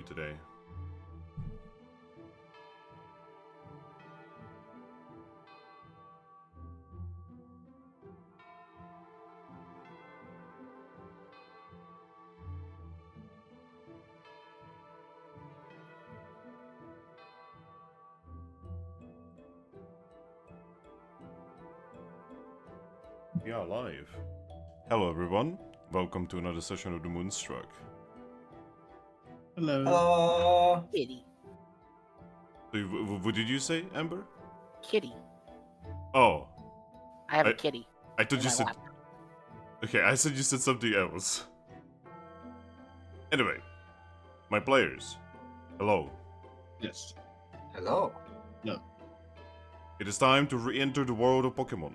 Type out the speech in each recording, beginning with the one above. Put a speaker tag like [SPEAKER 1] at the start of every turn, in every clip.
[SPEAKER 1] you today? We are live. Hello everyone, welcome to another session of the Moonstruck.
[SPEAKER 2] Hello.
[SPEAKER 3] Kitty.
[SPEAKER 1] So what did you say, Amber?
[SPEAKER 3] Kitty.
[SPEAKER 1] Oh,
[SPEAKER 3] I have a kitty.
[SPEAKER 1] I thought
[SPEAKER 3] in
[SPEAKER 1] you
[SPEAKER 3] my
[SPEAKER 1] said...
[SPEAKER 3] lap.
[SPEAKER 1] Okay, I said you said something else. Anyway, my players, hello.
[SPEAKER 2] Yes.
[SPEAKER 4] Hello.
[SPEAKER 2] No.
[SPEAKER 1] It is time to re-enter the world of Pokemon.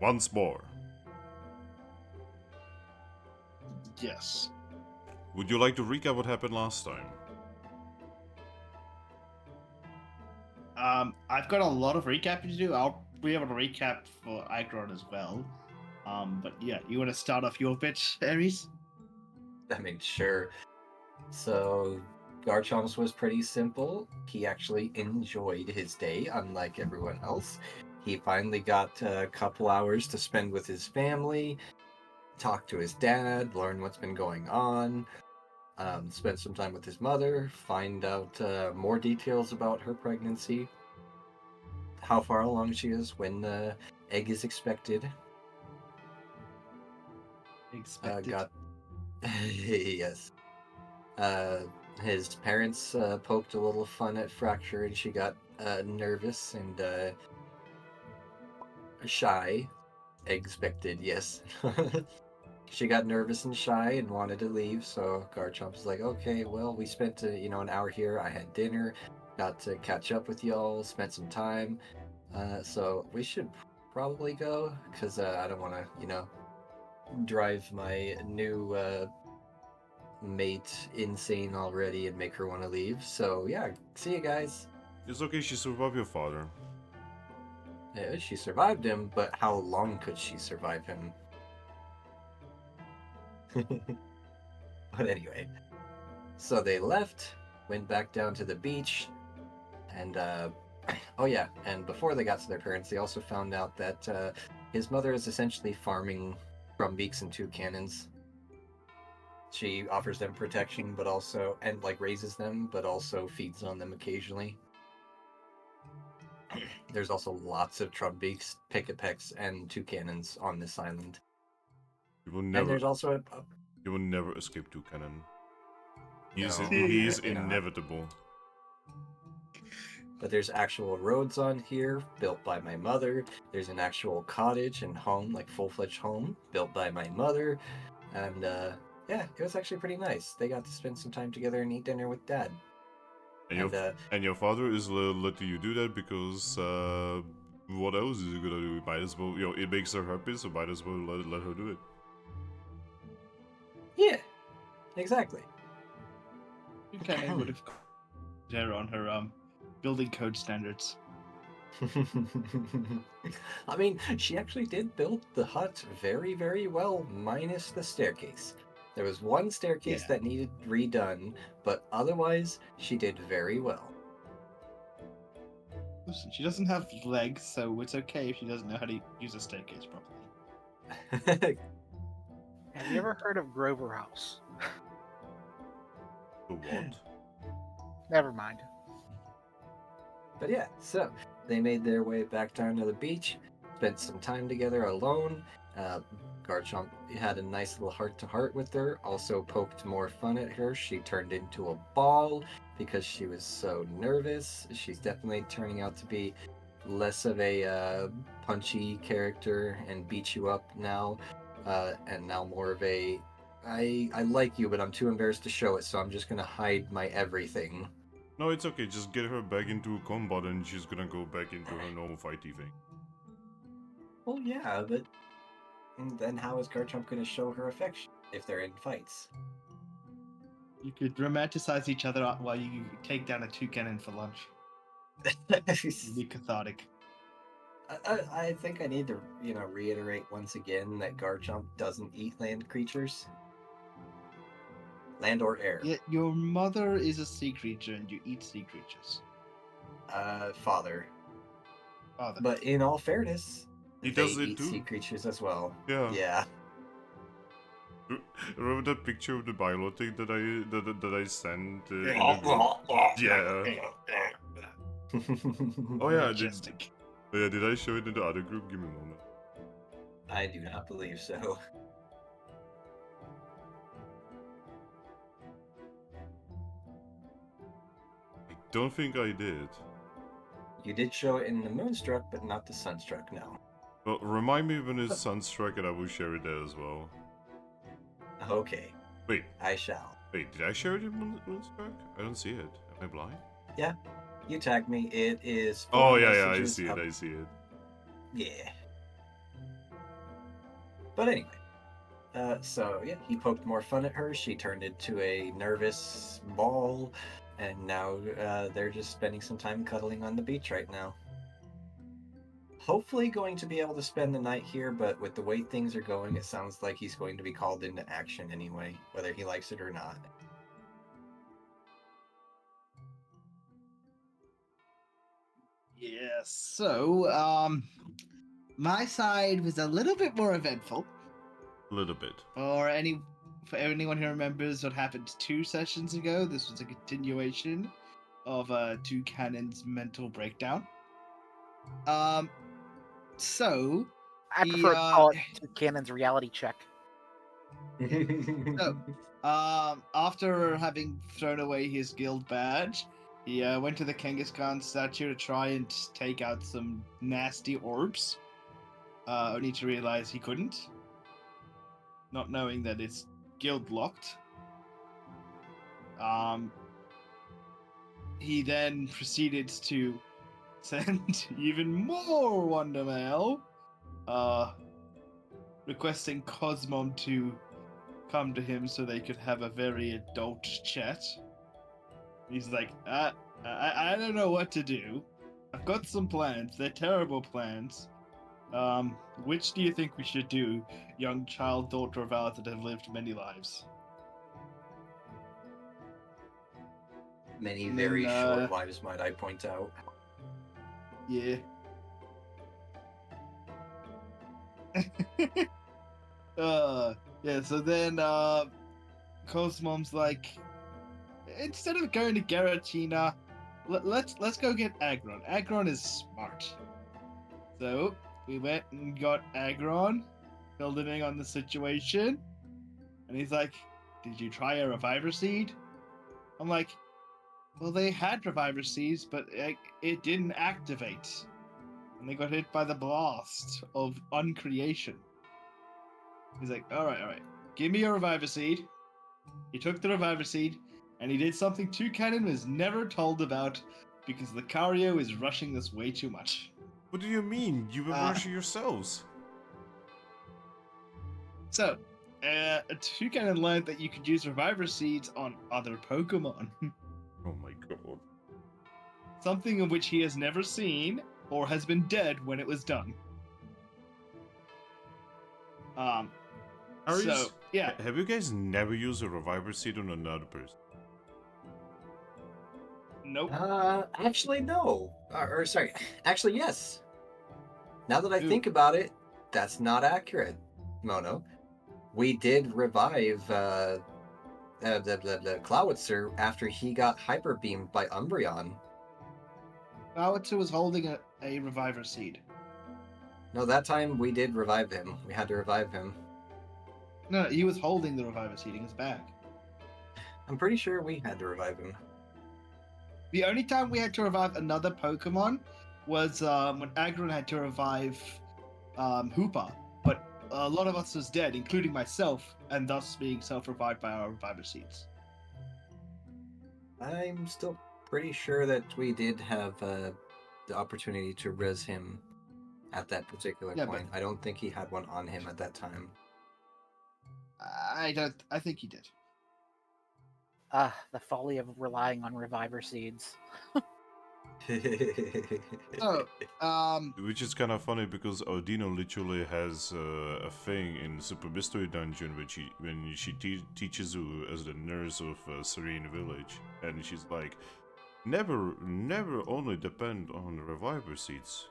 [SPEAKER 1] Once more.
[SPEAKER 2] Yes.
[SPEAKER 1] Would you like to recap what happened last time?
[SPEAKER 2] I've got a lot of recapping to do. I'll be able to recap for Aggron as well. But yeah, you want to start off your bit, Aries?
[SPEAKER 4] I mean, sure. So, Garchomp's was pretty simple. He actually enjoyed his day, unlike everyone else. He finally got a couple hours to spend with his family, talk to his dad, learn what's been going on, spend some time with his mother, find out more details about her pregnancy, how far along she is, when the egg is expected.
[SPEAKER 2] Expected.
[SPEAKER 4] Yes. His parents poked a little fun at Fracture, and she got nervous and shy. Expected, yes. She got nervous and shy and wanted to leave, so Garchomp was like, okay, well, we spent an hour here. I had dinner, got to catch up with y'all, spent some time. So we should probably go, because I don't want to, drive my new mate insane already and make her want to leave. So yeah, see you guys.
[SPEAKER 1] It's okay, she survived your father.
[SPEAKER 4] Yeah, she survived him, but how long could she survive him? But anyway, so they left, went back down to the beach, and oh yeah, and before they got to their parents, they also found out that his mother is essentially farming Drumbeaks and Toucannons. She offers them protection, but also, and like raises them, but also feeds on them occasionally. There's also lots of Trumbeaks, Pickapecks, and Toucannons on this island.
[SPEAKER 1] You will
[SPEAKER 4] And
[SPEAKER 1] never,
[SPEAKER 4] there's also
[SPEAKER 1] you will never escape Toucannon. He is,
[SPEAKER 4] No,
[SPEAKER 1] he is
[SPEAKER 4] definitely not.
[SPEAKER 1] inevitable.
[SPEAKER 4] But there's actual roads on here built by my mother. There's an actual cottage and home, like full-fledged home, built by my mother. And yeah, it was actually pretty nice. They got to spend some time together and eat dinner with Dad.
[SPEAKER 1] And your father is letting you do that because what else is he gonna do? Might as well, it makes her happy, so might as well let her do it.
[SPEAKER 4] Yeah, exactly.
[SPEAKER 2] Okay, would have her on her building code standards.
[SPEAKER 4] I mean, she actually did build the hut very, very well, minus the staircase. There was one staircase that needed redone, but otherwise, she did very well.
[SPEAKER 2] Listen, she doesn't have legs, so it's okay if she doesn't know how to use a staircase properly.
[SPEAKER 3] Have you ever heard of Grover House?
[SPEAKER 1] The what?
[SPEAKER 3] Never mind.
[SPEAKER 4] But yeah, so they made their way back down to the beach, spent some time together alone. Garchomp had a nice little heart-to-heart with her, also poked more fun at her. She turned into a ball because she was so nervous. She's definitely turning out to be less of a punchy character and beat you up now, and now more of a I like you, but I'm too embarrassed to show it, so I'm just gonna hide my everything.
[SPEAKER 1] No, it's okay. Just get her back into combat and she's gonna go back into her normal fighty thing.
[SPEAKER 4] Well, yeah, but then how is Garchomp going to show her affection if they're in fights?
[SPEAKER 2] You could romanticize each other while you take down a Toucannon for lunch. Be cathartic.
[SPEAKER 4] I think I need to, reiterate once again that Garchomp doesn't eat land creatures. Land or air?
[SPEAKER 2] Yet your mother is a sea creature and you eat sea creatures.
[SPEAKER 4] Father.
[SPEAKER 2] Father.
[SPEAKER 4] But in all fairness,
[SPEAKER 1] He
[SPEAKER 4] they
[SPEAKER 1] does it
[SPEAKER 4] eat
[SPEAKER 1] too.
[SPEAKER 4] sea creatures as well.
[SPEAKER 1] Yeah.
[SPEAKER 4] Yeah.
[SPEAKER 1] Remember that picture of the biolotic that I sent? In the
[SPEAKER 4] Yeah.
[SPEAKER 1] group? Oh yeah,
[SPEAKER 2] Majestic.
[SPEAKER 1] did I show it in the other group? Give me a moment.
[SPEAKER 4] I do not believe so.
[SPEAKER 1] I don't think I did.
[SPEAKER 4] You did show it in the Moonstruck, but not the Sunstruck, no.
[SPEAKER 1] Well, remind me when it's Sunstruck and I will share it there as well.
[SPEAKER 4] Okay,
[SPEAKER 1] Wait,
[SPEAKER 4] I shall.
[SPEAKER 1] did I share it in Moonstruck? I don't see it. Am I blind?
[SPEAKER 4] Yeah, you tagged me. It is.
[SPEAKER 1] Oh
[SPEAKER 4] four
[SPEAKER 1] yeah, I
[SPEAKER 4] messages
[SPEAKER 1] see it.
[SPEAKER 4] up-
[SPEAKER 1] I see it.
[SPEAKER 4] Yeah. But anyway, so yeah, he poked more fun at her. She turned into a nervous ball, and now they're just spending some time cuddling on the beach right now. Hopefully going to be able to spend the night here, but with the way things are going, it sounds like he's going to be called into action anyway, whether he likes it or not.
[SPEAKER 2] Yes. So, my side was a little bit more eventful.
[SPEAKER 1] A little bit.
[SPEAKER 2] For anyone who remembers what happened 2 sessions ago, this was a continuation of Toucannon's mental breakdown. So
[SPEAKER 3] I prefer to call it Toucannon's reality check.
[SPEAKER 2] After having thrown away his guild badge, he went to the Kangaskhan statue to try and take out some nasty orbs, only to realize he couldn't, not knowing that it's guild locked. He then proceeded to send even more Wonder Mail, requesting Cosmom to come to him so they could have a very adult chat. He's like, I don't know what to do. I've got some plans. They're terrible plans. Which do you think we should do, young child daughter of ours that have lived many lives?
[SPEAKER 4] Many
[SPEAKER 2] And
[SPEAKER 4] very
[SPEAKER 2] then,
[SPEAKER 4] short lives, might I point out.
[SPEAKER 2] Yeah. Yeah, so then Cosmom's like, instead of going to Garatina, let's go get Aggron. Aggron is smart. So we went and got Aggron, filled him in on the situation, and he's like, did you try a Reviver Seed? I'm like, well, they had Reviver Seeds, but it didn't activate. And they got hit by the blast of uncreation. He's like, all right, give me your Reviver Seed. He took the Reviver Seed, and he did something Toucannon was never told about, because Lucario is rushing this way too much.
[SPEAKER 1] What do you mean? You were rushing yourselves.
[SPEAKER 2] So, Toucannon learned that you could use Reviver Seeds on other Pokemon.
[SPEAKER 1] Oh my god.
[SPEAKER 2] Something of which he has never seen, or has been dead when it was done. Yeah.
[SPEAKER 1] Have you guys never used a Reviver Seed on another person?
[SPEAKER 2] Nope.
[SPEAKER 4] Actually, no. Sorry. Actually, yes. Now that I
[SPEAKER 2] Ooh.
[SPEAKER 4] think about it, that's not accurate, Mono. We did revive the Clowitzer after he got hyper beamed by Umbreon.
[SPEAKER 2] Clowitzer was holding a Reviver Seed.
[SPEAKER 4] No, that time we did revive him. We had to revive him.
[SPEAKER 2] No, he was holding the Reviver Seed in his bag.
[SPEAKER 4] I'm pretty sure we had to revive him.
[SPEAKER 2] The only time we had to revive another Pokemon was when Aggron had to revive Hoopa, but a lot of us was dead, including myself, and thus being self-revived by our Reviver Seeds.
[SPEAKER 4] I'm still pretty sure that we did have the opportunity to res him at that particular point. I don't think he had one on him at that time.
[SPEAKER 2] I think he did.
[SPEAKER 3] The folly of relying on Reviver Seeds.
[SPEAKER 2] So,
[SPEAKER 1] Which is kind of funny because Audino literally has a thing in Super Mystery Dungeon when she teaches you as the nurse of Serene Village, and she's like, never only depend on reviver seeds.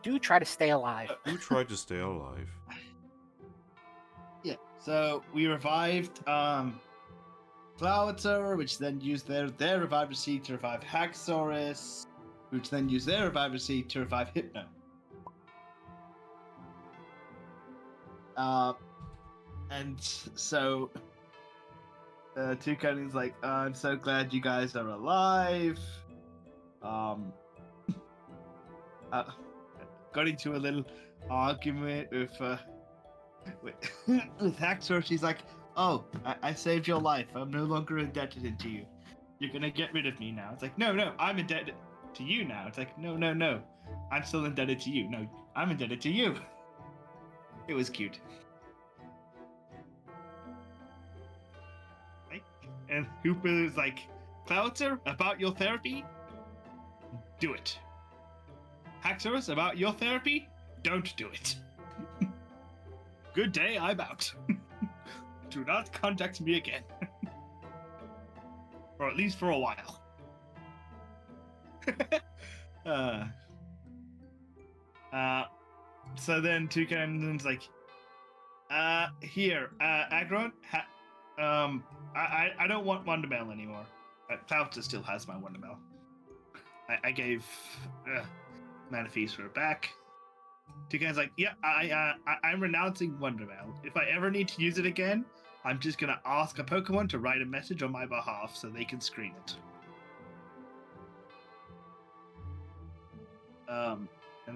[SPEAKER 3] Do try to stay alive.
[SPEAKER 1] Do try to stay alive.
[SPEAKER 2] yeah. So we revived Cloudser, which then used their reviver seed to revive Haxorus, which then used their reviver seed to revive Hypno. And so Toucannon's like, I'm so glad you guys are alive. Got into a little argument with Haxor. She's like, oh, I saved your life. I'm no longer indebted to you. You're gonna get rid of me now. It's like, no, I'm indebted to you now. It's like, no. I'm still indebted to you. No, I'm indebted to you. It was cute. Right? And Hooper is like, Cloudser, about your therapy? Do it. Haxorus, about your therapy? Don't do it. Good day, I'm out. Do not contact me again. Or at least for a while. So then Toucannon's like, here, Aggron, I don't want Wondermail anymore. Clouter still has my Wondermail. I gave Manaphes for it back. Toucannon's like, yeah, I'm renouncing Wondermail. If I ever need to use it again, I'm just gonna ask a Pokemon to write a message on my behalf so they can screen it. And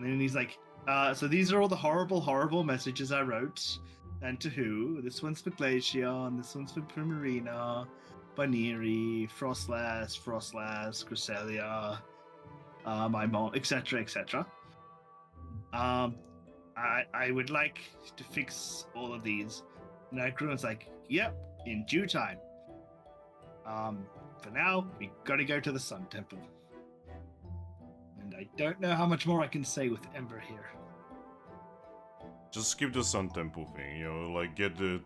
[SPEAKER 2] then he's like, so these are all the horrible messages I wrote. And to who? This one's for Glaceon, this one's for Primarina, Baneri, Frostlass, Cresselia, my mom, etc. I would like to fix all of these. And Aggron's like, yep, in due time. For now, we gotta go to the Sun Temple. And I don't know how much more I can say with Ember here.
[SPEAKER 1] Just skip the Sun Temple thing, like get to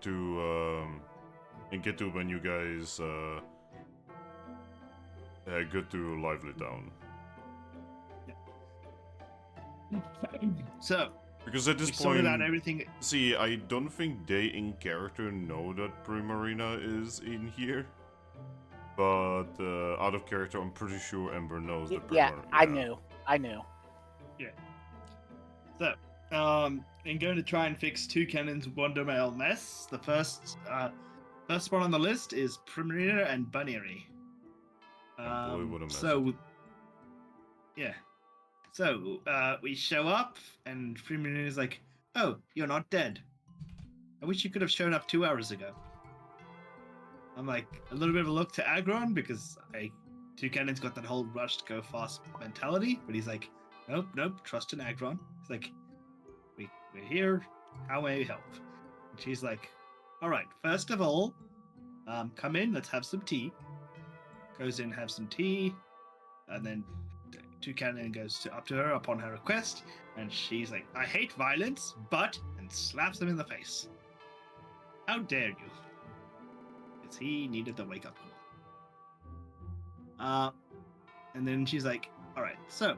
[SPEAKER 1] when you guys get to Lively Town.
[SPEAKER 2] Yeah. So,
[SPEAKER 1] because at this
[SPEAKER 2] we
[SPEAKER 1] point,
[SPEAKER 2] sorted out everything.
[SPEAKER 1] See, I don't think they in character know that Primarina is in here. But out of character, I'm pretty sure Ember knows that Primarina.
[SPEAKER 3] I knew.
[SPEAKER 2] Yeah. So, I'm going to try and fix Toucannon's Wondermail mess. The first one on the list is Primarina and Baneri.
[SPEAKER 1] Boy, what a mess.
[SPEAKER 2] So, yeah. So, we show up, and Primarina's like, oh, you're not dead. I wish you could have shown up 2 hours ago. I'm like, a little bit of a look to Aggron, because Toucannon's got that whole rush to go fast mentality, but he's like, nope, trust in Aggron. He's like, we're here, how may we help? And she's like, all right, first of all, come in, let's have some tea. Goes in, have some tea, and then Toucannon goes up to her upon her request, and she's like, I hate violence, but, and slaps him in the face. How dare you? Because he needed the wake-up call. And then she's like, alright, so,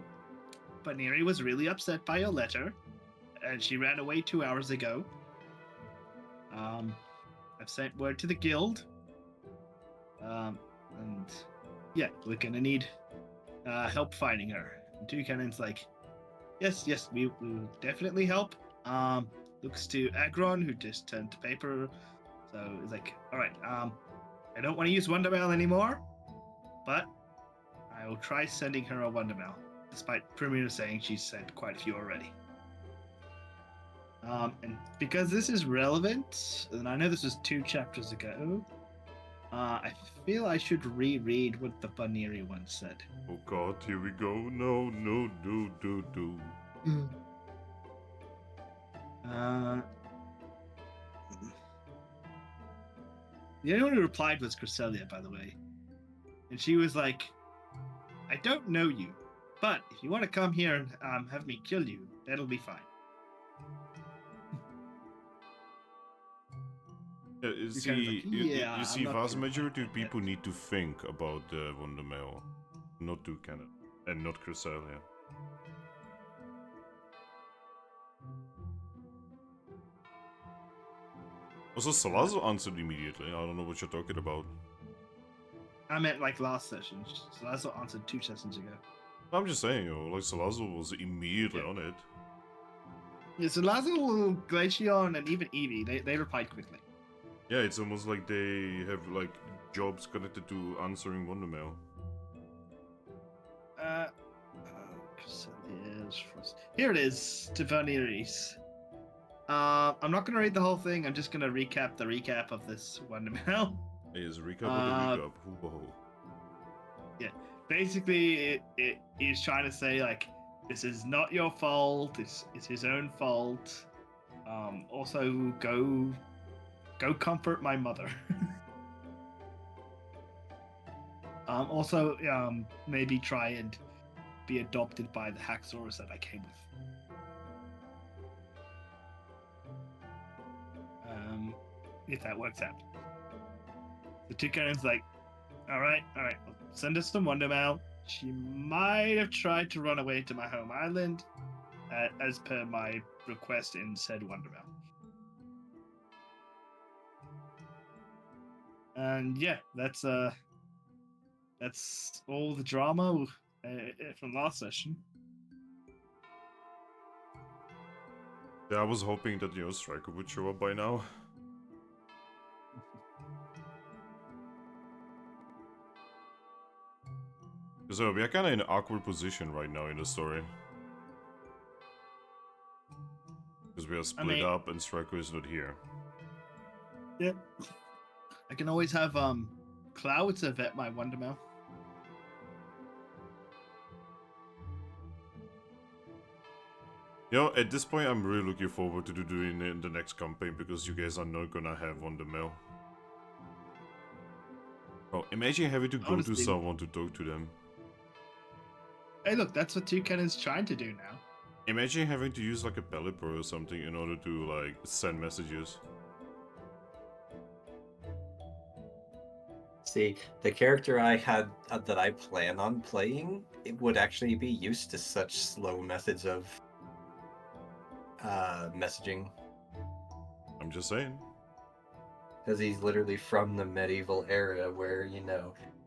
[SPEAKER 2] Baneri was really upset by your letter, and she ran away 2 hours ago. I've sent word to the guild. And yeah, we're gonna need help finding her. And Toucannon's like, yes, we will definitely help. Looks to Aggron, who just turned to paper. So he's like, alright, I don't want to use Wondermail anymore, but I will try sending her a Wondermail, despite Primarina saying she's sent quite a few already. And because this is relevant, and I know this was 2 chapters ago, I feel I should reread what the Baneri one said.
[SPEAKER 1] Oh god, here we go. No, do.
[SPEAKER 2] The only one who replied was Cresselia, by the way. And she was like, I don't know you, but if you want to come here and have me kill you, that'll be fine.
[SPEAKER 1] You
[SPEAKER 2] You're kind of like, yeah,
[SPEAKER 1] you see,
[SPEAKER 2] I'm not
[SPEAKER 1] vast
[SPEAKER 2] too
[SPEAKER 1] majority of
[SPEAKER 2] fond of
[SPEAKER 1] people
[SPEAKER 2] it.
[SPEAKER 1] need to think about the Wondermail, not Toucannon, and not Cresselia. Also, Salazo answered immediately. I don't know what you're talking about.
[SPEAKER 2] I meant like last session. So that's what I answered 2 sessions ago.
[SPEAKER 1] I'm just saying, like Salazo was immediately
[SPEAKER 2] Yeah.
[SPEAKER 1] on it.
[SPEAKER 2] Yeah, so Lazo, Glaceon, and even Eevee, they replied quickly.
[SPEAKER 1] Yeah, it's almost like they have like jobs connected to answering Wondermail.
[SPEAKER 2] Here it is, Tiffany's. I'm not gonna read the whole thing. I'm just gonna recap the recap of this Wondermail.
[SPEAKER 1] Is recap of the recap. Whoa.
[SPEAKER 2] Basically, it is trying to say like, this is not your fault. It's his own fault. Also, go comfort my mother. Also, maybe try and be adopted by the Haxorus that I came with. If that works out. The Toucannon's like, all right, send us some Wondermail. She might have tried to run away to my home island, as per my request in said Wondermail. And yeah, that's all the drama from last session.
[SPEAKER 1] Yeah, I was hoping that Striker would show up by now. So we are kind of in an awkward position right now in the story. Because we are split up and Striker is not here.
[SPEAKER 2] Yeah. I can always have Cloud to vet my Wondermail.
[SPEAKER 1] At this point I'm really looking forward to doing it in the next campaign because you guys are not gonna have Wondermail. Oh, imagine having to go to someone to talk to them.
[SPEAKER 2] Hey, look, that's what Toucannon's trying to do now.
[SPEAKER 1] Imagine having to use like a Pelipper or something in order to like send messages.
[SPEAKER 4] See, the character I had that I plan on playing, it would actually be used to such slow methods of messaging.
[SPEAKER 1] I'm just saying.
[SPEAKER 4] Because he's literally from the medieval era where,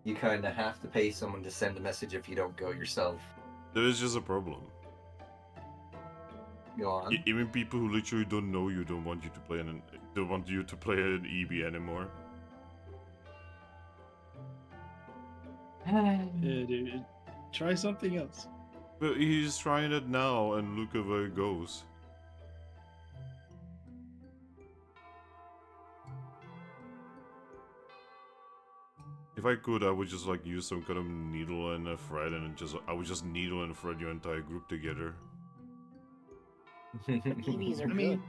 [SPEAKER 4] you kind of have to pay someone to send a message if you don't go yourself.
[SPEAKER 1] There is just a problem.
[SPEAKER 4] Go on.
[SPEAKER 1] Even people who literally don't know you don't want you to play an EB anymore.
[SPEAKER 2] Yeah, dude. Try something else.
[SPEAKER 1] But he's trying it now and look at where it goes. If I could, I would just like use some kind of needle and a thread and I would just needle and thread your entire group together.
[SPEAKER 3] EVs are good.
[SPEAKER 2] mean,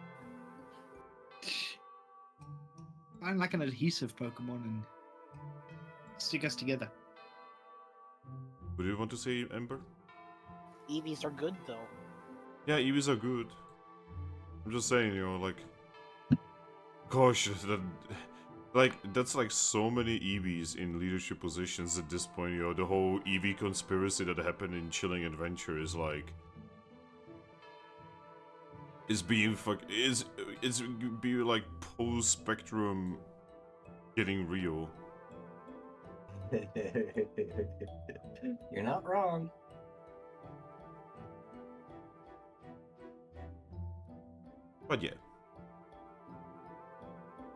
[SPEAKER 2] I'm like an adhesive Pokemon and stick us together.
[SPEAKER 1] What do you want to say, Ember?
[SPEAKER 3] EVs are good though.
[SPEAKER 1] Yeah, EVs are good. I'm just saying, gosh, that's like so many EVs in leadership positions at this point, the whole EV conspiracy that happened in Chilling Adventure is like... It's being like post-spectrum getting real.
[SPEAKER 4] You're not wrong.
[SPEAKER 1] But yeah.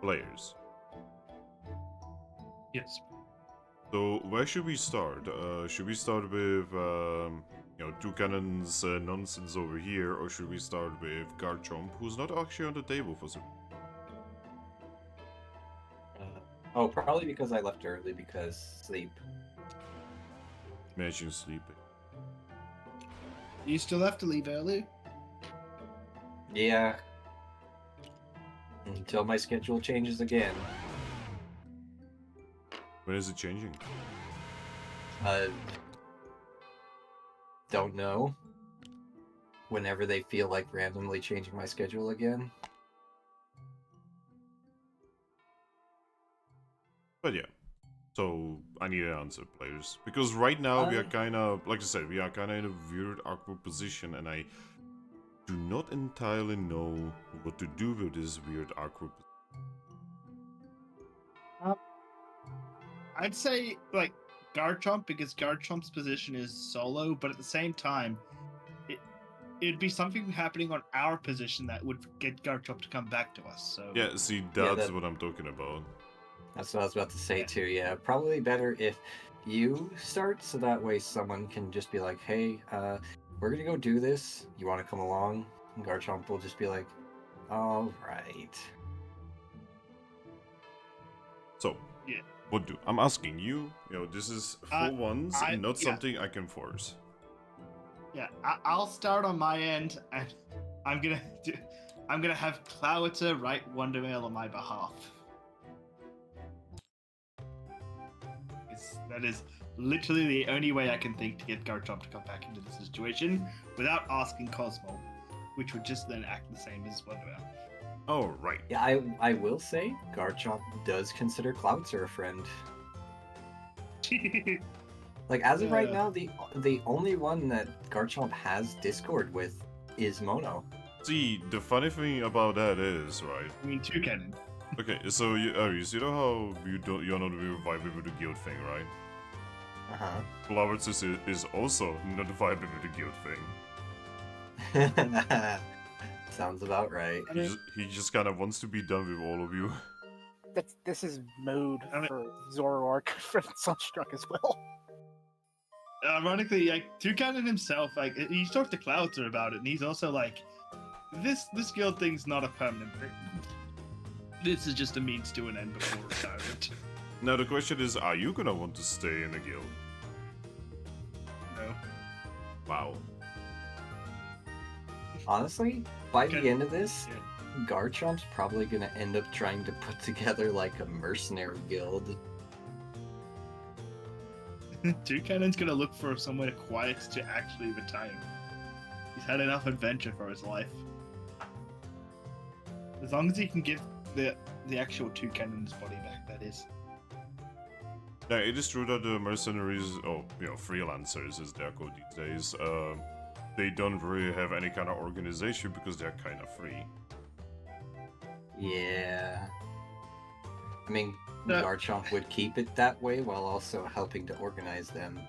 [SPEAKER 1] Players.
[SPEAKER 2] Yes.
[SPEAKER 1] So where should we start? Should we start with Toucannon's nonsense over here, or should we start with Garchomp, who's not actually on the table for some?
[SPEAKER 4] Probably because I left early because sleep.
[SPEAKER 1] Imagine sleeping.
[SPEAKER 2] You still have to leave early?
[SPEAKER 4] Yeah. Until my schedule changes again.
[SPEAKER 1] When is it changing?
[SPEAKER 4] don't know. Whenever they feel like randomly changing my schedule again.
[SPEAKER 1] But yeah. So I need an answer, players, because right now we are kind of, like I said, we are kind of in a weird, awkward position, and I do not entirely know what to do with this weird, awkward.
[SPEAKER 2] I'd say like Garchomp, because Garchomp's position is solo, but at the same time, it'd be something happening on our position that would get Garchomp to come back to us. So
[SPEAKER 1] Yeah, see, that's what I'm talking about.
[SPEAKER 4] That's what I was about to say too. Yeah, probably better if you start, so that way someone can just be like, "Hey, we're gonna go do this. You want to come along?" And Garchomp will just be like, "All right."
[SPEAKER 1] So,
[SPEAKER 2] yeah,
[SPEAKER 1] what do I'm asking you? You know, this is for once, not something I can force.
[SPEAKER 2] Yeah, I'll start on my end, and I'm gonna have Cloudter write Wondermail on my behalf. That is literally the only way I can think to get Garchomp to come back into the situation without asking Cosmo, which would just then act the same as Wondermail.
[SPEAKER 1] Oh, right.
[SPEAKER 4] Yeah, I will say Garchomp does consider Cloudster a friend. Like, as of right now, the only one that Garchomp has Discord with is Mono.
[SPEAKER 1] See, the funny thing about that is, right?
[SPEAKER 2] I mean, Toucannon.
[SPEAKER 1] Okay, so you, Aries, you know how you're not vibing with the guild thing, right? Flowers is also not vibing with the guild thing.
[SPEAKER 4] Sounds about right.
[SPEAKER 1] He just kind of wants to be done with all of you.
[SPEAKER 3] This is mode for Zoroark for Sunstruck as well.
[SPEAKER 2] Ironically, like Toucannon himself, like he's talked to Cloudster about it, and he's also like, this guild thing's not a permanent thing. This is just a means to an end before retirement.
[SPEAKER 1] Now the question is, are you gonna want to stay in a guild?
[SPEAKER 2] No.
[SPEAKER 1] Wow.
[SPEAKER 4] Honestly, by the end of this, Garchomp's probably gonna end up trying to put together like a mercenary guild.
[SPEAKER 2] Toucannon's gonna look for somewhere quiet to actually retire. He's had enough adventure for his life. As long as he can give the actual Toucannon's body back, that is.
[SPEAKER 1] Yeah, it is true that the mercenaries, or freelancers as they're called these days, they don't really have any kind of organization because they're kind of free.
[SPEAKER 4] Yeah. I mean, Garchomp would keep it that way while also helping to organize them.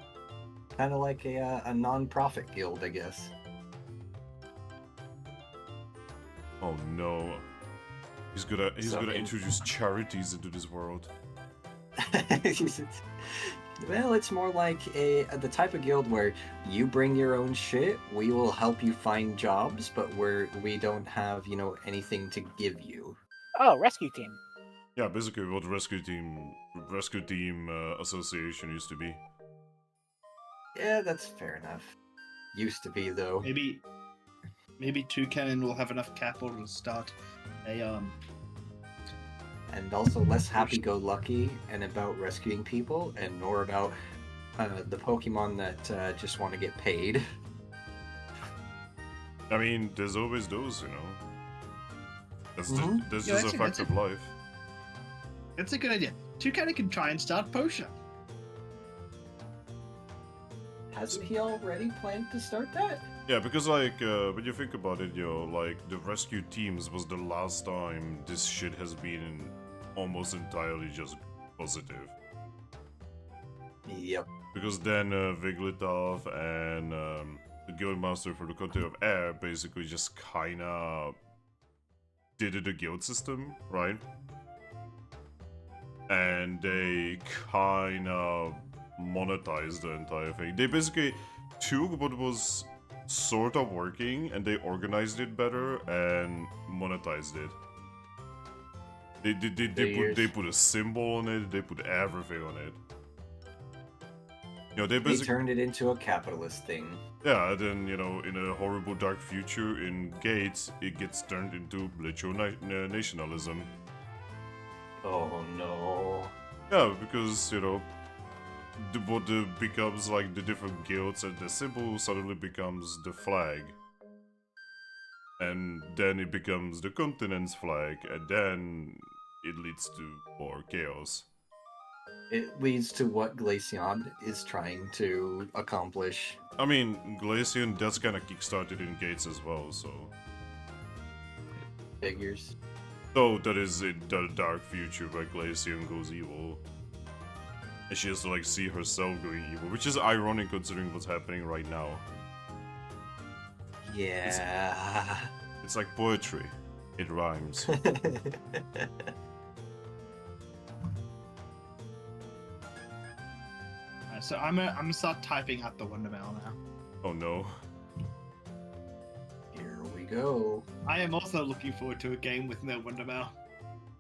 [SPEAKER 4] Kind of like a non-profit guild, I guess.
[SPEAKER 1] Oh no. He's gonna introduce charities into this world.
[SPEAKER 4] Well, it's more like the type of guild where you bring your own shit, we will help you find jobs, but we don't have, anything to give you.
[SPEAKER 3] Oh, rescue team.
[SPEAKER 1] Yeah, basically what rescue team association used to be.
[SPEAKER 4] Yeah, that's fair enough. Used to be though.
[SPEAKER 2] Maybe Toucannon will have enough capital to start a
[SPEAKER 4] and also less happy-go-lucky and about rescuing people, and more about the Pokemon that just want to get paid.
[SPEAKER 1] I mean, there's always those, That's just a fact of life.
[SPEAKER 2] That's a good idea. Toucannon can try and start Potion.
[SPEAKER 4] Hasn't he already planned to start that?
[SPEAKER 1] Yeah, because when you think about it, the rescue teams was the last time this shit has been almost entirely just positive.
[SPEAKER 4] Yep.
[SPEAKER 1] Because then Wigglytuff and the Guildmaster for the Country of Air basically just kinda did the guild system, right? And they kinda monetized the entire thing. They basically took what was sort of working and they organized it better and monetized it. They put a symbol on it, they put everything on it. They
[SPEAKER 4] turned it into a capitalist thing.
[SPEAKER 1] Yeah, and then, in a horrible dark future in Gates, it gets turned into literal nationalism.
[SPEAKER 4] Oh no.
[SPEAKER 1] Yeah, because, becomes like the different guilds, and the symbol suddenly becomes the flag. And then it becomes the continent's flag, and then it leads to more chaos.
[SPEAKER 4] It leads to what Glaceon is trying to accomplish.
[SPEAKER 1] I mean, Glaceon does kind of kickstarted in Gates as well, so...
[SPEAKER 4] Figures.
[SPEAKER 1] So that is in the dark future where Glaceon goes evil. And she has to like see herself going evil, which is ironic considering what's happening right now.
[SPEAKER 4] Yeah.
[SPEAKER 1] It's like poetry. It rhymes.
[SPEAKER 2] So I'm gonna start typing out the Wonder Mail now.
[SPEAKER 1] Oh no.
[SPEAKER 4] Here we go.
[SPEAKER 2] I am also looking forward to a game with no Wonder Mail.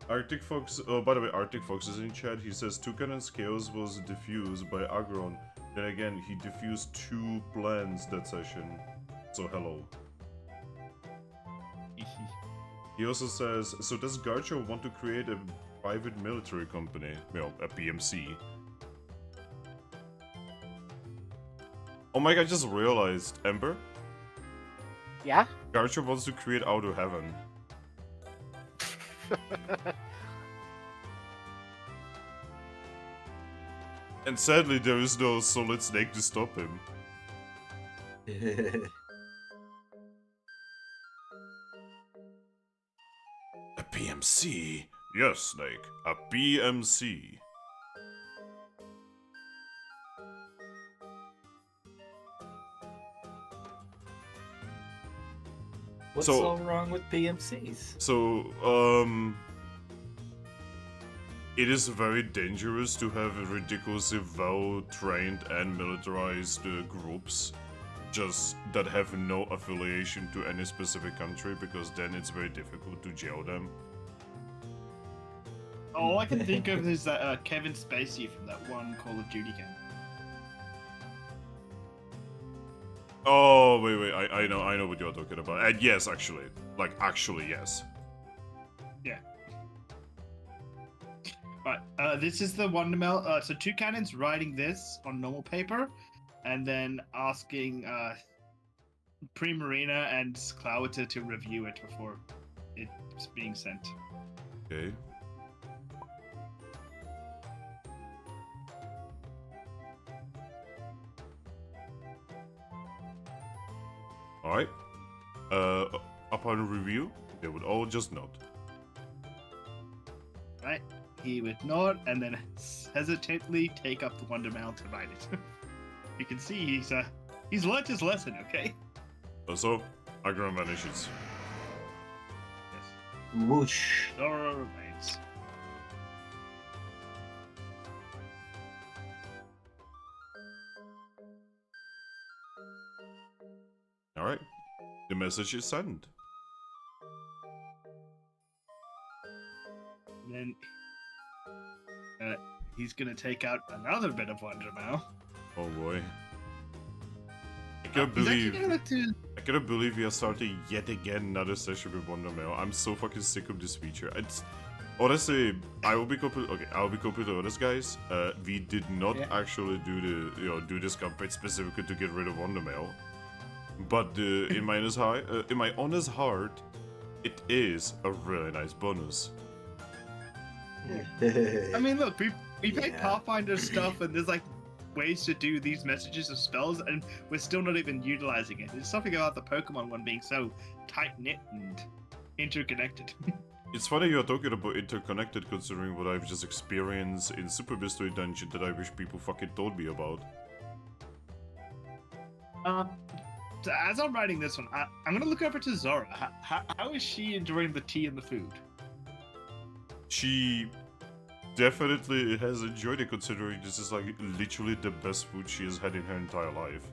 [SPEAKER 1] Arctic Fox, oh by the way, Arctic Fox is in chat. He says Toucannon's chaos was diffused by Aggron. Then again, he diffused 2 plans that session. So hello. He also says, so does Garchomp want to create a private military company? Well, a PMC. Oh my god, I just realized, Ember?
[SPEAKER 3] Yeah?
[SPEAKER 1] Garchomp wants to create Outer Heaven. And sadly, there is no solid snake to stop him. A PMC? Yes, Snake. A PMC.
[SPEAKER 4] What's
[SPEAKER 1] So-
[SPEAKER 4] so wrong with PMCs?
[SPEAKER 1] So, it is very dangerous to have ridiculously well-trained and militarized groups just that have no affiliation to any specific country, because then it's very difficult to jail them.
[SPEAKER 2] All I can think of is that Kevin Spacey from that one Call of Duty game.
[SPEAKER 1] Oh, wait, I know what you're talking about. And yes, actually. Actually, yes.
[SPEAKER 2] Yeah. Right, this is the Wonder Mail. So Toucannon's writing this on normal paper, and then asking Primarina and Cloudwater to review it before it's being sent.
[SPEAKER 1] Okay. Alright. Upon review, they would all just nod.
[SPEAKER 2] Right? He would nod and then hesitantly take up the Wonder Mail to write it. You can see he's learnt his lesson, okay?
[SPEAKER 1] Also, Aggron vanishes.
[SPEAKER 2] Yes.
[SPEAKER 4] Whoosh.
[SPEAKER 2] Zora remains.
[SPEAKER 1] Alright. The message is sent.
[SPEAKER 2] And then he's gonna take out another bit of Wonder Mail.
[SPEAKER 1] Oh boy. I
[SPEAKER 2] He's
[SPEAKER 1] can't
[SPEAKER 2] actually
[SPEAKER 1] believe
[SPEAKER 2] gonna do.
[SPEAKER 1] I cannot believe we are starting yet again another session with Wonder Mail. I'm so fucking sick of this feature. It's honestly, I will be completely honest, guys. We did not actually do this campaign specifically to get rid of Wonder Mail. But in my honest heart, it is a really nice bonus.
[SPEAKER 2] I mean, look, we played
[SPEAKER 4] Yeah.
[SPEAKER 2] Pathfinder stuff, and there's like ways to do these messages of spells, and we're still not even utilizing it. There's something about the Pokemon one being so tight knit and interconnected.
[SPEAKER 1] It's funny you're talking about interconnected, considering what I've just experienced in Super Mystery Dungeon that I wish people fucking told me about.
[SPEAKER 2] So as I'm writing this one, I'm gonna look over to Zora. How is she enjoying the tea and the food?
[SPEAKER 1] She definitely has enjoyed it, considering this is like literally the best food she has had in her entire life.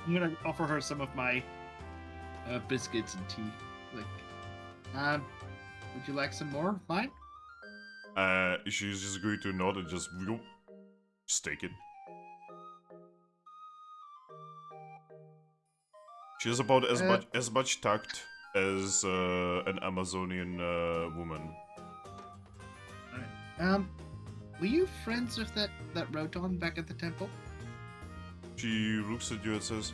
[SPEAKER 2] I'm gonna offer her some of my biscuits and tea. Like, would you like some more of mine?
[SPEAKER 1] She's just going to nod and just take it. She has about as much tact as an Amazonian woman.
[SPEAKER 2] Were you friends with that Rotom back at the temple?
[SPEAKER 1] She looks at you and says,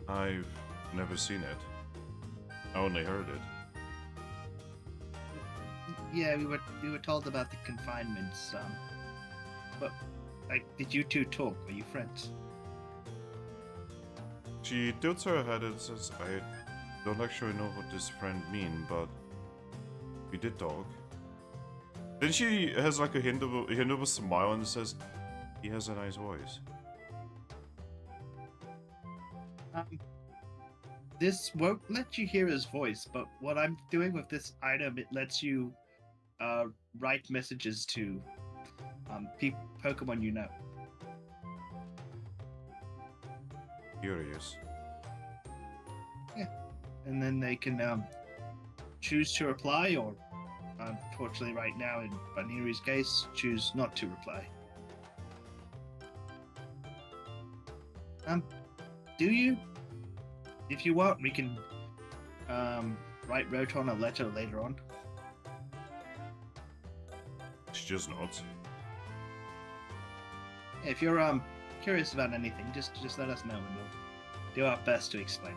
[SPEAKER 1] I've never seen it. I only heard it.
[SPEAKER 2] Yeah, we were told about the confinements. But like, did you two talk? Were you friends?
[SPEAKER 1] She tilts her head and says, I don't actually know what this friend mean, but we did talk. Then she has like a hint of a smile and says, he has a nice voice.
[SPEAKER 2] This won't let you hear his voice, but what I'm doing with this item, it lets you write messages to Pokemon you know.
[SPEAKER 1] Curious.
[SPEAKER 2] Yeah, and then they can choose to reply, or unfortunately, right now in Baniri's case, choose not to reply. Do you? If you want, we can write Rotom a letter later on.
[SPEAKER 1] She just nods.
[SPEAKER 2] If you're curious about anything, just let us know and we'll do our best to explain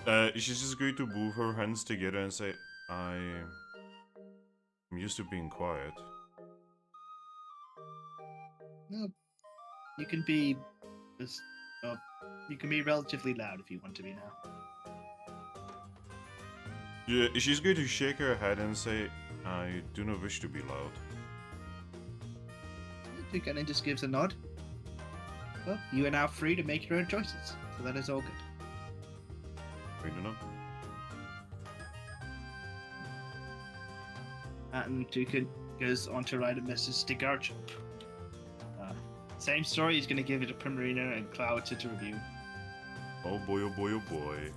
[SPEAKER 2] it.
[SPEAKER 1] She's just going to move her hands together and say, I'm used to being quiet.
[SPEAKER 2] No, you can be you can be relatively loud if you want to be now.
[SPEAKER 1] Yeah, she's going to shake her head and say, I do not wish to be loud.
[SPEAKER 2] Toucannon just gives a nod. Well, you are now free to make your own choices, so that is all good.
[SPEAKER 1] Great enough.
[SPEAKER 2] And Toucan goes on to write a message to Garchomp. Same story, he's going to give it to Primarina and Cloud to review.
[SPEAKER 1] Oh boy, oh boy, oh boy.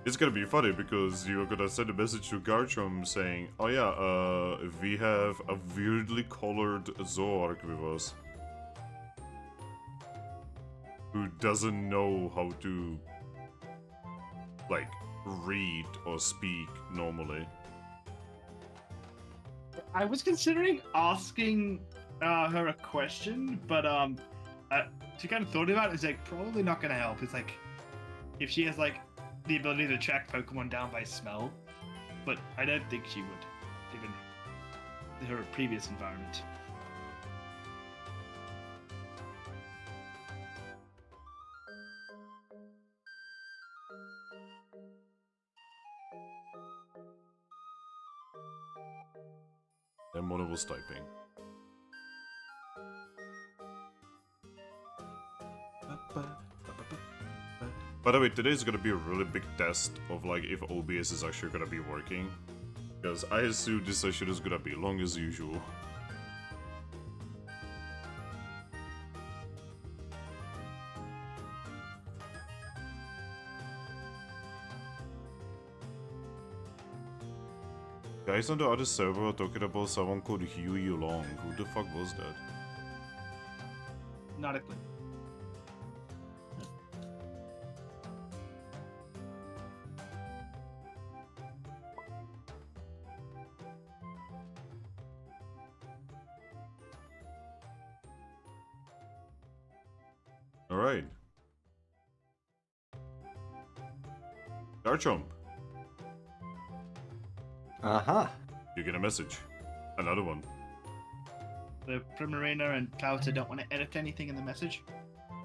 [SPEAKER 1] It's gonna be funny because you're gonna send a message to Garchomp saying, oh yeah, we have a weirdly colored Zoroark with us. Who doesn't know how to, like, read or speak normally.
[SPEAKER 2] I was considering asking her a question, but she kind of thought about it. It's like probably not going to help. It's like if she has like the ability to track Pokemon down by smell, but I don't think she would, given her previous environment.
[SPEAKER 1] And Mona was typing. By the way, today is gonna be a really big test of like if OBS is actually gonna be working. Because I assume this session is gonna be long as usual. Guys on the other server are talking about someone called Huey Long. Who the fuck was that?
[SPEAKER 2] Not a clue.
[SPEAKER 1] Alright. Garchomp,
[SPEAKER 4] Uh-huh.
[SPEAKER 1] you get a message. Another one.
[SPEAKER 2] The Primarina and Clouter don't want to edit anything in the message.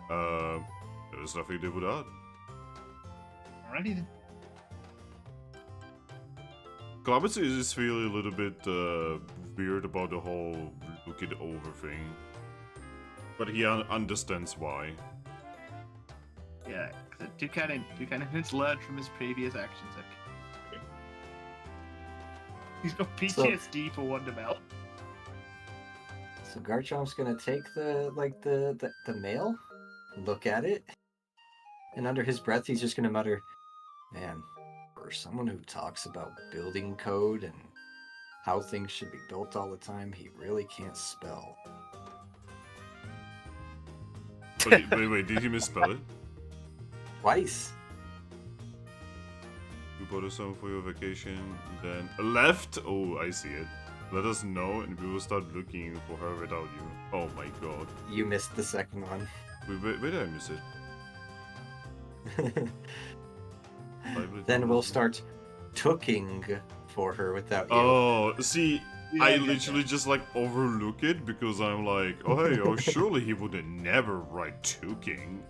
[SPEAKER 1] There's nothing they would add.
[SPEAKER 2] Alrighty then.
[SPEAKER 1] Clamets is feeling a little bit weird about the whole look it over thing. But he understands why.
[SPEAKER 2] Yeah, Toucannon has learned from his previous actions. Okay. He's got PTSD for Wondermelt.
[SPEAKER 4] So Garchomp's gonna take the mail, look at it, and under his breath he's just gonna mutter, "Man, for someone who talks about building code and how things should be built all the time, he really can't spell."
[SPEAKER 1] Wait, did he misspell it?
[SPEAKER 4] Twice.
[SPEAKER 1] bought us some for your vacation. Then left. Oh, I see it. Let us know, and we will start looking for her without you. Oh my god.
[SPEAKER 4] You missed the second one.
[SPEAKER 1] Where did I miss it?
[SPEAKER 4] Then we'll start tooking for her without you.
[SPEAKER 1] Oh, see,
[SPEAKER 2] Yeah,
[SPEAKER 1] I
[SPEAKER 2] get
[SPEAKER 1] literally just like overlook it because I'm like, oh hey, oh surely he would never write Touking.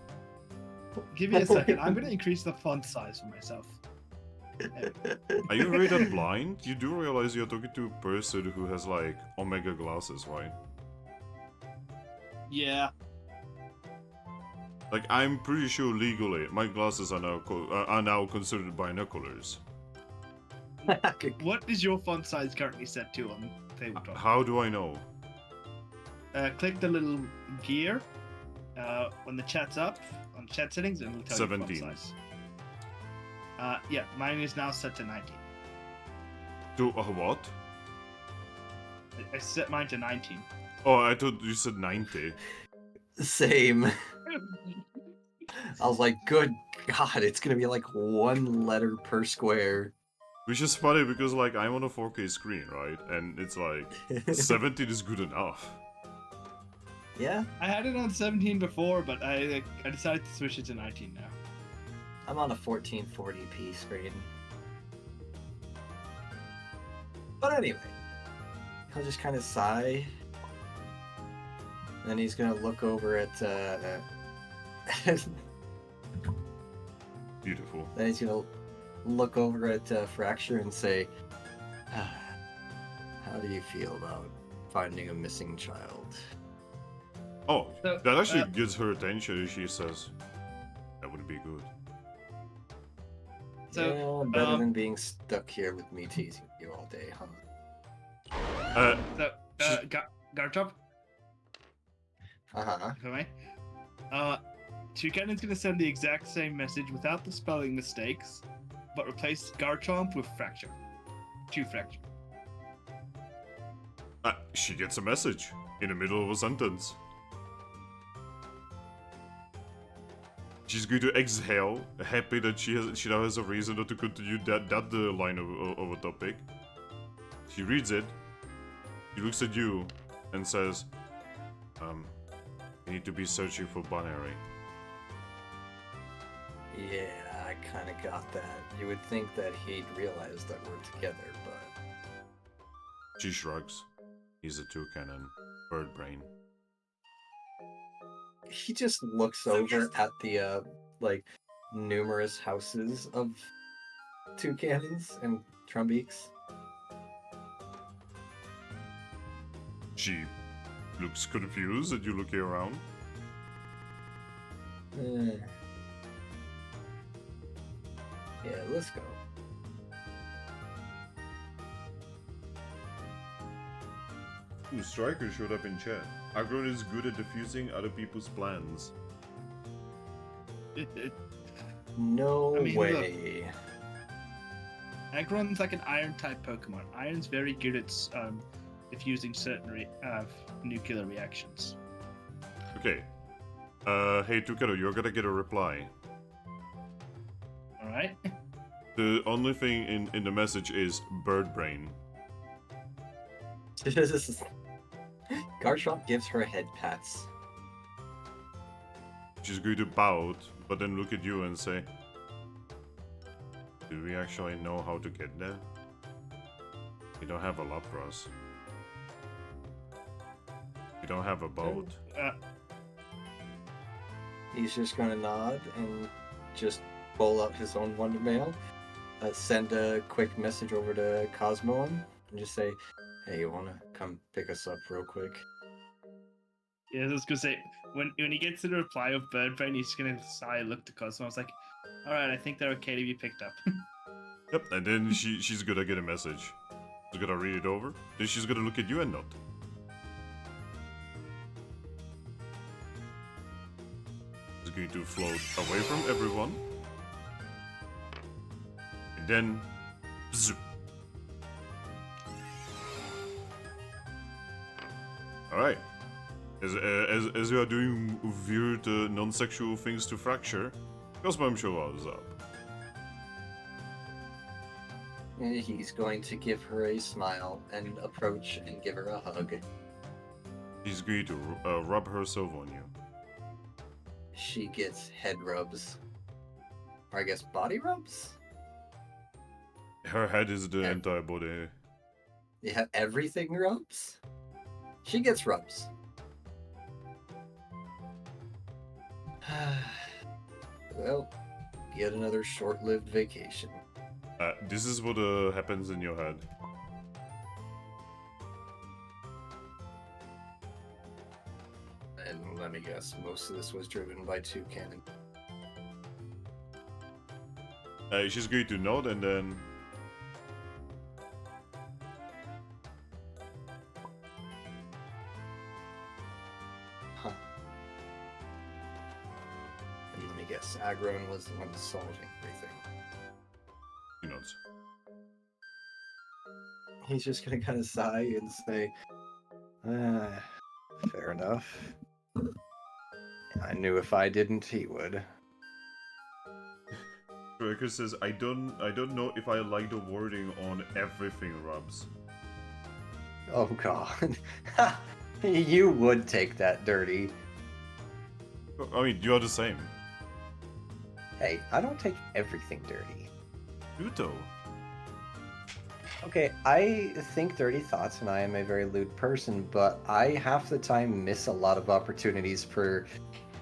[SPEAKER 2] Give me a second. I'm gonna increase the font size for myself.
[SPEAKER 1] Are you really that blind? You do realize you're talking to a person who has like Omega glasses, right?
[SPEAKER 2] Yeah.
[SPEAKER 1] Like I'm pretty sure legally, my glasses are now considered binoculars.
[SPEAKER 2] What is your font size currently set to on tabletop?
[SPEAKER 1] How do I know?
[SPEAKER 2] Click the little gear when the chat's up on chat settings, and it'll tell
[SPEAKER 1] 17.
[SPEAKER 2] you font size. Yeah, mine is now set to 19.
[SPEAKER 1] To what?
[SPEAKER 2] I set mine to 19.
[SPEAKER 1] Oh, I thought you said 90.
[SPEAKER 4] Same. I was like, good god, it's gonna be like one letter per square.
[SPEAKER 1] Which is funny because like I'm on a 4K screen, right? And it's like 17 is good enough.
[SPEAKER 4] Yeah,
[SPEAKER 2] I had it on 17 before, but I decided to switch it to 19 now.
[SPEAKER 4] I'm on a 1440p screen. But anyway, he'll just kind of sigh. Then he's gonna look over at.
[SPEAKER 1] Beautiful.
[SPEAKER 4] Then he's gonna look over at Fracture and say, "How do you feel about finding a missing child?"
[SPEAKER 1] Oh,
[SPEAKER 2] So,
[SPEAKER 1] that actually gets her attention and she says, that would be good.
[SPEAKER 2] So,
[SPEAKER 4] yeah, better than being stuck here with me teasing you all day, huh?
[SPEAKER 2] Garchomp,
[SPEAKER 4] Uh-huh.
[SPEAKER 2] if I may. Toucannon's gonna send the exact same message without the spelling mistakes, but replace Garchomp with Fracture. To Fracture.
[SPEAKER 1] She gets a message in the middle of a sentence. She's going to exhale, happy that she now has a reason not to continue that line of a topic. She reads it. She looks at you and says, "You need to be searching for binary."
[SPEAKER 4] Yeah, I kind of got that. You would think that he'd realize that we're together, but...
[SPEAKER 1] She shrugs. He's a Toucannon. Bird brain.
[SPEAKER 4] He just looks over at the, like, numerous houses of Toucannons and Trumbeaks.
[SPEAKER 1] She looks confused and you looking around.
[SPEAKER 4] Yeah, let's go.
[SPEAKER 1] Ooh, Striker showed up in chat. Aggron is good at diffusing other people's plans.
[SPEAKER 4] No
[SPEAKER 2] I mean,
[SPEAKER 4] way.
[SPEAKER 2] Aggron's like an iron type Pokemon. Iron's very good at diffusing certain nuclear reactions.
[SPEAKER 1] Okay. Hey Toucannon, you're gonna get a reply.
[SPEAKER 2] Alright?
[SPEAKER 1] The only thing in the message is bird brain.
[SPEAKER 4] Garchomp gives her head pats.
[SPEAKER 1] She's going to pout, but then look at you and say, "Do we actually know how to get there? We don't have a Lapras. We don't have a boat."
[SPEAKER 4] He's just gonna nod and just pull out his own Wonder Mail, send a quick message over to Cosmo and just say, "Hey, you wanna come pick us up real quick?"
[SPEAKER 2] Yeah, I was gonna say, when he gets to the reply of Bird Brain, he's gonna sigh, look to Cosmo. I was like, alright, I think they're okay to be picked up.
[SPEAKER 1] Yep, and then she's gonna get a message. She's gonna read it over, then she's gonna look at you and nod. She's going to float away from everyone. And then... Zoop. Alright. As you are doing weird non-sexual things to Fracture, Cosmo shows up.
[SPEAKER 4] And he's going to give her a smile and approach and give her a hug.
[SPEAKER 1] He's going to rub herself on you.
[SPEAKER 4] She gets head rubs. Or I guess body rubs?
[SPEAKER 1] Her head is the entire body.
[SPEAKER 4] Yeah, everything rubs? She gets rubs. Well, yet another short-lived vacation.
[SPEAKER 1] This is what happens in your head.
[SPEAKER 4] And let me guess, most of this was driven by Toucannon.
[SPEAKER 1] She's going to nod and then...
[SPEAKER 4] Huh. And let me guess, Aggron was the one solving everything.
[SPEAKER 1] She nods.
[SPEAKER 4] He's just gonna kind of sigh and say, fair enough. I knew if I didn't, he would.
[SPEAKER 1] Striker says, I don't know if I like the wording on everything rubs.
[SPEAKER 4] Oh god. You would take that dirty.
[SPEAKER 1] I mean, you are the same.
[SPEAKER 4] Hey, I don't take everything dirty.
[SPEAKER 1] You though.
[SPEAKER 4] Okay, I think dirty thoughts and I am a very lewd person, but I half the time miss a lot of opportunities for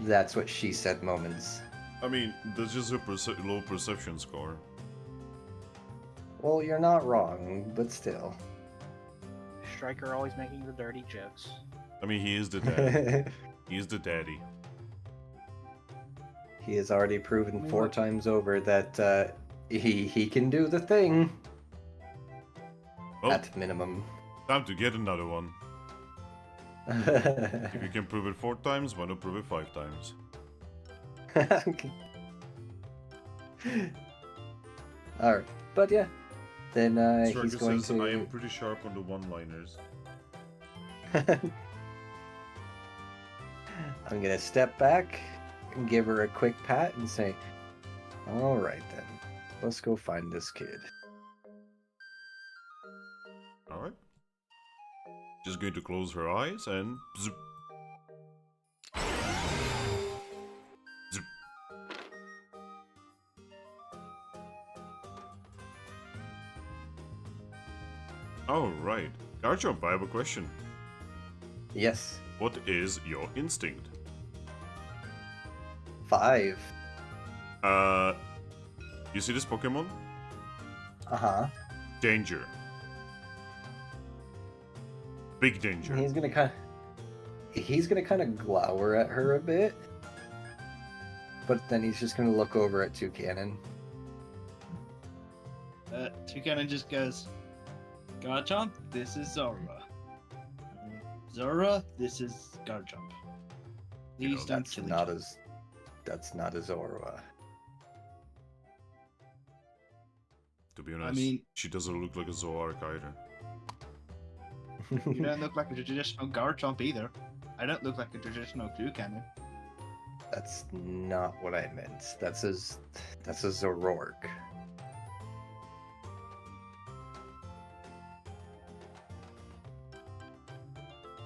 [SPEAKER 4] that's what she said moments.
[SPEAKER 1] I mean, that's just a low perception score.
[SPEAKER 4] Well, you're not wrong, but still.
[SPEAKER 3] Striker always making the dirty jokes.
[SPEAKER 1] I mean, he is the daddy. He is the daddy.
[SPEAKER 4] He has already proven 4 times over that he can do the thing.
[SPEAKER 1] Well,
[SPEAKER 4] At minimum.
[SPEAKER 1] time to get another one. If you can prove it 4 times, why not prove it 5 times?
[SPEAKER 4] Alright, but yeah. Then
[SPEAKER 1] Striker
[SPEAKER 4] he's going
[SPEAKER 1] says,
[SPEAKER 4] to...
[SPEAKER 1] I am pretty sharp on the one-liners.
[SPEAKER 4] I'm gonna step back and give her a quick pat and say, alright then, let's go find this kid.
[SPEAKER 1] Alright. Just going to close her eyes and... Zoop. Zoop. Alright. Garchomp, I have a question.
[SPEAKER 4] Yes.
[SPEAKER 1] What is your instinct?
[SPEAKER 4] 5.
[SPEAKER 1] You see this Pokemon?
[SPEAKER 4] Uh-huh.
[SPEAKER 1] Danger. Big danger.
[SPEAKER 4] He's gonna kind of glower at her a bit. But then he's just gonna look over at Toucannon.
[SPEAKER 2] Toucannon just goes, Garchomp, this is Zora. Zora, this is Garchomp. Please don't kill each other.
[SPEAKER 4] That's not a Zora.
[SPEAKER 1] To be honest, she doesn't look like a Zoroark either.
[SPEAKER 2] You don't look like a traditional Garchomp either. I don't look like a traditional Toucannon.
[SPEAKER 4] That's not what I meant. That's a Zoroark.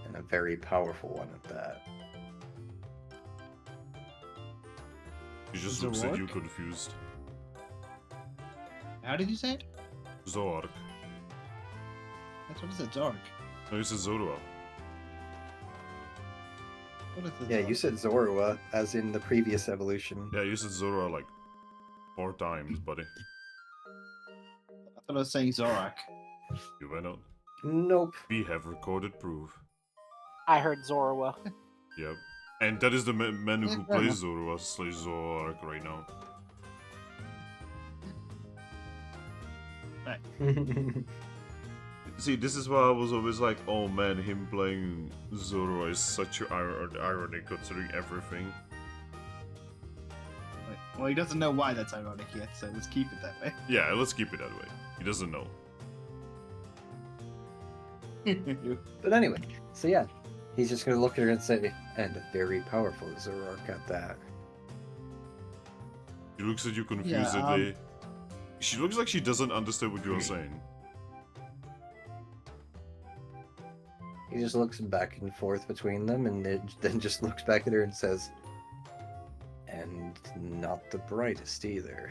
[SPEAKER 4] And a very powerful one at that.
[SPEAKER 1] He just looks at you
[SPEAKER 2] Zoroark?
[SPEAKER 1] confused.
[SPEAKER 2] How did you say it?
[SPEAKER 1] Zoroark.
[SPEAKER 2] That's what is it, Zork?
[SPEAKER 1] No, he says Zorua.
[SPEAKER 2] What is it?
[SPEAKER 4] Yeah,
[SPEAKER 2] Zork?
[SPEAKER 4] you said Zorua, as in the previous evolution.
[SPEAKER 1] Yeah, you said Zorua like 4 times, buddy.
[SPEAKER 2] I thought I was saying Zorak.
[SPEAKER 1] You went out.
[SPEAKER 4] Nope.
[SPEAKER 1] We have recorded proof.
[SPEAKER 3] I heard Zorua.
[SPEAKER 1] Yep. And that is the man who plays Zorua slash Zoroark right now. See, this is why I was always like, oh man, him playing Zorua is such irony considering everything.
[SPEAKER 2] Well, he doesn't know why that's ironic yet, so let's keep it that way.
[SPEAKER 1] Yeah, let's keep it that way. He doesn't know.
[SPEAKER 4] But anyway, so yeah, he's just gonna look at her and say, and a very powerful Zoroark at that.
[SPEAKER 1] He looks at you confusedly. She looks like she doesn't understand what you're saying.
[SPEAKER 4] He just looks back and forth between them and then just looks back at her and says, and not the brightest either.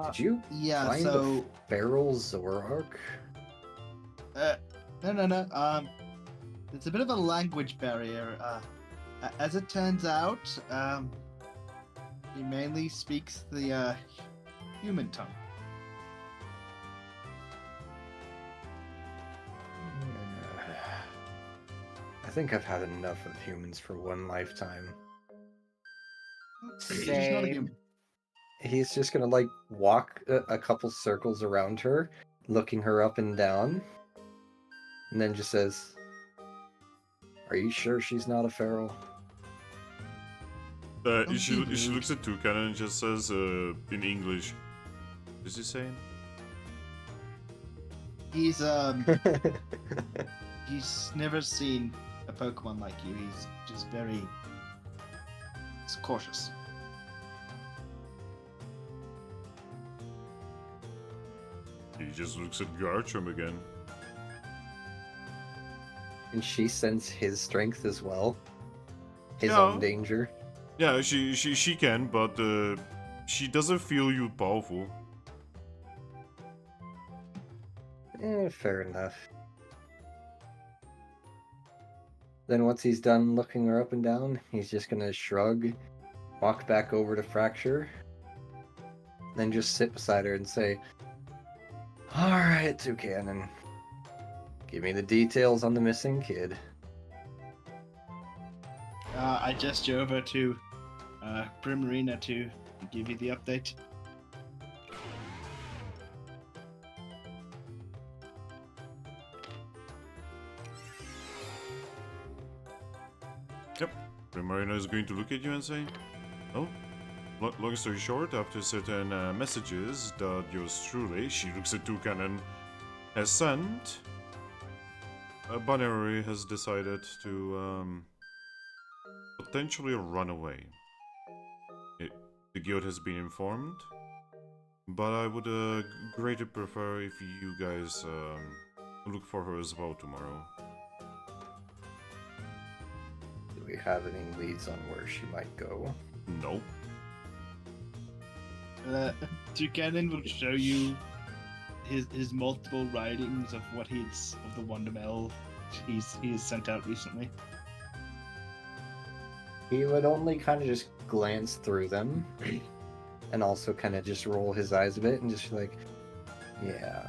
[SPEAKER 4] Did you
[SPEAKER 2] Yeah,
[SPEAKER 4] find
[SPEAKER 2] so
[SPEAKER 4] the feral Zoroark?
[SPEAKER 2] no. It's a bit of a language barrier. As it turns out, he mainly speaks the human tongue.
[SPEAKER 4] I think I've had enough of humans for one lifetime.
[SPEAKER 2] He's not a
[SPEAKER 3] Same.
[SPEAKER 2] human.
[SPEAKER 4] He's just gonna like walk a couple circles around her, looking her up and down, and then just says, "Are you sure she's not a feral?"
[SPEAKER 1] She looks at Toucannon and just says in English. What is he saying?
[SPEAKER 2] He's he's never seen a Pokemon like you. He's just very cautious.
[SPEAKER 1] He just looks at Garchomp again.
[SPEAKER 4] And she senses his strength as well, his
[SPEAKER 1] Yeah.
[SPEAKER 4] own danger.
[SPEAKER 1] Yeah, she can, but she doesn't feel you powerful.
[SPEAKER 4] Fair enough. Then once he's done looking her up and down, he's just gonna shrug, walk back over to Fracture, then just sit beside her and say, "Alright, Toucannon. Give me the details on the missing kid."
[SPEAKER 2] I gesture over to Primarina to give you the update.
[SPEAKER 1] Yep. Primarina is going to look at you and say, "Oh, long story short, after certain messages that yours truly," she looks at Toucannon, has sent, Binary has decided to potentially run away. The guild has been informed, but I would greatly prefer if you guys look for her as well tomorrow.
[SPEAKER 4] Do we have any leads on where she might go?
[SPEAKER 1] No.
[SPEAKER 2] Toucannon will show you his multiple writings of what of the Wonder Mail he has sent out recently.
[SPEAKER 4] He would only kind of just glance through them and also kind of just roll his eyes a bit and just be like, "Yeah,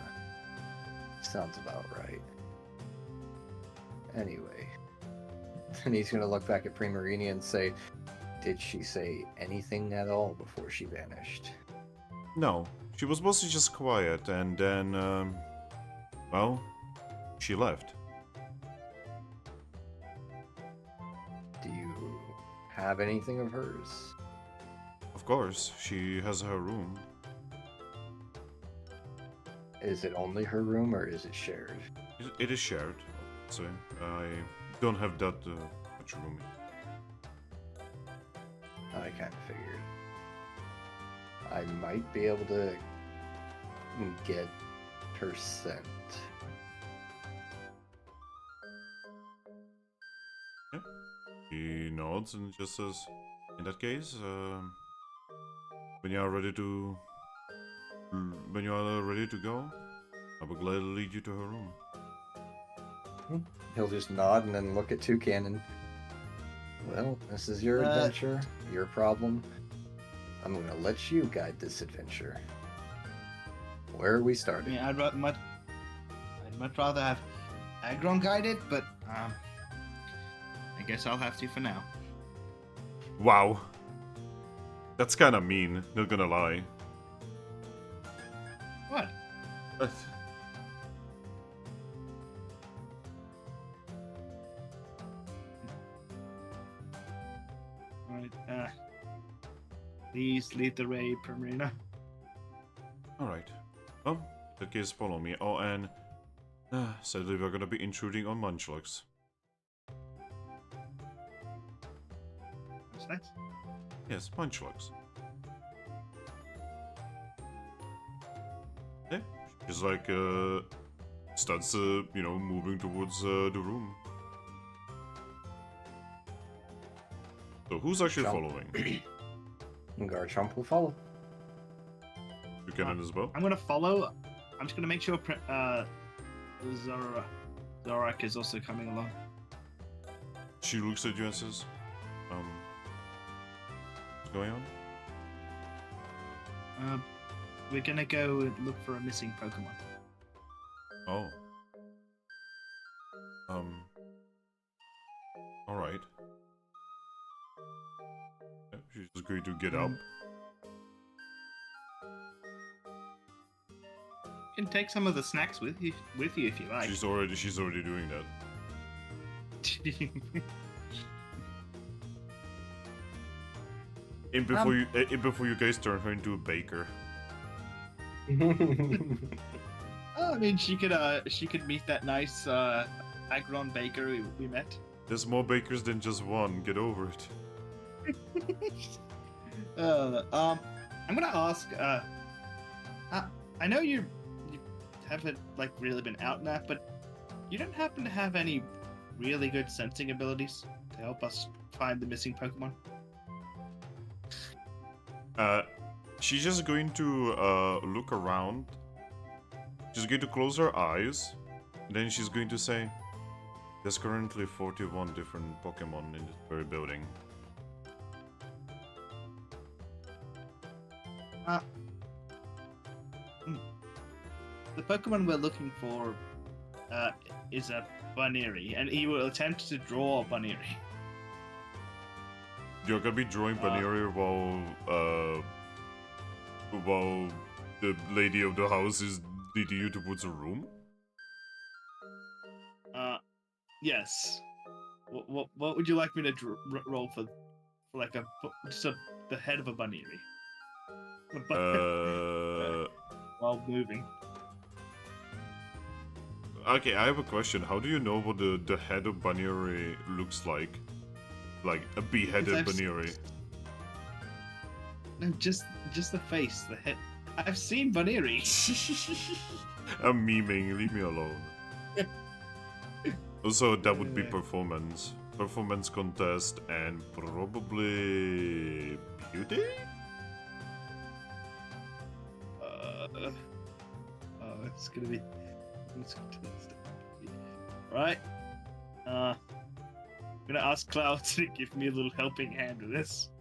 [SPEAKER 4] sounds about right." Anyway, then he's going to look back at Primarini and say, "Did she say anything at all before she vanished?"
[SPEAKER 1] No. She was mostly just quiet, and then, well, she left.
[SPEAKER 4] Do you have anything of hers?
[SPEAKER 1] Of course, she has her room.
[SPEAKER 4] Is it only her room or is it shared?
[SPEAKER 1] It is shared, so I don't have that much room.
[SPEAKER 4] I kind of figured. I might be able to get her sent.
[SPEAKER 1] Yeah. He nods and just says, "In that case, when you are ready to go, I will gladly lead you to her room."
[SPEAKER 4] He'll just nod and then look at Toucannon. "Well, this is your adventure, your problem. I'm gonna let you guide this adventure. Where are we
[SPEAKER 2] I
[SPEAKER 4] starting?"
[SPEAKER 2] mean, I'd much rather have Aggron guide it, but I guess I'll have to for now.
[SPEAKER 1] Wow. That's kind of mean, not gonna lie.
[SPEAKER 2] What? Alright, please lead the way, Primarina.
[SPEAKER 1] Alright. Well, in that case, follow me. Oh, and sadly, we're gonna be intruding on Munchlax.
[SPEAKER 2] That's nice.
[SPEAKER 1] Yes, Munchlax. Yeah, just like starts moving towards the room. So who's actually
[SPEAKER 4] Jump.
[SPEAKER 1] following?
[SPEAKER 4] Garchomp will follow.
[SPEAKER 1] Toucannon as well.
[SPEAKER 2] I'm gonna follow. I'm just gonna make sure Zorak is also coming along.
[SPEAKER 1] She looks at you and says, what's going on?
[SPEAKER 2] We're gonna go look for a missing Pokemon.
[SPEAKER 1] Oh. Alright. Yeah, she's just going to get up.
[SPEAKER 2] You can take some of the snacks with you if you like.
[SPEAKER 1] She's already doing that. And before you guys turn her into a baker.
[SPEAKER 2] Oh, I mean, she could meet that nice Aggron baker we met.
[SPEAKER 1] There's more bakers than just one. Get over it.
[SPEAKER 2] I'm gonna ask. I know you haven't like really been out and that, but you don't happen to have any really good sensing abilities to help us find the missing Pokemon?
[SPEAKER 1] She's just going to look around. She's going to close her eyes. And then she's going to say, there's currently 41 different Pokemon in this very building.
[SPEAKER 2] The Pokemon we're looking for is a Bunnery, and he will attempt to draw a Bunnery.
[SPEAKER 1] You're gonna be drawing Bunnery while the lady of the house is leading you towards a room?
[SPEAKER 2] Yes. What would you like me to roll for like the head of a Bunnery? While moving.
[SPEAKER 1] Okay, I have a question. How do you know what the head of Bunnery looks like? Like a beheaded Bunnery?
[SPEAKER 2] No, just the face, the head. I've seen Bunnery.
[SPEAKER 1] I'm memeing, leave me alone. Also, that would be performance. Performance contest and probably beauty?
[SPEAKER 2] It's gonna be. Right. I'm gonna ask Cloud to give me a little helping hand with this.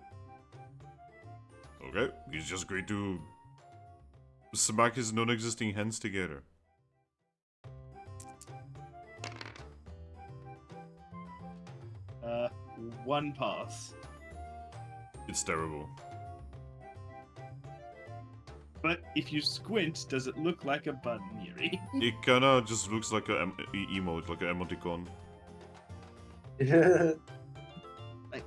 [SPEAKER 1] Okay, he's just going to smack his non-existing hands together.
[SPEAKER 2] One pass.
[SPEAKER 1] It's terrible.
[SPEAKER 2] But if you squint, does it look like a Bunnery?
[SPEAKER 1] It kinda just looks like a emote, like an emoticon.
[SPEAKER 2] Like,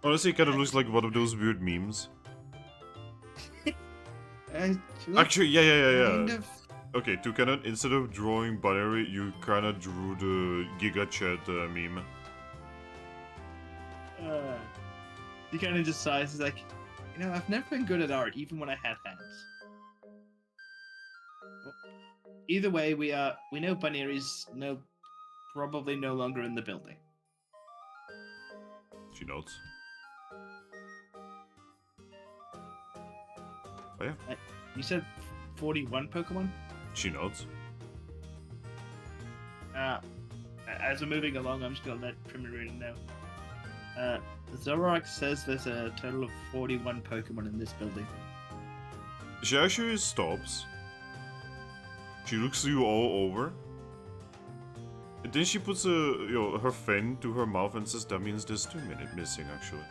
[SPEAKER 1] Honestly, it kinda looks like one of those weird memes. Actually, yeah.
[SPEAKER 2] Kind of.
[SPEAKER 1] Okay, Toucannon, instead of drawing Bunnery, you kinda drew the Giga Chat meme.
[SPEAKER 2] He kind of just sighs. He's like, I've never been good at art, even when I had hands. Well, either way, we know Bunnery's probably no longer in the building.
[SPEAKER 1] She notes. Oh yeah.
[SPEAKER 2] You said 41 Pokemon?
[SPEAKER 1] She notes.
[SPEAKER 2] As we're moving along, I'm just gonna let Primarina know. Zorak says there's a total of 41 Pokemon in this building.
[SPEAKER 1] She actually stops. She looks you all over. And then she puts her fan to her mouth and says, that means there's 2 minutes missing, actually.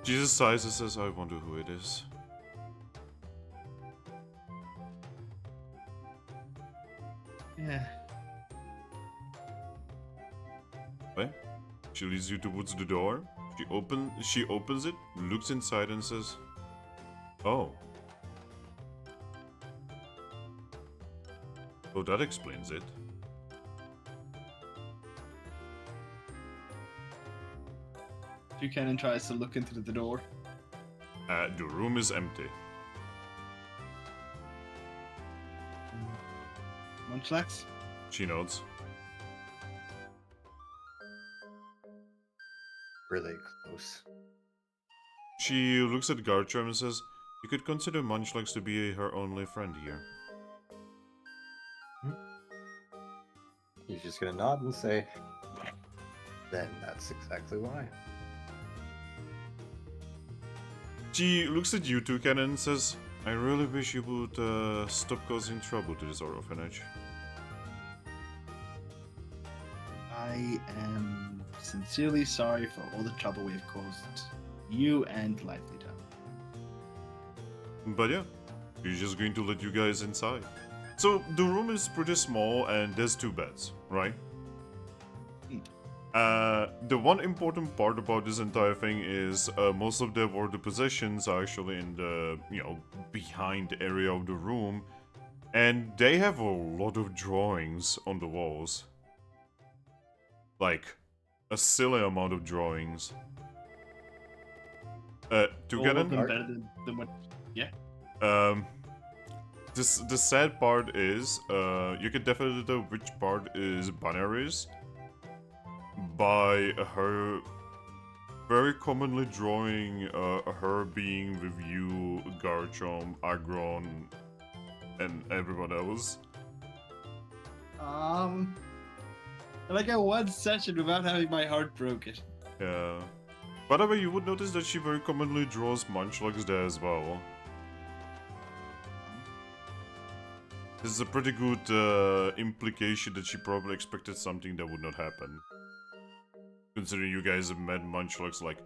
[SPEAKER 1] She just sighs and says, I wonder who it is.
[SPEAKER 2] Yeah.
[SPEAKER 1] Okay. She leads you towards the door. She opens it, looks inside and says, oh. Oh, that explains it.
[SPEAKER 2] Toucannon tries to look into the door.
[SPEAKER 1] The room is empty.
[SPEAKER 2] Munchlax?
[SPEAKER 1] She nods.
[SPEAKER 4] Really close.
[SPEAKER 1] She looks at Garchomp and says, "You could consider Munchlax to be her only friend here."
[SPEAKER 4] He's just gonna nod and say, then that's exactly why.
[SPEAKER 1] She looks at you, Toucannon, and says, "I really wish you would stop causing trouble to this orphanage."
[SPEAKER 2] I am sincerely sorry for all the trouble we've caused you and Lively Town.
[SPEAKER 1] But yeah, she's just going to let you guys inside. So the room is pretty small and there's 2 beds, right? The one important part about this entire thing is most of the war possessions are actually in the, behind area of the room. And they have a lot of drawings on the walls. Like, a silly amount of drawings. Toucannon?
[SPEAKER 2] Better than what... Yeah.
[SPEAKER 1] The sad part is, you can definitely tell which part is binaries by her very commonly drawing her being with you, Garchomp, Aggron, and everyone else.
[SPEAKER 2] Like I one session without having my heart broken.
[SPEAKER 1] Yeah. By the way, you would notice that she very commonly draws Munchlax there as well. This is a pretty good implication that she probably expected something that would not happen. Considering you guys have met Munchlax like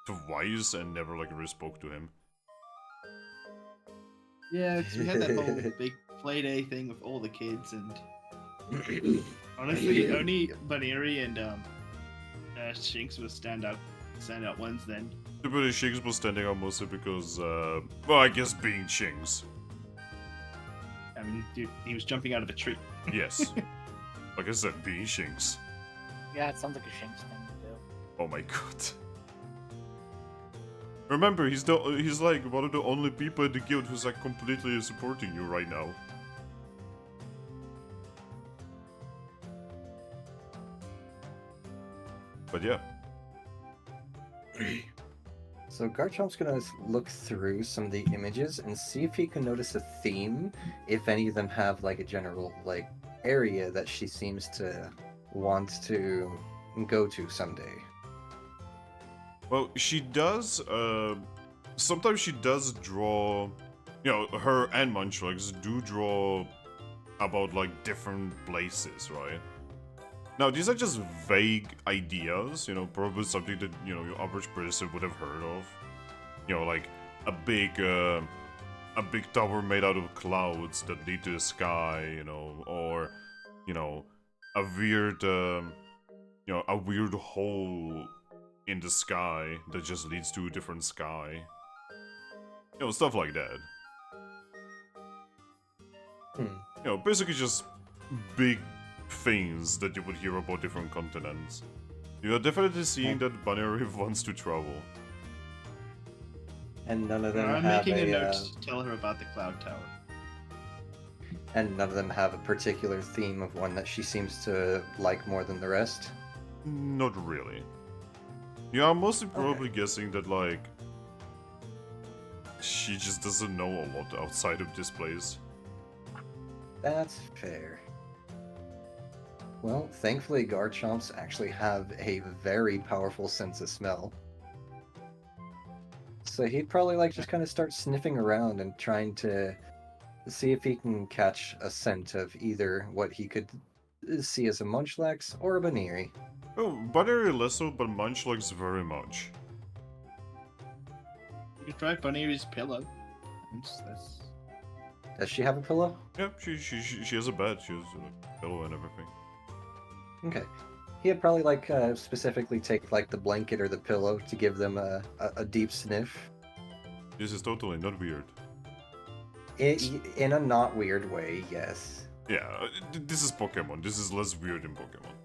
[SPEAKER 1] twice and never like really spoke to him.
[SPEAKER 2] Yeah, 'cause we had that whole big play day thing with all the kids, and honestly, only Baneri and Shinx was standout ones then.
[SPEAKER 1] But Shinx was standing out mostly because, well, I guess being Shinx.
[SPEAKER 2] I mean, dude, he was jumping out of a tree.
[SPEAKER 1] Yes. Like I said, being Shinx.
[SPEAKER 3] Yeah, it sounds like a Shinx thing to do.
[SPEAKER 1] Oh my god. Remember, he's like one of the only people in the guild who's like completely supporting you right now. But yeah.
[SPEAKER 4] So Garchomp's gonna look through some of the images and see if he can notice a theme, if any of them have like a general like area that she seems to want to go to someday.
[SPEAKER 1] Well, she does, sometimes she does draw, her and Munchlax do draw about, like, different places, right? Now, these are just vague ideas, probably something that, your average person would have heard of. Like, a big tower made out of clouds that lead to the sky, or, a weird, a weird hole in the sky that just leads to a different sky. Stuff like that. Basically just big things that you would hear about different continents. You are definitely seeing that Baneri wants to travel.
[SPEAKER 4] And none of them
[SPEAKER 2] I'm
[SPEAKER 4] have
[SPEAKER 2] making a note to tell her about the Cloud Tower.
[SPEAKER 4] And none of them have a particular theme of one that she seems to like more than the rest?
[SPEAKER 1] Not really. I'm mostly probably guessing that, like, she just doesn't know a lot outside of this place.
[SPEAKER 4] That's fair. Well, thankfully Garchomps actually have a very powerful sense of smell. So he'd probably like just kind of start sniffing around and trying to see if he can catch a scent of either what he could see as a Munchlax or a Baneri.
[SPEAKER 1] Oh, Baneri less so, but Munchlax very much.
[SPEAKER 2] You can try Baneri's pillow.
[SPEAKER 4] Does she have a pillow?
[SPEAKER 1] Yeah, she has a bed, she has a pillow and everything.
[SPEAKER 4] Okay. He'd probably like specifically take like the blanket or the pillow to give them a deep sniff.
[SPEAKER 1] This is totally not weird.
[SPEAKER 4] In a not weird way, yes.
[SPEAKER 1] Yeah, this is Pokemon. This is less weird in Pokemon.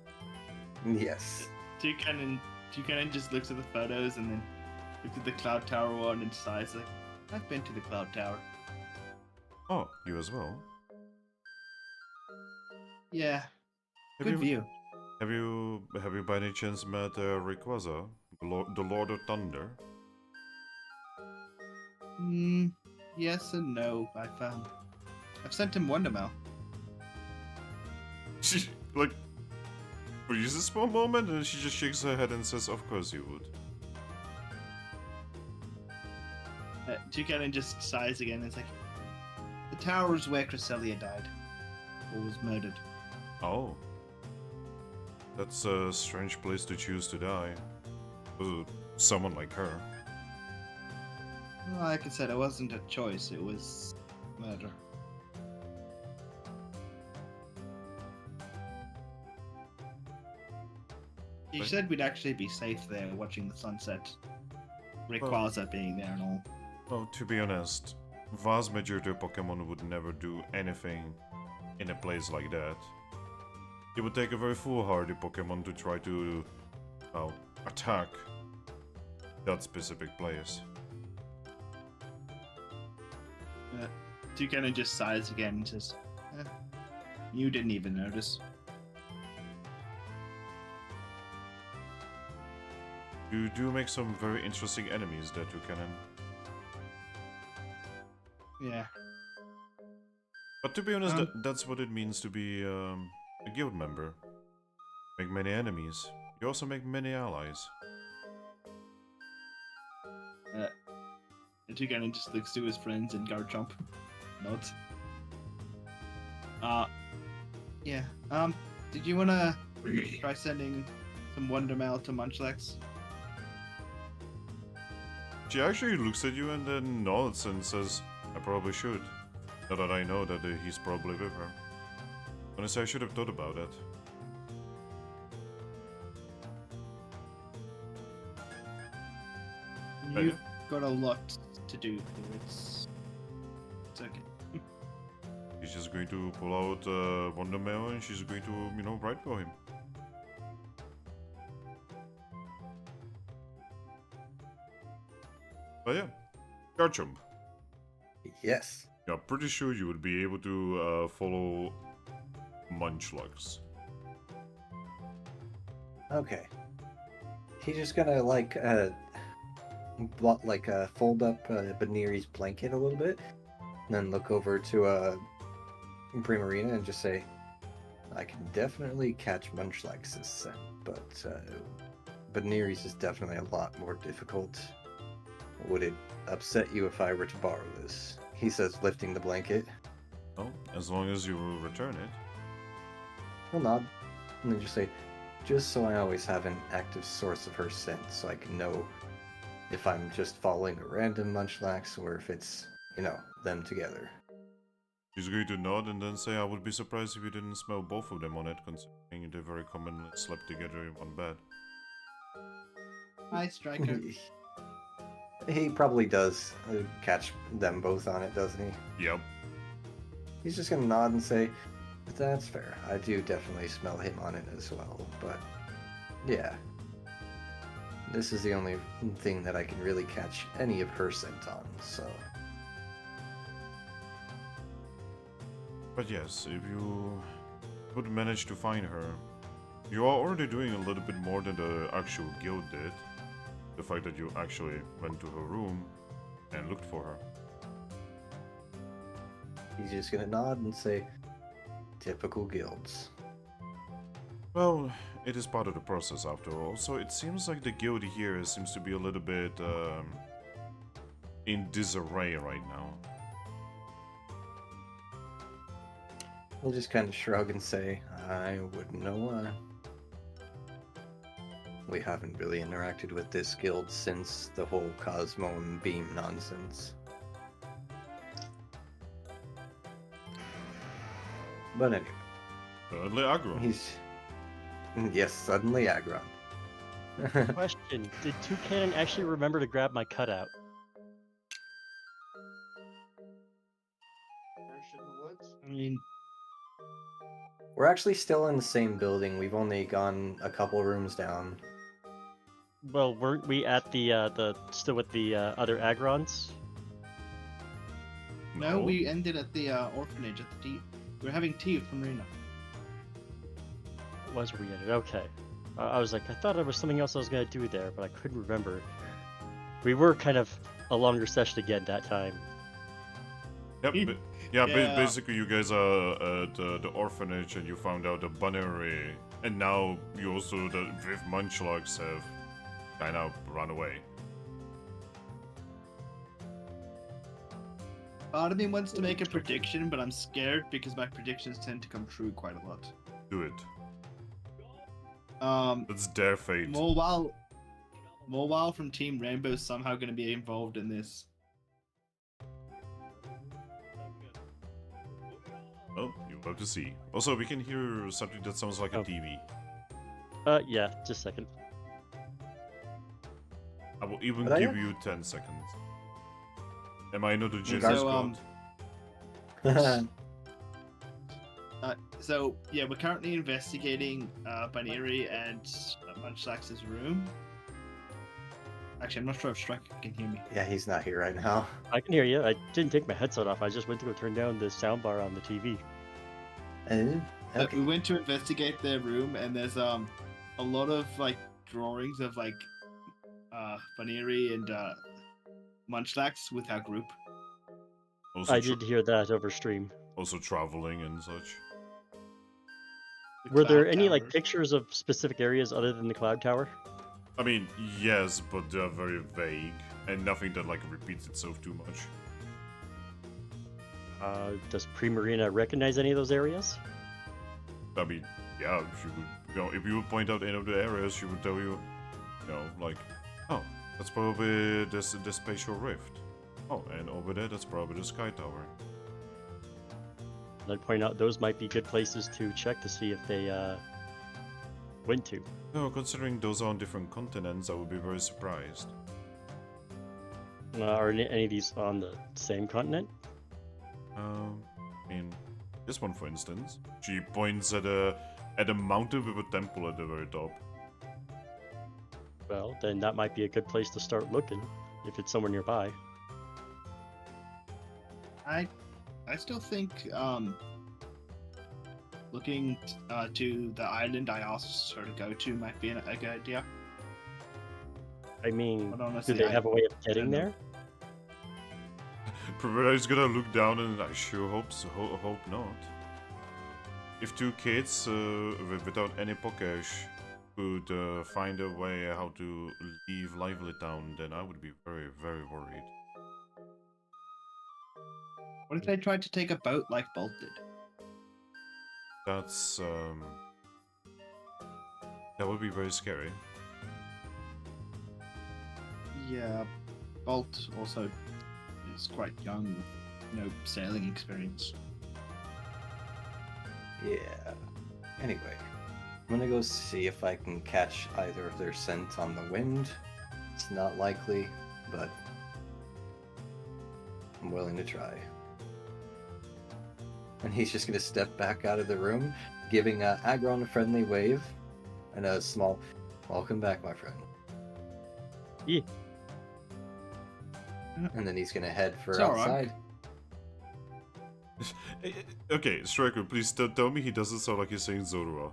[SPEAKER 4] Yes.
[SPEAKER 2] Toucannon Toucannon just looks at the photos and then looks at the Cloud Tower one and sighs like, I've been to the Cloud Tower.
[SPEAKER 1] Oh, you as well?
[SPEAKER 2] Yeah,
[SPEAKER 1] Have
[SPEAKER 2] good
[SPEAKER 1] you,
[SPEAKER 2] view.
[SPEAKER 1] have you by any chance met Rayquaza, the Lord of Thunder?
[SPEAKER 2] Yes and no. I've sent him Wondermail.
[SPEAKER 1] She, like, freezes for a moment and she just shakes her head and says, of course you would.
[SPEAKER 2] Toucannon just sighs again and is like, the tower is where Cresselia died. Or was murdered.
[SPEAKER 1] Oh. That's a strange place to choose to die. Someone like her.
[SPEAKER 2] Well, like I said, it wasn't a choice, it was murder. You
[SPEAKER 1] Right.
[SPEAKER 2] said we'd actually be safe there watching the sunset. Rayquaza being there and all.
[SPEAKER 1] Well, to be honest, vast majority of Pokemon would never do anything in a place like that. It would take a very foolhardy Pokemon to try to, well, attack that specific place.
[SPEAKER 2] Toucannon just sighs again and says, you didn't even notice.
[SPEAKER 1] You do make some very interesting enemies there, Toucannon.
[SPEAKER 2] Yeah.
[SPEAKER 1] But to be honest, that's what it means to be a guild member. Make many enemies. You also make many allies.
[SPEAKER 2] Toucannon just looks to his friends and Garchomp. Nods. Yeah. Did you wanna try sending some Wondermail to Munchlax?
[SPEAKER 1] She actually looks at you and then nods and says, I probably should. Now that I know that he's probably with her. Honestly, I should have thought about that.
[SPEAKER 2] You've got a lot to do. It's okay.
[SPEAKER 1] She's just going to pull out Wondermail and she's going to, write for him. But yeah, Garchomp.
[SPEAKER 5] Yes.
[SPEAKER 1] Yeah, pretty sure you would be able to follow Munchlax.
[SPEAKER 5] Okay. He's just gonna fold up Baniri's blanket a little bit, and then look over to Primarina and just say, I can definitely catch Munchlax's scent, but Baniri's is definitely a lot more difficult. Would it upset you if I were to borrow this? He says, lifting the blanket.
[SPEAKER 1] Oh, as long as you will return it.
[SPEAKER 5] He'll nod, and then just say, just so I always have an active source of her scent, so I can know if I'm just following a random Munchlax or if it's, them together.
[SPEAKER 1] She's going to nod and then say, I would be surprised if you didn't smell both of them on it, considering they very commonly slept together in one bed.
[SPEAKER 2] Hi, Striker.
[SPEAKER 5] He probably does catch them both on it, doesn't he?
[SPEAKER 1] Yep.
[SPEAKER 5] He's just gonna nod and say, that's fair. I do definitely smell him on it as well, but yeah. This is the only thing that I can really catch any of her scent on, so...
[SPEAKER 1] But yes, if you would manage to find her, you are already doing a little bit more than the actual guild did. The fact that you actually went to her room and looked for her.
[SPEAKER 5] He's just gonna nod and say, typical guilds.
[SPEAKER 1] Well, it is part of the process after all, so it seems like the guild here seems to be a little bit in disarray right now.
[SPEAKER 5] He'll just kind of shrug and say, I wouldn't know why. We haven't really interacted with this guild since the whole Cosmo and Beam nonsense. But anyway.
[SPEAKER 1] Suddenly Aggron.
[SPEAKER 5] Yes, suddenly Aggron.
[SPEAKER 6] Question, did Toucannon actually remember to grab my cutout?
[SPEAKER 2] I mean,
[SPEAKER 5] We're actually still in the same building. We've only gone a couple rooms down.
[SPEAKER 6] Well, weren't we at the still with the other Aggrons?
[SPEAKER 2] No, we ended at the orphanage at the tea. We were having tea with Marina.
[SPEAKER 6] Was we at it? Okay. I was like, I thought there was something else I was gonna do there, but I couldn't remember. We were kind of a longer session again that time.
[SPEAKER 1] Yep.
[SPEAKER 2] Yeah.
[SPEAKER 1] Yeah. Basically, you guys are at the orphanage, and you found out the bunnery, and now you also the with Munchlax have kind of run away.
[SPEAKER 2] Part of me wants to make a prediction, but I'm scared because my predictions tend to come true quite a lot.
[SPEAKER 1] Do it.
[SPEAKER 2] Um,
[SPEAKER 1] That's their fate.
[SPEAKER 2] Mobile from Team Rainbow is somehow going to be involved in this.
[SPEAKER 1] Well, you'll have to see. Also, we can hear something that sounds like a
[SPEAKER 6] Oh.
[SPEAKER 1] TV.
[SPEAKER 6] Yeah, just a second.
[SPEAKER 1] I will even
[SPEAKER 5] But I
[SPEAKER 1] give
[SPEAKER 5] am-
[SPEAKER 1] you 10 seconds. Am I not a
[SPEAKER 2] So,
[SPEAKER 1] generous god?
[SPEAKER 2] So yeah, we're currently investigating Baneri and Munchlax's room. Actually, I'm not sure if Striker can hear me.
[SPEAKER 5] Yeah, he's not here right now.
[SPEAKER 6] I can hear you. I didn't take my headset off. I just went to go turn down the soundbar on the TV.
[SPEAKER 5] Okay.
[SPEAKER 2] We went to investigate their room, and there's a lot of like drawings of like Baneri and Munchlax with our group.
[SPEAKER 1] Also,
[SPEAKER 6] I did hear that over stream.
[SPEAKER 1] also traveling and such.
[SPEAKER 2] The
[SPEAKER 6] Were there
[SPEAKER 2] cloud
[SPEAKER 6] any like
[SPEAKER 2] towers.
[SPEAKER 6] pictures of specific areas other than the cloud tower?
[SPEAKER 1] I mean, yes, but they're very vague, and nothing that like repeats itself too much.
[SPEAKER 6] Does Primarina recognize any of those areas?
[SPEAKER 1] I mean, yeah, she would, if you would point out any of the areas, she would tell you, like, oh, that's probably this spatial rift. Oh, and over there, that's probably the sky tower.
[SPEAKER 6] And I'd point out those might be good places to check to see if they went to.
[SPEAKER 1] No, considering those are on different continents, I would be very surprised.
[SPEAKER 6] Are any of these on the same continent?
[SPEAKER 1] I mean, this one, for instance, she points at a mountain with a temple at the very top.
[SPEAKER 6] Well, then that might be a good place to start looking, if it's somewhere nearby.
[SPEAKER 2] I still think looking to the island I asked her to go to might be a good idea.
[SPEAKER 6] I mean,
[SPEAKER 2] But
[SPEAKER 6] do
[SPEAKER 2] honestly,
[SPEAKER 6] they have a way of getting
[SPEAKER 2] don't know.
[SPEAKER 6] there?
[SPEAKER 1] Primera's gonna look down and I sure hope so, hope not. If two kids without any Pokesh could find a way how to leave Lively Town, then I would be very, very worried.
[SPEAKER 2] What if they tried to take a boat like Bolt did?
[SPEAKER 1] That's that would be very scary.
[SPEAKER 2] Yeah, Bolt also is quite young, with no sailing experience.
[SPEAKER 5] Yeah. Anyway, I'm gonna go see if I can catch either of their scent on the wind. It's not likely, but I'm willing to try. And he's just gonna step back out of the room, giving Aggron a friendly wave and a small "Welcome back, my friend."
[SPEAKER 6] Yeah.
[SPEAKER 5] And then he's gonna head for
[SPEAKER 2] It's all right.
[SPEAKER 5] outside.
[SPEAKER 1] Okay, Striker, please tell me he doesn't sound like he's saying Zorua.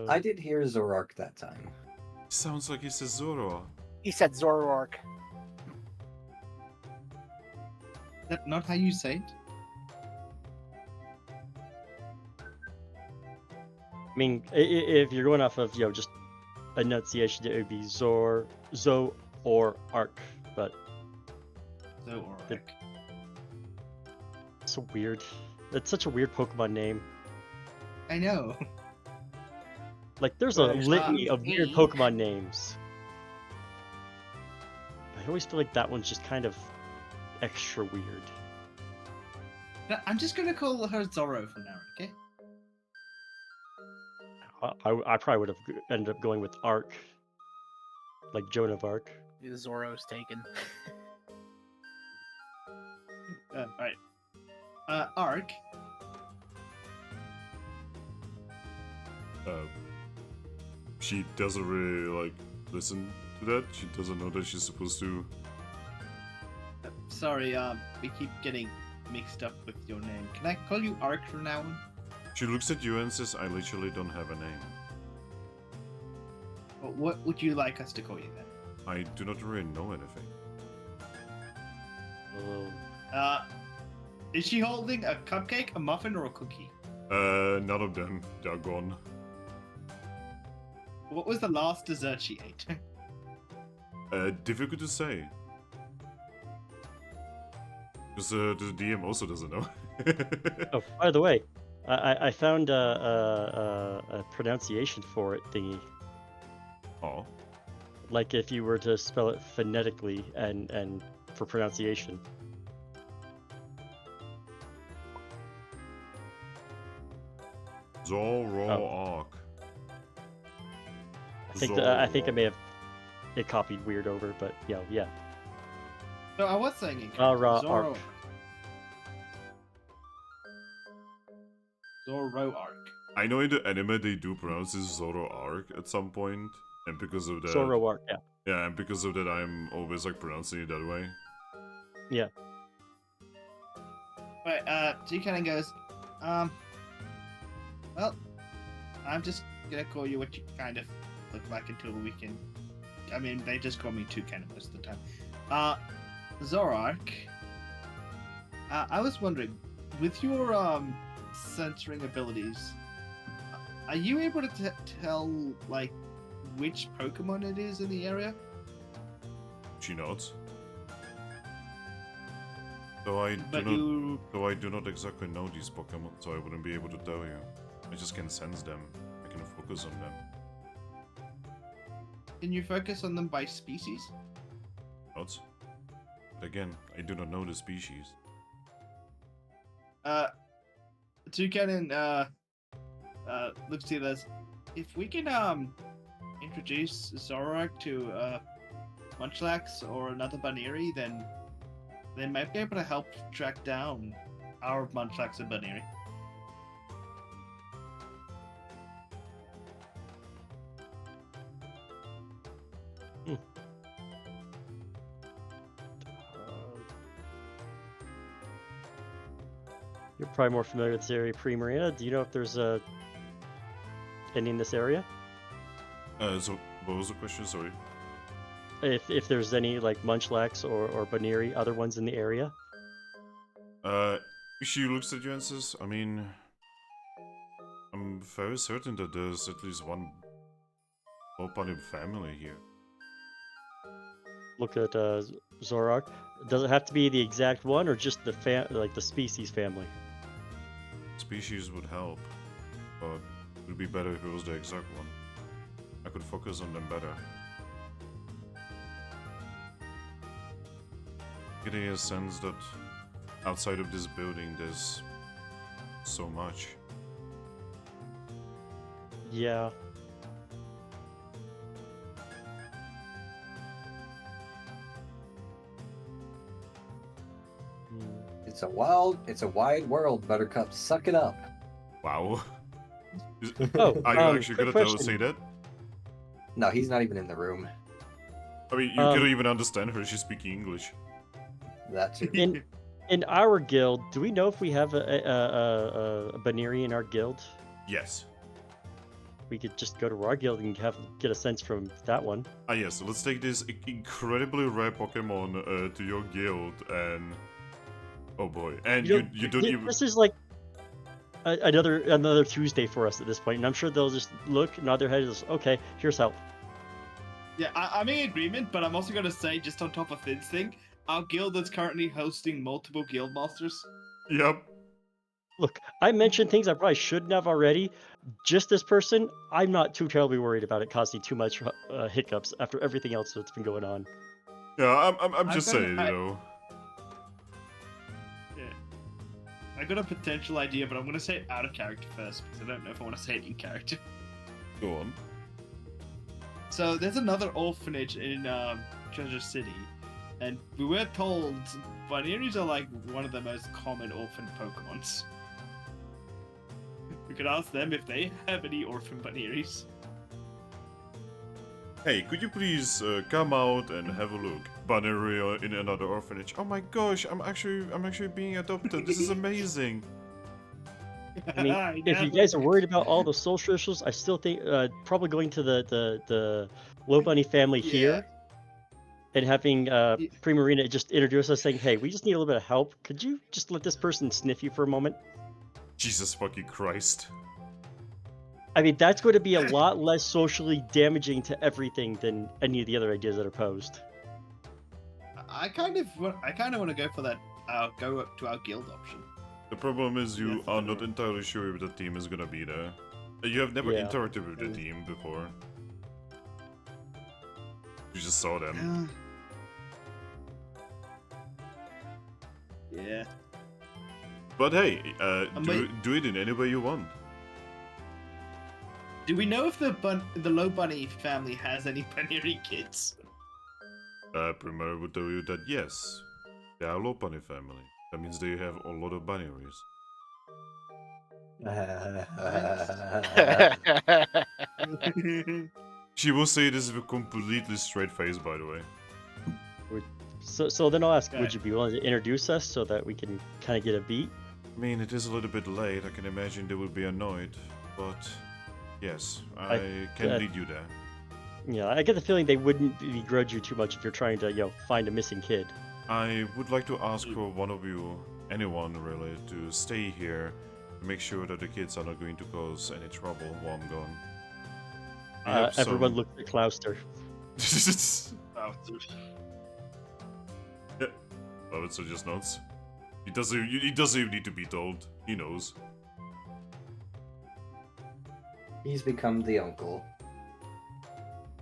[SPEAKER 5] I did hear Zorark that time.
[SPEAKER 1] Sounds like he says Zorua.
[SPEAKER 3] He said Zoroark.
[SPEAKER 2] Is that not how you say it?
[SPEAKER 6] I mean, if you're going off of just enunciation, it would be Zo, or Arc, but
[SPEAKER 2] So or
[SPEAKER 6] It- it's so weird. That's such a weird Pokemon name.
[SPEAKER 2] I know.
[SPEAKER 6] Like, there's a
[SPEAKER 2] There's
[SPEAKER 6] litany
[SPEAKER 2] not
[SPEAKER 6] of weird
[SPEAKER 2] me.
[SPEAKER 6] Pokemon names. I always feel like that one's just kind of extra weird.
[SPEAKER 2] I'm just gonna call her Zorro for now, okay?
[SPEAKER 6] I probably would have ended up going with Arc, like Joan of Arc.
[SPEAKER 3] Zoro's taken.
[SPEAKER 2] Alright. Ark.
[SPEAKER 1] She doesn't really like listen to that. She doesn't know that she's supposed to.
[SPEAKER 2] Sorry, we keep getting mixed up with your name. Can I call you Ark from now on?
[SPEAKER 1] She looks at you and says, "I literally don't have a name.
[SPEAKER 2] Well, what would you like us to call you then?
[SPEAKER 1] I do not really know anything."
[SPEAKER 6] Oh,
[SPEAKER 2] Is she holding a cupcake, a muffin, or a cookie?
[SPEAKER 1] None of them. They're gone.
[SPEAKER 2] What was the last dessert she ate?
[SPEAKER 1] Difficult to say. Because the DM also doesn't know.
[SPEAKER 6] oh, by the way, I found a pronunciation for it thingy.
[SPEAKER 1] Oh.
[SPEAKER 6] Like if you were to spell it phonetically and for pronunciation.
[SPEAKER 1] Zoroark.
[SPEAKER 6] I think I may have it copied weird over, but yeah.
[SPEAKER 2] No, I was saying it.
[SPEAKER 6] Zoroark.
[SPEAKER 2] Zoroark.
[SPEAKER 1] I know in the anime they do pronounce this Zoroark at some point, and because of that,
[SPEAKER 6] Zoroark, yeah.
[SPEAKER 1] yeah, and because of that, I'm always like pronouncing it that way.
[SPEAKER 6] Yeah.
[SPEAKER 2] Right, Toucannon goes, well, I'm just gonna call you what you kind of look like until we can. I mean, they just call me Toucannon most of the time. Zoroark. I was wondering, with your censoring abilities, are you able to tell like which Pokemon it is in the area?
[SPEAKER 1] She nods. Though I do not exactly know these Pokemon, so I wouldn't be able to tell you. I just can sense them. I can focus on them.
[SPEAKER 2] Can you focus on them by species?
[SPEAKER 1] Not. But again, I do not know the species.
[SPEAKER 2] Toucannon looks to you as if we can introduce Zoroark to Munchlax or another Baneri, then they might be able to help track down our Munchlax and Baneri.
[SPEAKER 6] You're probably more familiar with this area, Pre-Marina. Do you know if there's any in this area?
[SPEAKER 1] So what was the question? Sorry.
[SPEAKER 6] If there's any like Munchlax or Baneri, other ones in the area?
[SPEAKER 1] She looks at you and says, I mean, I'm very certain that there's at least one Pokémon family here.
[SPEAKER 6] Look at Zoroark. Does it have to be the exact one, or just the like the species family?
[SPEAKER 1] Species would help, but it would be better if it was the exact one. I could focus on them better. Getting a sense that outside of this building there's so much.
[SPEAKER 6] Yeah.
[SPEAKER 5] It's a wide world, Buttercup. Suck it up.
[SPEAKER 1] Wow.
[SPEAKER 6] Oh,
[SPEAKER 1] Are you actually
[SPEAKER 6] quick
[SPEAKER 1] gonna
[SPEAKER 6] question.
[SPEAKER 1] say that?
[SPEAKER 5] No, he's not even in the room.
[SPEAKER 1] I mean, you couldn't even understand her, she's speaking English.
[SPEAKER 5] That too.
[SPEAKER 6] In our guild, do we know if we have a Baneri in our guild?
[SPEAKER 1] Yes.
[SPEAKER 6] We could just go to our guild and get a sense from that one.
[SPEAKER 1] Ah yes, so let's take this incredibly rare Pokemon to your guild and... Oh boy, and you don't even...
[SPEAKER 6] This is like another Tuesday for us at this point, and I'm sure they'll just look, nod their heads, okay, here's help.
[SPEAKER 2] Yeah, I'm in agreement, but I'm also going to say, just on top of Finn's thing, our guild is currently hosting multiple guild masters.
[SPEAKER 1] Yep.
[SPEAKER 6] Look, I mentioned things I probably shouldn't have already. Just this person, I'm not too terribly worried about it causing too much hiccups after everything else that's been going on.
[SPEAKER 1] Yeah, I'm just saying, you know.
[SPEAKER 2] Yeah. I got a potential idea, but I'm going to say it out of character first, because I don't know if I want to say it in character.
[SPEAKER 1] Go on.
[SPEAKER 2] So, there's another orphanage in Treasure City, and we were told Baneris are like one of the most common orphan Pokemons. We could ask them if they have any orphan Baneris.
[SPEAKER 1] Hey, could you please come out and have a look? Banner in another orphanage. Oh my gosh, I'm actually being adopted. This is amazing.
[SPEAKER 6] I mean, if you guys are worried about all the social issues, I still think probably going to the Low Bunny family here and having
[SPEAKER 2] Ye-
[SPEAKER 6] Primarina just introduce us, saying, "Hey, we just need a little bit of help. Could you just let this person sniff you for a moment?"
[SPEAKER 1] Jesus fucking Christ.
[SPEAKER 6] I mean, that's going to be a lot less socially damaging to everything than any of the other ideas that are posed.
[SPEAKER 2] I kind of want to go for that. Go up to our guild option.
[SPEAKER 1] The problem is you
[SPEAKER 2] Yeah,
[SPEAKER 1] are not entirely sure if the team is gonna be there. You have never
[SPEAKER 6] Yeah.
[SPEAKER 1] interacted with the team before. You just saw them.
[SPEAKER 2] Yeah.
[SPEAKER 1] But hey,
[SPEAKER 2] wait-
[SPEAKER 1] do it in any way you want.
[SPEAKER 2] Do we know if the Low Bunny family has any Baneri kids?
[SPEAKER 1] Primero would tell you that yes, they are a low bunny family. That means they have a lot of binaries. She will say this with a completely straight face, by the way.
[SPEAKER 6] So then I'll ask, would
[SPEAKER 2] Okay.
[SPEAKER 6] you be willing to introduce us so that we can kind of get a beat?
[SPEAKER 1] I mean, it is a little bit late. I can imagine they would be annoyed, but yes, I can lead you there.
[SPEAKER 6] Yeah, I get the feeling they wouldn't begrudge you too much if you're trying to, find a missing kid.
[SPEAKER 1] I would like to ask for one of you, anyone really, to stay here to make sure that the kids are not going to cause any trouble while I'm gone. I have
[SPEAKER 6] Everyone
[SPEAKER 1] some-
[SPEAKER 6] looks at Clouster.
[SPEAKER 1] Oh, so just notes. He doesn't even need to be told. He knows.
[SPEAKER 5] He's become the uncle.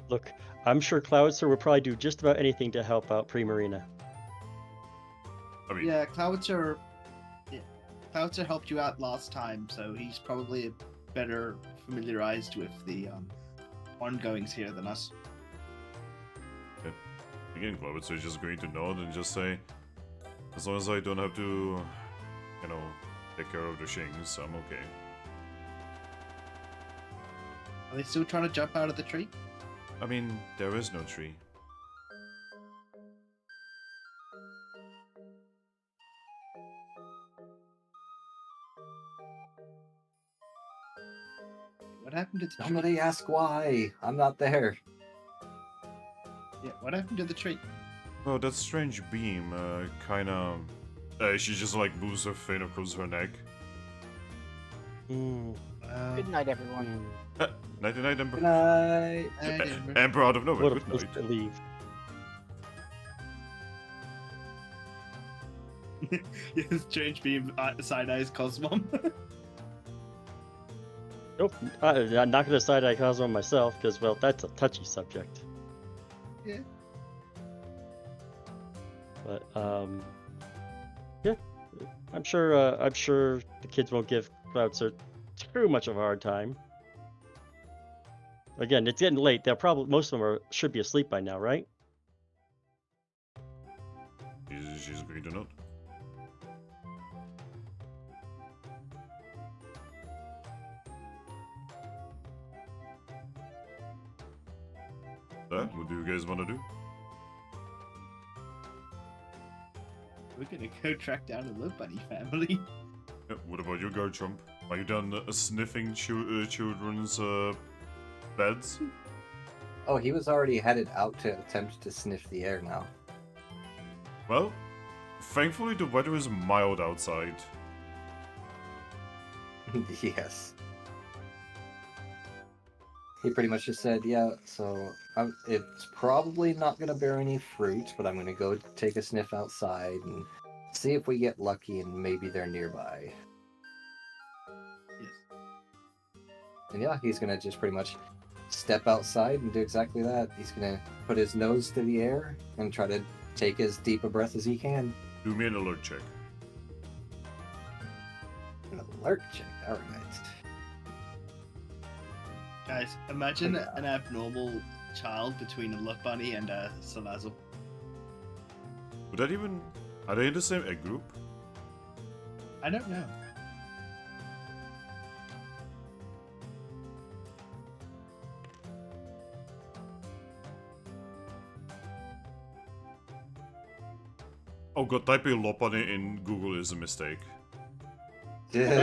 [SPEAKER 6] Look, I'm sure Clouster would probably do just about anything to help out Primarina.
[SPEAKER 1] I mean,
[SPEAKER 2] Yeah, Cloudser helped you out last time, so he's probably better familiarized with the ongoings here than us.
[SPEAKER 1] again, Clovitz is just going to nod and just say, as long as I don't have to, take care of the shings, I'm okay.
[SPEAKER 2] Are they still trying to jump out of the tree?
[SPEAKER 1] I mean, there is no tree.
[SPEAKER 2] What happened to the tree?
[SPEAKER 5] Somebody ask why. I'm not there.
[SPEAKER 2] Yeah, what happened to the tree?
[SPEAKER 1] Oh, that strange beam, kinda... she just, moves her fin across her neck.
[SPEAKER 6] Hmm.
[SPEAKER 3] Good night, everyone.
[SPEAKER 1] Night-night, Ember.
[SPEAKER 5] Good night.
[SPEAKER 2] I didn't-
[SPEAKER 1] Ember out of nowhere,
[SPEAKER 6] What a
[SPEAKER 1] good
[SPEAKER 6] place
[SPEAKER 1] night.
[SPEAKER 6] to leave.
[SPEAKER 2] Yes, change beam side eyes Cosmom.
[SPEAKER 6] Nope, I'm not going to side eye Cosmo myself because, well, that's a touchy subject.
[SPEAKER 2] Yeah.
[SPEAKER 6] But yeah, I'm sure the kids won't give Cloudster too much of a hard time. Again, it's getting late. They'll probably most of them should be asleep by now, right?
[SPEAKER 1] She's going to nod. What do you guys want to do?
[SPEAKER 2] We're gonna go track down the Low Bunny family.
[SPEAKER 1] Yeah, what about you, Garchomp? Are you done sniffing children's beds?
[SPEAKER 5] Oh, he was already headed out to attempt to sniff the air now.
[SPEAKER 1] Well, thankfully the weather is mild outside.
[SPEAKER 5] Yes. He pretty much just said, yeah, so it's probably not going to bear any fruit, but I'm going to go take a sniff outside and see if we get lucky and maybe they're nearby.
[SPEAKER 2] Yes.
[SPEAKER 5] And yeah, he's going to just pretty much step outside and do exactly that. He's going to put his nose to the air and try to take as deep a breath as he can.
[SPEAKER 1] Do me an alert check.
[SPEAKER 5] An alert check, alright.
[SPEAKER 2] Guys, imagine an abnormal child between a Low Bunny and a Salazzle.
[SPEAKER 1] Would that even... Are they in the same egg group?
[SPEAKER 2] I don't know.
[SPEAKER 1] Oh god, typing Lopane in Google is a mistake. Usually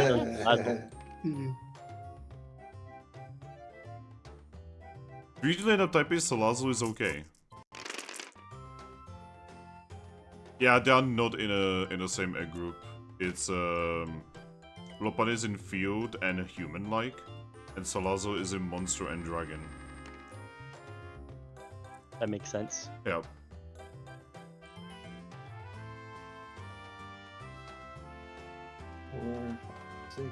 [SPEAKER 1] end up typing Salazzle is okay. Yeah, they are not in the same egg group. It's Lopan is in field and human-like, and Salazzle is in monster and dragon.
[SPEAKER 6] That makes sense.
[SPEAKER 1] Yeah.
[SPEAKER 5] Four, 6.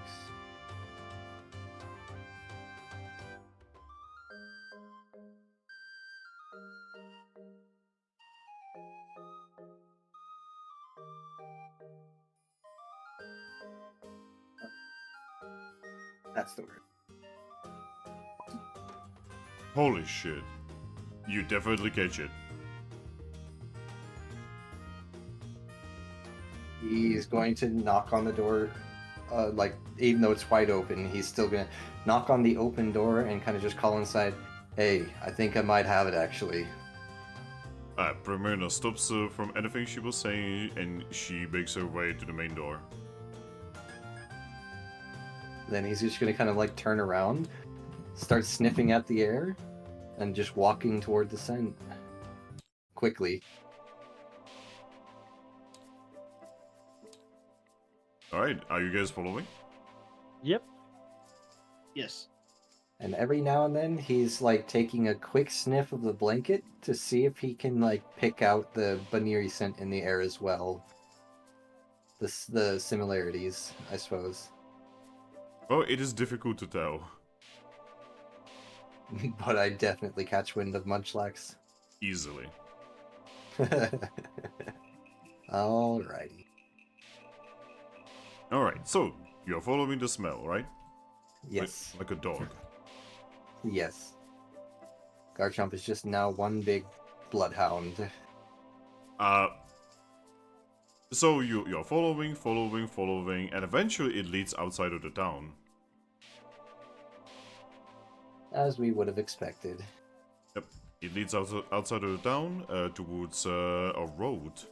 [SPEAKER 5] That's the word.
[SPEAKER 1] Holy shit. You definitely catch it.
[SPEAKER 5] He's going to knock on the door, like, even though it's wide open, he's still gonna knock on the open door and kind of just call inside, "Hey, I think I might have it, actually."
[SPEAKER 1] Primarina stops from anything she was saying, and she makes her way to the main door.
[SPEAKER 5] Then he's just gonna kind of, like, turn around, start sniffing at the air, and just walking toward the scent. Quickly.
[SPEAKER 1] Alright, are you guys following?
[SPEAKER 6] Yep.
[SPEAKER 2] Yes.
[SPEAKER 5] And every now and then, he's, like, taking a quick sniff of the blanket to see if he can, like, pick out the Baniri scent in the air as well. The similarities, I suppose.
[SPEAKER 1] Oh, it is difficult to tell.
[SPEAKER 5] But I definitely catch wind of Munchlax.
[SPEAKER 1] Easily.
[SPEAKER 5] Alrighty.
[SPEAKER 1] Alright, so, you're following the smell, right?
[SPEAKER 5] Yes.
[SPEAKER 1] Like a dog.
[SPEAKER 5] Yes. Garchomp is just now one big bloodhound.
[SPEAKER 1] So you're following, and eventually it leads outside of the town.
[SPEAKER 5] As we would have expected.
[SPEAKER 1] Yep, it leads outside of the town towards a road.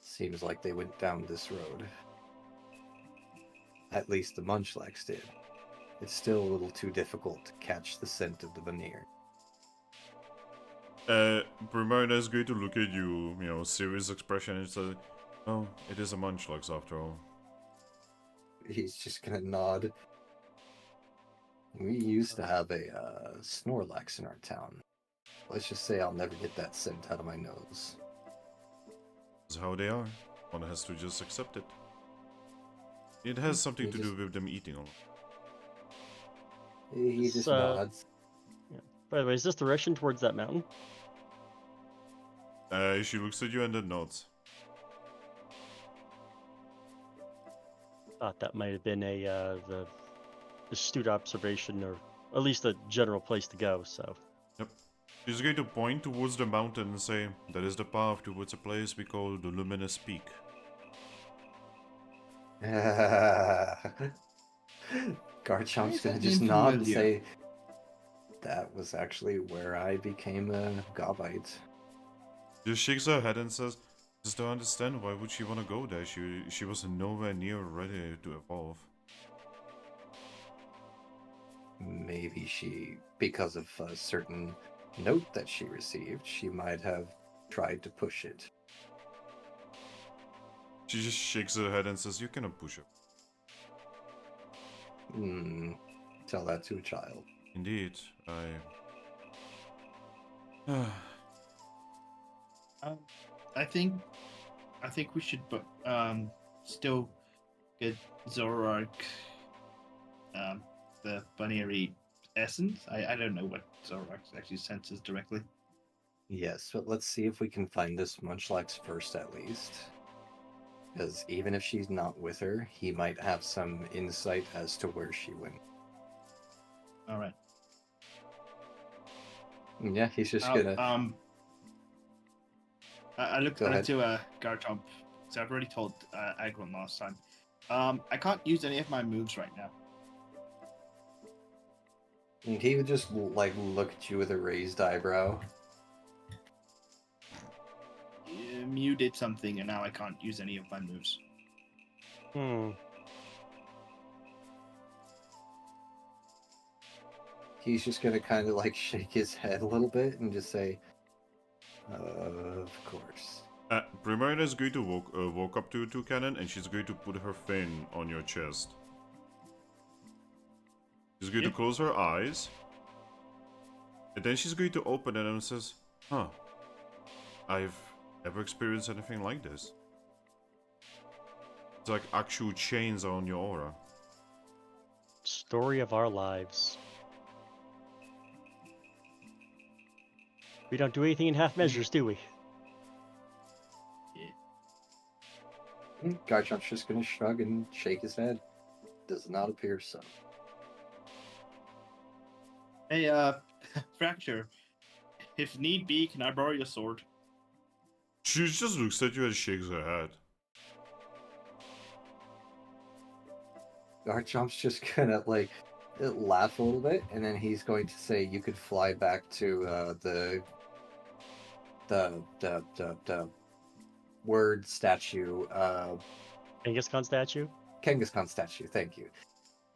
[SPEAKER 5] Seems like they went down this road. At least the Munchlax did. It's still a little too difficult to catch the scent of the veneer.
[SPEAKER 1] Primarina is going to look at you, serious expression, and say, "Oh, it is a Munchlax after all."
[SPEAKER 5] He's just gonna nod. We used to have a Snorlax in our town. Let's just say I'll never get that scent out of my nose.
[SPEAKER 1] That's how they are. One has to just accept it. It has something to do with them eating a lot.
[SPEAKER 5] He just
[SPEAKER 6] So-
[SPEAKER 5] nods.
[SPEAKER 6] By the way, is this direction towards that mountain?
[SPEAKER 1] She looks at you and then nods.
[SPEAKER 6] Thought that might have been the astute observation, or at least a general place to go. So
[SPEAKER 1] She's going to point towards the mountain and say, "That is the path towards a place we call the Luminous Peak."
[SPEAKER 5] Garchomp's
[SPEAKER 2] Why
[SPEAKER 5] gonna
[SPEAKER 2] is that
[SPEAKER 5] just
[SPEAKER 2] name
[SPEAKER 5] nod and
[SPEAKER 2] familiar?
[SPEAKER 5] say, "That was actually where I became a Gobite."
[SPEAKER 1] She shakes her head and says, "Just don't understand, why would she want to go there? She was nowhere near ready to evolve."
[SPEAKER 5] Maybe she, because of a certain note that she received, she might have tried to push it.
[SPEAKER 1] She just shakes her head and says, "You cannot push her."
[SPEAKER 5] Tell that to a child.
[SPEAKER 1] Indeed, I
[SPEAKER 2] think we should still get Zoroark the Baniri essence. I don't know what Zoroark actually senses directly.
[SPEAKER 5] Yes, but let's see if we can find this Munchlax first at least. Because even if she's not with her, he might have some insight as to where she went.
[SPEAKER 2] All right.
[SPEAKER 5] Yeah, he's just gonna...
[SPEAKER 2] I looked
[SPEAKER 5] Go ahead.
[SPEAKER 2] into Garchomp, so I've already told Aggron last time. I can't use any of my moves right now.
[SPEAKER 5] And he would just like look at you with a raised eyebrow.
[SPEAKER 2] You did something, and now I can't use any of my moves.
[SPEAKER 6] Hmm.
[SPEAKER 5] He's just gonna kind of like shake his head a little bit and just say, "Of course."
[SPEAKER 1] Primarina is going to walk up to Toucannon, and she's going to put her fin on your chest. She's going to close her eyes, and then she's going to open it and says, "Huh, I've never experienced anything like this. It's like actual chains are on your aura."
[SPEAKER 6] Story of our lives. We don't do anything in half measures, do we?
[SPEAKER 5] Garchomp's just gonna shrug and shake his head. Does not appear so.
[SPEAKER 2] Hey, Fracture. If need be, can I borrow your sword?
[SPEAKER 1] She just looks at you and shakes her head.
[SPEAKER 5] Garchomp's just gonna like laugh a little bit, and then he's going to say, "You could fly back to the word statue,
[SPEAKER 6] Genghis statue?
[SPEAKER 5] Kangaskhan statue. Thank you.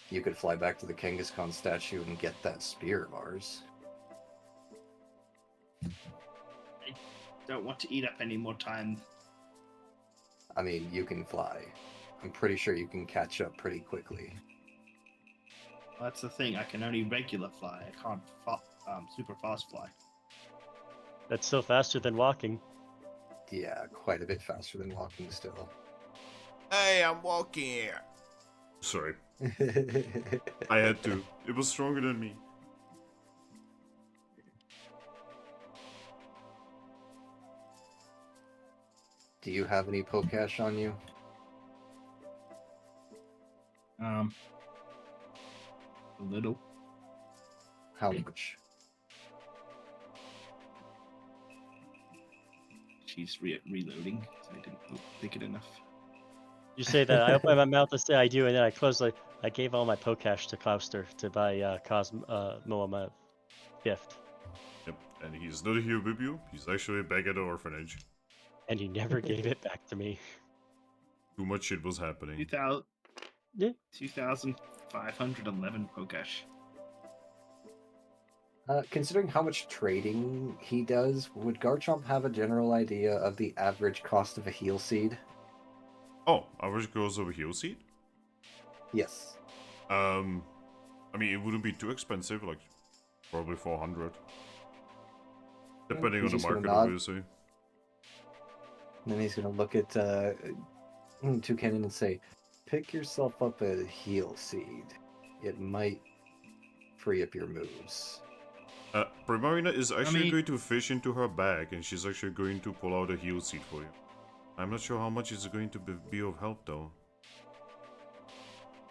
[SPEAKER 5] You could fly back to the Kangaskhan statue and get that spear of ours."
[SPEAKER 2] Don't want to eat up any more time.
[SPEAKER 5] I mean, you can fly. I'm pretty sure you can catch up pretty quickly.
[SPEAKER 2] Well, that's the thing. I can only regular fly. I can't super fast fly.
[SPEAKER 6] That's still faster than walking.
[SPEAKER 5] Yeah, quite a bit faster than walking still.
[SPEAKER 1] Hey, I'm walking here. Sorry, I had to. It was stronger than me.
[SPEAKER 5] Do you have any Pokash on you?
[SPEAKER 2] A little.
[SPEAKER 5] How much?
[SPEAKER 2] She's reloading, so I didn't think it enough.
[SPEAKER 6] You say that, I open my mouth to say I do, and then I close like, I gave all my Pokash to Clouster to buy Moa a gift.
[SPEAKER 1] Yep, and he's not here with you. He's actually back at the orphanage.
[SPEAKER 6] And he never gave it back to me.
[SPEAKER 1] Too much shit was happening.
[SPEAKER 2] 2,511 Pokesh.
[SPEAKER 5] Considering how much trading he does, would Garchomp have a general idea of the average cost of a heal seed?
[SPEAKER 1] Oh, average goes over heal seed?
[SPEAKER 5] Yes.
[SPEAKER 1] I mean, it wouldn't be too expensive, like probably 400. Depending on
[SPEAKER 5] He's
[SPEAKER 1] the
[SPEAKER 5] just gonna
[SPEAKER 1] market,
[SPEAKER 5] nod.
[SPEAKER 1] obviously.
[SPEAKER 5] And then he's gonna look at Toucannon and say, "Pick yourself up a heal seed. It might free up your moves."
[SPEAKER 1] Primarina is actually
[SPEAKER 2] mean-
[SPEAKER 1] going to fish into her bag, and she's actually going to pull out a heal seed for you. I'm not sure how much it's going to be of help, though.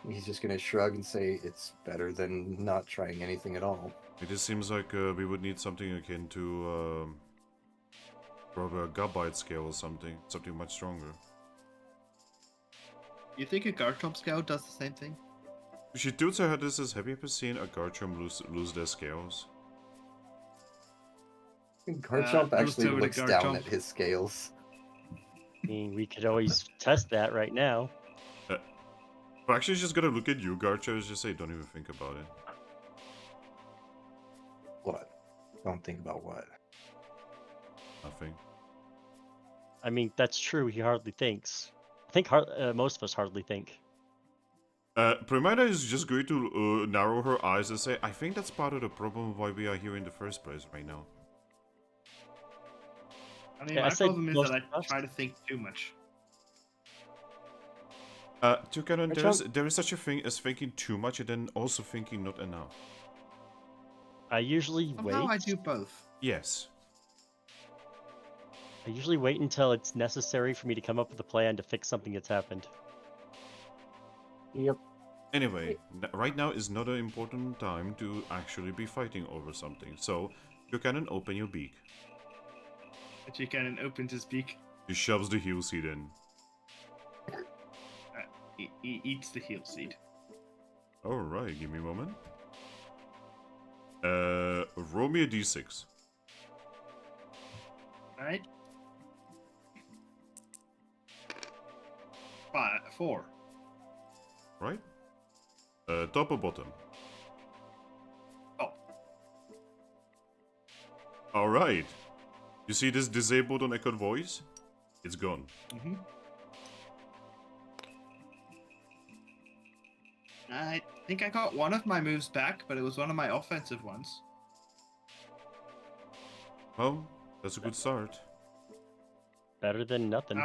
[SPEAKER 5] He's just gonna shrug and say, "It's better than not trying anything at all."
[SPEAKER 1] It just seems like we would need something akin to probably a Gabite scale or something much stronger.
[SPEAKER 2] You think a Garchomp Scout does the same thing?
[SPEAKER 1] She tilts her head and says, "Have you ever seen a Garchomp lose their scales?"
[SPEAKER 5] Garchomp
[SPEAKER 2] goes
[SPEAKER 5] actually
[SPEAKER 2] over to
[SPEAKER 5] looks down
[SPEAKER 2] Garchomp.
[SPEAKER 5] at his scales.
[SPEAKER 6] I mean, we could always test that right now.
[SPEAKER 1] But actually, she's gonna look at you, Garchomp, and just say, "Don't even think about it."
[SPEAKER 5] What? Don't think about what?
[SPEAKER 1] Nothing.
[SPEAKER 6] I mean, that's true. He hardly thinks. I think most of us hardly think.
[SPEAKER 1] Primarina is just going to narrow her eyes and say, "I think that's part of the problem why we are here in the first place right now."
[SPEAKER 2] I mean,
[SPEAKER 6] Yeah, I
[SPEAKER 2] my
[SPEAKER 6] said
[SPEAKER 2] problem is
[SPEAKER 6] most
[SPEAKER 2] that
[SPEAKER 6] of
[SPEAKER 2] I
[SPEAKER 6] us.
[SPEAKER 2] try to think too much.
[SPEAKER 1] Toucannon,
[SPEAKER 6] Garchomp-
[SPEAKER 1] there is such a thing as thinking too much and then also thinking not enough.
[SPEAKER 6] I usually
[SPEAKER 2] Somehow
[SPEAKER 6] wait.
[SPEAKER 2] I do both.
[SPEAKER 1] Yes.
[SPEAKER 6] I usually wait until it's necessary for me to come up with a plan to fix something that's happened.
[SPEAKER 3] Yep.
[SPEAKER 1] Anyway, right now is not an important time to actually be fighting over something, so Toucannon, open your beak.
[SPEAKER 2] Toucannon opens his beak.
[SPEAKER 1] He shoves the heal seed in.
[SPEAKER 2] He eats the heal seed.
[SPEAKER 1] Alright, give me a moment. Roll me a d6.
[SPEAKER 2] Right? 4.
[SPEAKER 1] Right? Top or bottom?
[SPEAKER 2] Oh.
[SPEAKER 1] Alright. You see this disabled on echoed voice? It's gone.
[SPEAKER 2] Mm-hmm. I think I got one of my moves back, but it was one of my offensive ones.
[SPEAKER 1] Well, that's a good start.
[SPEAKER 6] Better than nothing.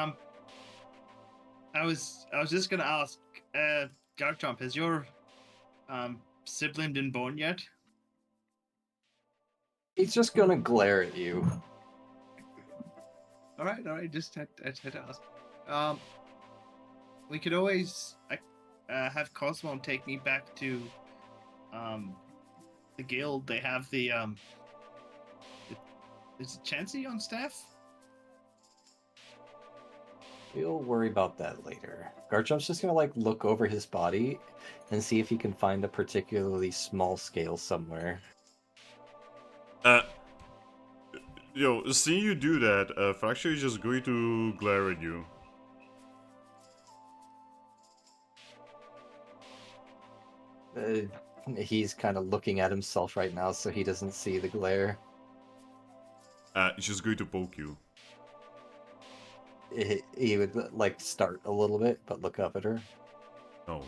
[SPEAKER 2] I was just gonna ask, Garchomp, has your sibling been born yet?
[SPEAKER 5] He's just gonna glare at you.
[SPEAKER 2] All right. Just had to ask. We could always have Cosmo take me back to the guild. They have the is it Chansey on staff?
[SPEAKER 5] We'll worry about that later. Garchomp's just gonna like look over his body and see if he can find a particularly small scale somewhere.
[SPEAKER 1] Yo, seeing you do that, Fracture is just going to glare at you.
[SPEAKER 5] He's kind of looking at himself right now, so he doesn't see the glare.
[SPEAKER 1] It's just going to poke you.
[SPEAKER 5] He would like start a little bit, but look up at her.
[SPEAKER 1] No.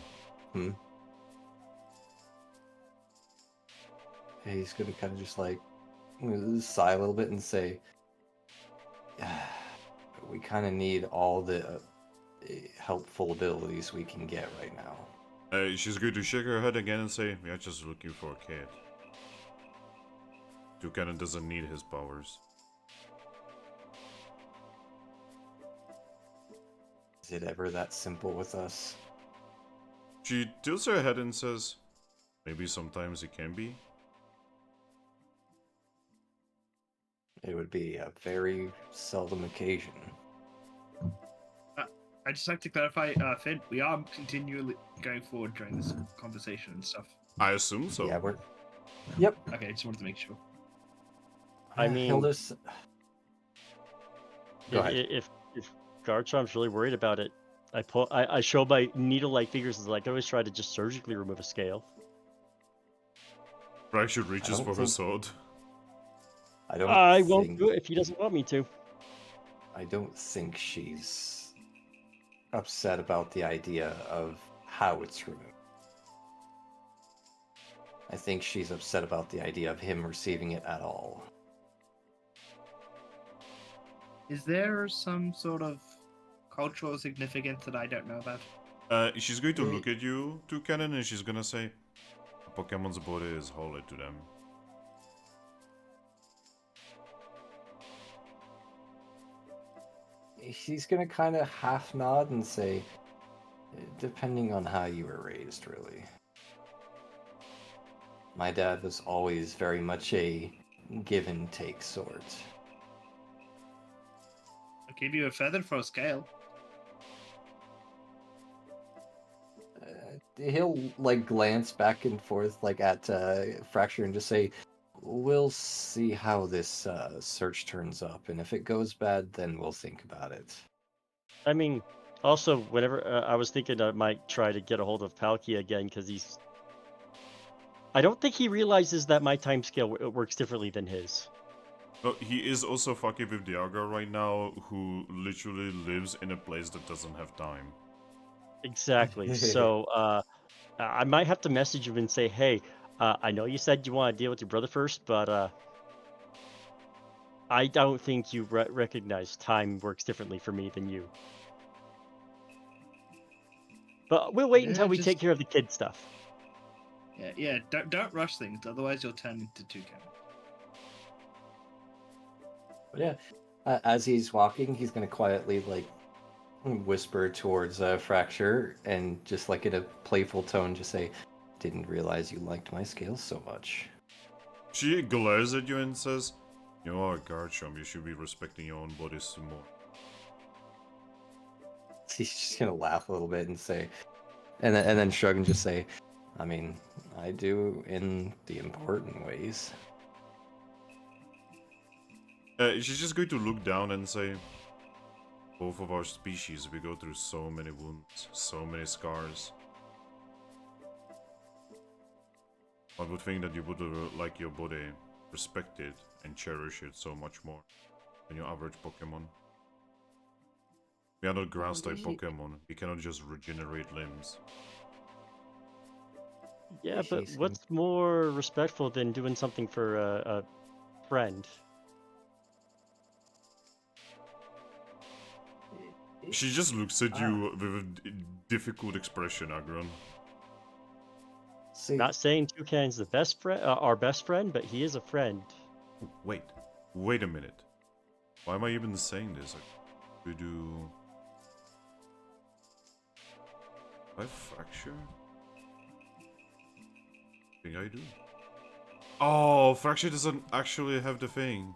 [SPEAKER 5] He's gonna kind of just like sigh a little bit and say, "We kind of need all the helpful abilities we can get right now."
[SPEAKER 1] She's going to shake her head again and say, "We are just looking for a kid. Toucannon doesn't need his powers."
[SPEAKER 5] Is it ever that simple with us?
[SPEAKER 1] She tilts her head and says, "Maybe sometimes it can be."
[SPEAKER 5] It would be a very seldom occasion.
[SPEAKER 2] I'd just like to clarify, Finn, we are continually going forward during this conversation and stuff.
[SPEAKER 1] I assume so.
[SPEAKER 5] Yeah, we're. Yep.
[SPEAKER 2] Okay, I just wanted to make sure.
[SPEAKER 6] I mean,
[SPEAKER 5] Hilda's... Go ahead.
[SPEAKER 6] if Garchomp's really worried about it, I show my needle-like fingers as like I always try to just surgically remove a scale.
[SPEAKER 1] Fracture reaches for her
[SPEAKER 5] think-
[SPEAKER 1] sword.
[SPEAKER 6] I won't do it if he doesn't want me to.
[SPEAKER 5] I don't think she's upset about the idea of how it's removed. I think she's upset about the idea of him receiving it at all.
[SPEAKER 2] Is there some sort of cultural significance that I don't know about?
[SPEAKER 1] She's going to look at you, Toucannon, and she's gonna say, "A Pokemon's body is holy to them."
[SPEAKER 5] He's gonna kind of half nod and say, depending on how you were raised, really. My dad was always very much a give and take sort.
[SPEAKER 2] I'll give you a feather for a scale.
[SPEAKER 5] He'll like glance back and forth like at Fracture and just say, "We'll see how this search turns up, and if it goes bad, then we'll think about it."
[SPEAKER 6] I mean, also, whenever I was thinking I might try to get a hold of Palkia again because he's. I don't think he realizes that my time scale works differently than his.
[SPEAKER 1] No, he is also fucking with the Aggron right now, who literally lives in a place that doesn't have time.
[SPEAKER 6] Exactly. So I might have to message him and say, "Hey, I know you said you want to deal with your brother first, but I don't think you recognize time works differently for me than you." But we'll wait until we take care of the kid stuff.
[SPEAKER 2] Yeah. Don't rush things, otherwise you'll turn into Toucannon.
[SPEAKER 5] But yeah, as he's walking, he's gonna quietly like whisper towards Fracture and just like in a playful tone, just say, "Didn't realize you liked my scales so much."
[SPEAKER 1] She glares at you and says, "You are a Garchomp, you should be respecting your own body some more."
[SPEAKER 5] He's just gonna laugh a little bit and say, and then shrug and just say, I mean, I do in the important ways.
[SPEAKER 1] She's just going to look down and say, both of our species, we go through so many wounds, so many scars. I would think that you would like your body respected and cherish it so much more than your average Pokemon. We are not grass type Pokemon. We cannot just regenerate limbs.
[SPEAKER 6] Yeah, but
[SPEAKER 5] He's
[SPEAKER 6] what's more respectful than doing something for a friend?
[SPEAKER 1] She just looks at you with a difficult expression, Aggron.
[SPEAKER 5] See,
[SPEAKER 6] Not saying Toucannon's the best friend, our best friend, but he is a friend.
[SPEAKER 1] Wait a minute. Why am I even saying this? We do... I fracture? I think I do. Oh, fracture doesn't actually have the thing.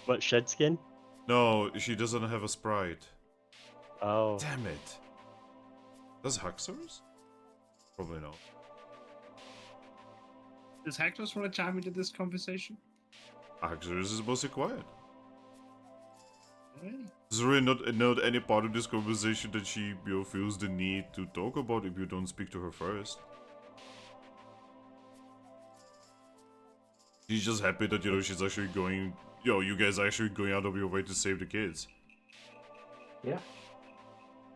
[SPEAKER 6] What, shed skin?
[SPEAKER 1] No, she doesn't have a sprite.
[SPEAKER 6] Oh.
[SPEAKER 1] Damn it. Does Haxorus? Probably not.
[SPEAKER 2] Does Hector's want to chime into this conversation?
[SPEAKER 1] Haxorus is mostly quiet.
[SPEAKER 2] Alright.
[SPEAKER 1] There's really not any part of this conversation that she feels the need to talk about if you don't speak to her first. She's just happy that, she's actually going... you guys are actually going out of your way to save the kids.
[SPEAKER 5] yeah.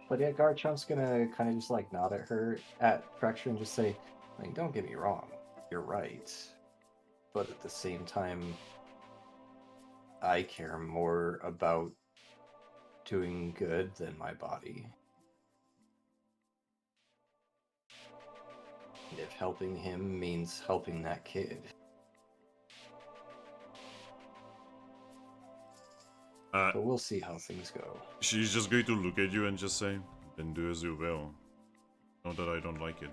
[SPEAKER 5] But yeah, Garchomp's gonna kind of just like nod at her at Fracture and just say, like, don't get me wrong, you're right. But at the same time, I care more about doing good than my body. And if helping him means helping that kid. But we'll see how things go.
[SPEAKER 1] She's just going to look at you and just say, then do as you will. Not that I don't like it.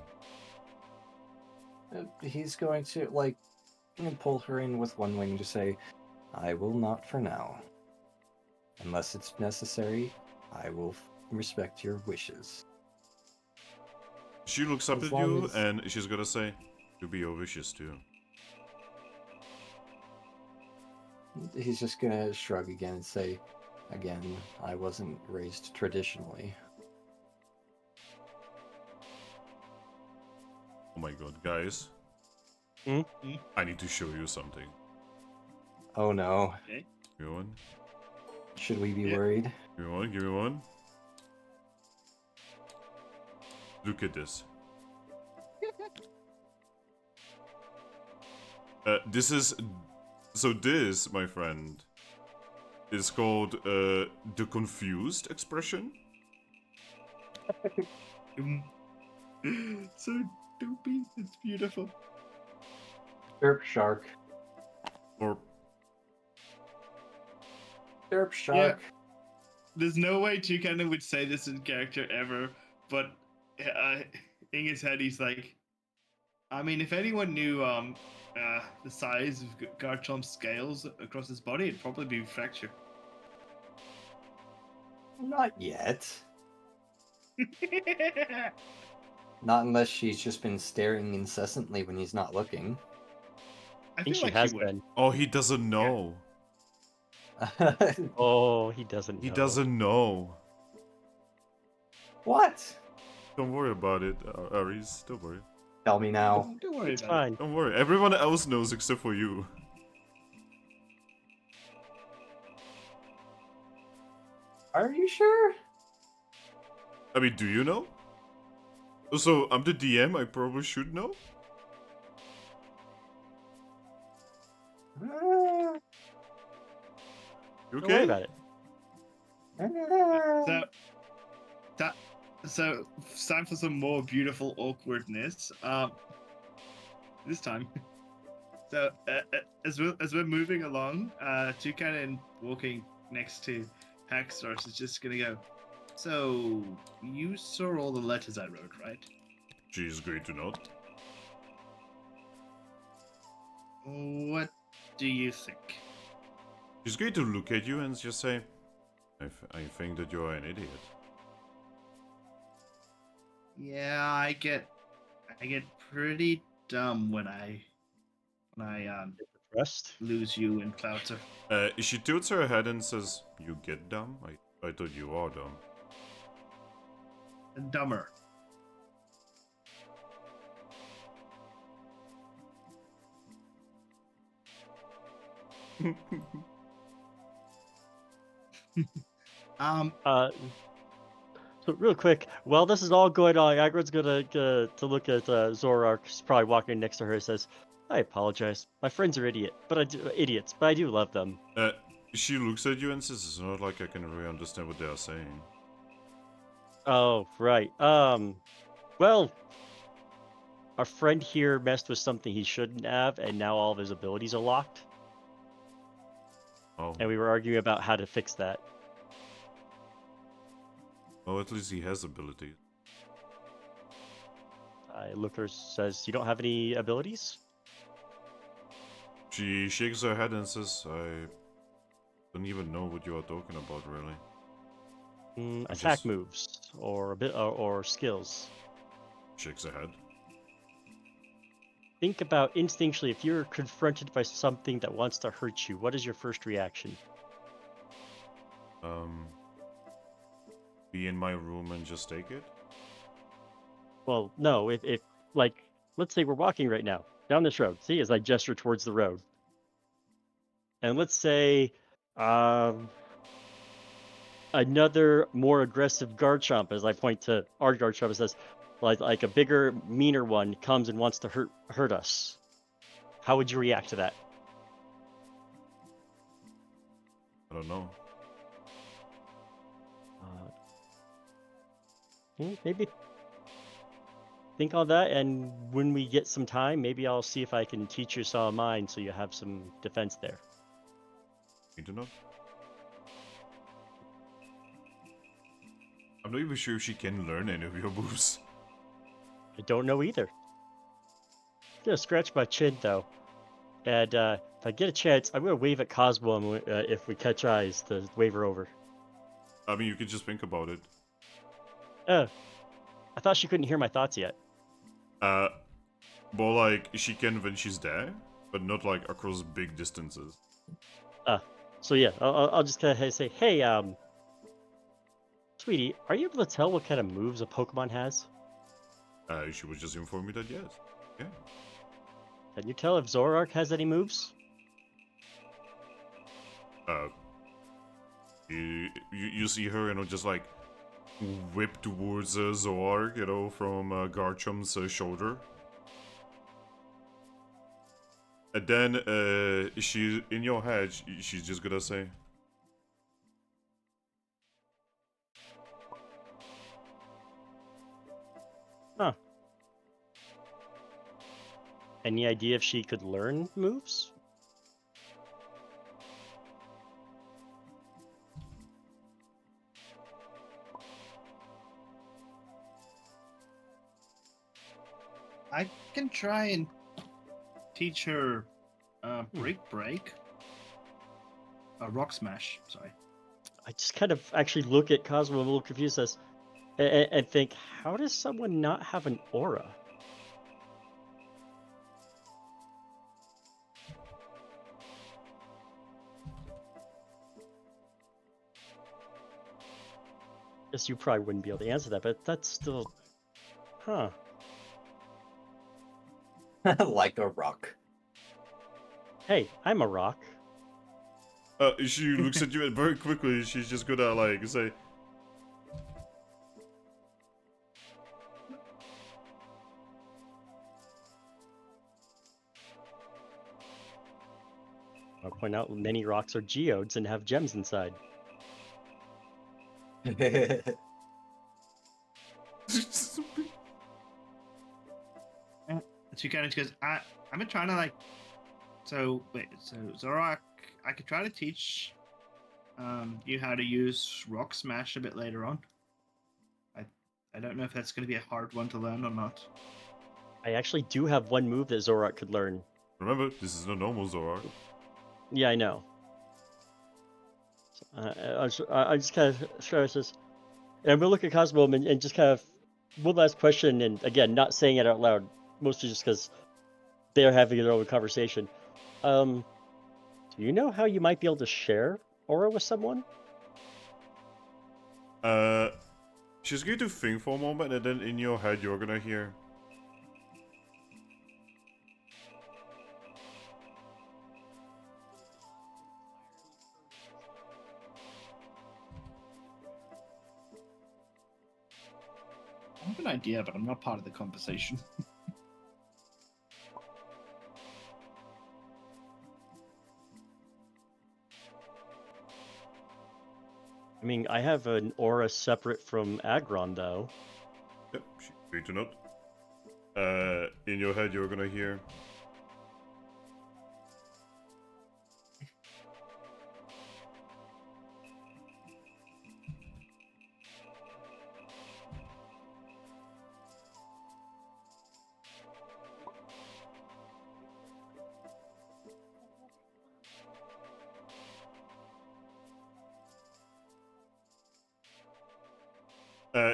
[SPEAKER 5] He's going to, like, pull her in with one wing to say, I will not for now. Unless it's necessary, I will respect your wishes.
[SPEAKER 1] She looks up
[SPEAKER 5] As
[SPEAKER 1] at
[SPEAKER 5] long
[SPEAKER 1] you
[SPEAKER 5] as-
[SPEAKER 1] and she's gonna say, you be your wishes too.
[SPEAKER 5] He's just gonna shrug again and say, again, I wasn't raised traditionally.
[SPEAKER 1] Oh my god, guys.
[SPEAKER 6] Hmm?
[SPEAKER 1] I need to show you something.
[SPEAKER 5] Oh no.
[SPEAKER 2] Okay.
[SPEAKER 1] Give me one.
[SPEAKER 5] Should we be
[SPEAKER 2] Yeah.
[SPEAKER 5] worried?
[SPEAKER 1] Give me one, give me one. Look at this. This is... So this, my friend, is called the confused expression.
[SPEAKER 2] So doopy, it's beautiful.
[SPEAKER 5] Derp shark.
[SPEAKER 1] Or
[SPEAKER 5] Derp shark.
[SPEAKER 2] There's no way Toucannon would say this in character ever, but in his head he's like, I mean, if anyone knew the size of Garchomp's scales across his body, it'd probably be Fracture.
[SPEAKER 5] Not yet. Not unless she's just been staring incessantly when he's not looking.
[SPEAKER 6] I think she has been.
[SPEAKER 1] oh, he doesn't know.
[SPEAKER 6] Oh, he doesn't know.
[SPEAKER 1] He doesn't know.
[SPEAKER 5] What?
[SPEAKER 1] Don't worry about it, Aries. Don't worry.
[SPEAKER 5] Tell me now.
[SPEAKER 2] Don't worry
[SPEAKER 6] It's
[SPEAKER 2] about
[SPEAKER 6] fine.
[SPEAKER 1] Don't worry. Everyone else knows except for you.
[SPEAKER 5] Are you sure?
[SPEAKER 1] I mean, do you know? So, I'm the DM, I probably should know?
[SPEAKER 5] Uh,
[SPEAKER 1] You
[SPEAKER 6] Don't worry
[SPEAKER 1] okay?
[SPEAKER 6] about it.
[SPEAKER 2] it. So it's time for some more beautiful awkwardness. This time. So as we're moving along, Toucannon walking next to Haxorus is just gonna go. So you saw all the letters I wrote, right?
[SPEAKER 1] She's great to know.
[SPEAKER 2] What do you think?
[SPEAKER 1] She's going to look at you and just say, I think that you are an idiot.
[SPEAKER 2] Yeah, I get pretty dumb when I
[SPEAKER 6] Rest.
[SPEAKER 2] lose you in Clouter.
[SPEAKER 1] She tilts her head and says, "You get dumb? I thought you are dumb."
[SPEAKER 2] Dumber. Um,
[SPEAKER 6] So real quick, while this is all going on, Aggron's gonna to look at Zoroark. He's probably walking next to her. Says, "I apologize. My friends are idiots, but I do love them."
[SPEAKER 1] She looks at you and says, "It's not like I can really understand what they are saying."
[SPEAKER 6] Oh right. Well, our friend here messed with something he shouldn't have, and now all of his abilities are locked.
[SPEAKER 1] Oh,
[SPEAKER 6] And we were arguing about how to fix that.
[SPEAKER 1] well, at least he has abilities.
[SPEAKER 6] Looker says, "You don't have any abilities?"
[SPEAKER 1] She shakes her head and says, "I don't even know what you are talking about, really."
[SPEAKER 6] Attack
[SPEAKER 1] just-
[SPEAKER 6] moves or a bit or skills.
[SPEAKER 1] Shakes her head.
[SPEAKER 6] Think about instinctually if you're confronted by something that wants to hurt you, what is your first reaction?
[SPEAKER 1] Be in my room and just take it?
[SPEAKER 6] Well, no, if like let's say we're walking right now down this road. See, as I gesture towards the road. And let's say another more aggressive Garchomp, as I point to our Garchomp, and says, like a bigger, meaner one comes and wants to hurt us. How would you react to that?
[SPEAKER 1] I don't know.
[SPEAKER 6] Maybe think on that, and when we get some time, maybe I'll see if I can teach you some of mine so you have some defense there.
[SPEAKER 1] I do not. I'm not even sure if she can learn any of your moves.
[SPEAKER 6] I don't know either. I'm gonna scratch my chin though, and if I get a chance, I'm gonna wave at Cosmo if we catch eyes to wave her over.
[SPEAKER 1] I mean, you could just think about it.
[SPEAKER 6] Oh, I thought she couldn't hear my thoughts yet.
[SPEAKER 1] Well, like, she can when she's there, but not, like, across big distances.
[SPEAKER 6] So yeah, I'll just kind of say, hey, sweetie, are you able to tell what kind of moves a Pokemon has?
[SPEAKER 1] She would just inform me that yes. Yeah.
[SPEAKER 6] Can you tell if Zoroark has any moves?
[SPEAKER 1] You see her, just, like, whip towards Zoroark, from Garchomp's shoulder. And then, she, in your head, she's just gonna say,
[SPEAKER 6] Huh. Any idea if she could learn moves?
[SPEAKER 2] I can try and teach her break. Rock smash. Sorry.
[SPEAKER 6] I just kind of actually look at Cosmo a little confused and think, how does someone not have an aura? Guess you probably wouldn't be able to answer that, but that's still, huh?
[SPEAKER 5] Like a rock.
[SPEAKER 6] Hey, I'm a rock.
[SPEAKER 1] she looks at you and very quickly she's just gonna, like, say,
[SPEAKER 6] I'll point out many rocks are geodes and have gems inside.
[SPEAKER 2] Toucannon goes, I'm trying to like. So wait, so Zorak, I could try to teach you how to use Rock Smash a bit later on. I don't know if that's going to be a hard one to learn or not.
[SPEAKER 6] I actually do have one move that Zoroark could learn.
[SPEAKER 1] remember, this is no normal Zoroark.
[SPEAKER 6] Yeah, I know. I just kind of stresses, and I'm gonna look at Cosmo and just kind of one last question, and again, not saying it out loud, mostly just because they're having their own conversation. Do you know how you might be able to share aura with someone?
[SPEAKER 1] She's going to think for a moment, and then in your head you're gonna hear.
[SPEAKER 2] I have an idea, but I'm not part of the conversation.
[SPEAKER 6] I mean, I have an aura separate from Aggron, though.
[SPEAKER 1] Yep, she's going to note. In your head you're gonna hear.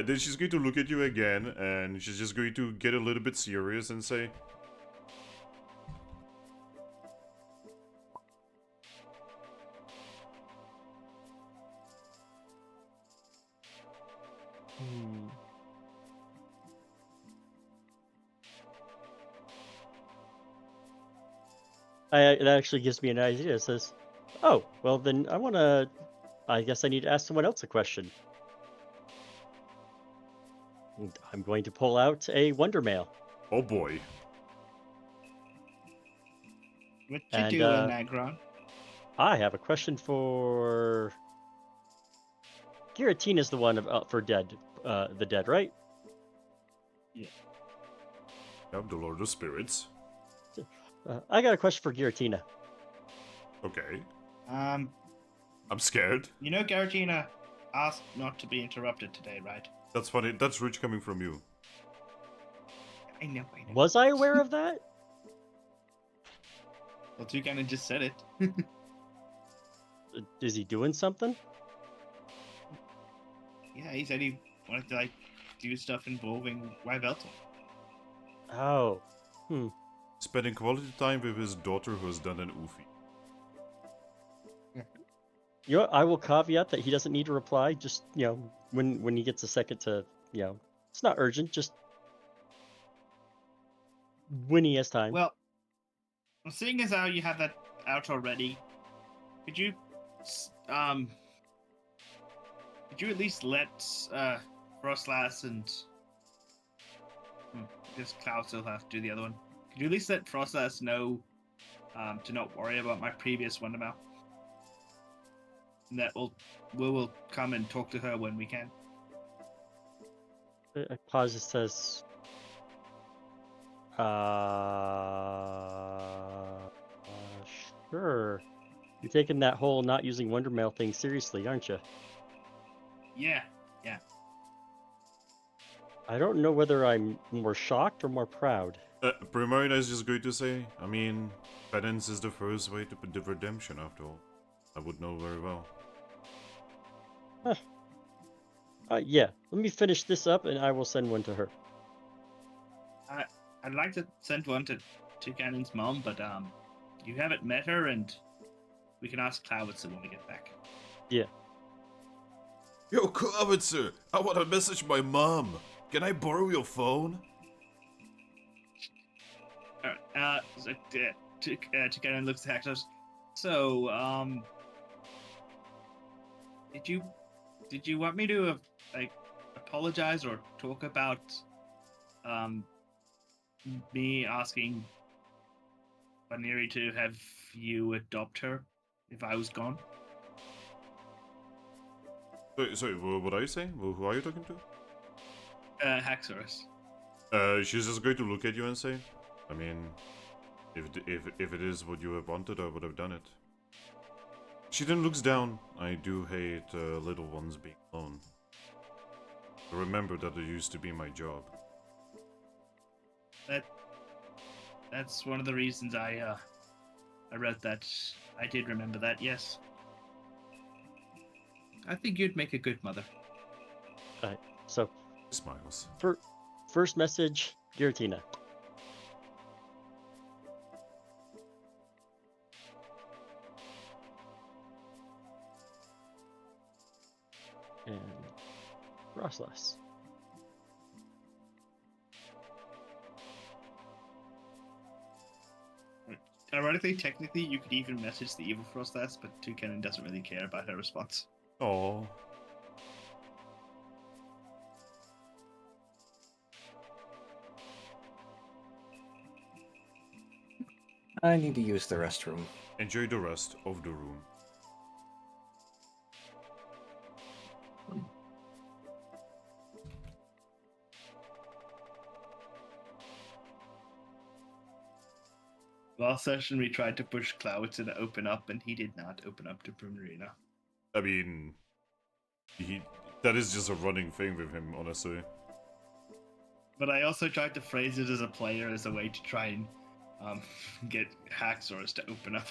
[SPEAKER 1] Then she's going to look at you again, and she's just going to get a little bit serious and say,
[SPEAKER 6] That actually gives me an idea. It says, oh, well then I guess I need to ask someone else a question. And I'm going to pull out a Wonder Mail.
[SPEAKER 1] oh boy.
[SPEAKER 2] What you
[SPEAKER 6] And,
[SPEAKER 2] doing, Aggron?
[SPEAKER 6] I have a question for... Giratina's the one for the dead, right?
[SPEAKER 1] I'm the Lord of Spirits.
[SPEAKER 6] I got a question for Giratina.
[SPEAKER 1] Okay.
[SPEAKER 2] Um,
[SPEAKER 1] I'm scared.
[SPEAKER 2] you know, Garchomp asked not to be interrupted today, right?
[SPEAKER 1] That's funny. That's rich coming from you.
[SPEAKER 2] I know.
[SPEAKER 6] Was I aware of that?
[SPEAKER 2] Well, Toucannon just said it.
[SPEAKER 6] Is he doing something?
[SPEAKER 2] Yeah, he said he wanted to like do stuff involving Rivalto.
[SPEAKER 6] Oh.
[SPEAKER 1] Spending quality time with his daughter who has done an oofy.
[SPEAKER 6] You know what? I will caveat that he doesn't need to reply. Just, when he gets a second to, it's not urgent. Just when he has time.
[SPEAKER 2] Well, seeing as how you have that out already, could you at least let Frostlass and I guess Cloud still have to do the other one. Could you at least let Frostlass know to not worry about my previous Wondermail? And that we will come and talk to her when we can.
[SPEAKER 6] I pause. It says, sure. You're taking that whole not using Wonder Mail thing seriously, aren't you?
[SPEAKER 2] Yeah.
[SPEAKER 6] I don't know whether I'm more shocked or more proud.
[SPEAKER 1] Primarina is just going to say, I mean, penance is the first way to the redemption after all. I would know very well.
[SPEAKER 6] Yeah. Let me finish this up and I will send one to her.
[SPEAKER 2] I'd like to send one to Toucannon's mom, but you haven't met her, and we can ask Clouditzer when we get back.
[SPEAKER 6] Yeah.
[SPEAKER 1] Yo, Clouditzer, I want to message my mom. Can I borrow your phone?
[SPEAKER 2] Toucannon looks at Hector. So, did you want me to apologize or talk about me asking Baniri to have you adopt her if I was gone?
[SPEAKER 1] Sorry, what are you saying? Who are you talking to?
[SPEAKER 2] Haxorus.
[SPEAKER 1] She's just going to look at you and say, I mean, if it is what you have wanted, I would have done it. She then looks down. I do hate little ones being alone. Remember that it used to be my job.
[SPEAKER 2] That's one of the reasons I wrote that. I did remember that, yes. I think you'd make a good mother.
[SPEAKER 6] So,
[SPEAKER 1] Smiles.
[SPEAKER 6] for First message, Giratina. And Frostlass.
[SPEAKER 2] Ironically, technically, you could even message the evil Frostlass, but Toucannon doesn't really care about her response.
[SPEAKER 1] Oh.
[SPEAKER 5] I need to use the restroom.
[SPEAKER 1] Enjoy the rest of the room.
[SPEAKER 2] Last session, we tried to push Cloud to open up, and he did not open up to Primarina.
[SPEAKER 1] I mean, that is just a running thing with him, honestly.
[SPEAKER 2] But I also tried to phrase it as a player as a way to try and get Haxorus to open up.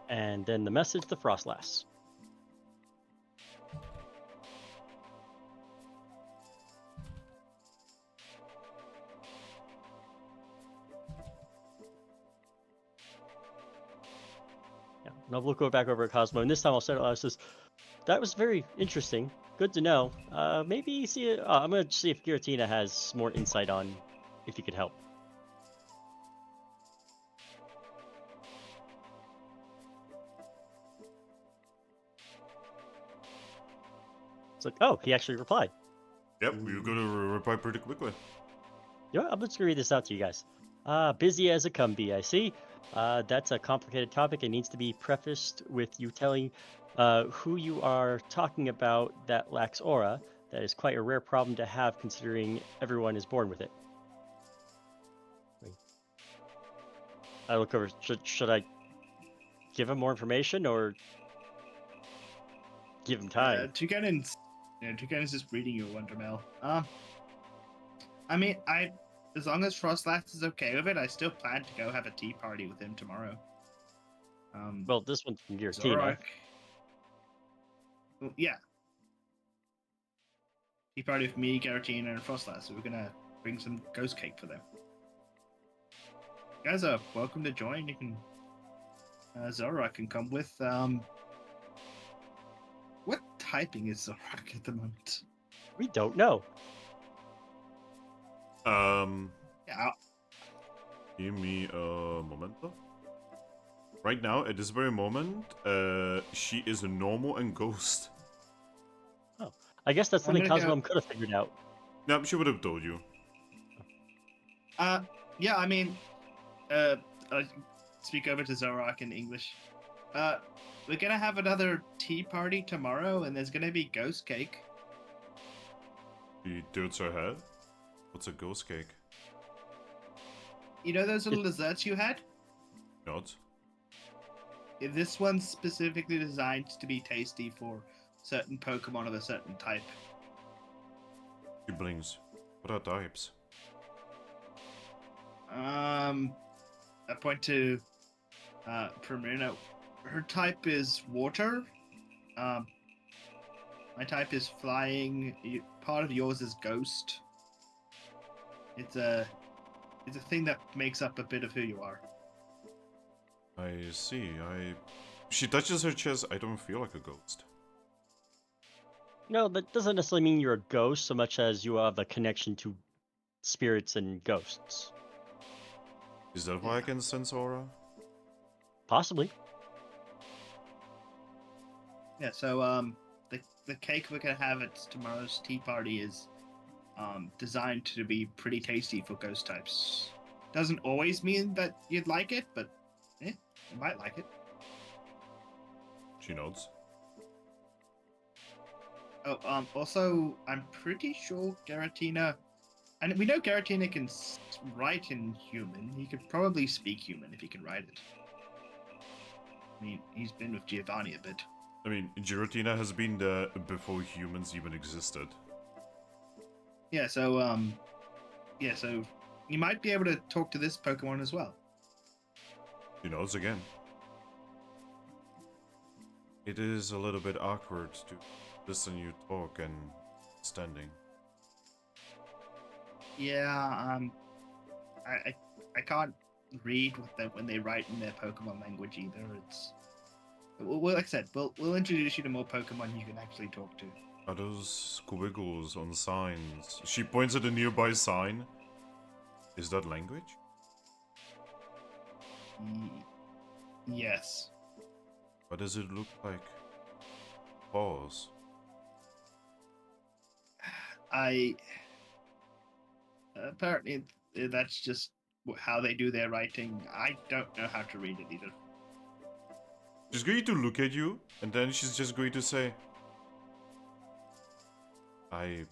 [SPEAKER 6] And then the message to Frostlass. Yeah, and I'll look back over at Cosmo, and this time I'll say it out. Says, "That was very interesting. Good to know. Maybe see. I'm gonna see if Giratina has more insight on if you could help." It's like, oh, he actually replied.
[SPEAKER 1] Yep, you're gonna reply pretty quickly.
[SPEAKER 6] Yeah, I'm just gonna read this out to you guys. Busy as a come be, I see. That's a complicated topic. It needs to be prefaced with you telling who you are talking about that lacks aura. That is quite a rare problem to have, considering everyone is born with it. I look over. Should I give him more information or give him time?
[SPEAKER 2] Toucannon's just reading your Wondermail. I mean, as long as Frostlass is okay with it, I still plan to go have a tea party with him tomorrow.
[SPEAKER 6] Well, this one's from Giratina.
[SPEAKER 2] Zoroark. Well, yeah. Tea party with me, Giratina, and Frostlass. So we're gonna bring some ghost cake for them. You guys are welcome to join. You can. Zoroark can come with. What typing is Zoroark at the moment?
[SPEAKER 6] We don't know.
[SPEAKER 2] Yeah.
[SPEAKER 1] Give me a momento. Right now, at this very moment, she is a normal and ghost.
[SPEAKER 6] Oh, I guess that's
[SPEAKER 2] I'm
[SPEAKER 6] something
[SPEAKER 2] gonna
[SPEAKER 6] Cosmo could have figured out.
[SPEAKER 1] Yeah, she would have told you.
[SPEAKER 2] Yeah, I mean, I speak over to Zoroark in English. We're gonna have another tea party tomorrow, and there's gonna be ghost cake.
[SPEAKER 1] She tilts her head. What's a ghost cake?
[SPEAKER 2] You know those little desserts you had?
[SPEAKER 1] Not.
[SPEAKER 2] This one's specifically designed to be tasty for certain Pokemon of a certain type.
[SPEAKER 1] She blinks. What are types?
[SPEAKER 2] I point to Primarina. Her type is water. My type is flying. Part of yours is ghost. It's a thing that makes up a bit of who you are.
[SPEAKER 1] I see. She touches her chest. I don't feel like a ghost.
[SPEAKER 6] No, that doesn't necessarily mean you're a ghost so much as you have a connection to spirits and ghosts.
[SPEAKER 1] Is that why I can sense aura?
[SPEAKER 6] Possibly.
[SPEAKER 2] Yeah. So the cake we're gonna have at tomorrow's tea party is designed to be pretty tasty for ghost types. Doesn't always mean that you'd like it, but you might like it.
[SPEAKER 1] She nods.
[SPEAKER 2] Oh, also, I'm pretty sure Giratina, and we know Giratina can write in human. He could probably speak human if he can write it. I mean, he's been with Giovanni a bit.
[SPEAKER 1] I mean, Giratina has been there before humans even existed.
[SPEAKER 2] Yeah, so you might be able to talk to this Pokemon as well.
[SPEAKER 1] She nods again. It is a little bit awkward to listen you talk and standing.
[SPEAKER 2] Yeah, I can't read when they write in their Pokemon language either. It's well, like I said, we'll introduce you to more Pokemon you can actually talk to.
[SPEAKER 1] Are those squiggles on signs? She points at a nearby sign. Is that language?
[SPEAKER 2] Yes.
[SPEAKER 1] What does it look like? Pause.
[SPEAKER 2] Apparently that's just how they do their writing. I don't know how to read it either.
[SPEAKER 1] She's going to look at you, and then she's just going to say, I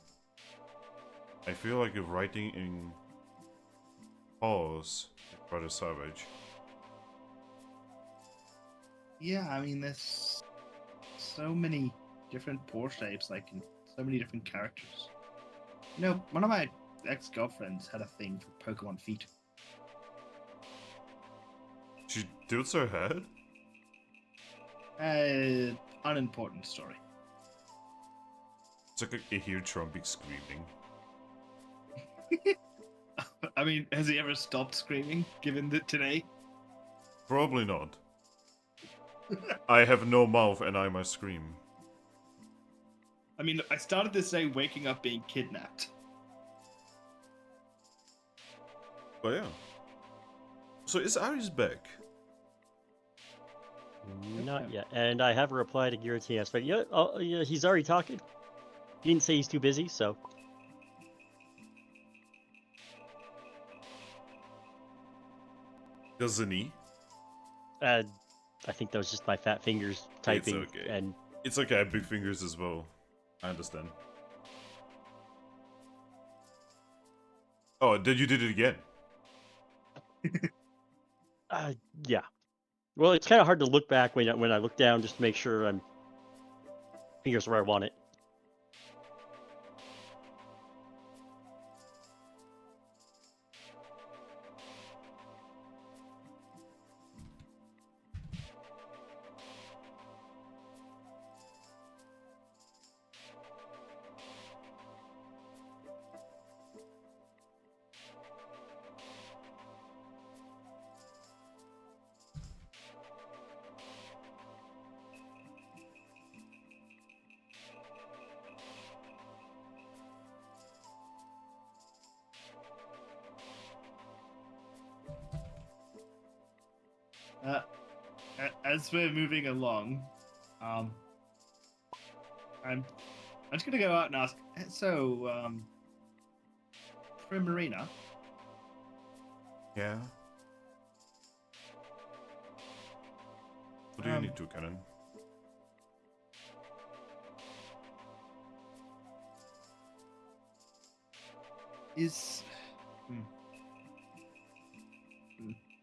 [SPEAKER 1] feel like you're writing in pause is rather savage.
[SPEAKER 2] Yeah, I mean, there's so many different pore shapes, like in so many different characters. You know, one of my ex-girlfriends had a thing for Pokemon feet.
[SPEAKER 1] She tilts her head?
[SPEAKER 2] Unimportant story.
[SPEAKER 1] It's like I hear Trumpy screaming.
[SPEAKER 2] I mean, has he ever stopped screaming, given that today?
[SPEAKER 1] Probably not. I have no mouth and I must scream.
[SPEAKER 2] I mean, I started this day waking up being kidnapped.
[SPEAKER 1] But yeah. So is Aries back?
[SPEAKER 6] Not yet. And I have a reply to Giratina, but yeah, he's already talking. He didn't say he's too busy, so.
[SPEAKER 1] Doesn't he?
[SPEAKER 6] I think that was just my fat fingers typing.
[SPEAKER 1] It's okay.
[SPEAKER 6] And
[SPEAKER 1] It's okay, I have big fingers as well. I understand. Oh, then you did it again.
[SPEAKER 6] yeah. Well, it's kind of hard to look back when I look down just to make sure I'm fingers where I want it.
[SPEAKER 2] As we're moving along, I'm just gonna go out and ask. So, Primarina,
[SPEAKER 1] Yeah? What do you
[SPEAKER 2] Um,
[SPEAKER 1] need, Toucannon?
[SPEAKER 2] is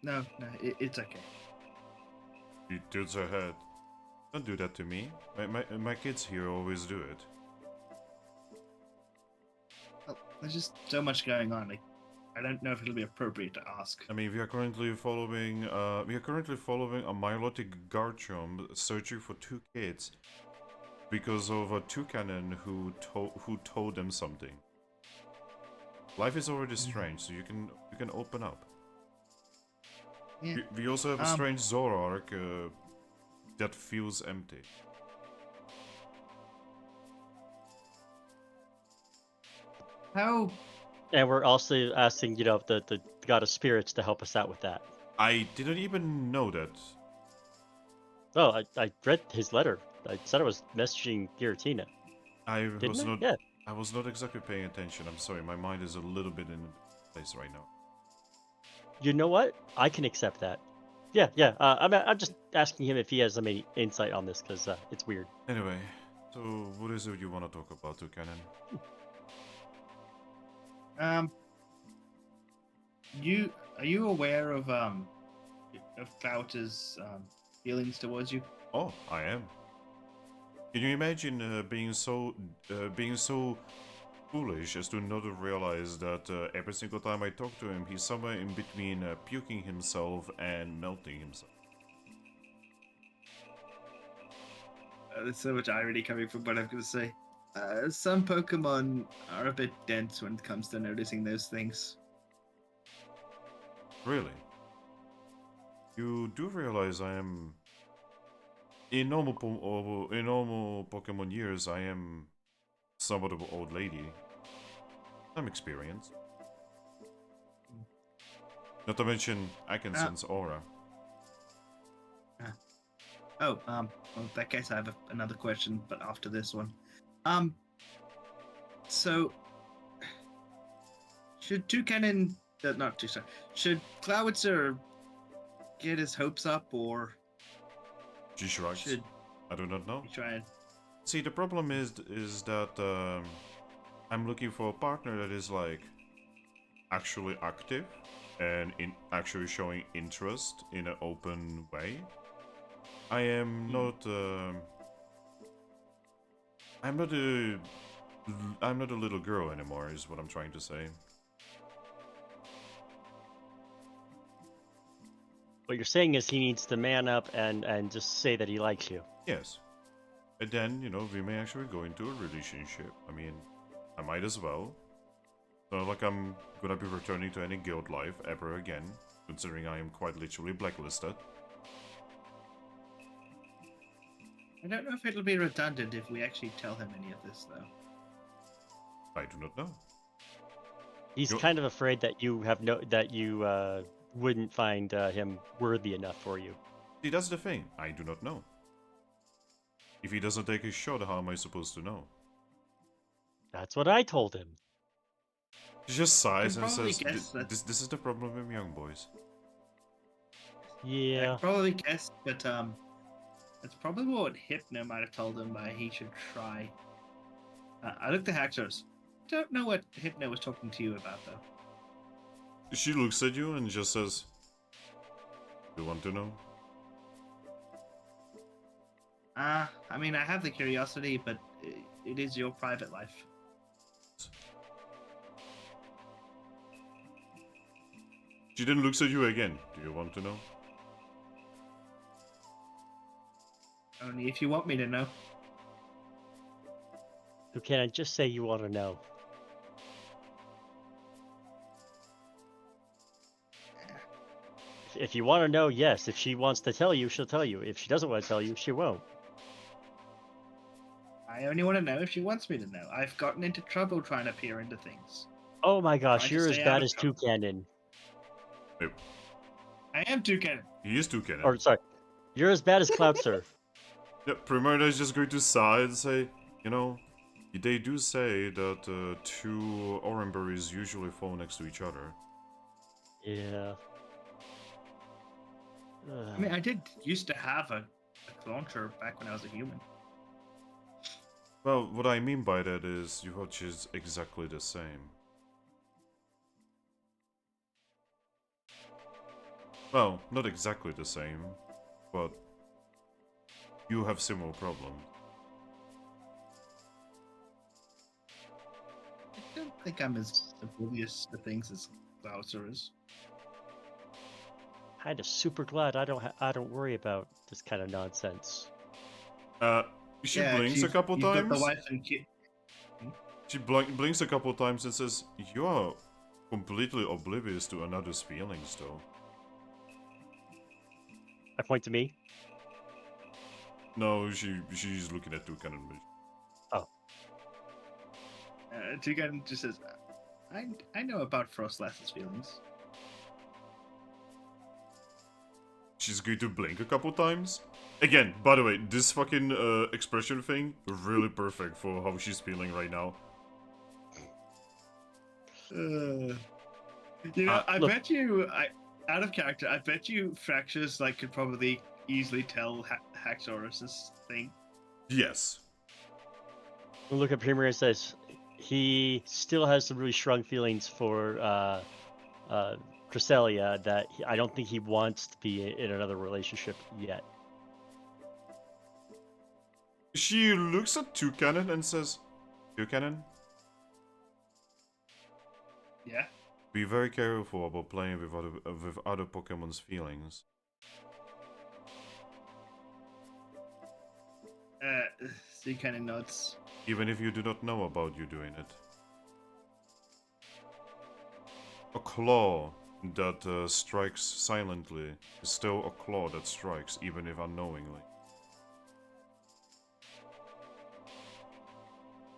[SPEAKER 2] no, it's okay.
[SPEAKER 1] She tilts her head. Don't do that to me. My kids here always do it.
[SPEAKER 2] Well, there's just so much going on. Like, I don't know if it'll be appropriate to ask.
[SPEAKER 1] I mean, we are currently following a Milotic Garchomp searching for two kids because of a Toucannon who told them something. Life is already strange, so you can open up.
[SPEAKER 2] Yeah.
[SPEAKER 1] We also have a strange Zoroark that feels empty.
[SPEAKER 2] How?
[SPEAKER 6] And we're also asking, the god of spirits to help us out with that.
[SPEAKER 1] I didn't even know that.
[SPEAKER 6] Oh, I read his letter. I said I was messaging Giratina.
[SPEAKER 1] I
[SPEAKER 6] Didn't
[SPEAKER 1] was
[SPEAKER 6] I?
[SPEAKER 1] not.
[SPEAKER 6] Yeah.
[SPEAKER 1] I was not exactly paying attention. I'm sorry. My mind is a little bit in place right now.
[SPEAKER 6] You know what? I can accept that. Yeah. I'm just asking him if he has any insight on this because it's weird.
[SPEAKER 1] Anyway, so what is it you want to talk about, Toucannon?
[SPEAKER 2] Are you aware of Clouter's feelings towards you?
[SPEAKER 1] Oh, I am. Can you imagine being so foolish as to not realize that every single time I talk to him, he's somewhere in between puking himself and melting himself.
[SPEAKER 2] There's so much irony coming from what I'm going to say. Some Pokemon are a bit dense when it comes to noticing those things.
[SPEAKER 1] Really? You do realize I am in normal Pokemon years. I am somewhat of an old lady. Some experience. Not to mention, I can sense aura.
[SPEAKER 2] Well, in that case, I have another question, but after this one. So, should Toucannon, not too sorry, should Clowitzer get his hopes up, or
[SPEAKER 1] She shrugs.
[SPEAKER 2] should
[SPEAKER 1] I do not know.
[SPEAKER 2] he try and...
[SPEAKER 1] See, the problem is that I'm looking for a partner that is like actually active and actually showing interest in an open way. I am not. I'm not a little girl anymore. Is what I'm trying to say.
[SPEAKER 6] What you're saying is he needs to man up and just say that he likes you.
[SPEAKER 1] Yes. And then, you know, we may actually go into a relationship. I mean, I might as well. It's not like I'm gonna be returning to any guild life ever again, considering I am quite literally blacklisted.
[SPEAKER 2] I don't know if it'll be redundant if we actually tell him any of this, though.
[SPEAKER 1] I do not know.
[SPEAKER 6] He's
[SPEAKER 1] You're-
[SPEAKER 6] kind of afraid that you wouldn't find him worthy enough for you.
[SPEAKER 1] See, that's the thing. I do not know. If he doesn't take his shot, how am I supposed to know?
[SPEAKER 6] That's what I told him.
[SPEAKER 1] He just sighs and
[SPEAKER 2] probably
[SPEAKER 1] says,
[SPEAKER 2] guess that-
[SPEAKER 1] this is the problem with young boys.
[SPEAKER 6] Yeah.
[SPEAKER 2] I probably guess, but it's probably what Hypno might have told him he should try. I looked at Haxorus. Don't know what Hypno was talking to you about, though.
[SPEAKER 1] She looks at you and just says, you want to know?
[SPEAKER 2] I mean, I have the curiosity, but it is your private life.
[SPEAKER 1] She then looks at you again. Do you want to know?
[SPEAKER 2] Only if you want me to know.
[SPEAKER 6] You can't just say you want to know. If you want to know, yes. If she wants to tell you, she'll tell you. If she doesn't want to tell you, she won't.
[SPEAKER 2] I only want to know if she wants me to know. I've gotten into trouble trying to peer into things.
[SPEAKER 6] Oh my gosh,
[SPEAKER 2] Trying to
[SPEAKER 6] you're as
[SPEAKER 2] stay out
[SPEAKER 6] bad
[SPEAKER 2] of
[SPEAKER 6] as
[SPEAKER 2] trouble.
[SPEAKER 6] Toucannon.
[SPEAKER 2] I am Toucannon.
[SPEAKER 1] He is Toucannon.
[SPEAKER 6] Or sorry, you're as bad as Cloudsurf.
[SPEAKER 1] Yeah, Primrona is just going to sigh and say, you know, they do say that two oranberries usually fall next to each other.
[SPEAKER 6] Yeah.
[SPEAKER 2] I mean, I did used to have a launcher back when I was a human.
[SPEAKER 1] Well, what I mean by that is your watch is exactly the same. Well, not exactly the same, but you have similar problems.
[SPEAKER 2] I don't think I'm as oblivious to things as Bowser is.
[SPEAKER 6] Kind of super glad I don't worry about this kind of nonsense.
[SPEAKER 1] She blinks a couple
[SPEAKER 2] you've got
[SPEAKER 1] times.
[SPEAKER 2] the wife and kid.
[SPEAKER 1] She blinks a couple times and says, "You are completely oblivious to another's feelings, though."
[SPEAKER 6] I point to me.
[SPEAKER 1] No, she's looking at Toucannon.
[SPEAKER 2] Toucannon just says, I know about Frostlass's feelings.
[SPEAKER 1] She's going to blink a couple times. Again, by the way, this fucking expression thing, really perfect for how she's feeling right now.
[SPEAKER 2] You know, I
[SPEAKER 6] look-
[SPEAKER 2] bet you, out of character, I bet you Fractures could probably easily tell Haxorus's thing.
[SPEAKER 1] Yes.
[SPEAKER 6] We look at Premier and says he still has some really strong feelings for Cresselia that I don't think he wants to be in another relationship yet.
[SPEAKER 1] She looks at Toucannon and says, Toucannon,
[SPEAKER 2] Yeah.
[SPEAKER 1] be very careful about playing with other Pokemon's feelings.
[SPEAKER 2] Toucannon nods.
[SPEAKER 1] even if you do not know about you doing it. A claw that strikes silently is still a claw that strikes, even if unknowingly.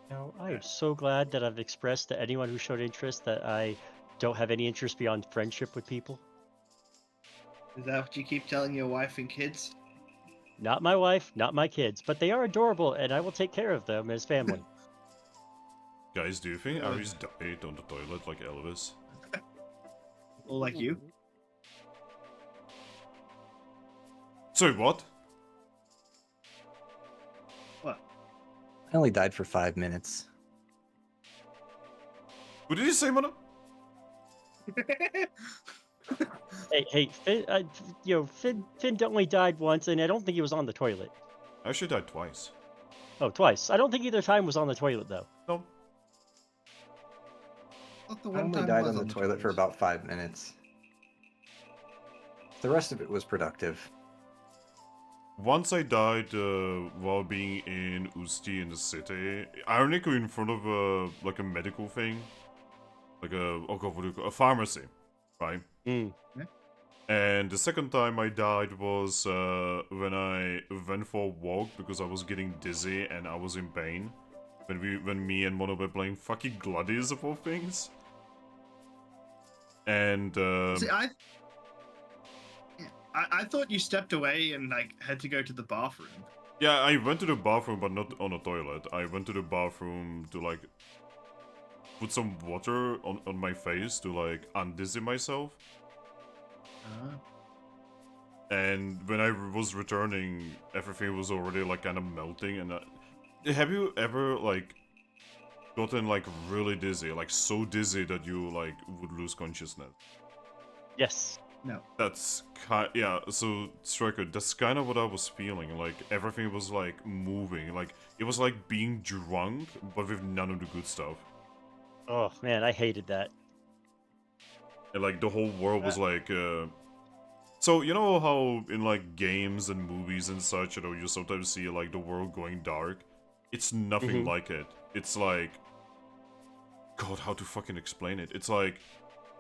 [SPEAKER 6] Now, I am so glad that I've expressed to anyone who showed interest that I don't have any interest beyond friendship with people.
[SPEAKER 2] Is that what you keep telling your wife and kids?
[SPEAKER 6] Not my wife, not my kids, but they are adorable, and I will take care of them as family.
[SPEAKER 1] Guys, do you think
[SPEAKER 2] Uh.
[SPEAKER 1] Aries died on the toilet like Elvis?
[SPEAKER 2] Or like you?
[SPEAKER 1] Sorry, what?
[SPEAKER 2] What?
[SPEAKER 5] I only died for 5 minutes.
[SPEAKER 1] What did you say, Mona?
[SPEAKER 6] Hey, Finn, Finn only died once, and I don't think he was on the toilet.
[SPEAKER 1] I actually died twice.
[SPEAKER 6] Oh, twice. I don't think either time was on the toilet, though.
[SPEAKER 1] No.
[SPEAKER 2] Thought the
[SPEAKER 5] I
[SPEAKER 2] one
[SPEAKER 5] only
[SPEAKER 2] time
[SPEAKER 5] died
[SPEAKER 2] was
[SPEAKER 5] on the toilet for about 5 minutes. The rest of it was productive.
[SPEAKER 1] Once I died while being in Usti in the city, ironically in front of like a medical thing, like oh god, what do you call a pharmacy, right?
[SPEAKER 6] Mm.
[SPEAKER 1] And the second time I died was when I went for a walk because I was getting dizzy and I was in pain. When me and Mono were playing fucking Gladius of all things. And
[SPEAKER 2] See, I thought you stepped away and like had to go to the bathroom.
[SPEAKER 1] yeah, I went to the bathroom, but not on a toilet. I went to the bathroom to like put some water on my face to like undizzy myself. And when I was returning, everything was already like kind of melting. And have you ever like gotten like really dizzy, like so dizzy that you like would lose consciousness?
[SPEAKER 6] Yes.
[SPEAKER 2] No.
[SPEAKER 1] That's yeah. So Striker, that's kind of what I was feeling. Like everything was like moving, like it was like being drunk, but with none of the good stuff.
[SPEAKER 6] Oh, man, I hated that.
[SPEAKER 1] And like the whole world was like. So you know how in like games and movies and such, you know, you sometimes see like the world going dark. It's nothing
[SPEAKER 6] Mhm.
[SPEAKER 1] like it. It's like, God, how to fucking explain it? It's like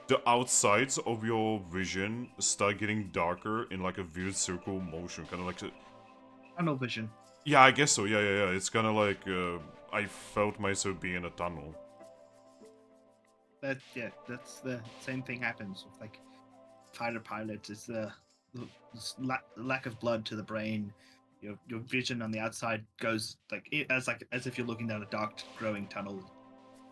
[SPEAKER 1] the outsides of your vision start getting darker in like a weird circle motion, kind of like.
[SPEAKER 2] Tunnel vision.
[SPEAKER 1] Yeah, I guess so. Yeah. It's kind of like I felt myself being in a tunnel.
[SPEAKER 2] That's the same thing happens with like fighter pilots. It's the lack of blood to the brain. Your vision on the outside goes as if you're looking down a dark, growing tunnel.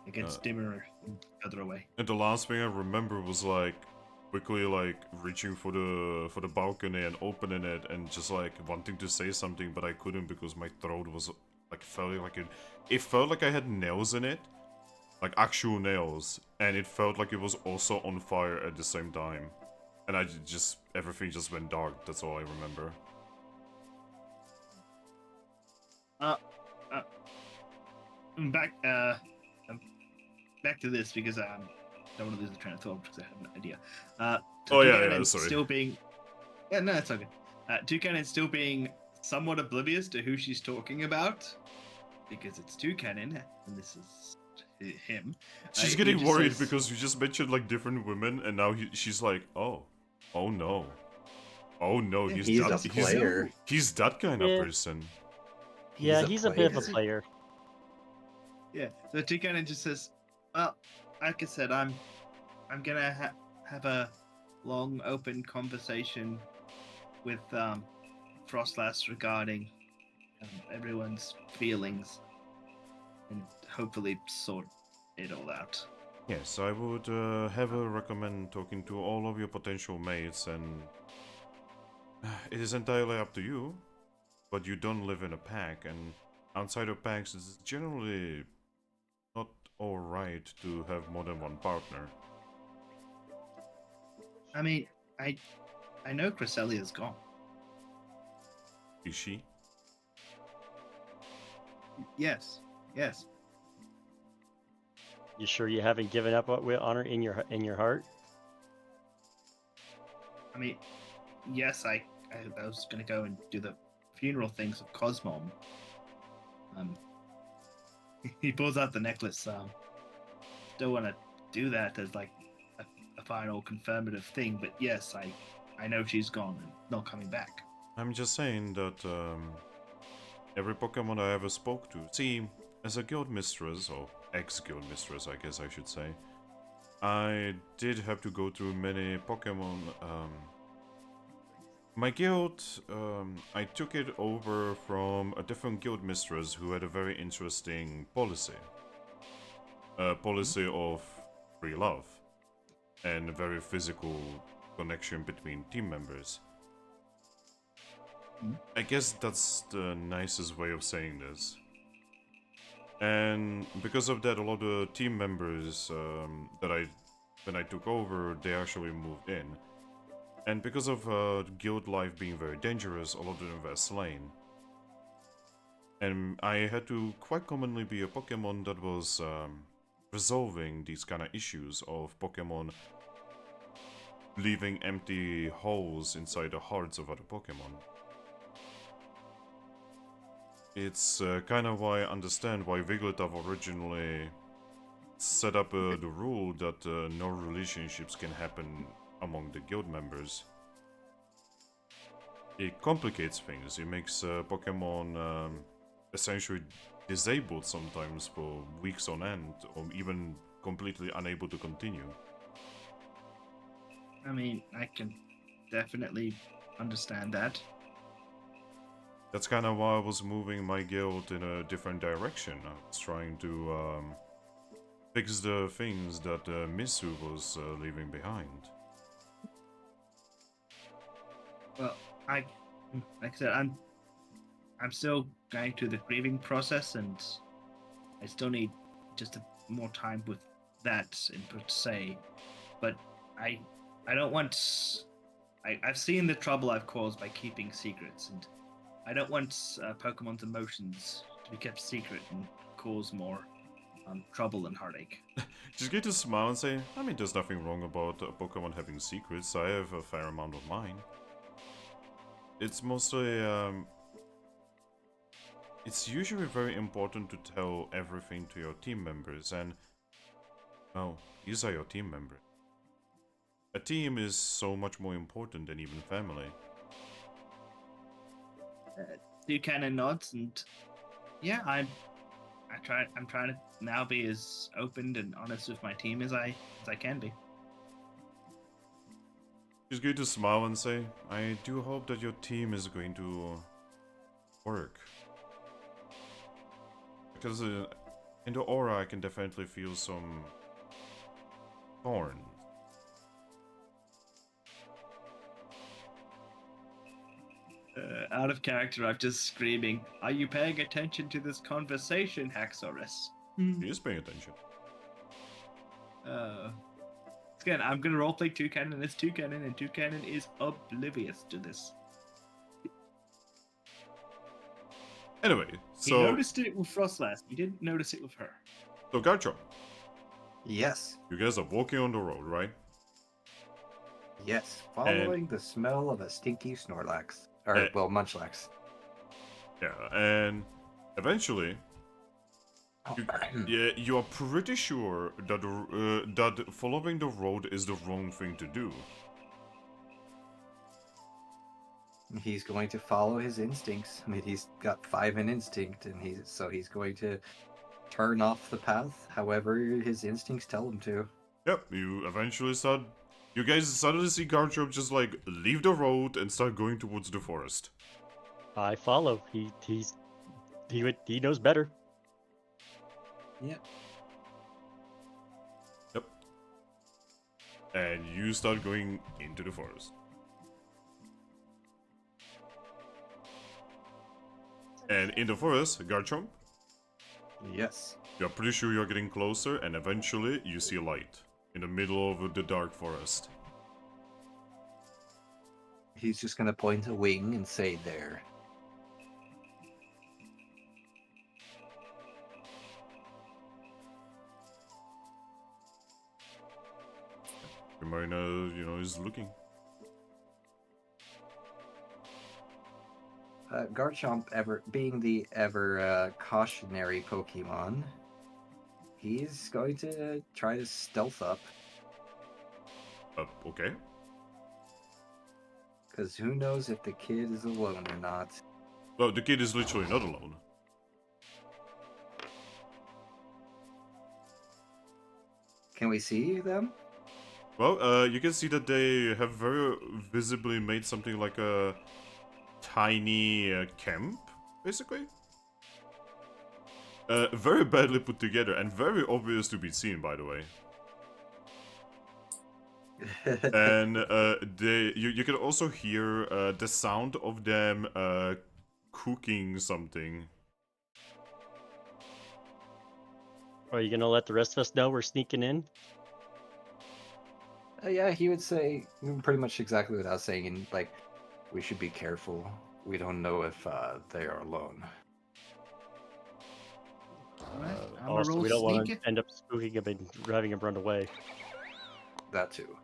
[SPEAKER 2] It gets dimmer and further away.
[SPEAKER 1] And the last thing I remember was like quickly like reaching for the balcony and opening it and just like wanting to say something, but I couldn't because my throat was like felt like it felt like I had nails in it, like actual nails, and it felt like it was also on fire at the same time. And I just everything just went dark. That's all I remember.
[SPEAKER 2] Back to this because I don't want to lose the train of thought because I have an idea.
[SPEAKER 1] Yeah, sorry.
[SPEAKER 2] Still being, yeah, no, it's okay. Toucannon still being somewhat oblivious to who she's talking about because it's Toucannon and this is him.
[SPEAKER 1] She's getting worried because you just mentioned like different women, and now she's like, oh no,
[SPEAKER 5] He's a player.
[SPEAKER 1] He's that kind
[SPEAKER 6] Yeah.
[SPEAKER 1] of person.
[SPEAKER 6] He's a bit of a player.
[SPEAKER 2] Yeah, so Toucannon just says, well, like I said, I'm gonna have a long, open conversation with Frostlass regarding everyone's feelings, and hopefully sort it all out.
[SPEAKER 1] Yes, I would heavily recommend talking to all of your potential mates, and it is entirely up to you. But you don't live in a pack, and outside of packs, it's generally not alright to have more than one partner.
[SPEAKER 2] I mean, I know Cresselia's gone.
[SPEAKER 1] Is she?
[SPEAKER 2] Yes.
[SPEAKER 6] You sure you haven't given up on honor in your heart?
[SPEAKER 2] I mean, yes, I was gonna go and do the funeral things of Cosmom. he pulls out the necklace. Don't want to do that as like a final confirmative thing, but yes, I know she's gone and not coming back.
[SPEAKER 1] I'm just saying that every Pokemon I ever spoke to, see, as a guild mistress, or ex-guild mistress, I guess I should say, I did have to go through many Pokemon. My guild, I took it over from a different guild mistress who had a very interesting policy. A policy of free love and a very physical connection between team members. I guess that's the nicest way of saying this. And because of that, a lot of team members when I took over, they actually moved in. And because of guild life being very dangerous, a lot of them were slain. And I had to quite commonly be a Pokemon that was resolving these kind of issues of Pokemon leaving empty holes inside the hearts of other Pokemon. It's kind of why I understand why Wigglytuff originally set up the rule that no relationships can happen among the guild members. It complicates things. It makes Pokemon essentially disabled sometimes for weeks on end, or even completely unable to continue.
[SPEAKER 2] I mean, I can definitely understand that.
[SPEAKER 1] That's kind of why I was moving my guild in a different direction. I was trying to fix the things that Misu was leaving behind.
[SPEAKER 2] Well, like I said, I'm still going through the grieving process, and I still need just more time with that in per se. But I don't want. I've seen the trouble I've caused by keeping secrets, and I don't want Pokemon's emotions to be kept secret and cause more trouble and heartache.
[SPEAKER 1] Just get to smile and say, I mean, there's nothing wrong about a Pokemon having secrets. I have a fair amount of mine. It's mostly, it's usually very important to tell everything to your team members, and, well, these are your team members. A team is so much more important than even family.
[SPEAKER 2] Toucannon nods, and yeah, I'm trying to now be as open and honest with my team as I can be.
[SPEAKER 1] She's going to smile and say, I do hope that your team is going to work. Because in the aura I can definitely feel some thorns.
[SPEAKER 2] Out of character, I'm just screaming, are you paying attention to this conversation, Haxorus?
[SPEAKER 1] She is paying attention.
[SPEAKER 2] Again, I'm gonna roleplay Toucannon as Toucannon, and Toucannon is oblivious to this.
[SPEAKER 1] Anyway, so...
[SPEAKER 2] He noticed it with Frostlass, he didn't notice it with her.
[SPEAKER 1] So Garchomp,
[SPEAKER 5] Yes.
[SPEAKER 1] you guys are walking on the road, right?
[SPEAKER 5] Yes. Following the smell of a stinky Snorlax. Or, well, Munchlax.
[SPEAKER 1] Yeah, and eventually, you are pretty sure that that following the road is the wrong thing to do.
[SPEAKER 5] He's going to follow his instincts. I mean, he's got 5 in instinct, and he's going to turn off the path however his instincts tell him to.
[SPEAKER 1] Yep, you guys suddenly see Garchomp just like leave the road and start going towards the forest.
[SPEAKER 6] I follow. He knows better.
[SPEAKER 5] Yep.
[SPEAKER 1] Yep. And you start going into the forest. And in the forest, Garchomp,
[SPEAKER 5] Yes.
[SPEAKER 1] you're pretty sure you're getting closer, and eventually you see a light in the middle of the dark forest.
[SPEAKER 5] He's just going to point a wing and say there.
[SPEAKER 1] Marina, is looking.
[SPEAKER 5] Garchomp, being the ever cautionary Pokemon, he's going to try to stealth up.
[SPEAKER 1] Okay.
[SPEAKER 5] Because who knows if the kid is alone or not.
[SPEAKER 1] Well, the kid is literally not alone.
[SPEAKER 5] Can we see them?
[SPEAKER 1] Well, you can see that they have very visibly made something like a tiny camp, basically. Very badly put together and very obvious to be seen, by the way. And you can also hear the sound of them cooking something.
[SPEAKER 6] Are you gonna let the rest of us know we're sneaking in?
[SPEAKER 5] Yeah, he would say pretty much exactly what I was saying. And, like, we should be careful. We don't know if they are alone.
[SPEAKER 2] Alright, I'm gonna
[SPEAKER 6] Also,
[SPEAKER 2] roll
[SPEAKER 6] we don't want
[SPEAKER 2] sneak.
[SPEAKER 6] to end up spooking him and having him run away.
[SPEAKER 5] That too.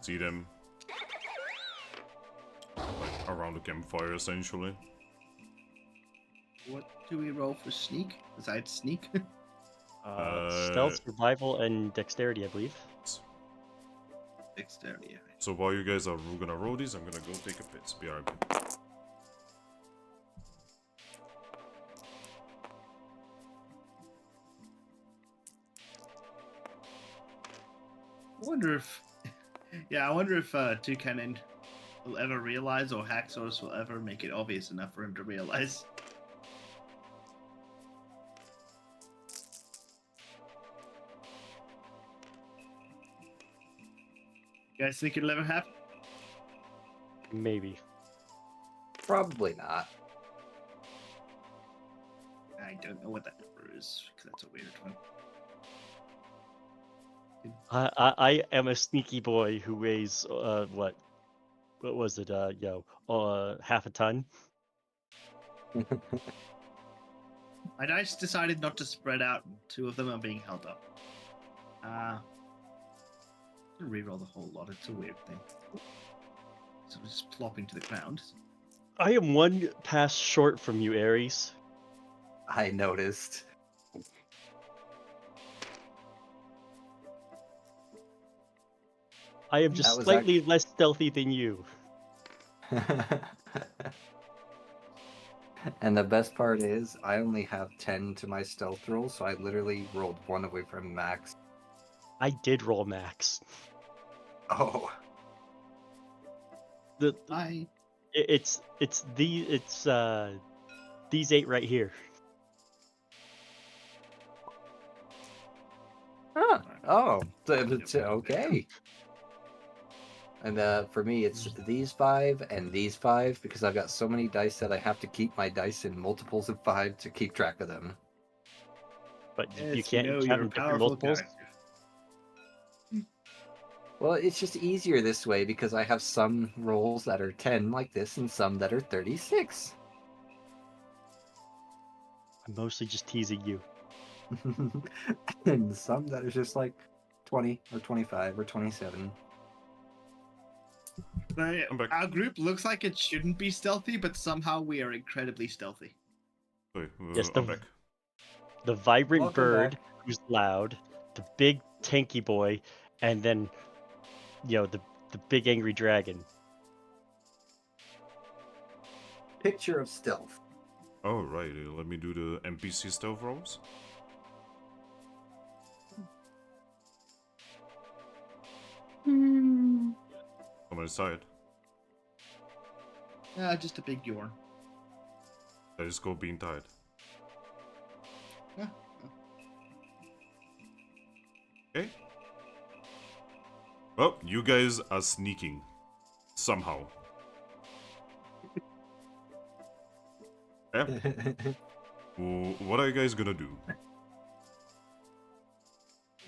[SPEAKER 1] See them like, around the campfire, essentially.
[SPEAKER 2] What do we roll for sneak? Besides sneak?
[SPEAKER 6] Stealth, survival, and dexterity, I believe.
[SPEAKER 2] Dexterity.
[SPEAKER 1] So while you guys are gonna roll these, I'm gonna go take a piss. Be right back.
[SPEAKER 2] I wonder if, I wonder if Toucannon will ever realize, or Haxorus will ever make it obvious enough for him to realize. You guys think it'll ever happen?
[SPEAKER 6] Maybe.
[SPEAKER 5] Probably not.
[SPEAKER 2] I don't know what that number is, because that's a weird one.
[SPEAKER 6] I am a sneaky boy who weighs what was it? Half a ton.
[SPEAKER 2] My dice decided not to spread out, and two of them are being held up. Reroll the whole lot. It's a weird thing. So it's just plopping to the ground.
[SPEAKER 6] I am one pass short from you, Ares.
[SPEAKER 5] I noticed.
[SPEAKER 6] I am just slightly less stealthy than you.
[SPEAKER 5] And the best part is, I only have 10 to my stealth roll, so I literally rolled one away from max.
[SPEAKER 6] I did roll max.
[SPEAKER 5] Oh.
[SPEAKER 6] It's these 8 right here.
[SPEAKER 5] Huh. Oh. Okay. And for me, it's these 5 and these 5, because I've got so many dice that I have to keep my dice in multiples of 5 to keep track of them.
[SPEAKER 6] But you
[SPEAKER 2] Yes,
[SPEAKER 6] can't
[SPEAKER 2] you're
[SPEAKER 6] have
[SPEAKER 2] a
[SPEAKER 6] them different
[SPEAKER 2] powerful
[SPEAKER 6] multiples.
[SPEAKER 2] character.
[SPEAKER 5] Well, it's just easier this way because I have some rolls that are 10 like this and some that are 36.
[SPEAKER 6] I'm mostly just teasing you.
[SPEAKER 5] And some that are just like 20 or 25 or 27.
[SPEAKER 1] I'm back.
[SPEAKER 2] Our group looks like it shouldn't be stealthy, but somehow we are incredibly stealthy.
[SPEAKER 1] Wait,
[SPEAKER 6] Yes,
[SPEAKER 1] I'm back.
[SPEAKER 6] The vibrant
[SPEAKER 5] Welcome
[SPEAKER 6] bird
[SPEAKER 5] back.
[SPEAKER 6] who's loud, the big tanky boy, and then the big angry dragon.
[SPEAKER 5] Picture of stealth.
[SPEAKER 1] Oh, right. Let me do the NPC stealth rolls. I'm inside.
[SPEAKER 2] Just a big yawn.
[SPEAKER 1] I just go being tired.
[SPEAKER 2] Yeah.
[SPEAKER 1] Okay. Well, you guys are sneaking. Somehow. Yeah. What are you guys gonna do?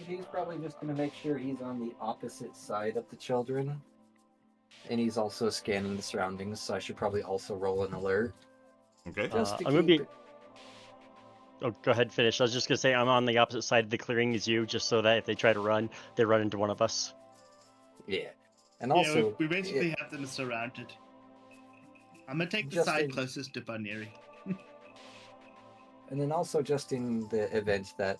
[SPEAKER 5] He's probably just going to make sure he's on the opposite side of the children. And he's also scanning the surroundings, so I should probably also roll an alert.
[SPEAKER 1] Okay.
[SPEAKER 5] Just to
[SPEAKER 6] I'm gonna
[SPEAKER 5] keep
[SPEAKER 6] be.
[SPEAKER 5] it.
[SPEAKER 6] Oh, go ahead, finish. I was just gonna say I'm on the opposite side of the clearing as you, just so that if they try to run, they run into one of us.
[SPEAKER 5] Yeah. And
[SPEAKER 2] Yeah,
[SPEAKER 5] also,
[SPEAKER 2] we basically have them surrounded. I'm gonna take the
[SPEAKER 5] Just
[SPEAKER 2] side
[SPEAKER 5] in-
[SPEAKER 2] closest to Bunnery.
[SPEAKER 5] and then also just in the event that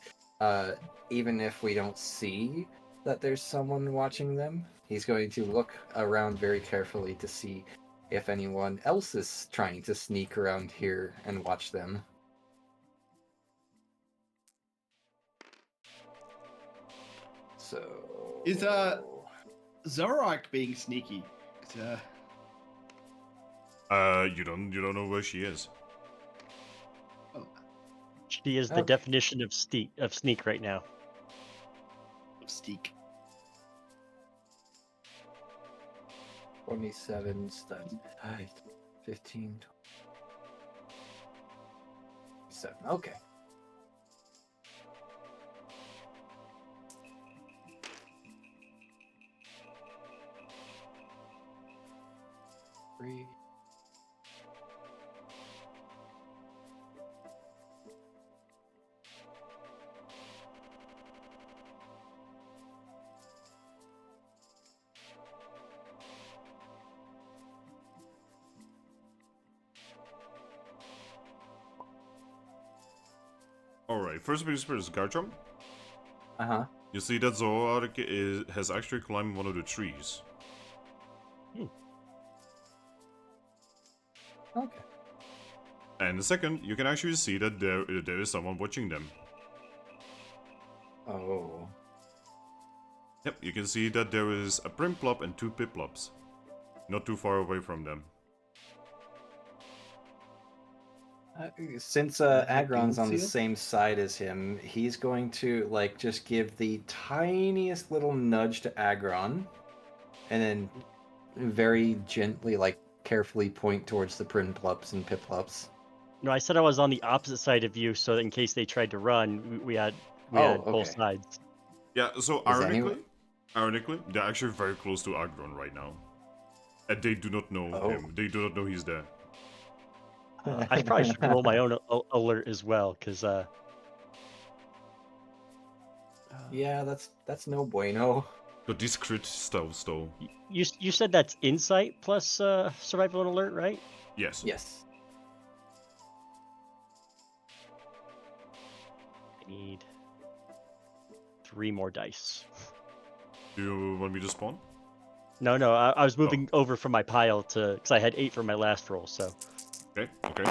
[SPEAKER 5] even if we don't see that there's someone watching them, he's going to look around very carefully to see if anyone else is trying to sneak around here and watch them. So
[SPEAKER 2] Is Zoroark being sneaky? 'Cause,
[SPEAKER 1] You don't know where she is.
[SPEAKER 2] oh,
[SPEAKER 6] She is the
[SPEAKER 5] Okay.
[SPEAKER 6] definition of sneak right now.
[SPEAKER 2] Steak.
[SPEAKER 5] 27 study. 15. 7. Okay. Three.
[SPEAKER 1] Alright, first biggest spirit is Garchomp.
[SPEAKER 5] Uh-huh.
[SPEAKER 1] You see that Zoroark has actually climbed one of the trees.
[SPEAKER 5] Okay.
[SPEAKER 1] And the second, you can actually see that there is someone watching them.
[SPEAKER 5] Oh.
[SPEAKER 1] Yep, you can see that there is a Primplop and 2 Piplops. Not too far away from them.
[SPEAKER 5] Since
[SPEAKER 2] Like a
[SPEAKER 5] Aggron's on the
[SPEAKER 2] seal?
[SPEAKER 5] same side as him, he's going to like just give the tiniest little nudge to Aggron, and then very gently, like carefully point towards the Prinplups and Piplups.
[SPEAKER 6] No, I said I was on the opposite side of you, so that in case they tried to run, we had
[SPEAKER 5] Oh,
[SPEAKER 6] both
[SPEAKER 5] okay.
[SPEAKER 6] sides.
[SPEAKER 1] Yeah, so
[SPEAKER 5] Is anyone-
[SPEAKER 1] ironically, they're actually very close to Aggron right now. And they do not know
[SPEAKER 5] Oh.
[SPEAKER 1] him. They do not know he's there.
[SPEAKER 6] I probably should roll my own alert as well, because
[SPEAKER 5] Yeah, that's no bueno.
[SPEAKER 1] But these crit stealths though.
[SPEAKER 6] you said that's insight plus survival and alert, right?
[SPEAKER 1] Yes.
[SPEAKER 5] Yes.
[SPEAKER 6] I need 3 more dice.
[SPEAKER 1] Do you want me to spawn?
[SPEAKER 6] No, I was moving over from my pile to because I had 8 for my last roll, so.
[SPEAKER 1] Okay, okay.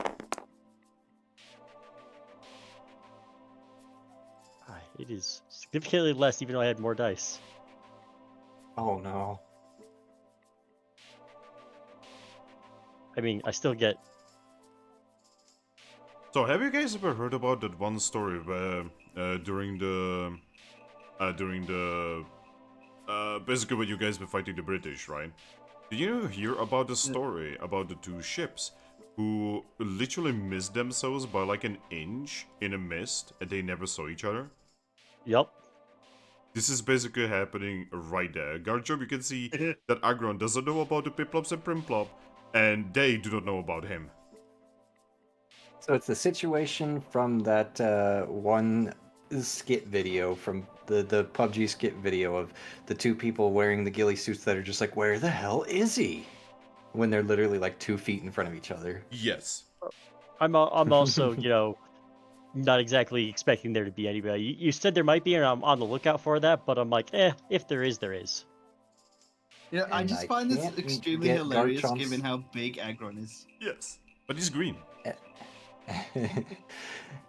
[SPEAKER 6] It is significantly less, even though I had more dice.
[SPEAKER 5] Oh no.
[SPEAKER 6] I mean, I still get.
[SPEAKER 1] So have you guys ever heard about that one story where during the basically when you guys were fighting the British, right? Did you hear about the story about the 2 ships who literally missed themselves by like an inch in a mist and they never saw each other?
[SPEAKER 6] Yep.
[SPEAKER 1] This is basically happening right there. Garchomp, you can see that Aggron doesn't know about the Piplops and Primplop, and they do not know about him.
[SPEAKER 5] So it's the situation from that one skit video from the PUBG skit video of the 2 people wearing the ghillie suits that are just like, where the hell is he? When they're literally like 2 feet in front of each other.
[SPEAKER 1] Yes.
[SPEAKER 6] I'm also, not exactly expecting there to be anybody. You said there might be, and I'm on the lookout for that, but I'm like, if there is, there is.
[SPEAKER 2] Yeah, I
[SPEAKER 5] And
[SPEAKER 2] just
[SPEAKER 5] I
[SPEAKER 2] find this
[SPEAKER 5] can't
[SPEAKER 2] extremely
[SPEAKER 5] get
[SPEAKER 2] hilarious
[SPEAKER 5] Garchomp's-
[SPEAKER 2] given how big Aggron is.
[SPEAKER 1] Yes. But he's green.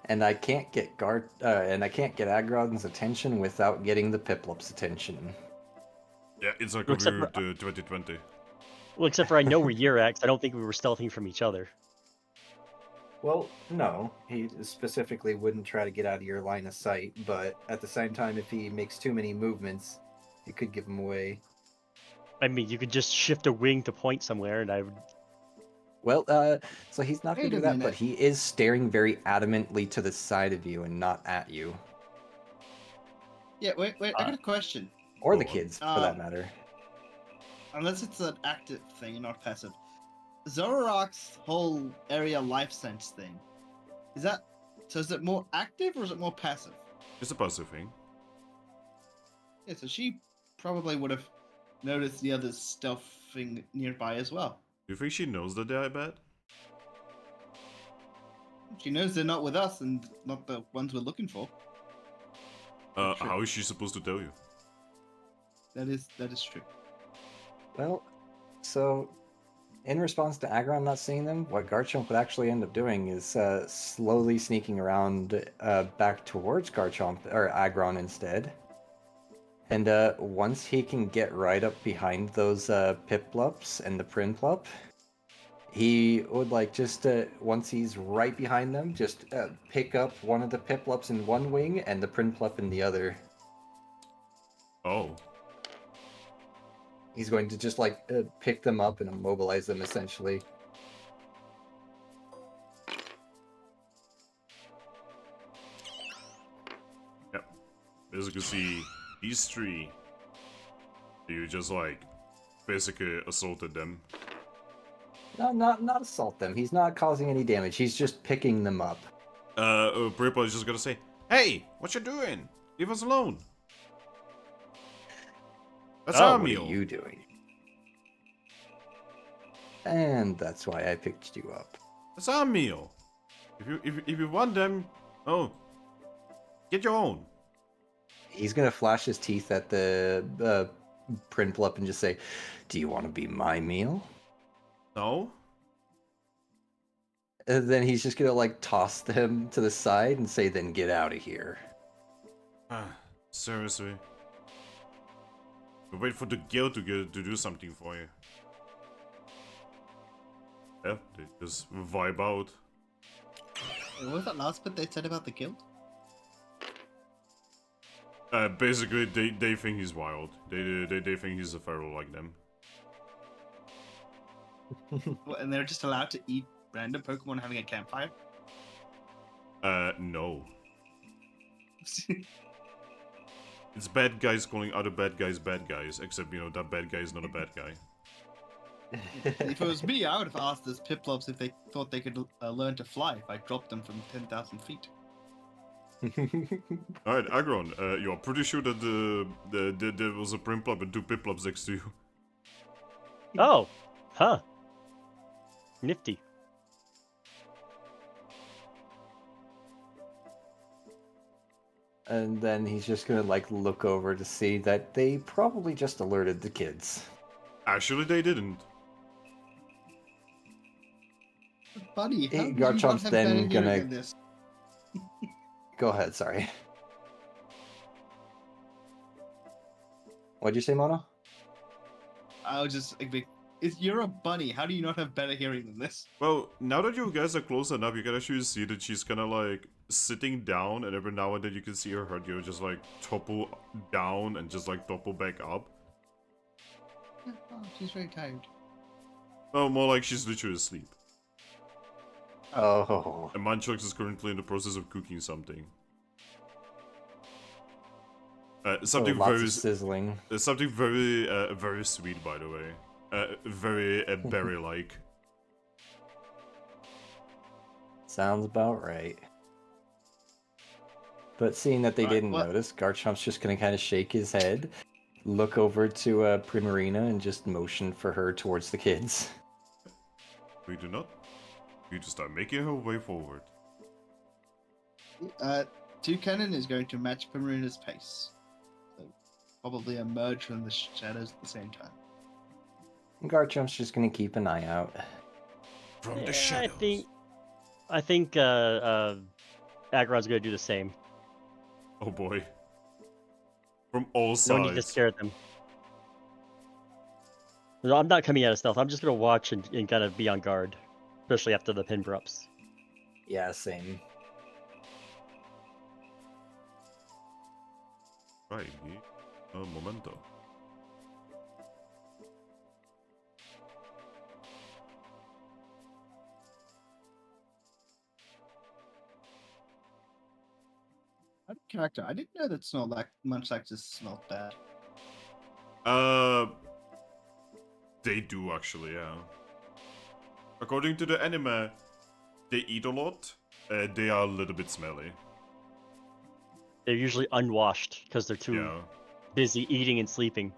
[SPEAKER 5] And I can't get Aggron's attention without getting the Piplop's attention.
[SPEAKER 1] Yeah, it's like
[SPEAKER 6] Looks like
[SPEAKER 1] weird 2020.
[SPEAKER 6] Well, except for I know where you're at, 'cause I don't think we were stealthing from each other.
[SPEAKER 5] Well, no, he specifically wouldn't try to get out of your line of sight, but at the same time, if he makes too many movements, it could give him away.
[SPEAKER 6] I mean, you could just shift a wing to point somewhere, and I would.
[SPEAKER 5] Well, so he's not going
[SPEAKER 2] Wait
[SPEAKER 5] to
[SPEAKER 2] a
[SPEAKER 5] do that, but
[SPEAKER 2] minute.
[SPEAKER 5] he is staring very adamantly to the side of you and not at you.
[SPEAKER 2] Yeah, wait, I got a question.
[SPEAKER 5] Or the
[SPEAKER 1] Go on.
[SPEAKER 5] kids, for that matter.
[SPEAKER 2] Unless it's an active thing and not passive. Zoroark's whole area life sense thing. Is it more active or is it more passive?
[SPEAKER 1] It's a passive thing.
[SPEAKER 2] Yeah, so she probably would have notice the others stealthing nearby as well.
[SPEAKER 1] Do you think she knows that they're bad?
[SPEAKER 2] She knows they're not with us and not the ones we're looking for. True.
[SPEAKER 1] How is she supposed to tell you?
[SPEAKER 2] That is true.
[SPEAKER 5] Well, so in response to Aggron not seeing them, what Garchomp would actually end up doing is slowly sneaking around back towards Garchomp, or Aggron instead. And once he can get right up behind those Piplups and the Prinplup, he would once he's right behind them, just pick up one of the Piplups in one wing and the Prinplup in the other.
[SPEAKER 1] Oh.
[SPEAKER 5] He's going to just pick them up and immobilize them essentially.
[SPEAKER 1] Yep. As you can see, these three, you just basically assaulted them.
[SPEAKER 5] No, not assault them. He's not causing any damage. He's just picking them up.
[SPEAKER 1] Purple is just gonna say, "Hey, what you doing? Leave us alone." That's our
[SPEAKER 5] What
[SPEAKER 1] meal.
[SPEAKER 5] are you doing? And that's why I picked you up.
[SPEAKER 1] That's our meal. If you want them, get your own.
[SPEAKER 5] He's gonna flash his teeth at the Prinplup and just say, "Do you want to be my meal?"
[SPEAKER 1] No.
[SPEAKER 5] And then he's just gonna toss them to the side and say, "Then get out of here."
[SPEAKER 1] Seriously. Wait for the guild to do something for you. Yeah, they just vibe out.
[SPEAKER 2] What was that last bit they said about the guild?
[SPEAKER 1] Basically, they think he's wild. They think he's a feral like them.
[SPEAKER 2] And they're just allowed to eat random Pokemon having a campfire?
[SPEAKER 1] No. It's bad guys calling other bad guys, except, that bad guy is not a bad guy.
[SPEAKER 2] If it was me, I would have asked those Piplups if they thought they could learn to fly if I dropped them from 10,000 feet.
[SPEAKER 1] Alright, Aggron, you're pretty sure that there was a Prinplup and two Piplups next to you.
[SPEAKER 6] Oh, huh. Nifty.
[SPEAKER 5] And then he's just gonna look over to see that they probably just alerted the kids.
[SPEAKER 1] Actually, they didn't.
[SPEAKER 2] Buddy, how
[SPEAKER 5] Hey,
[SPEAKER 2] did you not
[SPEAKER 5] Garchomp's
[SPEAKER 2] have
[SPEAKER 5] then
[SPEAKER 2] better hearing
[SPEAKER 5] gonna-
[SPEAKER 2] than this?
[SPEAKER 5] Go ahead, sorry. What'd you say, Mono?
[SPEAKER 2] I was just you're a bunny. How do you not have better hearing than this?
[SPEAKER 1] Well, now that you guys are close enough, you can actually see that she's kind of sitting down, and every now and then you can see her head just topple down and just topple back up.
[SPEAKER 2] Oh, she's very tired.
[SPEAKER 1] Oh, more like she's literally asleep.
[SPEAKER 5] Oh.
[SPEAKER 1] And Munchlax is currently in the process of cooking something. Something
[SPEAKER 5] lots
[SPEAKER 1] very
[SPEAKER 5] of sizzling.
[SPEAKER 1] something very sweet, by the way. Very berry-like.
[SPEAKER 5] Sounds about right. But seeing that they
[SPEAKER 2] Alright,
[SPEAKER 5] didn't
[SPEAKER 2] what-
[SPEAKER 5] notice, Garchomp's just gonna kind of shake his head, look over to Primarina, and just motion for her towards the kids.
[SPEAKER 1] We do not. We just start making her way forward.
[SPEAKER 2] Toucannon is going to match Primarina's pace. So probably emerge from the shadows at the same time.
[SPEAKER 5] And Garchomp's just gonna keep an eye out.
[SPEAKER 1] From the
[SPEAKER 6] Yeah,
[SPEAKER 1] shadows.
[SPEAKER 6] I think Aggron's gonna do the same.
[SPEAKER 1] Oh boy. From all
[SPEAKER 6] No need to
[SPEAKER 1] sides.
[SPEAKER 6] scare them. No, I'm not coming out of stealth. I'm just gonna watch and kind of be on guard, especially after the pin drops.
[SPEAKER 5] Yeah, same.
[SPEAKER 1] Right. Momento.
[SPEAKER 2] Out of character, I didn't know that Munchlax smelled bad.
[SPEAKER 1] They do actually, yeah. According to the anime, they eat a lot. They are a little bit smelly.
[SPEAKER 6] They're usually unwashed because they're too
[SPEAKER 1] Yeah.
[SPEAKER 6] busy eating and sleeping.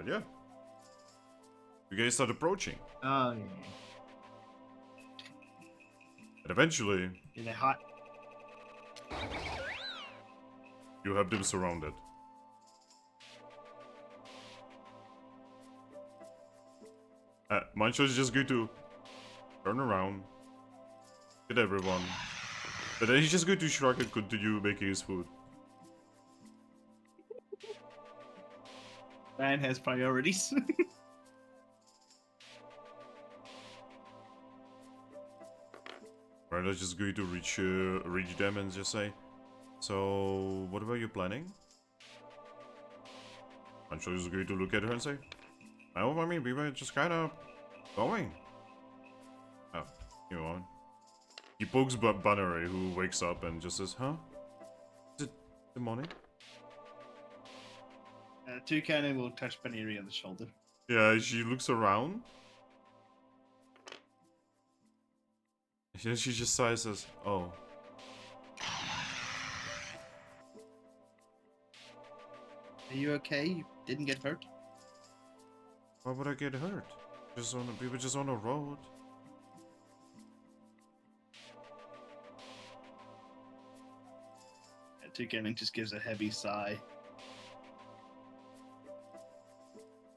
[SPEAKER 1] But yeah. You guys start approaching.
[SPEAKER 2] Oh, yeah.
[SPEAKER 1] And eventually,
[SPEAKER 2] Is it hot?
[SPEAKER 1] you have them surrounded. Mancho is just going to turn around, hit everyone. But then he's just going to shrug and continue making his food.
[SPEAKER 2] Man has priorities.
[SPEAKER 1] Right, I'm just going to reach them and just say, so, what were you planning? Mancho is going to look at her and say, well, I mean, we were just kind of going. Oh, you know. He pokes Banneray, who wakes up and just says, huh? Is it the morning?
[SPEAKER 2] Toucannon will touch Baneri on the shoulder.
[SPEAKER 1] Yeah, she looks around. And then she just sighs and says, oh.
[SPEAKER 2] Are you okay? You didn't get hurt?
[SPEAKER 1] Why would I get hurt? We were just on a road.
[SPEAKER 2] Toucannon just gives a heavy sigh.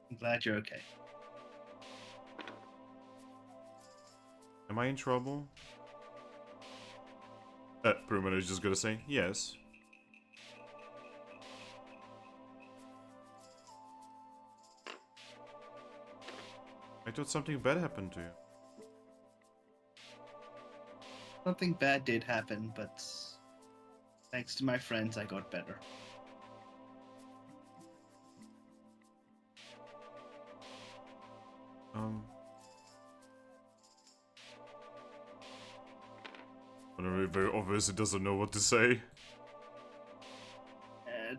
[SPEAKER 2] I'm glad you're okay.
[SPEAKER 1] Am I in trouble? Prima is just gonna say, yes. I thought something bad happened to you.
[SPEAKER 2] Something bad did happen, but thanks to my friends, I got better.
[SPEAKER 1] Banneray very obviously doesn't know what to say.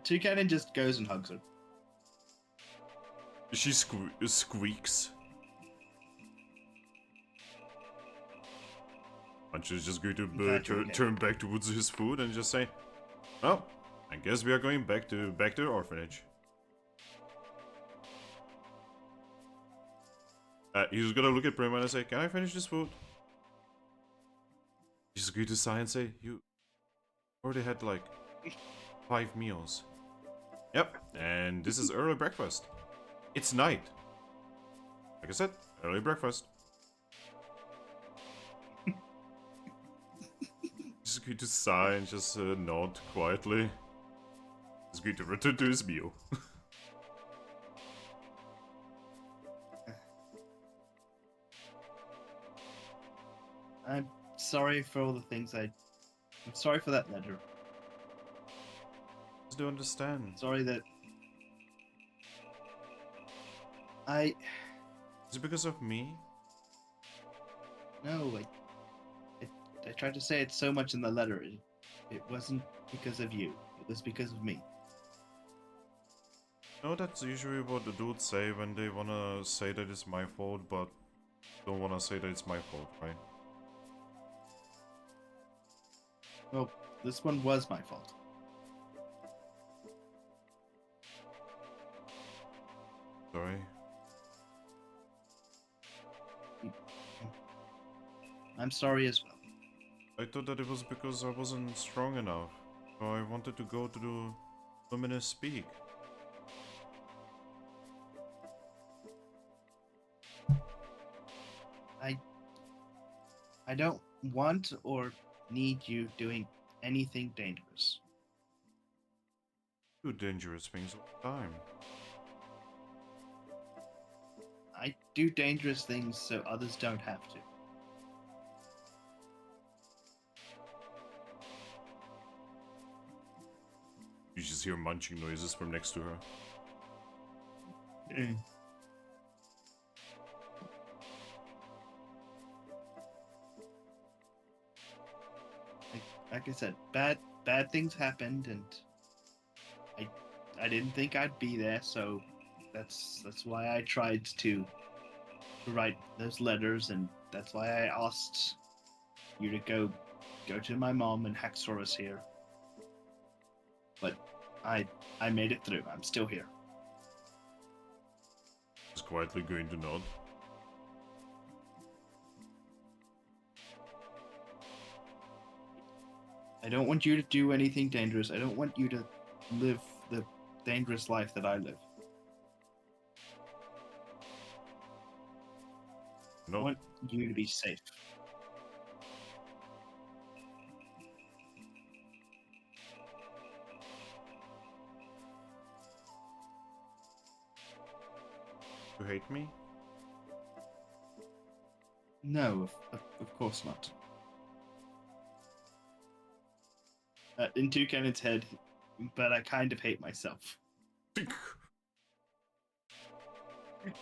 [SPEAKER 2] Toucannon just goes and hugs her.
[SPEAKER 1] She squeaks. Punch is just going to
[SPEAKER 2] Glad you're okay.
[SPEAKER 1] turn back towards his food and just say, well, I guess we are going back to the orphanage. He's gonna look at Prima and say, can I finish this food? He's going to sigh and say, you already had like 5 meals. Yep, and this is early breakfast. It's night. Like I said, early breakfast. Just going to sigh and just nod quietly. He's going to return to his meal.
[SPEAKER 2] I'm sorry for all the things I'm sorry for that letter.
[SPEAKER 1] Just don't understand.
[SPEAKER 2] Sorry that
[SPEAKER 1] Is it because of me?
[SPEAKER 2] No, I tried to say it so much in the letter. It wasn't because of you. It was because of me.
[SPEAKER 1] No, that's usually what the dudes say when they wanna say that it's my fault, but don't wanna say that it's my fault, right?
[SPEAKER 2] Well, this one was my fault.
[SPEAKER 1] Sorry.
[SPEAKER 2] I'm sorry as well.
[SPEAKER 1] I thought that it was because I wasn't strong enough. So I wanted to go to the Luminous Speak.
[SPEAKER 2] I don't want or need you doing anything dangerous.
[SPEAKER 1] Do dangerous things all the time.
[SPEAKER 2] I do dangerous things so others don't have to.
[SPEAKER 1] You just hear munching noises from next to her.
[SPEAKER 2] Like I said, bad things happened, and I didn't think I'd be there, so that's why I tried to write those letters, and that's why I asked you to go to my mom and Haxorus here. But I made it through. I'm still here.
[SPEAKER 1] quietly going to nod.
[SPEAKER 2] I don't want you to do anything dangerous. I don't want you to live the dangerous life that I live. I
[SPEAKER 1] No,
[SPEAKER 2] want you to be safe.
[SPEAKER 1] you hate me?
[SPEAKER 2] No, of course not. In Toucannon's head, but I kind of hate myself.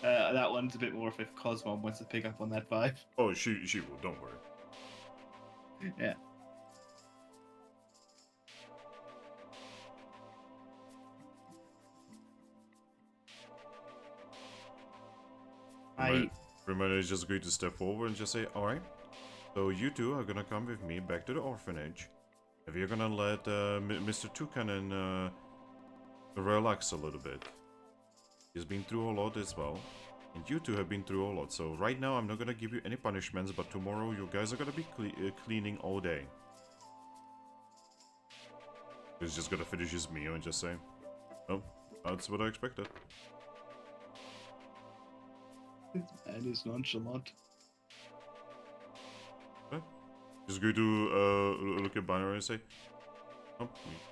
[SPEAKER 2] That one's a bit more if Cosmo wants to pick up on that vibe.
[SPEAKER 1] Oh, she will. Don't worry.
[SPEAKER 2] Yeah.
[SPEAKER 1] Remember, is just going to step forward and just say, "All right, so you two are gonna come with me back to the orphanage. If you're gonna let Mr. Toucannon relax a little bit. He's been through a lot as well, and you two have been through a lot. So right now, I'm not gonna give you any punishments, but tomorrow you guys are gonna be cleaning all day." He's just gonna finish his meal and just say, "Oh, that's what I expected."
[SPEAKER 2] And is nonchalant.
[SPEAKER 1] Just going to look at Bunny and say, "Oh,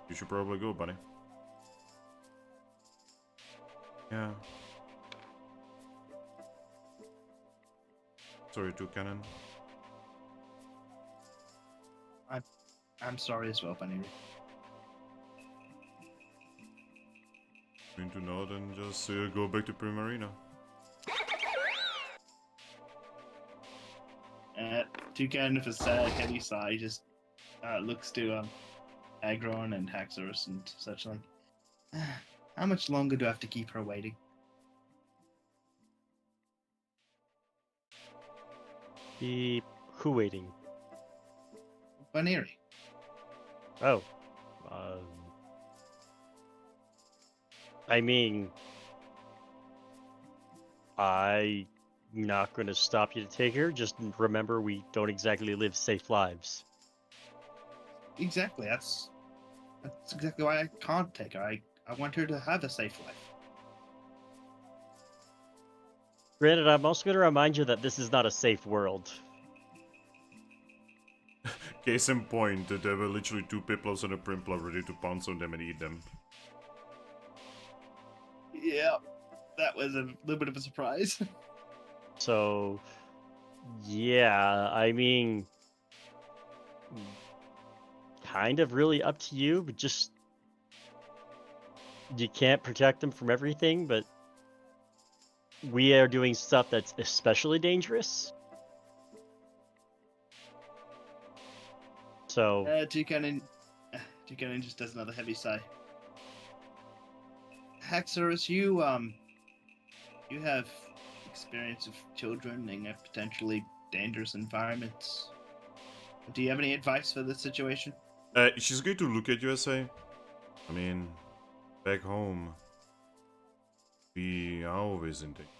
[SPEAKER 1] you should probably go, Bunny." Yeah. Sorry, Toucannon.
[SPEAKER 2] I'm sorry as well, Bunny.
[SPEAKER 1] Going to nod and just go back to Primarina.
[SPEAKER 2] Toucannon, with a sad, heavy sigh, just looks to Aggron and Haxorus and such like. How much longer do I have to keep her waiting?
[SPEAKER 6] Who waiting?
[SPEAKER 2] Baneri.
[SPEAKER 6] Oh. I mean, I'm not going to stop you to take her. Just remember, we don't exactly live safe lives.
[SPEAKER 2] Exactly. That's exactly why I can't take her. I want her to have a safe life.
[SPEAKER 6] Granted, I'm also going to remind you that this is not a safe world.
[SPEAKER 1] Case in point, there were literally 2 Piplups and a Primplup ready to pounce on them and eat them.
[SPEAKER 2] Yeah, that was a little bit of a surprise.
[SPEAKER 6] So, yeah, I mean, kind of really up to you, but just, you can't protect them from everything, but we are doing stuff that's especially dangerous. So,
[SPEAKER 2] Toucannon just does another heavy sigh. Haxorus, you have experience of children in potentially dangerous environments. Do you have any advice for this situation?
[SPEAKER 1] She's going to look at you and say, "I mean, back home, we are always in danger.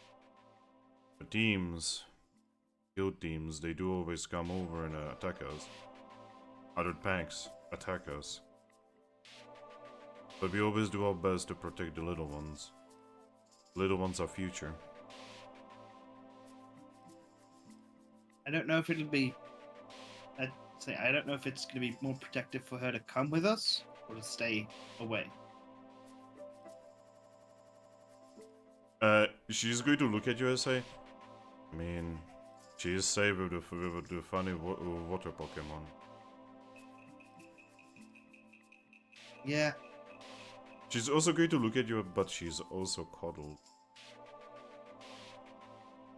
[SPEAKER 1] The teams, guild teams, they do always come over and attack us. Other packs attack us. But we always do our best to protect the little ones. Little ones are future."
[SPEAKER 2] I don't know if it'll be. I don't know if it's going to be more protective for her to come with us or to stay away.
[SPEAKER 1] She's going to look at you and say, "I mean, she is safe with the funny water Pokemon."
[SPEAKER 2] Yeah.
[SPEAKER 1] She's also going to look at you, but she's also coddled.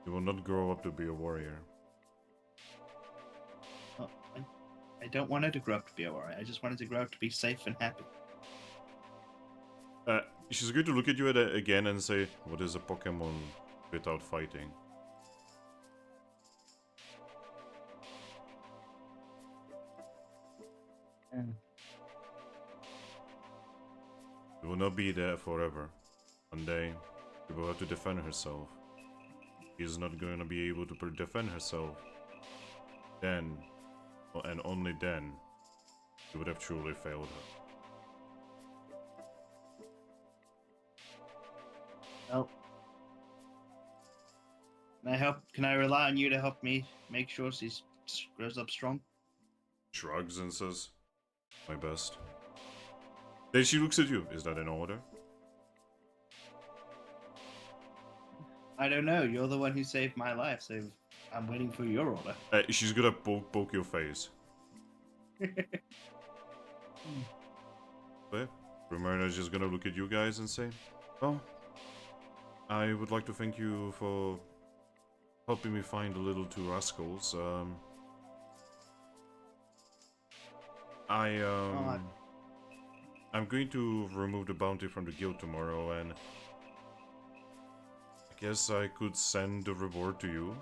[SPEAKER 1] You will not grow up to be a warrior.
[SPEAKER 2] Well, I don't want her to grow up to be a warrior. I just want her to grow up to be safe and happy.
[SPEAKER 1] She's going to look at you again and say, "What is a Pokemon without fighting?" She will not be there forever. One day, she will have to defend herself. is not going to be able to defend herself, then, and only then, you would have truly failed her.
[SPEAKER 2] Well, can I rely on you to help me make sure she grows up strong?
[SPEAKER 1] Shrugs and says, my best. Then she looks at you. Is that in order?
[SPEAKER 2] I don't know. You're the one who saved my life, so I'm waiting for your order.
[SPEAKER 1] She's gonna poke your face. But Primarina's just gonna look at you guys and say, well, I would like to thank you for helping me find the little two rascals. I'm going to remove the bounty from the guild tomorrow, and I guess I could send the reward to you.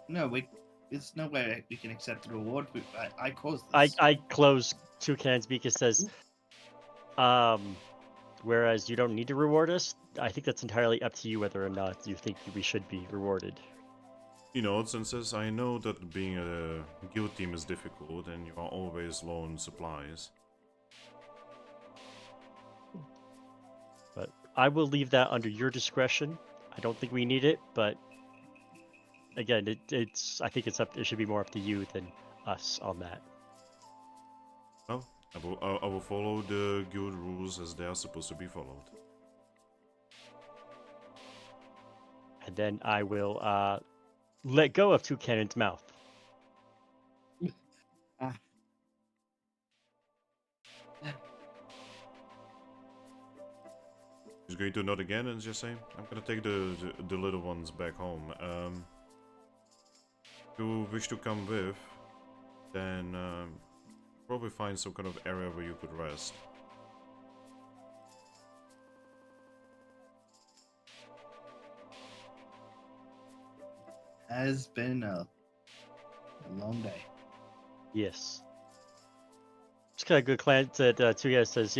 [SPEAKER 2] No, there's no way we can accept the reward. I caused this.
[SPEAKER 6] I close Toucannon's beak and says, whereas you don't need to reward us, I think that's entirely up to you whether or not you think we should be rewarded.
[SPEAKER 1] He nods and says, I know that being a guild team is difficult and you are always low on supplies.
[SPEAKER 6] But I will leave that under your discretion. I don't think we need it, but again, I think it should be more up to you than us on that.
[SPEAKER 1] Well, I will follow the guild rules as they are supposed to be followed.
[SPEAKER 6] And then I will let go of Toucannon's mouth.
[SPEAKER 1] He's going to nod again and just say, I'm gonna take the little ones back home. If you wish to come with, then probably find some kind of area where you could rest.
[SPEAKER 2] Has been a long day.
[SPEAKER 6] Yes. Just kind of good glance at Toucannon says,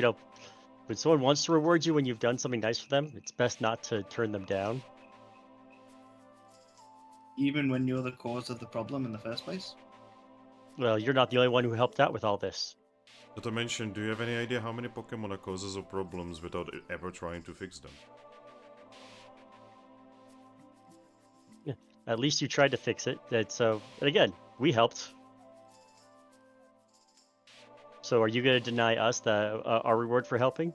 [SPEAKER 6] when someone wants to reward you when you've done something nice for them, it's best not to turn them down.
[SPEAKER 2] Even when you're the cause of the problem in the first place?
[SPEAKER 6] Well, you're not the only one who helped out with all this.
[SPEAKER 1] Not to mention, do you have any idea how many Pokemon are causes of problems without ever trying to fix them?
[SPEAKER 6] Yeah. At least you tried to fix it. And again, we helped. So are you going to deny us our reward for helping?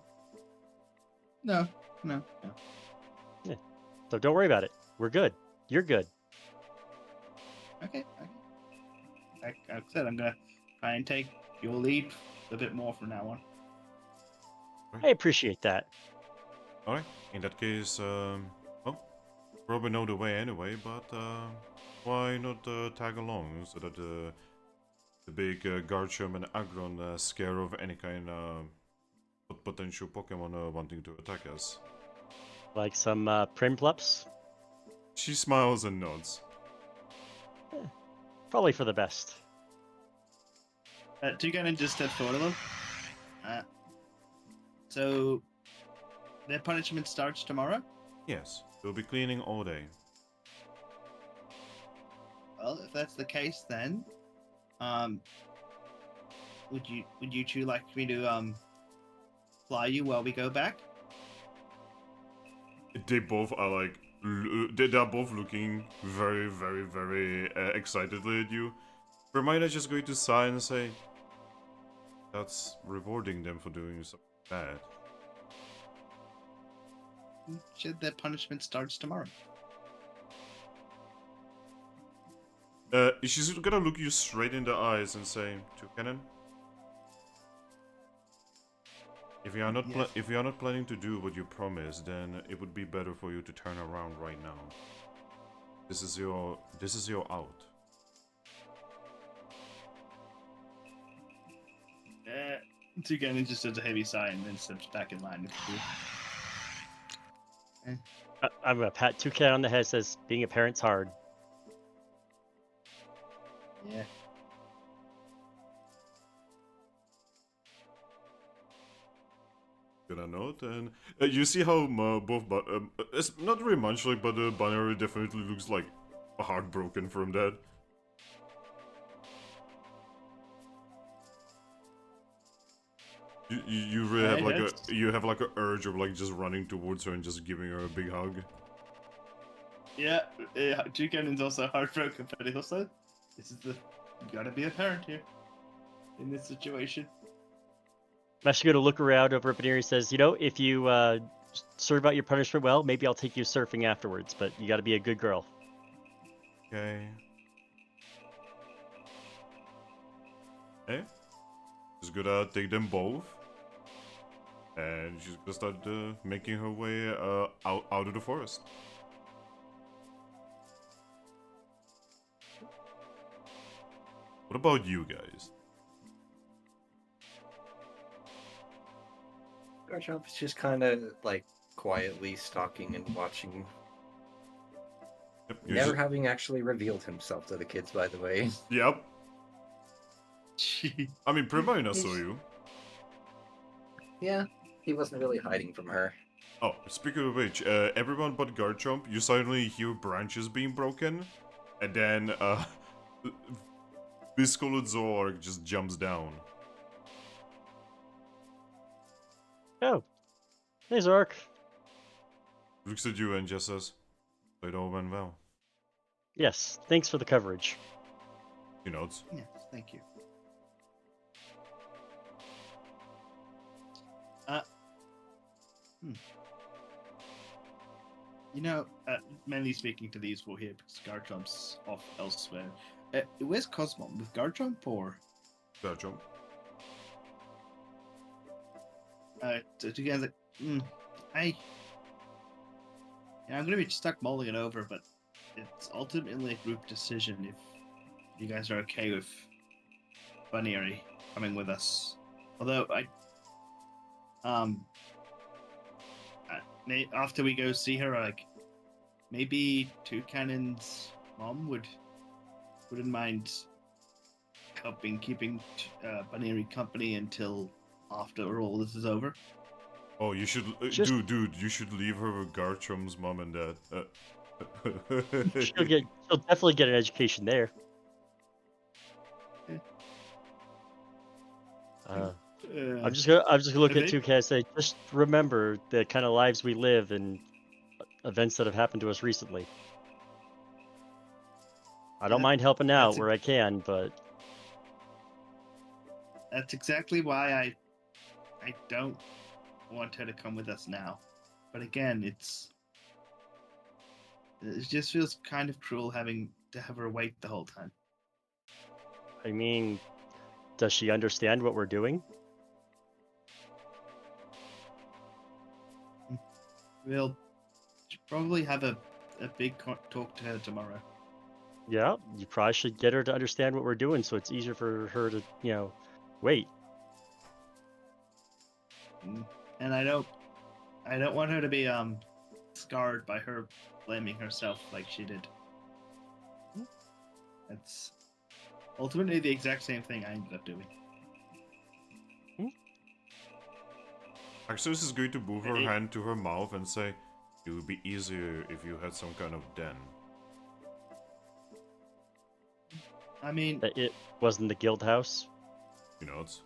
[SPEAKER 2] No.
[SPEAKER 6] Yeah. So don't worry about it. We're good. You're good.
[SPEAKER 2] Okay. Like I said, I'm gonna try and take your lead a bit more from now on.
[SPEAKER 6] I appreciate that.
[SPEAKER 1] Alright, in that case, probably know the way anyway, but why not tag along so that the big Garchomp and Aggron scare of any kind of potential Pokemon wanting to attack us?
[SPEAKER 6] Like some Primplups?
[SPEAKER 1] She smiles and nods.
[SPEAKER 6] Probably for the best.
[SPEAKER 2] Toucannon just steps forward a little. So, their punishment starts tomorrow?
[SPEAKER 1] Yes, we'll be cleaning all day.
[SPEAKER 2] Well, if that's the case, then, would you two like me to fly you while we go back?
[SPEAKER 1] They both are like, they're both looking very, very, very excitedly at you. Hermione's just going to sigh and say, that's rewarding them for doing something bad.
[SPEAKER 2] Should their punishment starts tomorrow?
[SPEAKER 1] She's gonna look you straight in the eyes and say, Toucannon, if you are not if you are not planning to do what you promised, then it would be better for you to turn around right now. This is your out.
[SPEAKER 2] Toucannon just does a heavy sigh and then steps back in line with you.
[SPEAKER 6] I'm gonna pat Toucannon on the head. Says being a parent's hard.
[SPEAKER 2] Yeah.
[SPEAKER 1] gonna note, and you see how both, but it's not very much like, but Binary definitely looks like heartbroken from that. You really have like a urge of like just running towards her and just giving her a big hug.
[SPEAKER 2] Yeah, Toucannon's also heartbroken, but he also, you gotta be a parent here in this situation.
[SPEAKER 6] I'm actually gonna look around over at Baneri says, you know, if you serve out your punishment well, maybe I'll take you surfing afterwards, but you gotta be a good girl.
[SPEAKER 1] Okay. Hey, she's gonna take them both, and she's gonna start making her way out of the forest. What about you guys?
[SPEAKER 5] Garchomp is just kind of like quietly stalking and watching.
[SPEAKER 1] Yep, you're
[SPEAKER 5] Never
[SPEAKER 1] just-
[SPEAKER 5] having actually revealed himself to the kids, by the way.
[SPEAKER 1] Yep.
[SPEAKER 2] Gee.
[SPEAKER 1] I mean, Primarina saw you.
[SPEAKER 5] Yeah, he wasn't really hiding from her.
[SPEAKER 1] Oh, speaking of which, everyone but Garchomp, you suddenly hear branches being broken, and then Biscolored Zoroark just jumps down.
[SPEAKER 6] Oh, hey Zork.
[SPEAKER 1] Looks at you and just says, "It all went well."
[SPEAKER 6] Yes, thanks for the coverage.
[SPEAKER 1] He nods.
[SPEAKER 2] Yes, thank you. You know, mainly speaking to these four here because Garchomp's off elsewhere. Where's Cosmon? With Garchomp or?
[SPEAKER 1] Garchomp.
[SPEAKER 2] So you guys like, I'm gonna be stuck mulling it over, but it's ultimately a group decision if you guys are okay with Bunny coming with us. Although after we go see her, like maybe Toucannon's mom wouldn't mind keeping Bunny company until after all this is over.
[SPEAKER 1] Oh, you should, dude, you should leave her with Garchomp's mom and dad.
[SPEAKER 6] She'll definitely get an education there. I'm just gonna look at 2K and say, just remember the kind of lives we live and events that have happened to us recently. I don't mind helping out where I can, but
[SPEAKER 2] that's exactly why I don't want her to come with us now. But again, it just feels kind of cruel having to have her wait the whole time.
[SPEAKER 6] I mean, does she understand what we're doing?
[SPEAKER 2] We'll probably have a big talk to her tomorrow.
[SPEAKER 6] Yeah, you probably should get her to understand what we're doing so it's easier for her to, wait.
[SPEAKER 2] And I don't want her to be scarred by her blaming herself like she did. That's ultimately the exact same thing I ended up doing.
[SPEAKER 1] Axos is going to move her hand to her mouth and say, "It would be easier if you had some kind of den."
[SPEAKER 2] I mean,
[SPEAKER 6] That it wasn't the guild house.
[SPEAKER 1] You know, it's...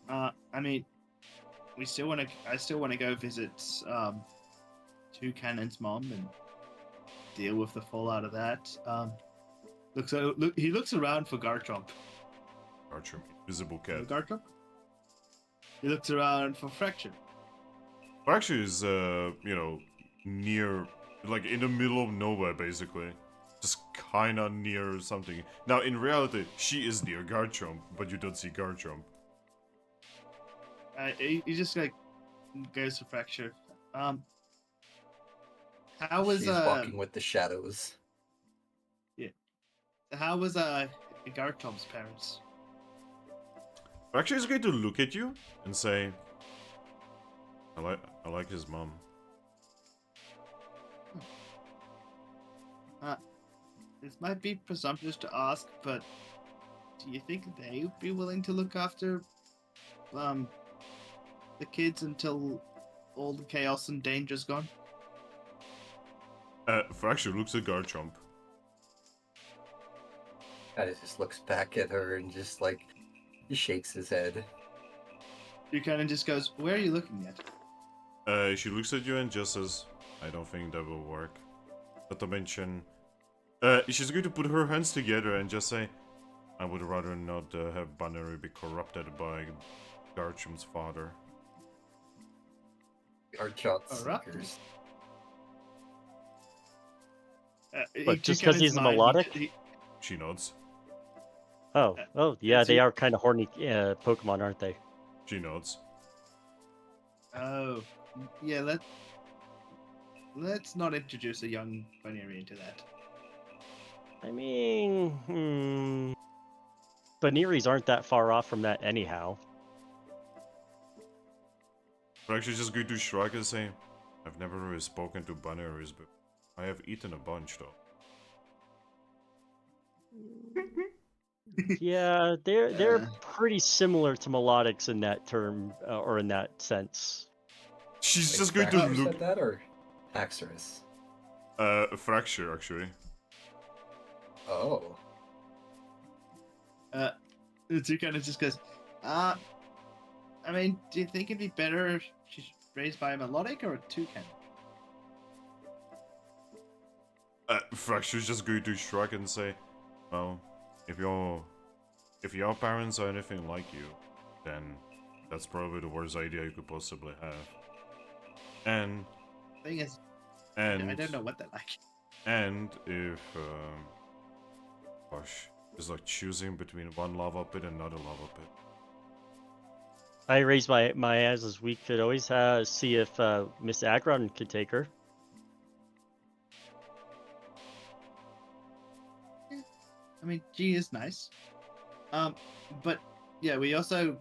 [SPEAKER 2] I mean, I still want to go visit Toucannon's mom and deal with the fallout of that. He looks around for Garchomp.
[SPEAKER 1] Garchomp, invisible cat.
[SPEAKER 2] Garchomp? He looks around for Fracture.
[SPEAKER 1] Fracture is, near, like in the middle of nowhere, basically. Just kinda near something. Now, in reality, she is near Garchomp, but you don't see Garchomp.
[SPEAKER 2] He just like goes to Fracture. How was
[SPEAKER 5] She's walking with the shadows.
[SPEAKER 2] Yeah. How was Garchomp's parents?
[SPEAKER 1] Fracture is going to look at you and say, I like his mom.
[SPEAKER 2] This might be presumptuous to ask, but do you think they would be willing to look after the kids until all the chaos and danger's gone?
[SPEAKER 1] Fracture looks at Garchomp.
[SPEAKER 4] Kind of just looks back at her and just like he shakes his head.
[SPEAKER 2] Toucannon just goes, "Where are you looking at?"
[SPEAKER 1] She looks at you and just says, I don't think that will work. Not to mention, she's going to put her hands together and just say, I would rather not have Bannery be corrupted by Garchomp's father.
[SPEAKER 4] Garchomp
[SPEAKER 2] Corrupted?
[SPEAKER 4] seekers.
[SPEAKER 6] But just 'cause he's a melodic?
[SPEAKER 1] She nods.
[SPEAKER 6] Oh, yeah,
[SPEAKER 2] is
[SPEAKER 6] they
[SPEAKER 2] he-
[SPEAKER 6] are kind of horny Pokemon, aren't they?
[SPEAKER 1] She nods.
[SPEAKER 2] Oh, yeah. Let's not introduce a young Baneri into that.
[SPEAKER 6] I mean, Baneries aren't that far off from that anyhow.
[SPEAKER 1] We're actually just going to shrug and say, I've never really spoken to Banneries, but I have eaten a bunch though.
[SPEAKER 6] Yeah, they're
[SPEAKER 2] Uh.
[SPEAKER 6] pretty similar to melodics in that term or in that sense.
[SPEAKER 1] She's
[SPEAKER 4] Like,
[SPEAKER 1] just going to
[SPEAKER 4] Fracture
[SPEAKER 1] look.
[SPEAKER 4] said that or Axorus?
[SPEAKER 1] Fracture actually.
[SPEAKER 4] Oh.
[SPEAKER 2] Toucannon just goes, I mean, do you think it'd be better if she's raised by a melodic or a toucan?
[SPEAKER 1] Fracture's just going to shrug and say, well, if your parents are anything like you, then that's probably the worst idea you could possibly have. And
[SPEAKER 2] Thing is,
[SPEAKER 1] and
[SPEAKER 2] I don't know what they're like.
[SPEAKER 1] and if gosh, it's like choosing between one lava pit and another lava pit.
[SPEAKER 6] I raised my eyes as we could always see if Miss Aggron could take her.
[SPEAKER 2] I mean, G is nice. But yeah, we also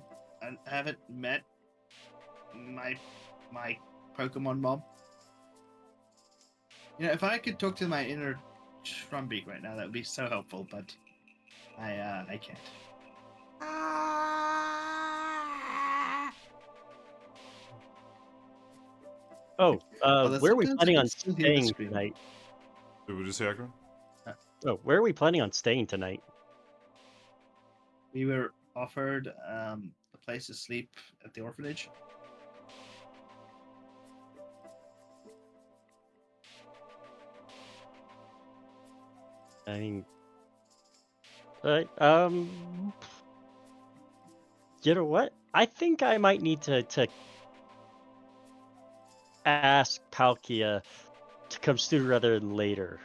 [SPEAKER 2] haven't met my Pokemon mom. You know, if I could talk to my inner Trumbeak right now, that would be so helpful. But I can't.
[SPEAKER 6] Oh,
[SPEAKER 2] Although
[SPEAKER 6] where are we
[SPEAKER 2] sometimes I
[SPEAKER 6] planning
[SPEAKER 2] can
[SPEAKER 6] on
[SPEAKER 2] still hear the
[SPEAKER 6] staying
[SPEAKER 2] scream.
[SPEAKER 6] tonight?
[SPEAKER 1] Would you say, Aggron?
[SPEAKER 6] Oh, where are we planning on staying tonight?
[SPEAKER 2] We were offered a place to sleep at the orphanage.
[SPEAKER 6] I mean, you know what? I think I might need to ask Palkia to come sooner rather than later.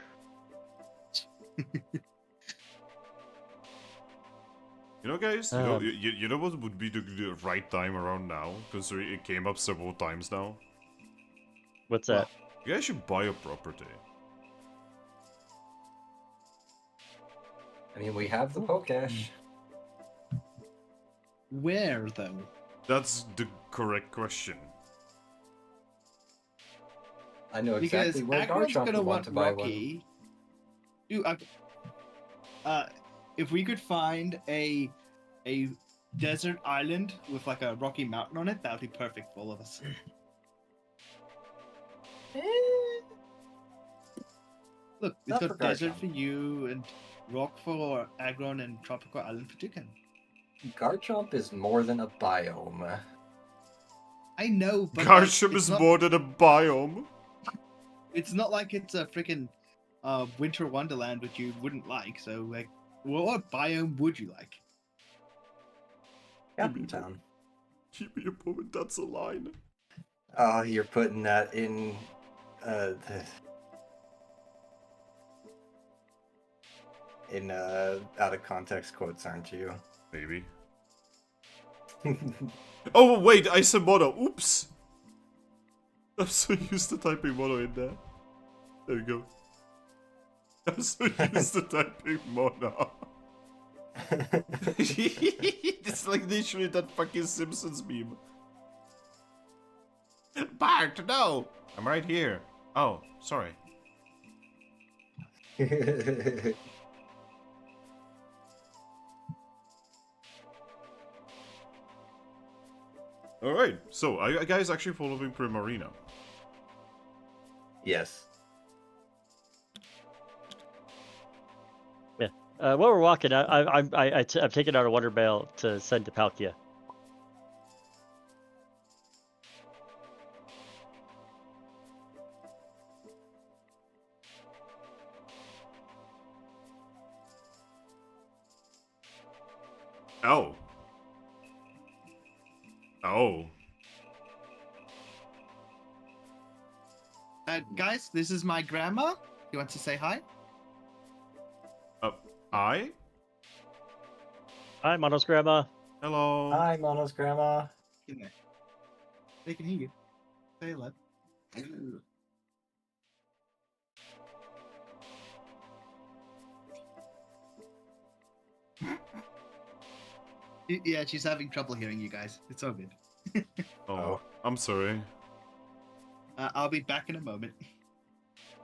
[SPEAKER 1] You know, guys, you know what would be the right time around now? Because it came up several times now.
[SPEAKER 6] What's that?
[SPEAKER 1] You guys should buy a property.
[SPEAKER 4] I mean, we have the Pokesh.
[SPEAKER 2] Where though?
[SPEAKER 1] That's the correct question.
[SPEAKER 4] I know
[SPEAKER 2] Because
[SPEAKER 4] exactly where
[SPEAKER 2] Aggron's
[SPEAKER 4] Garchomp
[SPEAKER 2] gonna
[SPEAKER 4] would want
[SPEAKER 2] want
[SPEAKER 4] to buy one.
[SPEAKER 2] Rocky. Dude, if we could find a desert island with like a rocky mountain on it, that would be perfect for all of us. Look, it's
[SPEAKER 4] Not
[SPEAKER 2] got
[SPEAKER 4] for
[SPEAKER 2] desert
[SPEAKER 4] Garchomp.
[SPEAKER 2] for you and rock for Aggron and tropical island for Toucan.
[SPEAKER 4] Garchomp is more than a biome.
[SPEAKER 2] I know, but
[SPEAKER 1] Garchomp
[SPEAKER 2] like,
[SPEAKER 1] is more than a biome.
[SPEAKER 2] it's not like it's a freaking winter wonderland which you wouldn't like. So like, what biome would you like?
[SPEAKER 4] Captain Town.
[SPEAKER 1] Keep me a moment, that's a line.
[SPEAKER 5] Oh, you're putting that in out of context quotes, aren't you?
[SPEAKER 1] Maybe. Oh, wait, I said mono. Oops. I'm so used to typing mono in there. There we go. I'm so used to typing mono. It's like literally that fucking Simpsons meme. Bart, no! I'm right here. Oh, sorry. Alright, so are you guys actually following Primarina?
[SPEAKER 5] Yes.
[SPEAKER 6] While we're walking, I've taken out a wonder bale to send to Palkia.
[SPEAKER 1] Oh. Oh.
[SPEAKER 2] Guys, this is my grandma. You want to say hi?
[SPEAKER 1] I?
[SPEAKER 6] Hi, Mono's grandma.
[SPEAKER 1] Hello.
[SPEAKER 5] Hi, Mono's grandma.
[SPEAKER 2] In there. They can hear you. Say hello. Yeah, she's having trouble hearing you guys. It's all good.
[SPEAKER 1] Oh, I'm sorry.
[SPEAKER 2] I'll be back in a moment.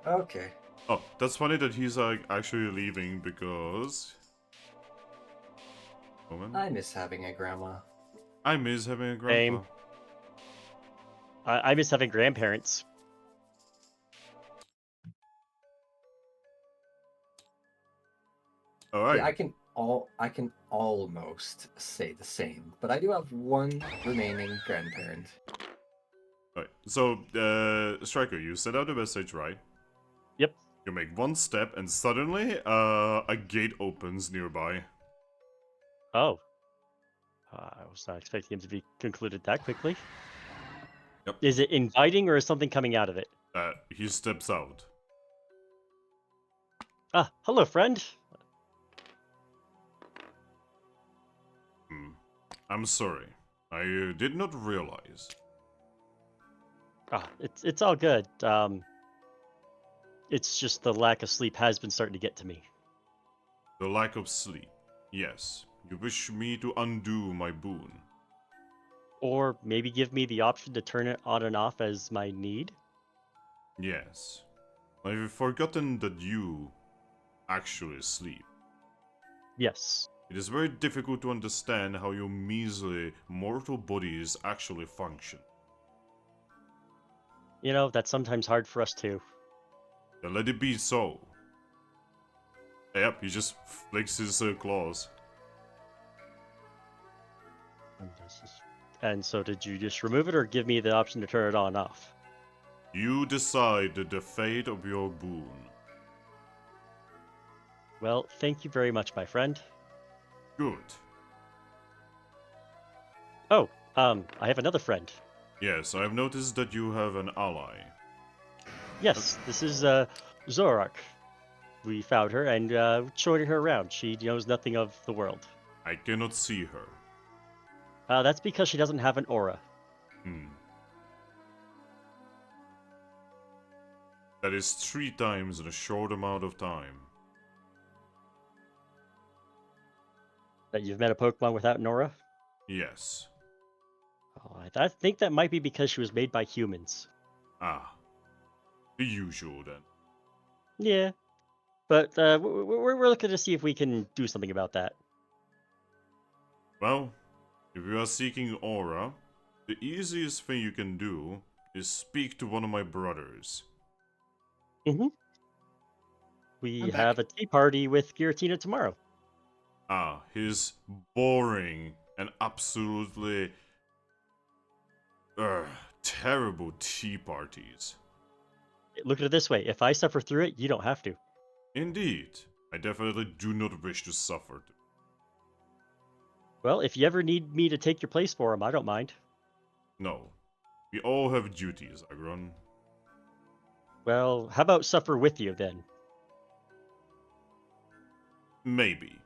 [SPEAKER 5] Okay.
[SPEAKER 1] Oh, that's funny that he's like actually leaving because. Moment.
[SPEAKER 5] I miss having a grandma.
[SPEAKER 1] I miss having a
[SPEAKER 6] Same.
[SPEAKER 1] grandpa.
[SPEAKER 6] I miss having grandparents.
[SPEAKER 1] All right.
[SPEAKER 5] Yeah, I can almost say the same, but I do have one remaining grandparent.
[SPEAKER 1] Right. So, Striker, you send out a message, right?
[SPEAKER 6] Yep.
[SPEAKER 1] You make one step, and suddenly, a gate opens nearby.
[SPEAKER 6] Oh. I was not expecting him to be concluded that quickly.
[SPEAKER 1] Yep.
[SPEAKER 6] Is it inviting or is something coming out of it?
[SPEAKER 1] He steps out.
[SPEAKER 6] Ah, hello, friend.
[SPEAKER 1] I'm sorry. I did not realize.
[SPEAKER 6] Ah, it's all good. It's just the lack of sleep has been starting to get to me.
[SPEAKER 1] The lack of sleep. Yes. You wish me to undo my boon.
[SPEAKER 6] Or maybe give me the option to turn it on and off as my need?
[SPEAKER 1] Yes. I've forgotten that you actually sleep.
[SPEAKER 6] Yes.
[SPEAKER 1] It is very difficult to understand how your measly mortal bodies actually function.
[SPEAKER 6] You know, that's sometimes hard for us too.
[SPEAKER 1] Then let it be so. Yep, he just flicks his claws.
[SPEAKER 6] And so did you just remove it or give me the option to turn it on and off?
[SPEAKER 1] You decide the fate of your boon.
[SPEAKER 6] Well, thank you very much, my friend.
[SPEAKER 1] Good.
[SPEAKER 6] Oh, I have another friend.
[SPEAKER 1] Yes, I have noticed that you have an ally.
[SPEAKER 6] Yes, this is Zorak. We found her and showing her around. She knows nothing of the world.
[SPEAKER 1] I cannot see her.
[SPEAKER 6] That's because she doesn't have an aura.
[SPEAKER 1] That is 3 times in a short amount of time.
[SPEAKER 6] That you've met a Pokemon without an aura?
[SPEAKER 1] Yes.
[SPEAKER 6] Oh, I think that might be because she was made by humans.
[SPEAKER 1] Ah. The usual then.
[SPEAKER 6] Yeah, but we're looking to see if we can do something about that.
[SPEAKER 1] Well, if you are seeking aura, the easiest thing you can do is speak to one of my brothers.
[SPEAKER 6] Mm-hmm. We
[SPEAKER 2] I'm back.
[SPEAKER 6] have a tea party with Giratina tomorrow.
[SPEAKER 1] Ah, his boring and absolutely terrible tea parties.
[SPEAKER 6] Look at it this way: if I suffer through it, you don't have to.
[SPEAKER 1] Indeed, I definitely do not wish to suffer.
[SPEAKER 6] Well, if you ever need me to take your place for him, I don't mind.
[SPEAKER 1] No, we all have duties, Aggron.
[SPEAKER 6] Well, how about suffer with you then?
[SPEAKER 1] Maybe.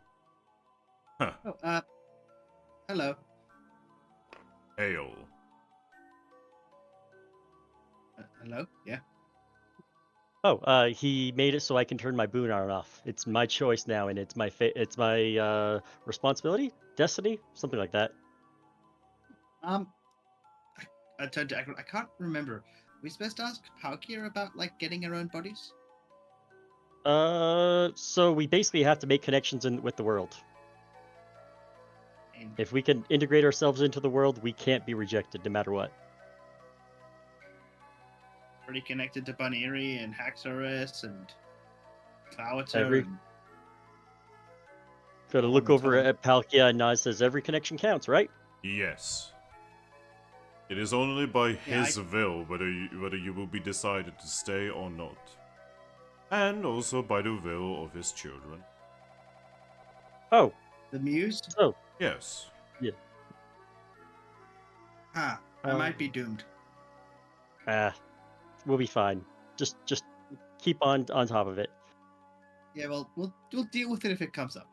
[SPEAKER 1] Huh.
[SPEAKER 2] Oh, hello.
[SPEAKER 1] Hail.
[SPEAKER 2] Hello? Yeah.
[SPEAKER 6] Oh, he made it so I can turn my boon on and off. It's my choice now, and it's my responsibility, destiny, something like that.
[SPEAKER 2] I turned to Aggron. I can't remember. Are we supposed to ask Palkia about like getting our own bodies?
[SPEAKER 6] So we basically have to make connections with the world. If we can integrate ourselves into the world, we can't be rejected no matter what.
[SPEAKER 2] Pretty connected to Bunnery and Haxorus and Clowater.
[SPEAKER 6] Every-
[SPEAKER 2] And
[SPEAKER 6] Gotta look over at Palkia, and Naz says every connection counts, right?
[SPEAKER 1] Yes. It is only by
[SPEAKER 2] Yeah,
[SPEAKER 1] his will whether you will be decided to stay or not. And also by the will of his children.
[SPEAKER 6] Oh,
[SPEAKER 2] the Muse?
[SPEAKER 6] so
[SPEAKER 1] Yes.
[SPEAKER 2] I might be doomed.
[SPEAKER 6] we'll be fine. Just keep on top of it.
[SPEAKER 2] Yeah, well, we'll deal with it if it comes up.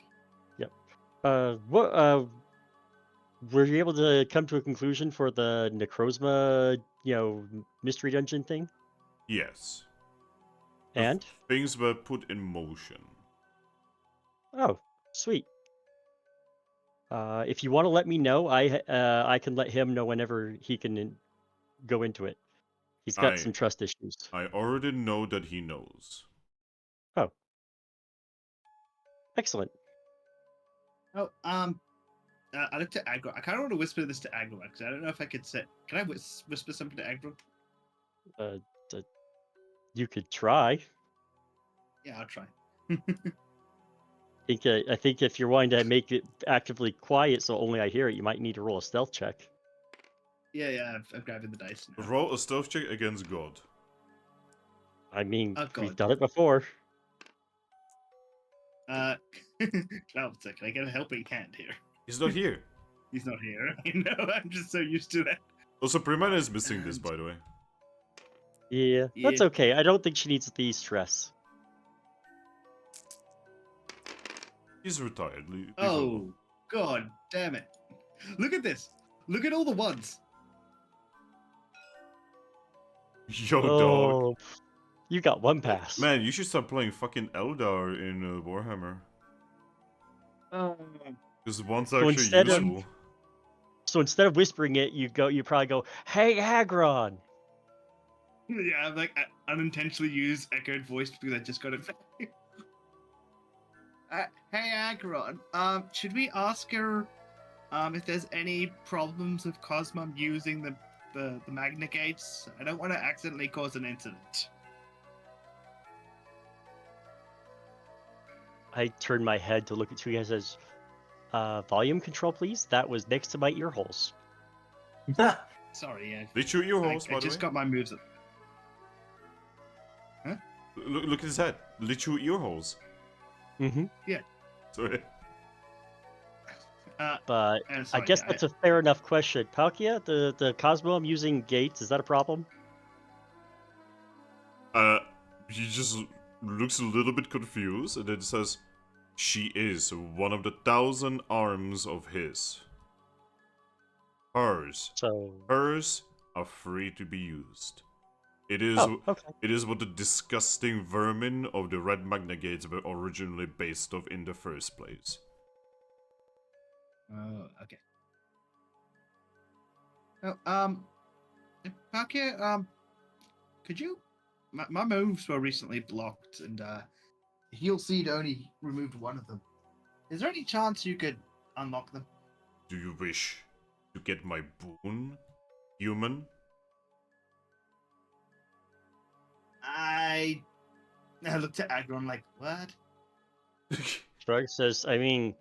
[SPEAKER 6] Were you able to come to a conclusion for the Necrozma, mystery dungeon thing?
[SPEAKER 1] Yes.
[SPEAKER 6] And?
[SPEAKER 1] Things were put in motion.
[SPEAKER 6] Oh, sweet. If you want to let me know, I can let him know whenever he can go into it. He's got some trust issues.
[SPEAKER 1] I already know that he knows.
[SPEAKER 6] Oh. Excellent.
[SPEAKER 2] Oh, I looked at Aggro. I kind of want to whisper this to Aggro because I don't know if I could say. Can I whisper something to Aggro?
[SPEAKER 6] You could try.
[SPEAKER 2] Yeah, I'll try.
[SPEAKER 6] I think if you're wanting to make it actively quiet so only I hear it, you might need to roll a stealth check.
[SPEAKER 2] Yeah, I'm grabbing the dice now.
[SPEAKER 1] Roll a stealth check against God.
[SPEAKER 6] I mean,
[SPEAKER 2] Oh,
[SPEAKER 6] we've
[SPEAKER 2] God.
[SPEAKER 6] done it before.
[SPEAKER 2] Cloud, can I get a helping hand here?
[SPEAKER 1] He's not here.
[SPEAKER 2] He's not here. I know, I'm just so used to that.
[SPEAKER 1] Also, Primana is missing this, by the way.
[SPEAKER 6] Yeah, that's
[SPEAKER 2] Yeah.
[SPEAKER 6] okay. I don't think she needs the stress.
[SPEAKER 1] He's retired. Leave
[SPEAKER 2] Oh,
[SPEAKER 1] alone.
[SPEAKER 2] God damn it. Look at this. Look at all the ones.
[SPEAKER 1] Yo, dog.
[SPEAKER 6] Oh, you got one pass.
[SPEAKER 1] Man, you should start playing fucking Eldar in Warhammer. Because one's
[SPEAKER 6] So
[SPEAKER 1] actually
[SPEAKER 6] instead of-
[SPEAKER 1] useful.
[SPEAKER 6] So instead of whispering it, you probably go, "Hey, Aggron."
[SPEAKER 2] Yeah, I'm like, I unintentionally use echoed voice because I just got it. Hey, Aggron, should we ask her, if there's any problems with Cosmom using the Magna Gates? I don't want to accidentally cause an incident.
[SPEAKER 6] I turn my head to look at you guys as, volume control, please. That was next to my ear holes.
[SPEAKER 2] Sorry,
[SPEAKER 1] They shoot your
[SPEAKER 2] I
[SPEAKER 1] horse, by the
[SPEAKER 2] just
[SPEAKER 1] way.
[SPEAKER 2] got my moves up.
[SPEAKER 1] Look at his head. Literal ear holes.
[SPEAKER 6] Mm-hmm.
[SPEAKER 1] Sorry.
[SPEAKER 6] But
[SPEAKER 2] And
[SPEAKER 6] I
[SPEAKER 2] sorry,
[SPEAKER 6] guess that's a fair enough question. Palkia, the Cosmo using gates, is that a problem?
[SPEAKER 1] He just looks a little bit confused and then says, "She is one of the 1,000 arms of his. Hers
[SPEAKER 6] So.
[SPEAKER 1] are free to be used. It is
[SPEAKER 6] Oh, okay.
[SPEAKER 1] It is what the disgusting vermin of the Red Magna Gates were originally based off in the first place."
[SPEAKER 2] Oh, okay. Oh, Palkia, could you? My moves were recently blocked, and Heal Seed only removed one of them. Is there any chance you could unlock them?
[SPEAKER 1] Do you wish to get my boon, human?
[SPEAKER 2] I looked at Aggron like, what?
[SPEAKER 6] Shrug says, I mean,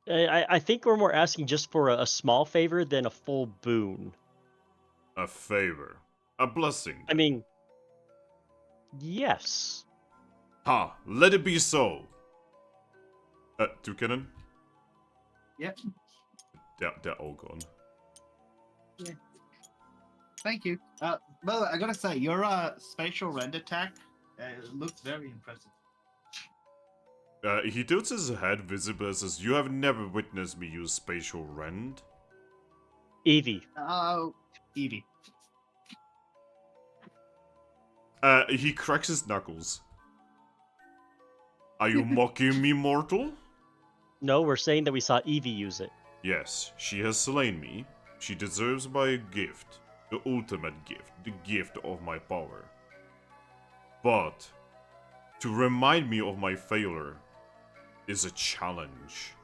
[SPEAKER 6] I think we're more asking just for a small favor than a full boon.
[SPEAKER 1] A favor. A blessing.
[SPEAKER 6] I mean, yes.
[SPEAKER 1] Ha! Let it be so! Toucannon?
[SPEAKER 2] Yep.
[SPEAKER 1] They're all gone.
[SPEAKER 2] Thank you. By the way, I gotta say, your spatial rend attack looks very impressive.
[SPEAKER 1] He tilts his head visibly and says, "You have never witnessed me use spatial rend."
[SPEAKER 6] Evie.
[SPEAKER 2] Oh, Evie.
[SPEAKER 1] He cracks his knuckles. Are you mocking me, mortal?
[SPEAKER 6] No, we're saying that we saw Evie use it.
[SPEAKER 1] Yes, she has slain me. She deserves my gift. The ultimate gift. The gift of my power. But, to remind me of my failure is a challenge.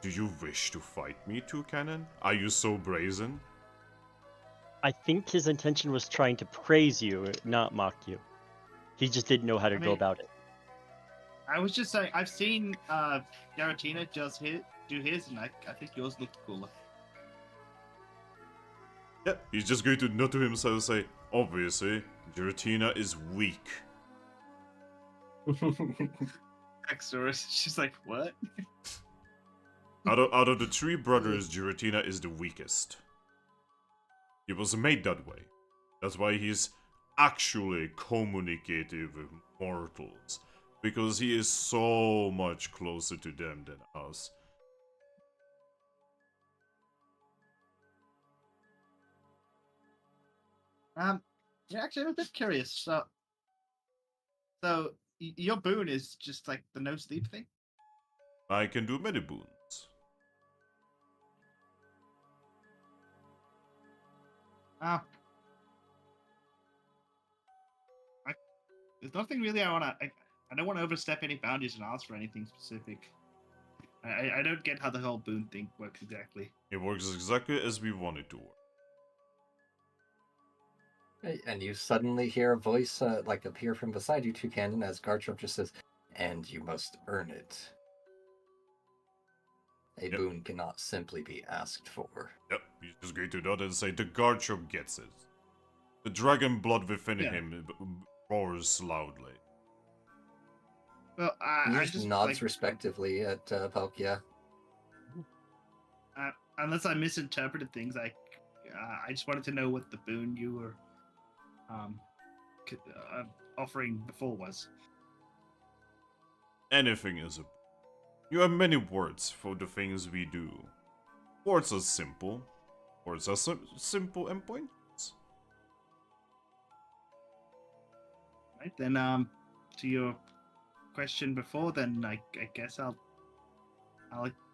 [SPEAKER 1] Do you wish to fight me, Toucannon? Are you so brazen?
[SPEAKER 6] I think his intention was trying to praise you, not mock you. He just didn't know how to
[SPEAKER 2] I
[SPEAKER 6] go
[SPEAKER 2] mean-
[SPEAKER 6] about it.
[SPEAKER 2] I was just saying, I've seen Garatina do his, and I think yours looked cooler.
[SPEAKER 1] Yeah, he's just going to nod to himself and say, obviously, Giratina is weak.
[SPEAKER 2] Exorus, she's like, what?
[SPEAKER 1] Out of the three brothers, Giratina is the weakest. He was made that way. That's why he's actually communicative with mortals. Because he is so much closer to them than us.
[SPEAKER 2] Yeah, actually, I'm a bit curious. So your boon is just like the no sleep thing?
[SPEAKER 1] I can do many boons.
[SPEAKER 2] Ah. There's nothing really I don't want to overstep any boundaries and ask for anything specific. I don't get how the whole boon thing works exactly.
[SPEAKER 1] It works exactly as we want it to work.
[SPEAKER 4] And you suddenly hear a voice like appear from beside you, Toucannon, as Garchomp just says, "And you must earn it. A
[SPEAKER 1] Yep.
[SPEAKER 4] boon cannot simply be asked for."
[SPEAKER 1] Yep, he's just going to nod and say, the Garchomp gets it. The dragon blood within
[SPEAKER 2] Yeah.
[SPEAKER 1] him roars loudly.
[SPEAKER 2] Well,
[SPEAKER 4] He
[SPEAKER 2] I
[SPEAKER 4] just nods respectively at Palkia.
[SPEAKER 2] Unless I misinterpreted things, I just wanted to know what the boon you were offering before was.
[SPEAKER 1] Anything is a... You have many words for the things we do. Words are simple. Words are simple and pointless.
[SPEAKER 2] Right then, to your question before, then I guess I'll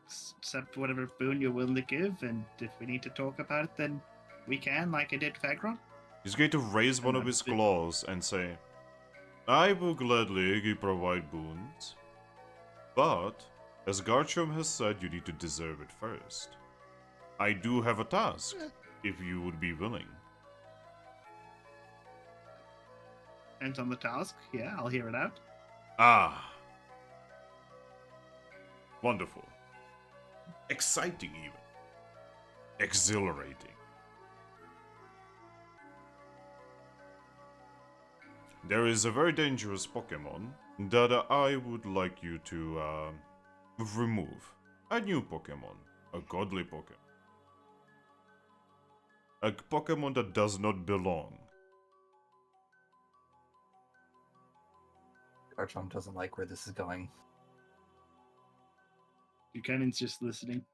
[SPEAKER 2] accept whatever boon you're willing to give, and if we need to talk about it, then we can, like I did with Aggron.
[SPEAKER 1] He's going to raise one of his claws and say, I will gladly provide boons, but as Garchomp has said, you need to deserve it first. I do have a task, if you would be willing.
[SPEAKER 2] Depends on the task. Yeah, I'll hear it out.
[SPEAKER 1] Ah. Wonderful. Exciting even. Exhilarating. There is a very dangerous Pokemon that I would like you to remove. A new Pokemon. A godly Pokemon. A Pokemon that does not belong.
[SPEAKER 4] Garchomp doesn't like where this is going.
[SPEAKER 2] Buchanan's just listening.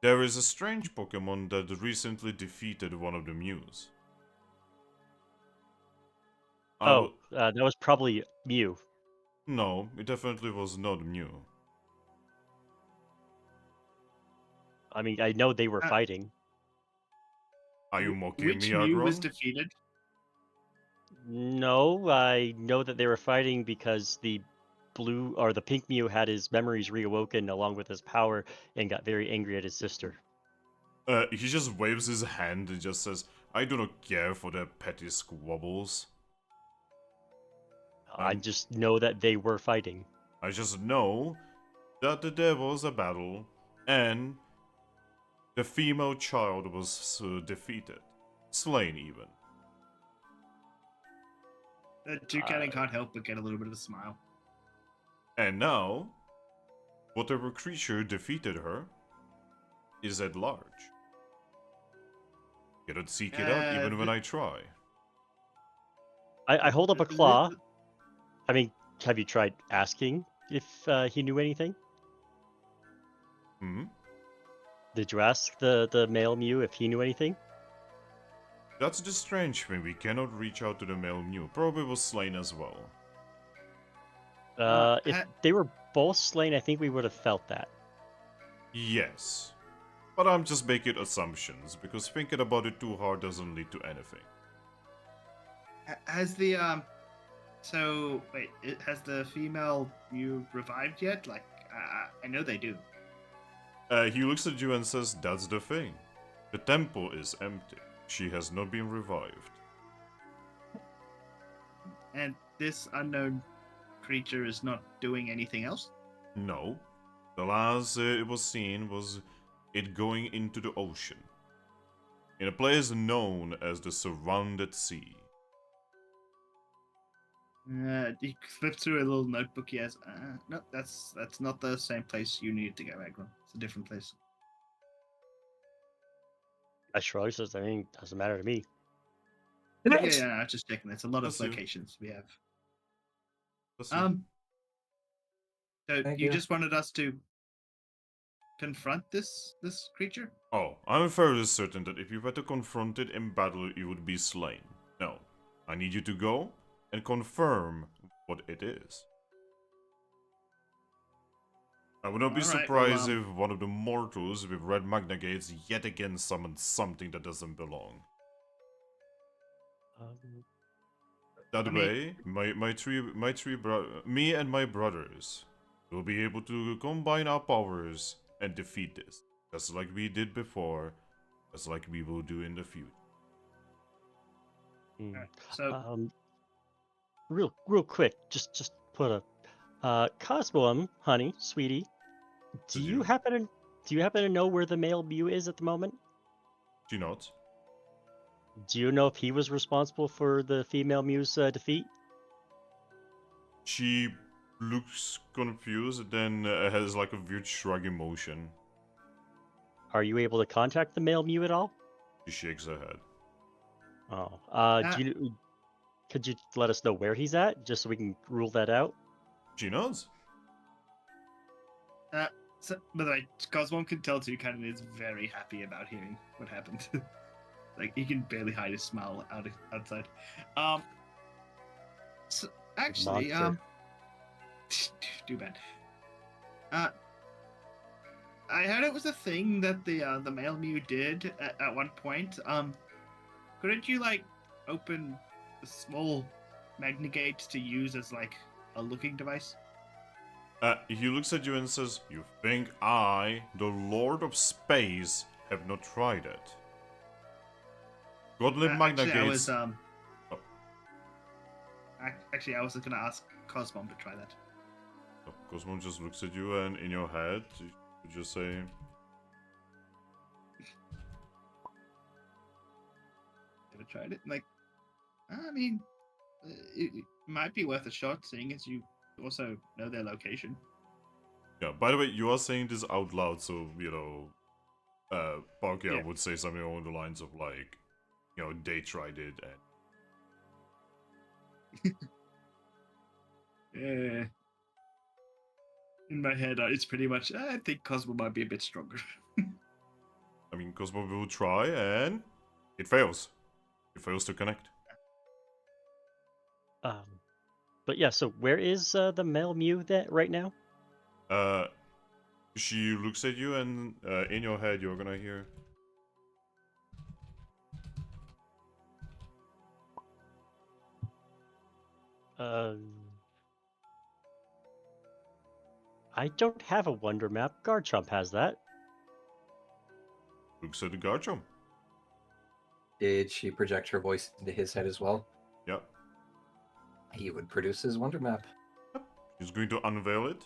[SPEAKER 1] There is a strange Pokemon that recently defeated one of the Mews.
[SPEAKER 6] That was probably Mew.
[SPEAKER 1] No, it definitely was not Mew.
[SPEAKER 6] I mean, I know they were fighting.
[SPEAKER 1] Are you mocking
[SPEAKER 2] Which
[SPEAKER 1] me,
[SPEAKER 2] Mew was
[SPEAKER 1] Aggron?
[SPEAKER 2] defeated?
[SPEAKER 6] No, I know that they were fighting because the blue or the pink Mew had his memories reawoken along with his power and got very angry at his sister.
[SPEAKER 1] He just waves his hand and just says, I do not care for their petty squabbles.
[SPEAKER 6] I just know that they were fighting.
[SPEAKER 1] I just know that there was a battle and the female child was defeated. Slain even.
[SPEAKER 2] Buchanan can't help but get a little bit of a smile.
[SPEAKER 1] And now, whatever creature defeated her is at large. Cannot seek it out even when I try.
[SPEAKER 6] I hold up a claw. I mean, have you tried asking if he knew anything?
[SPEAKER 1] Hmm?
[SPEAKER 6] Did you ask the male Mew if he knew anything?
[SPEAKER 1] That's the strange thing, we cannot reach out to the male Mew. Probably was slain as well.
[SPEAKER 6] If they were both slain, I think we would have felt that.
[SPEAKER 1] Yes. But I'm just making assumptions, because thinking about it too hard doesn't lead to anything.
[SPEAKER 2] Has the so wait, has the female Mew revived yet? Like, I know they do.
[SPEAKER 1] He looks at you and says, "That's the thing. The temple is empty. She has not been revived."
[SPEAKER 2] And this unknown creature is not doing anything else?
[SPEAKER 1] No. The last it was seen was it going into the ocean, in a place known as the Surrounded Sea.
[SPEAKER 2] He flips through a little notebook he has. No, that's not the same place you needed to go, Aggron. It's a different place.
[SPEAKER 6] I shrug, says, I mean, doesn't matter to me.
[SPEAKER 2] Yeah, I'm just checking. It's a lot of
[SPEAKER 1] Bless you.
[SPEAKER 2] locations we have.
[SPEAKER 1] Bless you.
[SPEAKER 2] So
[SPEAKER 4] Thank
[SPEAKER 2] you
[SPEAKER 4] you.
[SPEAKER 2] just wanted us to confront this creature?
[SPEAKER 1] Oh, I'm fairly certain that if you were to confront it in battle, you would be slain. No. I need you to go and confirm what it is. I would not be
[SPEAKER 2] All right,
[SPEAKER 1] surprised
[SPEAKER 2] well,
[SPEAKER 1] if one of the mortals with red magna gates yet again summoned something that doesn't belong. That
[SPEAKER 2] I mean-
[SPEAKER 1] way, me and my brothers will be able to combine our powers and defeat this, just like we did before, just like we will do in the future.
[SPEAKER 6] Hmm.
[SPEAKER 2] So
[SPEAKER 6] Real quick, just put a Cosmo, honey, sweetie. Do
[SPEAKER 1] Did
[SPEAKER 6] you
[SPEAKER 1] you?
[SPEAKER 6] happen to know where the male Mew is at the moment?
[SPEAKER 1] Do you not?
[SPEAKER 6] Do you know if he was responsible for the female Mew's defeat?
[SPEAKER 1] She looks confused, then has like a weird shrug emotion.
[SPEAKER 6] Are you able to contact the male Mew at all?
[SPEAKER 1] She shakes her head.
[SPEAKER 6] Oh, could you let us know where he's at, just so we can rule that out?
[SPEAKER 1] She knows.
[SPEAKER 2] So, by the way, Cosmo can tell Toucannon is very happy about hearing what happened. Like, he can barely hide his smile outside. So, actually,
[SPEAKER 6] Monster.
[SPEAKER 2] too bad. I heard it was a thing that the male Mew did at one point. Couldn't you, like, open a small magnegate to use as, like, a looking device?
[SPEAKER 1] He looks at you and says, "You think I, the Lord of Space, have not tried it?" Godly magna
[SPEAKER 2] Actually, I
[SPEAKER 1] gates.
[SPEAKER 2] was Actually, I was gonna ask Cosmo to try that.
[SPEAKER 1] Cosmo just looks at you, and in your head, you just say,
[SPEAKER 2] Never tried it. Like, I mean, it might be worth a shot, seeing as you also know their location.
[SPEAKER 1] "Yeah." By the way, you are saying this out loud, so Parkia
[SPEAKER 2] Yeah.
[SPEAKER 1] would say something along the lines of like, they tried it, and
[SPEAKER 2] Yeah. In my head, it's pretty much. I think Cosmo might be a bit stronger.
[SPEAKER 1] I mean, Cosmo will try, and it fails. It fails to connect.
[SPEAKER 6] But yeah, so where is the male Mew that right now?
[SPEAKER 1] She looks at you, and in your head, you're gonna hear,
[SPEAKER 6] I don't have a wonder map. Garchomp has that.
[SPEAKER 1] looks at the Garchomp.
[SPEAKER 5] Did she project her voice into his head as well?
[SPEAKER 1] Yep.
[SPEAKER 5] He would produce his wonder map.
[SPEAKER 1] She's going to unveil it,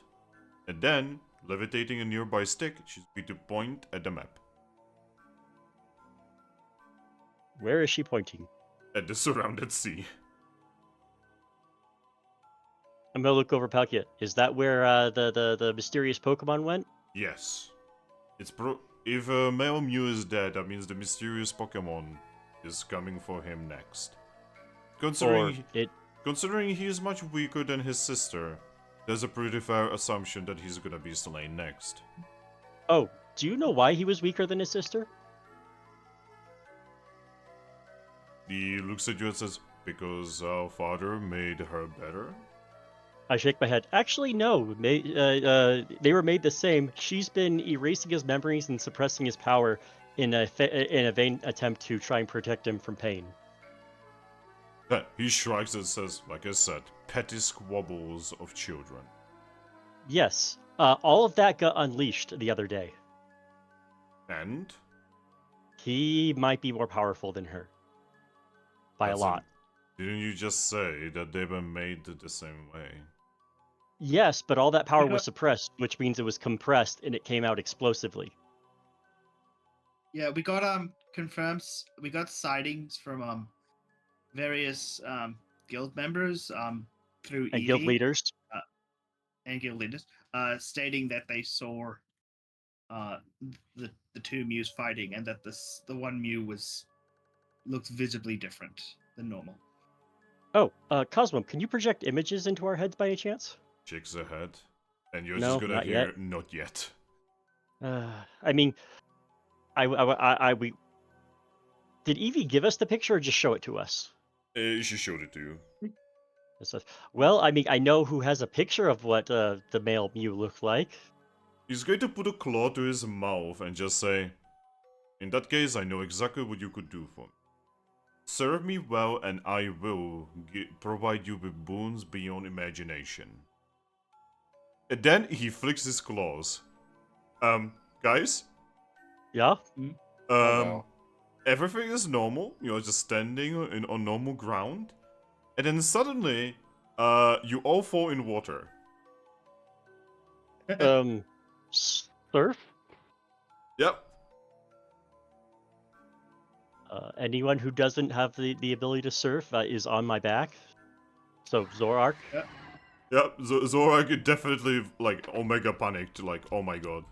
[SPEAKER 1] and then, levitating a nearby stick, she's going to point at the map.
[SPEAKER 6] Where is she pointing?
[SPEAKER 1] At the Surrounded Sea.
[SPEAKER 6] I'm gonna look over Palkia. Is that where the mysterious Pokemon went?
[SPEAKER 1] Yes. If male Mew is dead, that means the mysterious Pokemon is coming for him next. Considering he is much weaker than his sister, there's a pretty fair assumption that he's gonna be slain next.
[SPEAKER 6] Oh, do you know why he was weaker than his sister?
[SPEAKER 1] He looks at you and says, "Because our father made her better?"
[SPEAKER 6] I shake my head. Actually, no. They were made the same. She's been erasing his memories and suppressing his power in a vain attempt to try and protect him from pain.
[SPEAKER 1] He shrugs and says, "Like I said, petty squabbles of children."
[SPEAKER 6] Yes, all of that got unleashed the other day.
[SPEAKER 1] And?
[SPEAKER 6] He might be more powerful than her. By
[SPEAKER 1] That's
[SPEAKER 6] a lot.
[SPEAKER 1] Didn't you just say that they were made the same way?
[SPEAKER 6] Yes, but all that power
[SPEAKER 2] got-
[SPEAKER 6] was suppressed, which means it was compressed and it came out explosively.
[SPEAKER 2] Yeah, we got we got sightings from various guild members through
[SPEAKER 6] And guild
[SPEAKER 2] Evie
[SPEAKER 6] leaders.
[SPEAKER 2] and guild leaders stating that they saw uh the two Mews fighting, and that the one Mew looked visibly different than normal.
[SPEAKER 6] Oh, Cosmo, can you project images into our heads by any chance?
[SPEAKER 1] Chicks ahead. And you're
[SPEAKER 6] No,
[SPEAKER 1] just gonna
[SPEAKER 6] not
[SPEAKER 1] hear,
[SPEAKER 6] yet.
[SPEAKER 1] not yet.
[SPEAKER 6] I mean, we did Evie give us the picture or just show it to us?
[SPEAKER 1] She showed it to you.
[SPEAKER 6] It says, well, I mean, I know who has a picture of what the male Mew looked like.
[SPEAKER 1] He's going to put a claw to his mouth and just say, in that case, I know exactly what you could do for me. Serve me well and I will provide you with boons beyond imagination. And then he flicks his claws. Guys?
[SPEAKER 6] Yeah?
[SPEAKER 5] no.
[SPEAKER 1] Everything is normal. You're just standing on normal ground. And then suddenly, you all fall in water.
[SPEAKER 6] Surf?
[SPEAKER 1] Yep.
[SPEAKER 6] Anyone who doesn't have the ability to surf is on my back. So, Zorark.
[SPEAKER 1] Yep, Zorak definitely, like, Omega panicked, like, oh my god.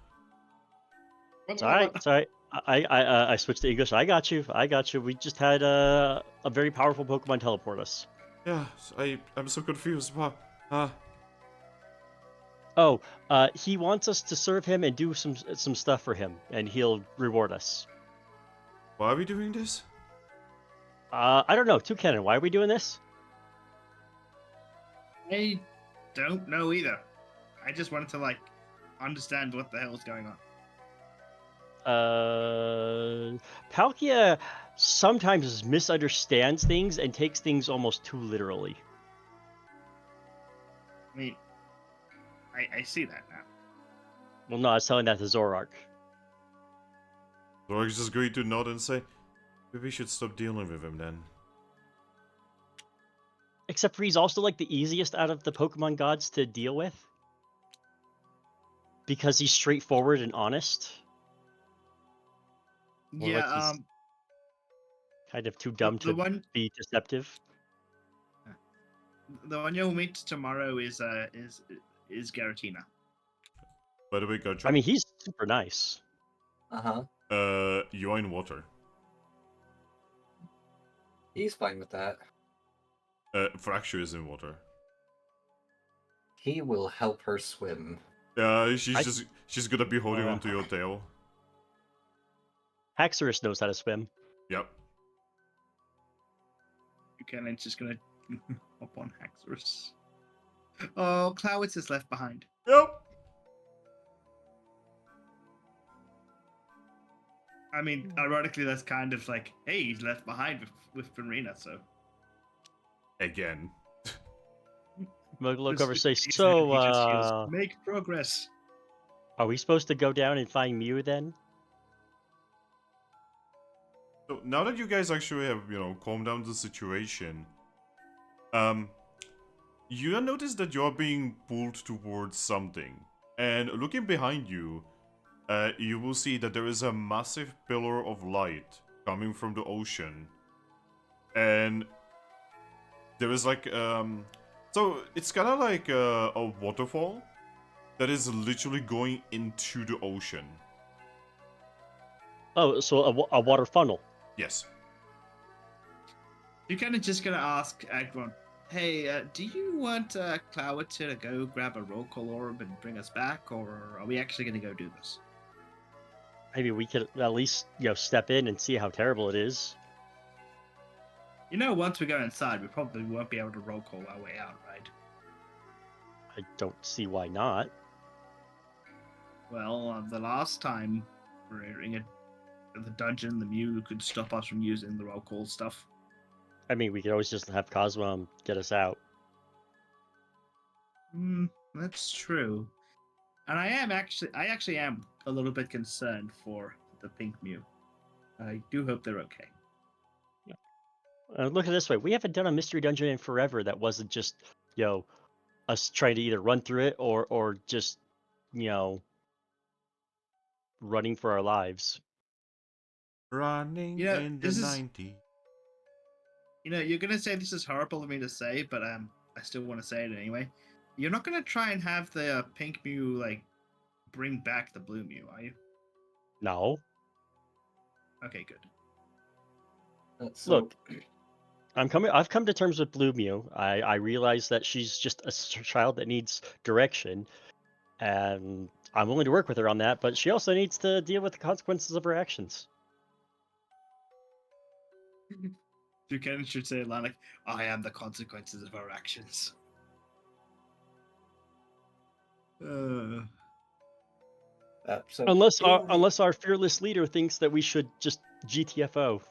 [SPEAKER 6] It's alright, it's alright. I switched to English. I got you. We just had a very powerful Pokemon teleport us.
[SPEAKER 1] Yeah, I'm so confused. Wow.
[SPEAKER 6] Oh, he wants us to serve him and do some stuff for him, and he'll reward us.
[SPEAKER 1] Why are we doing this?
[SPEAKER 6] I don't know. Toucannon, why are we doing this?
[SPEAKER 2] I don't know either. I just wanted to like understand what the hell is going on.
[SPEAKER 6] Palkia sometimes misunderstands things and takes things almost too literally.
[SPEAKER 2] I mean, I see that now.
[SPEAKER 6] Well, no, I was telling that to Zorark.
[SPEAKER 1] Zorak's just going to nod and say, maybe we should stop dealing with him then.
[SPEAKER 6] Except for he's also like the easiest out of the Pokemon gods to deal with. Because he's straightforward and honest. Or
[SPEAKER 2] Yeah,
[SPEAKER 6] like he's kind of too dumb to be deceptive.
[SPEAKER 2] the one you'll meet tomorrow is Garatina.
[SPEAKER 1] By the way, Garchomp,
[SPEAKER 6] I mean, he's super nice.
[SPEAKER 1] you are in water.
[SPEAKER 5] He's fine with that.
[SPEAKER 1] Fracture is in water.
[SPEAKER 5] He will help her swim.
[SPEAKER 1] She's gonna be holding onto your tail.
[SPEAKER 6] Haxorus knows how to swim.
[SPEAKER 1] Yep.
[SPEAKER 2] Toucannon's just gonna hop on Haxorus. Oh, Clowitz is left behind.
[SPEAKER 1] Yep.
[SPEAKER 2] I mean, ironically, that's kind of like, hey, he's left behind with Farina, so.
[SPEAKER 1] Again.
[SPEAKER 6] Look over, say,
[SPEAKER 2] He just
[SPEAKER 6] so,
[SPEAKER 2] heals. Make progress.
[SPEAKER 6] are we supposed to go down and find Mew then?
[SPEAKER 1] So now that you guys actually have, calmed down the situation, you notice that you're being pulled towards something. And looking behind you, you will see that there is a massive pillar of light coming from the ocean. And there is like, so it's kind of like a waterfall that is literally going into the ocean.
[SPEAKER 6] Oh, so a water funnel.
[SPEAKER 1] Yes.
[SPEAKER 2] You're kind of just gonna ask Aggron, hey, do you want Clowitz to go grab a roll call orb and bring us back, or are we actually gonna go do this?
[SPEAKER 6] Maybe we could at least, step in and see how terrible it is.
[SPEAKER 2] Once we go inside, we probably won't be able to roll call our way out, right?
[SPEAKER 6] I don't see why not.
[SPEAKER 2] Well, the last time we were in the dungeon, the Mew could stop us from using the roll call stuff.
[SPEAKER 6] I mean, we could always just have Cosmo get us out.
[SPEAKER 2] That's true. And I actually am a little bit concerned for the pink Mew. I do hope they're okay.
[SPEAKER 6] Look at it this way: we haven't done a mystery dungeon in forever that wasn't just, us trying to either run through it or just, running for our lives.
[SPEAKER 1] Running
[SPEAKER 2] You know,
[SPEAKER 1] in the
[SPEAKER 2] this is
[SPEAKER 1] 90s.
[SPEAKER 2] You're gonna say this is horrible of me to say, but I still want to say it anyway. You're not gonna try and have the pink Mew like bring back the blue Mew, are you?
[SPEAKER 6] No.
[SPEAKER 2] Okay, good.
[SPEAKER 4] So,
[SPEAKER 6] Look, I've come to terms with Blue Mew. I realize that she's just a child that needs direction, and I'm willing to work with her on that. But she also needs to deal with the consequences of her actions.
[SPEAKER 2] Toucannon should say a line like, "I am the consequences of our actions."
[SPEAKER 4] so
[SPEAKER 6] Unless our fearless leader thinks that we should just GTFO.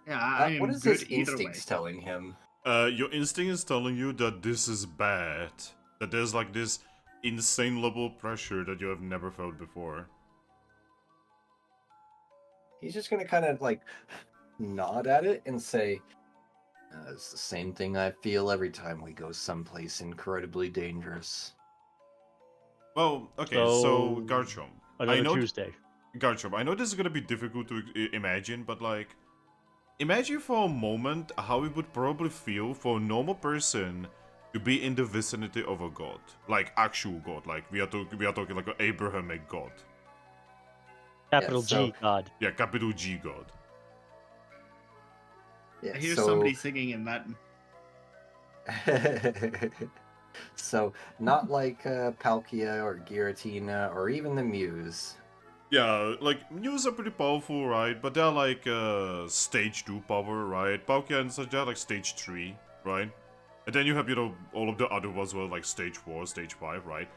[SPEAKER 2] Yeah, I am
[SPEAKER 4] what is
[SPEAKER 2] good
[SPEAKER 4] his
[SPEAKER 2] either way.
[SPEAKER 4] instincts telling him?
[SPEAKER 1] Your instinct is telling you that this is bad. That there's like this insane level of pressure that you have never felt before.
[SPEAKER 4] He's just gonna kind of like nod at it and say, "It's the same thing I feel every time we go someplace incredibly dangerous."
[SPEAKER 1] Well, okay,
[SPEAKER 6] So,
[SPEAKER 1] so Garchomp.
[SPEAKER 6] Another Tuesday.
[SPEAKER 1] Garchomp, I know this is gonna be difficult to imagine, but like, imagine for a moment how it would probably feel for a normal person to be in the vicinity of a god, like actual god, like we are talking like an Abrahamic god.
[SPEAKER 6] Capital
[SPEAKER 4] so-
[SPEAKER 6] G, God.
[SPEAKER 1] Yeah, capital G god.
[SPEAKER 4] Yeah,
[SPEAKER 2] I hear
[SPEAKER 4] so-
[SPEAKER 2] somebody singing in Latin.
[SPEAKER 4] So, not like Palkia or Giratina or even the Muse.
[SPEAKER 1] Yeah, like Mews are pretty powerful, right? But they're like stage 2 power, right? Palkia and such, they're like stage 3, right? And then you have, all of the other ones were like stage 4, stage 5, right?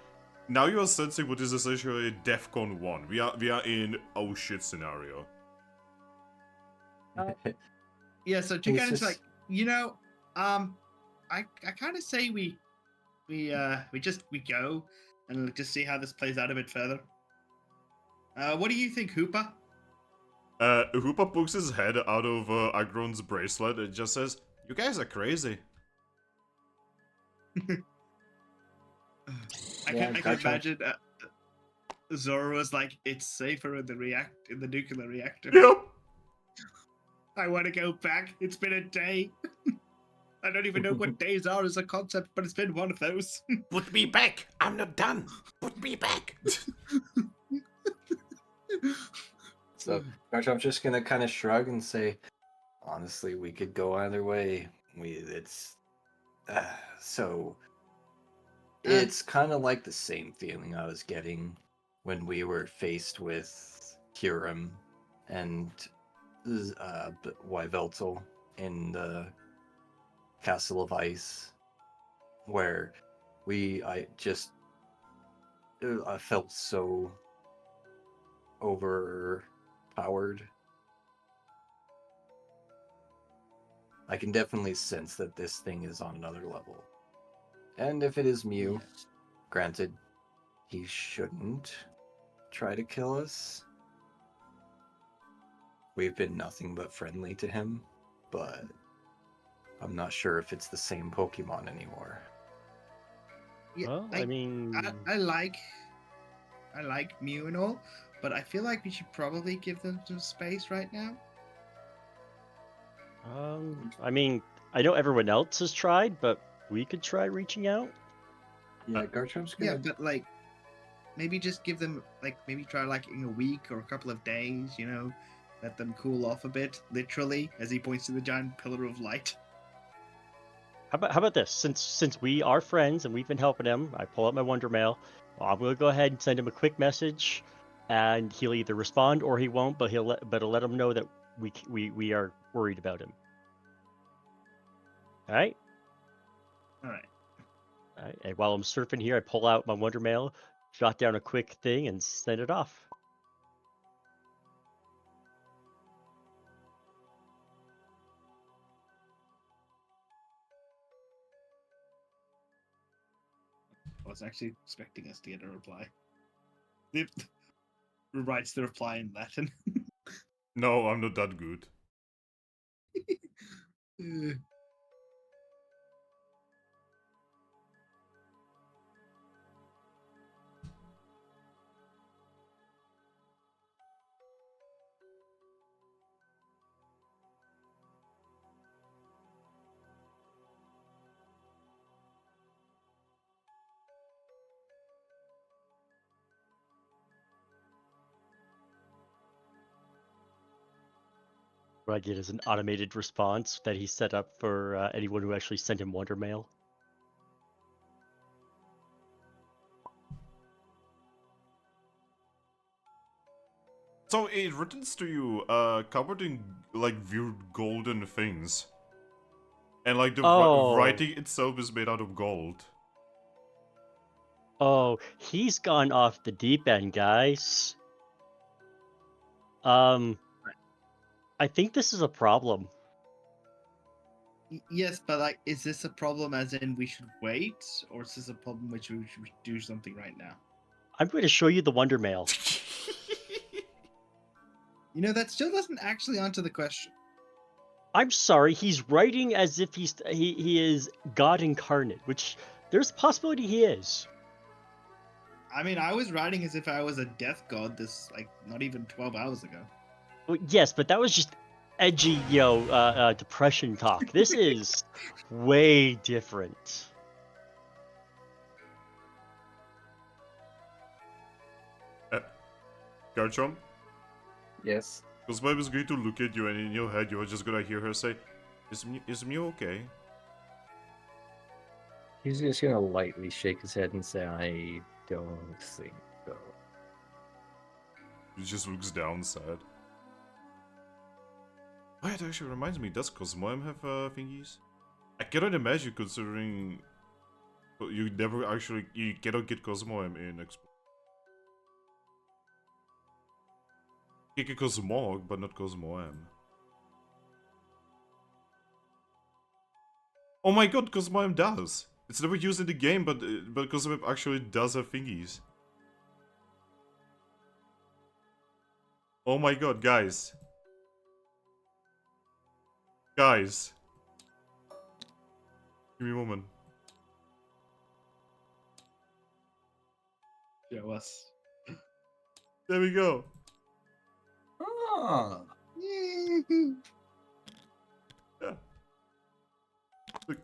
[SPEAKER 1] Now you are sensing what is essentially DEFCON 1. We are in oh shit scenario.
[SPEAKER 2] Yeah, so
[SPEAKER 4] He's
[SPEAKER 2] Toucannon's
[SPEAKER 4] just-
[SPEAKER 2] like, I kind of say we go and just see how this plays out a bit further. What do you think, Hoopa?
[SPEAKER 1] Hoopa pokes his head out of Aggron's bracelet and just says, "You guys are crazy."
[SPEAKER 2] I
[SPEAKER 4] Yeah,
[SPEAKER 2] can
[SPEAKER 4] Garchomp.
[SPEAKER 2] imagine Zoro was like, "It's safer in the nuclear reactor."
[SPEAKER 1] Yep.
[SPEAKER 2] I want to go back. It's been a day. I don't even know what days are as a concept, but it's been one of those.
[SPEAKER 1] Put me back. I'm not done. Put me back.
[SPEAKER 4] So, Garchomp's just gonna kind of shrug and say, "Honestly, we could go either way. It's kind of like the same feeling I was getting when we were faced with Hurim and Yveltal in the Castle of Ice, where I felt so overpowered. I can definitely sense that this thing is on another level. And if it is Mew, granted, he shouldn't try to kill us. We've been nothing but friendly to him, but I'm not sure if it's the same Pokemon anymore.
[SPEAKER 2] Yeah,
[SPEAKER 6] Well, I mean,
[SPEAKER 2] I like Mew and all, but I feel like we should probably give them some space right now.
[SPEAKER 6] I know everyone else has tried, but we could try reaching out.
[SPEAKER 5] Yeah, Garchomp's
[SPEAKER 2] Yeah,
[SPEAKER 5] gonna.
[SPEAKER 2] but like, maybe just give them maybe try like in a week or a couple of days. Let them cool off a bit. Literally, as he points to the giant pillar of light.
[SPEAKER 6] How about this? Since we are friends and we've been helping him, I pull out my Wonder Mail. I'm gonna go ahead and send him a quick message, and he'll either respond or he won't. But I'll let him know that we are worried about him. All right.
[SPEAKER 2] All right.
[SPEAKER 6] All right. And while I'm surfing here, I pull out my Wonder Mail, jot down a quick thing, and send it off.
[SPEAKER 2] I was actually expecting us to get a reply. writes the reply in Latin.
[SPEAKER 1] No, I'm not that good.
[SPEAKER 6] What I get is an automated response that he set up for anyone who actually sent him Wonder Mail.
[SPEAKER 1] So it returns to you, covered in like weird golden things, and like the writing itself is made out of gold.
[SPEAKER 6] Oh, he's gone off the deep end, guys. I think this is a problem.
[SPEAKER 2] Yes, but like, is this a problem as in we should wait, or is this a problem which we should do something right now?
[SPEAKER 6] I'm going to show you the Wonder Mail.
[SPEAKER 2] You know, that still doesn't actually answer the question.
[SPEAKER 6] I'm sorry, he's writing as if he is God incarnate, which there's a possibility he is.
[SPEAKER 2] I mean, I was writing as if I was a death god this, like, not even 12 hours ago.
[SPEAKER 6] Well, yes, but that was just edgy, depression talk. This is way different.
[SPEAKER 1] Garchomp?
[SPEAKER 4] Yes.
[SPEAKER 1] Because Vibe is going to look at you, and in your head, you're just gonna hear her say, Is Mew okay?
[SPEAKER 7] He's just gonna lightly shake his head and say, I don't think so.
[SPEAKER 1] He just looks down, sad. Oh, it actually reminds me, does Cosmoem have thingies? I cannot imagine, considering you cannot get Cosmoem in Expo. You can get Cosmog, but not Cosmoem. Oh my god, Cosmoem does! It's never used in the game, but Cosmoem actually does have thingies. Oh my god, guys. Guys. Give me a moment.
[SPEAKER 2] Show us.
[SPEAKER 1] There we go.
[SPEAKER 5] Ah.
[SPEAKER 1] Yeah. Look.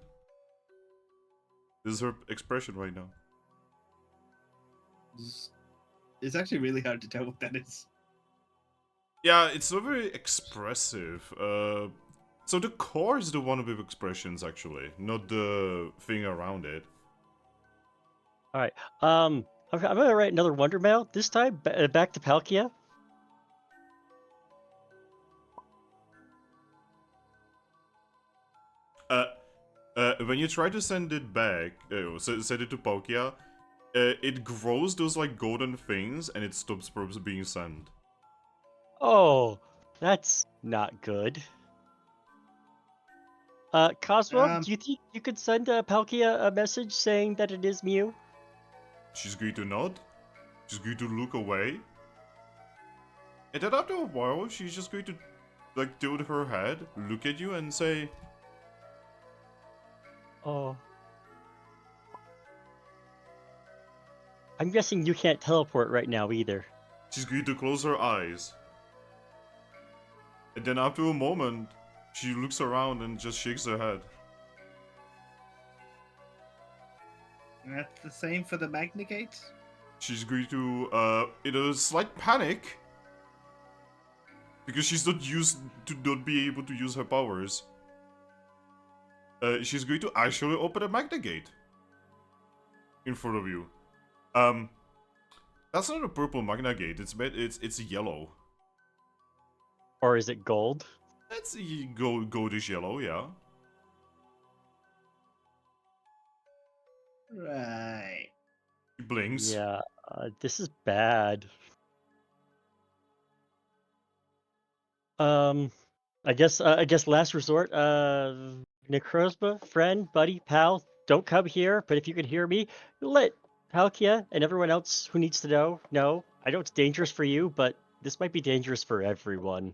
[SPEAKER 1] This is her expression right now.
[SPEAKER 2] It's actually really hard to tell what that is.
[SPEAKER 1] Yeah, it's not very expressive. So the core is the one with expressions, actually, not the thing around it.
[SPEAKER 6] All right. I'm gonna write another Wonder Mail. This time back to Palkia.
[SPEAKER 1] When you try to send it back, send it to Palkia, it grows those like golden things, and it stops being sent.
[SPEAKER 6] Oh, that's not good. Cosmo, do you think you could send Palkia a message saying that it is Mew?
[SPEAKER 1] She's going to nod. She's going to look away. And then after a while, she's just going to, like, tilt her head, look at you, and say,
[SPEAKER 6] Oh. I'm guessing you can't teleport right now either.
[SPEAKER 1] she's going to close her eyes. And then after a moment, she looks around and just shakes her head.
[SPEAKER 2] That's the same for the Magnigate?
[SPEAKER 1] She's going to, in a slight panic, because she's not used to not be able to use her powers. She's going to actually open a Magna Gate in front of you. That's not a purple Magna Gate. It's yellow.
[SPEAKER 6] Or is it gold?
[SPEAKER 1] It's goldish yellow, yeah.
[SPEAKER 2] Right.
[SPEAKER 1] It blinks.
[SPEAKER 6] Yeah, this is bad. I guess last resort, Necrozma, friend, buddy, pal, don't come here, but if you can hear me, let Palkia and everyone else who needs to know, I know it's dangerous for you, but this might be dangerous for everyone.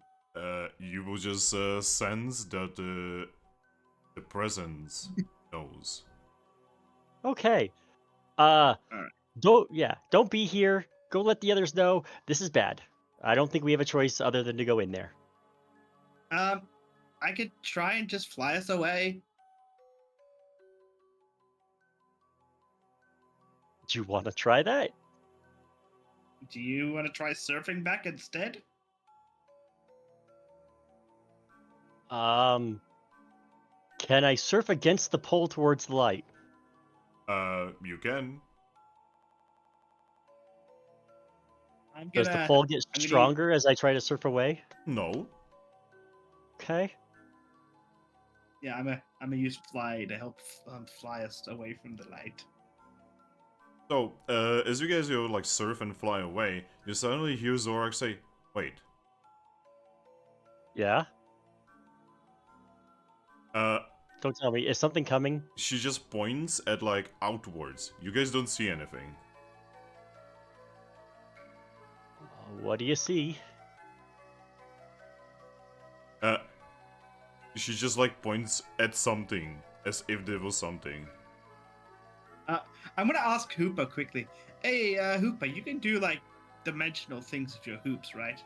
[SPEAKER 1] You will just sense that the presence knows.
[SPEAKER 6] Okay.
[SPEAKER 2] Alright.
[SPEAKER 6] Don't be here. Go let the others know. This is bad. I don't think we have a choice other than to go in there.
[SPEAKER 2] I could try and just fly us away.
[SPEAKER 6] Do you want to try that?
[SPEAKER 2] Do you want to try surfing back instead?
[SPEAKER 6] Can I surf against the pole towards the light?
[SPEAKER 1] You can.
[SPEAKER 6] Does the pole get stronger as I try to surf away?
[SPEAKER 1] No.
[SPEAKER 6] Okay.
[SPEAKER 2] Yeah, I'm gonna use fly to help fly us away from the light.
[SPEAKER 1] So, as you guys go like surf and fly away, you suddenly hear Zorak say, "Wait."
[SPEAKER 6] Yeah.
[SPEAKER 1] Uh,
[SPEAKER 6] Don't tell me. Is something coming?
[SPEAKER 1] she just points at like outwards. You guys don't see anything.
[SPEAKER 6] What do you see?
[SPEAKER 1] She just like points at something as if there was something.
[SPEAKER 2] I'm gonna ask Hoopa quickly. Hey, Hoopa, you can do like dimensional things with your hoops, right?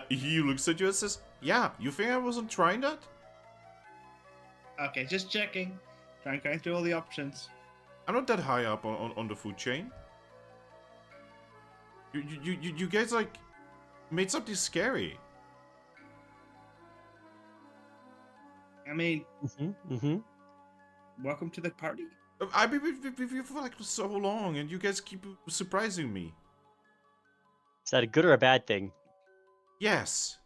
[SPEAKER 1] He looks at you and says, "Yeah, you think I wasn't trying that?"
[SPEAKER 2] Okay, just checking. Trying going through all the options.
[SPEAKER 1] I'm not that high up on the food chain. You guys like made something scary.
[SPEAKER 2] I mean,
[SPEAKER 6] Mm-hmm.
[SPEAKER 2] welcome to the party.
[SPEAKER 1] I've been with you for like so long, and you guys keep surprising me.
[SPEAKER 6] Is that a good or a bad thing?
[SPEAKER 1] Yes.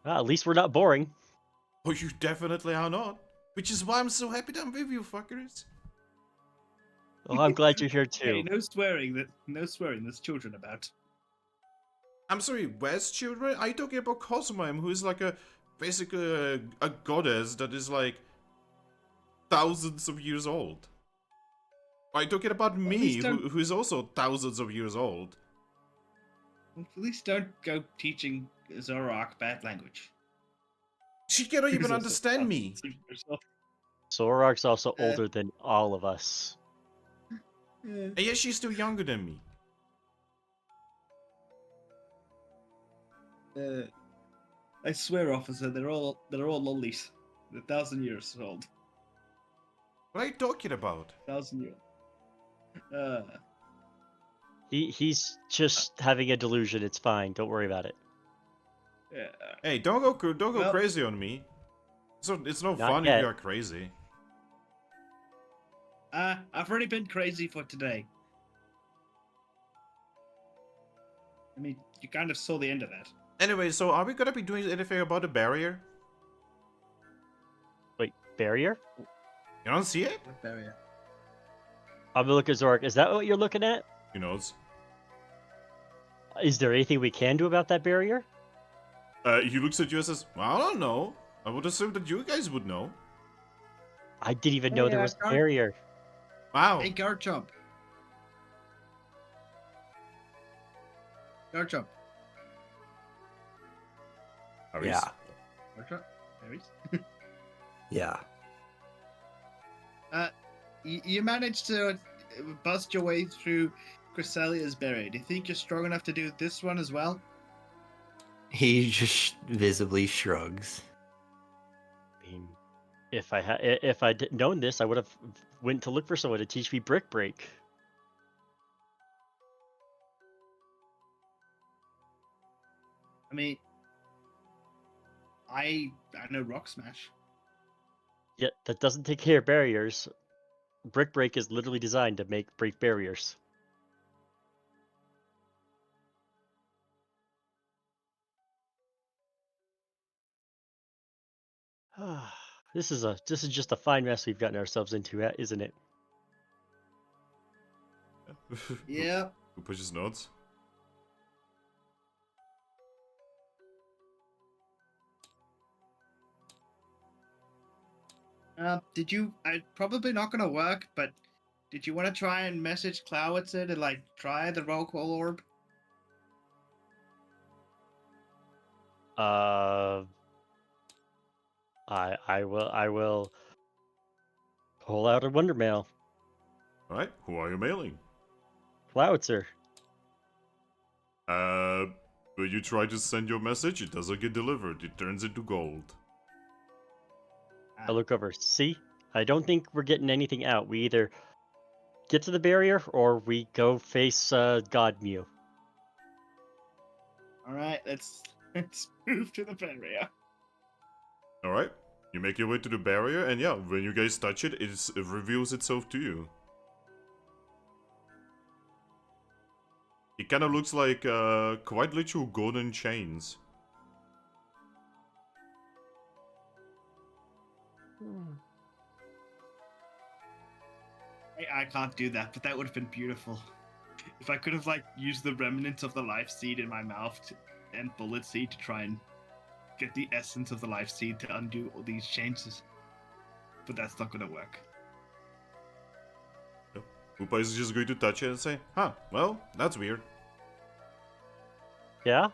[SPEAKER 6] Well, at least we're not boring.
[SPEAKER 1] Oh, you definitely are not. Which is why I'm so happy that I'm with you, fuckers.
[SPEAKER 6] Oh, I'm glad you're here
[SPEAKER 2] Hey,
[SPEAKER 6] too.
[SPEAKER 2] no swearing. No swearing. There's children about.
[SPEAKER 1] I'm sorry, where's children? Are you talking about Cosmime, who is like basically a goddess that is like thousands of years old? Are you talking about me,
[SPEAKER 2] least don't-
[SPEAKER 1] who is also thousands of years old?
[SPEAKER 2] At least don't go teaching Zorak bad language.
[SPEAKER 1] She cannot even
[SPEAKER 2] Because also
[SPEAKER 1] understand me.
[SPEAKER 2] thousands of years old.
[SPEAKER 6] Zorark's also older than all of us.
[SPEAKER 1] And yet she's still younger than me.
[SPEAKER 2] I swear, officer, they're all lollies. They're 1,000 years old.
[SPEAKER 1] What are you talking about?
[SPEAKER 2] 1,000 years.
[SPEAKER 6] He's just having a delusion. It's fine. Don't worry about it.
[SPEAKER 2] Yeah.
[SPEAKER 1] Hey, don't go
[SPEAKER 2] Well-
[SPEAKER 1] crazy on me. So it's no
[SPEAKER 6] Not
[SPEAKER 1] fun
[SPEAKER 6] yet.
[SPEAKER 1] if you are crazy.
[SPEAKER 2] I've already been crazy for today. I mean, you kind of saw the end of that.
[SPEAKER 1] Anyway, so are we gonna be doing anything about the barrier?
[SPEAKER 6] Wait, barrier?
[SPEAKER 1] You don't see it?
[SPEAKER 2] What barrier?
[SPEAKER 6] I'm gonna look at Zorark. Is that what you're looking at?
[SPEAKER 1] He knows.
[SPEAKER 6] Is there anything we can do about that barrier?
[SPEAKER 1] He looks at you and says, well, I don't know. I would assume that you guys would know.
[SPEAKER 6] I didn't even know
[SPEAKER 2] Hey,
[SPEAKER 6] there was a
[SPEAKER 2] Garchomp.
[SPEAKER 6] barrier.
[SPEAKER 1] Wow.
[SPEAKER 2] Hey, Garchomp. Garchomp.
[SPEAKER 1] Harris?
[SPEAKER 5] Yeah.
[SPEAKER 2] Garchomp. Harris?
[SPEAKER 5] Yeah.
[SPEAKER 2] You managed to bust your way through Chrysalia's barrier. Do you think you're strong enough to do this one as well?
[SPEAKER 5] He just visibly shrugs.
[SPEAKER 6] I mean, if I'd known this, I would have went to look for someone to teach me brick break.
[SPEAKER 2] I mean, I know Rock Smash.
[SPEAKER 6] Yet that doesn't take care of barriers. Brick break is literally designed to break barriers. This is just a fine mess we've gotten ourselves into, isn't it?
[SPEAKER 2] Yeah.
[SPEAKER 1] Who pushes notes?
[SPEAKER 2] Did you? Probably not gonna work, but did you want to try and message Clowitzer to like try the roll call orb?
[SPEAKER 6] I will pull out a wonder mail.
[SPEAKER 1] Alright, who are you mailing?
[SPEAKER 6] Cloudser.
[SPEAKER 1] When you try to send your message, it doesn't get delivered. It turns into gold.
[SPEAKER 6] I look over. See, I don't think we're getting anything out. We either get to the barrier or we go face God Mew.
[SPEAKER 2] All right, let's move to the barrier.
[SPEAKER 1] Alright, you make your way to the barrier, and yeah, when you guys touch it, it reveals itself to you. It kind of looks like quite literal golden chains.
[SPEAKER 2] I can't do that, but that would have been beautiful. If I could have like used the remnants of the life seed in my mouth and bullet seed to try and get the essence of the life seed to undo all these changes, but that's not gonna work.
[SPEAKER 1] Koopa is just going to touch it and say, huh, well, that's weird.
[SPEAKER 6] Yeah?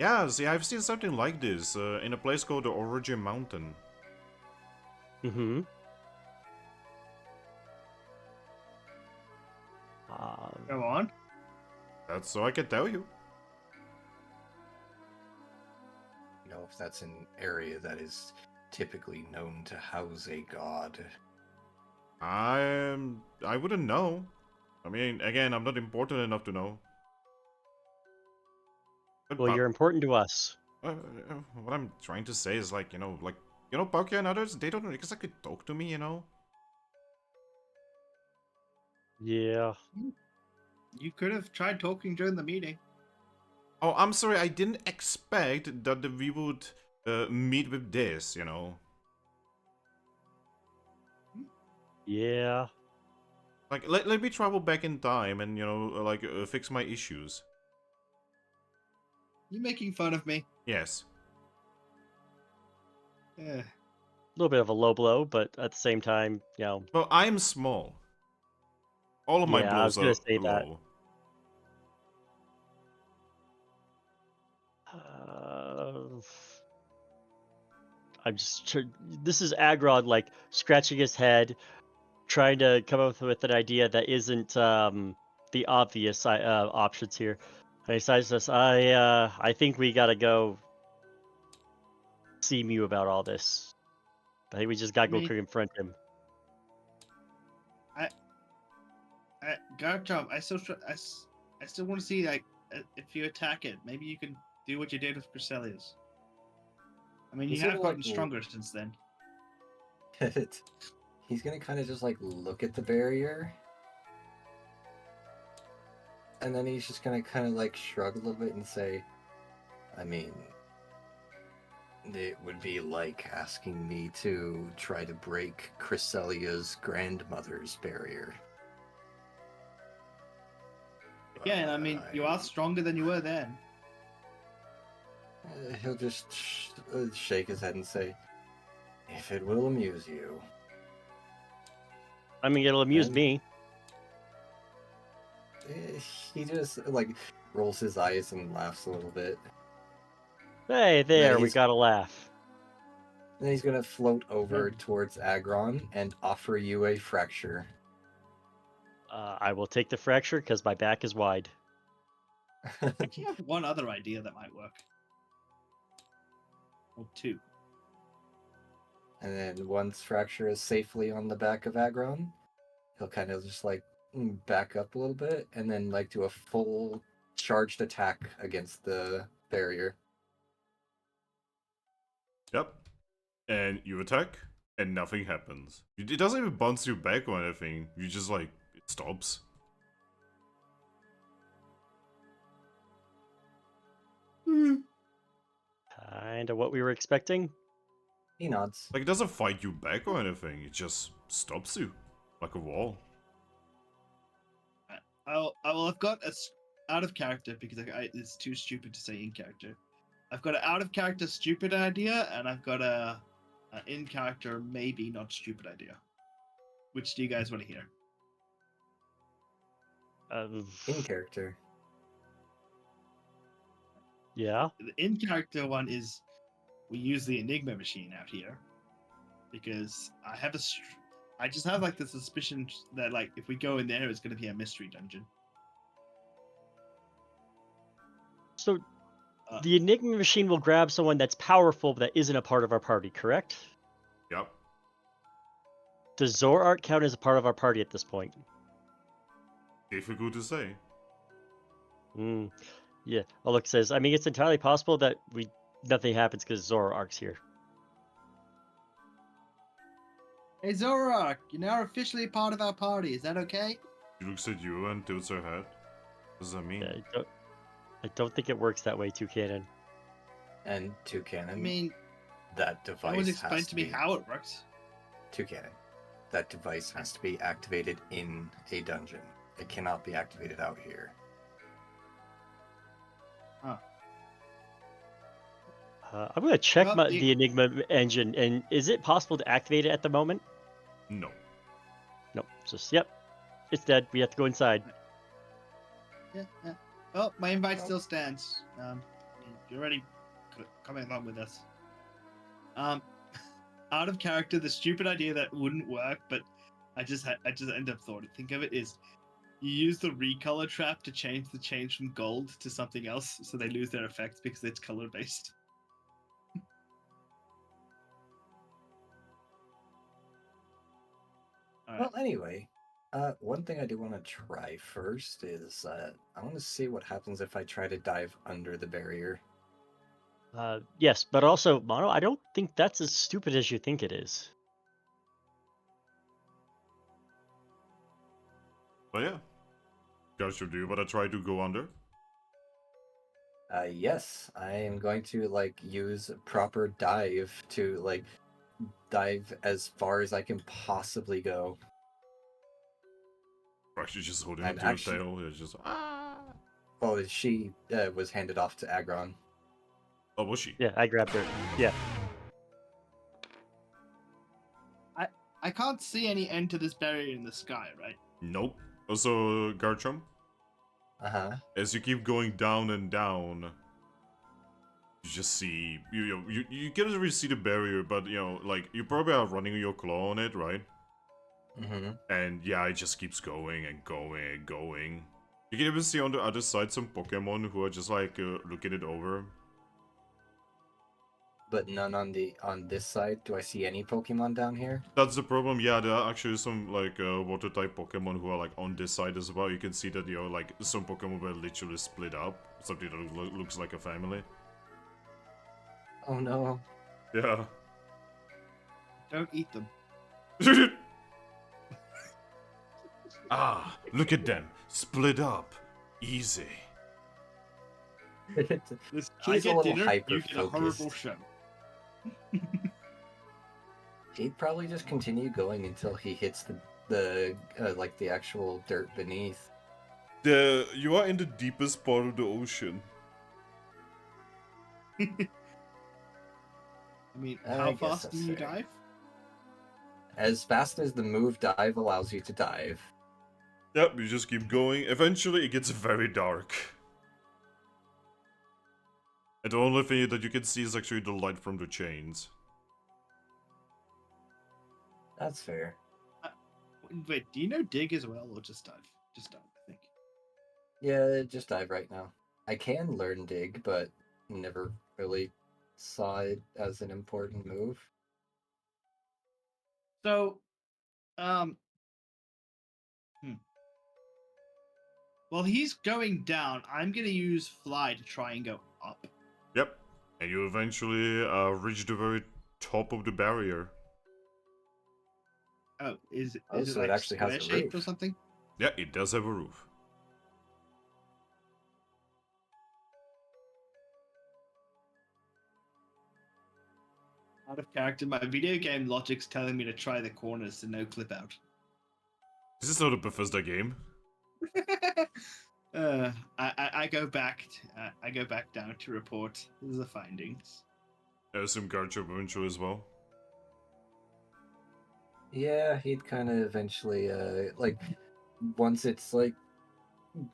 [SPEAKER 1] Yeah, see, I've seen something like this in a place called the Origin Mountain.
[SPEAKER 6] Mm-hmm.
[SPEAKER 2] Go on.
[SPEAKER 1] That's so I can tell you.
[SPEAKER 5] You know, if that's an area that is typically known to house a god.
[SPEAKER 1] I wouldn't know. I mean, again, I'm not important enough to know. But
[SPEAKER 6] Well, you're important to us.
[SPEAKER 1] what I'm trying to say is like, Palkia and others, they don't exactly talk to me, you know?
[SPEAKER 6] Yeah.
[SPEAKER 2] You could have tried talking during the meeting.
[SPEAKER 1] Oh, I'm sorry, I didn't expect that we would meet with this, you know?
[SPEAKER 6] Yeah.
[SPEAKER 1] Like, let me travel back in time and, fix my issues.
[SPEAKER 2] You making fun of me?
[SPEAKER 1] Yes.
[SPEAKER 2] Yeah.
[SPEAKER 6] A little bit of a low blow, but at the same time,
[SPEAKER 1] Well, I'm small. All of my
[SPEAKER 6] yeah, I was
[SPEAKER 1] blows
[SPEAKER 6] gonna
[SPEAKER 1] are
[SPEAKER 6] say that.
[SPEAKER 1] low.
[SPEAKER 6] I'm just. This is Aggron, like scratching his head, trying to come up with an idea that isn't the obvious options here. And he says, I think we gotta go see Mew about all this. I think we just gotta go confront him.
[SPEAKER 2] Garchomp, I still want to see like if you attack it, maybe you can do what you did with Cresselia. I mean, you have gotten stronger since then.
[SPEAKER 5] He's gonna kind of just like look at the barrier, and then he's just gonna kind of like shrug a little bit and say, I mean, it would be like asking me to try to break Cresselia's grandmother's barrier.
[SPEAKER 2] Yeah, I mean, you are stronger than you were then.
[SPEAKER 5] He'll just shake his head and say, if it will amuse you.
[SPEAKER 6] I mean, it'll amuse me.
[SPEAKER 5] He just like rolls his eyes and laughs a little bit.
[SPEAKER 6] Hey, there, we got a laugh.
[SPEAKER 5] Then he's gonna float over towards Aggron and offer you a fracture.
[SPEAKER 6] I will take the fracture because my back is wide.
[SPEAKER 2] I actually have one other idea that might work. Or two.
[SPEAKER 5] And then once fracture is safely on the back of Aggron, he'll kind of just like back up a little bit and then like do a full charged attack against the barrier.
[SPEAKER 1] Yep. And you attack, and nothing happens. It doesn't even bounce you back or anything. You just like, it stops.
[SPEAKER 6] Kinda what we were expecting.
[SPEAKER 5] He nods.
[SPEAKER 1] Like, it doesn't fight you back or anything. It just stops you. Like a wall.
[SPEAKER 2] I've got a out of character because it's too stupid to say in character. I've got an out of character stupid idea, and I've got a In character, maybe not stupid idea. Which do you guys want to hear?
[SPEAKER 5] In character.
[SPEAKER 6] Yeah.
[SPEAKER 2] The in character one is we use the Enigma machine out here because I just have like the suspicion that like if we go in there, it's going to be a mystery dungeon.
[SPEAKER 6] So
[SPEAKER 2] Uh,
[SPEAKER 6] the Enigma machine will grab someone that's powerful that isn't a part of our party, correct?
[SPEAKER 1] Yep.
[SPEAKER 6] Does Zorart count as a part of our party at this point?
[SPEAKER 1] Difficult to say.
[SPEAKER 6] Hmm. Yeah. Alok says, I mean, it's entirely possible that nothing happens because Zorark's here.
[SPEAKER 2] Hey Zorak, you're now officially part of our party. Is that okay?
[SPEAKER 1] She looks at you and tilts her head. What does that mean?
[SPEAKER 6] Yeah, I don't think it works that way, Toucannon.
[SPEAKER 5] And Toucannon.
[SPEAKER 2] I mean,
[SPEAKER 5] that device
[SPEAKER 2] no one's
[SPEAKER 5] has
[SPEAKER 2] explained to me
[SPEAKER 5] be...
[SPEAKER 2] how it works.
[SPEAKER 5] Toucannon. That device has to be activated in a dungeon. It cannot be activated out here.
[SPEAKER 6] I'm gonna check
[SPEAKER 2] Well,
[SPEAKER 6] the Enigma engine, and is it possible to activate it at the moment?
[SPEAKER 1] No.
[SPEAKER 6] No, just yep, it's dead. We have to go inside.
[SPEAKER 2] Yeah. Well, my invite still stands. You're already coming along with us. Out of character, the stupid idea that wouldn't work, but I just end up think of it is you use the recolor trap to change from gold to something else, so they lose their effects because it's color based.
[SPEAKER 5] Well, anyway, one thing I do want to try first is I want to see what happens if I try to dive under the barrier.
[SPEAKER 6] Yes, but also, Mono, I don't think that's as stupid as you think it is.
[SPEAKER 1] But yeah. Garchomp, do you want to try to go under?
[SPEAKER 5] Yes, I am going to like use proper dive to like dive as far as I can possibly go.
[SPEAKER 1] Or actually just holding
[SPEAKER 5] I'm
[SPEAKER 1] onto your
[SPEAKER 5] actually-
[SPEAKER 1] tail. It's just
[SPEAKER 5] Well, she was handed off to Aggron.
[SPEAKER 1] Oh, was she?
[SPEAKER 6] Yeah, I grabbed her. Yeah.
[SPEAKER 2] I can't see any end to this barrier in the sky, right?
[SPEAKER 1] Nope. Also, Garchomp,
[SPEAKER 5] Uh-huh.
[SPEAKER 1] as you keep going down and down, you just see you can't really see the barrier, but like you probably are running your claw on it, right?
[SPEAKER 5] Mm-hmm.
[SPEAKER 1] And yeah, it just keeps going and going and going. You can even see on the other side some Pokemon who are just like looking it over.
[SPEAKER 5] But none on this side. Do I see any Pokemon down here?
[SPEAKER 1] That's the problem. Yeah, there are actually some like water type Pokemon who are like on this side as well. You can see that like some Pokemon were literally split up, something that looks like a family.
[SPEAKER 5] Oh no.
[SPEAKER 1] Yeah.
[SPEAKER 2] Don't eat them.
[SPEAKER 1] Ah, look at them, split up, easy.
[SPEAKER 2] This, I
[SPEAKER 5] He's a
[SPEAKER 2] get
[SPEAKER 5] little
[SPEAKER 2] dinner, you get a horrible
[SPEAKER 5] hyper-focused.
[SPEAKER 2] show.
[SPEAKER 5] He'd probably just continue going until he hits the like the actual dirt beneath.
[SPEAKER 1] You are in the deepest part of the ocean.
[SPEAKER 2] I mean,
[SPEAKER 5] I
[SPEAKER 2] how
[SPEAKER 5] guess
[SPEAKER 2] fast
[SPEAKER 5] that's
[SPEAKER 2] do you
[SPEAKER 5] fair.
[SPEAKER 2] dive?
[SPEAKER 5] As fast as the move dive allows you to dive.
[SPEAKER 1] Yep, you just keep going. Eventually, it gets very dark. And the only thing that you can see is actually the light from the chains.
[SPEAKER 5] That's fair.
[SPEAKER 2] Wait, do you know dig as well, or just dive? Just dive, I think.
[SPEAKER 5] Yeah, just dive right now. I can learn dig, but never really saw it as an important move.
[SPEAKER 2] So, while he's going down, I'm gonna use fly to try and go up.
[SPEAKER 1] Yep. And you eventually reach the very top of the barrier.
[SPEAKER 2] Oh, is
[SPEAKER 5] Oh,
[SPEAKER 2] it
[SPEAKER 5] so
[SPEAKER 2] like
[SPEAKER 5] it actually has a
[SPEAKER 2] square shaped or
[SPEAKER 5] roof.
[SPEAKER 2] something?
[SPEAKER 1] Yeah, it does have a roof.
[SPEAKER 2] Out of character, my video game logic's telling me to try the corners to no clip out.
[SPEAKER 1] This is not a Bethesda game.
[SPEAKER 2] I go back. I go back down to report the findings.
[SPEAKER 1] I assume Garchomp eventually as well.
[SPEAKER 4] Yeah, he'd kind of eventually, like, once it's like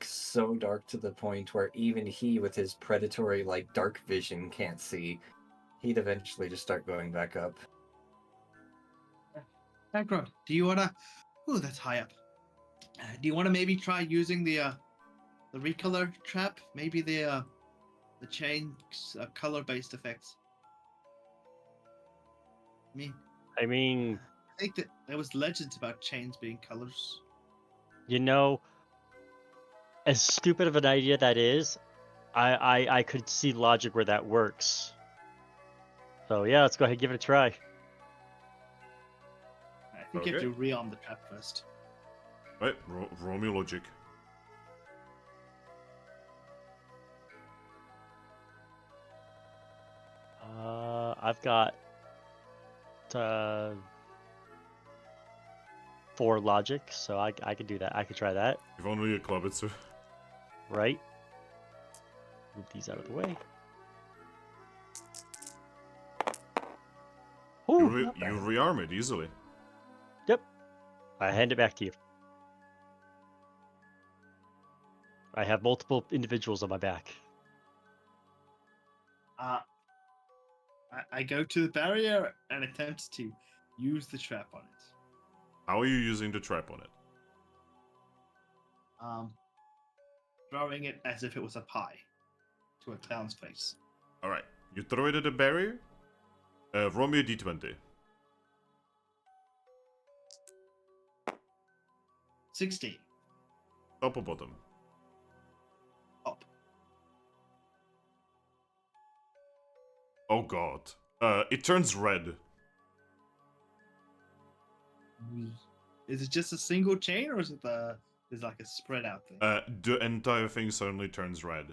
[SPEAKER 4] so dark to the point where even he, with his predatory like dark vision, can't see, he'd eventually just start going back up.
[SPEAKER 2] Aggron, do you wanna? Ooh, that's high up. Do you wanna maybe try using the recolor trap? Maybe the chain color-based effects.
[SPEAKER 6] I mean,
[SPEAKER 2] I think that there was legends about chains being colors.
[SPEAKER 6] you know, as stupid of an idea that is, I could see logic where that works. So yeah, let's go ahead and give it a try.
[SPEAKER 2] I think you have to rearm the trap first.
[SPEAKER 1] Right, roll me logic.
[SPEAKER 6] I've got 4 logic, so I could do that. I could try that.
[SPEAKER 1] If only a club it, sir.
[SPEAKER 6] Right. Move these out of the way. Ooh,
[SPEAKER 1] You rearm it easily.
[SPEAKER 6] yep. I hand it back to you. I have multiple individuals on my back.
[SPEAKER 2] I go to the barrier and attempt to use the trap on it.
[SPEAKER 1] How are you using the trap on it?
[SPEAKER 2] Throwing it as if it was a pie to a clown's face.
[SPEAKER 1] Alright, you throw it at the barrier. Roll me a d20.
[SPEAKER 2] 16.
[SPEAKER 1] Top or bottom?
[SPEAKER 2] Up.
[SPEAKER 1] Oh god. It turns red.
[SPEAKER 2] Is it just a single chain, or is it is like a spread out thing?
[SPEAKER 1] The entire thing suddenly turns red.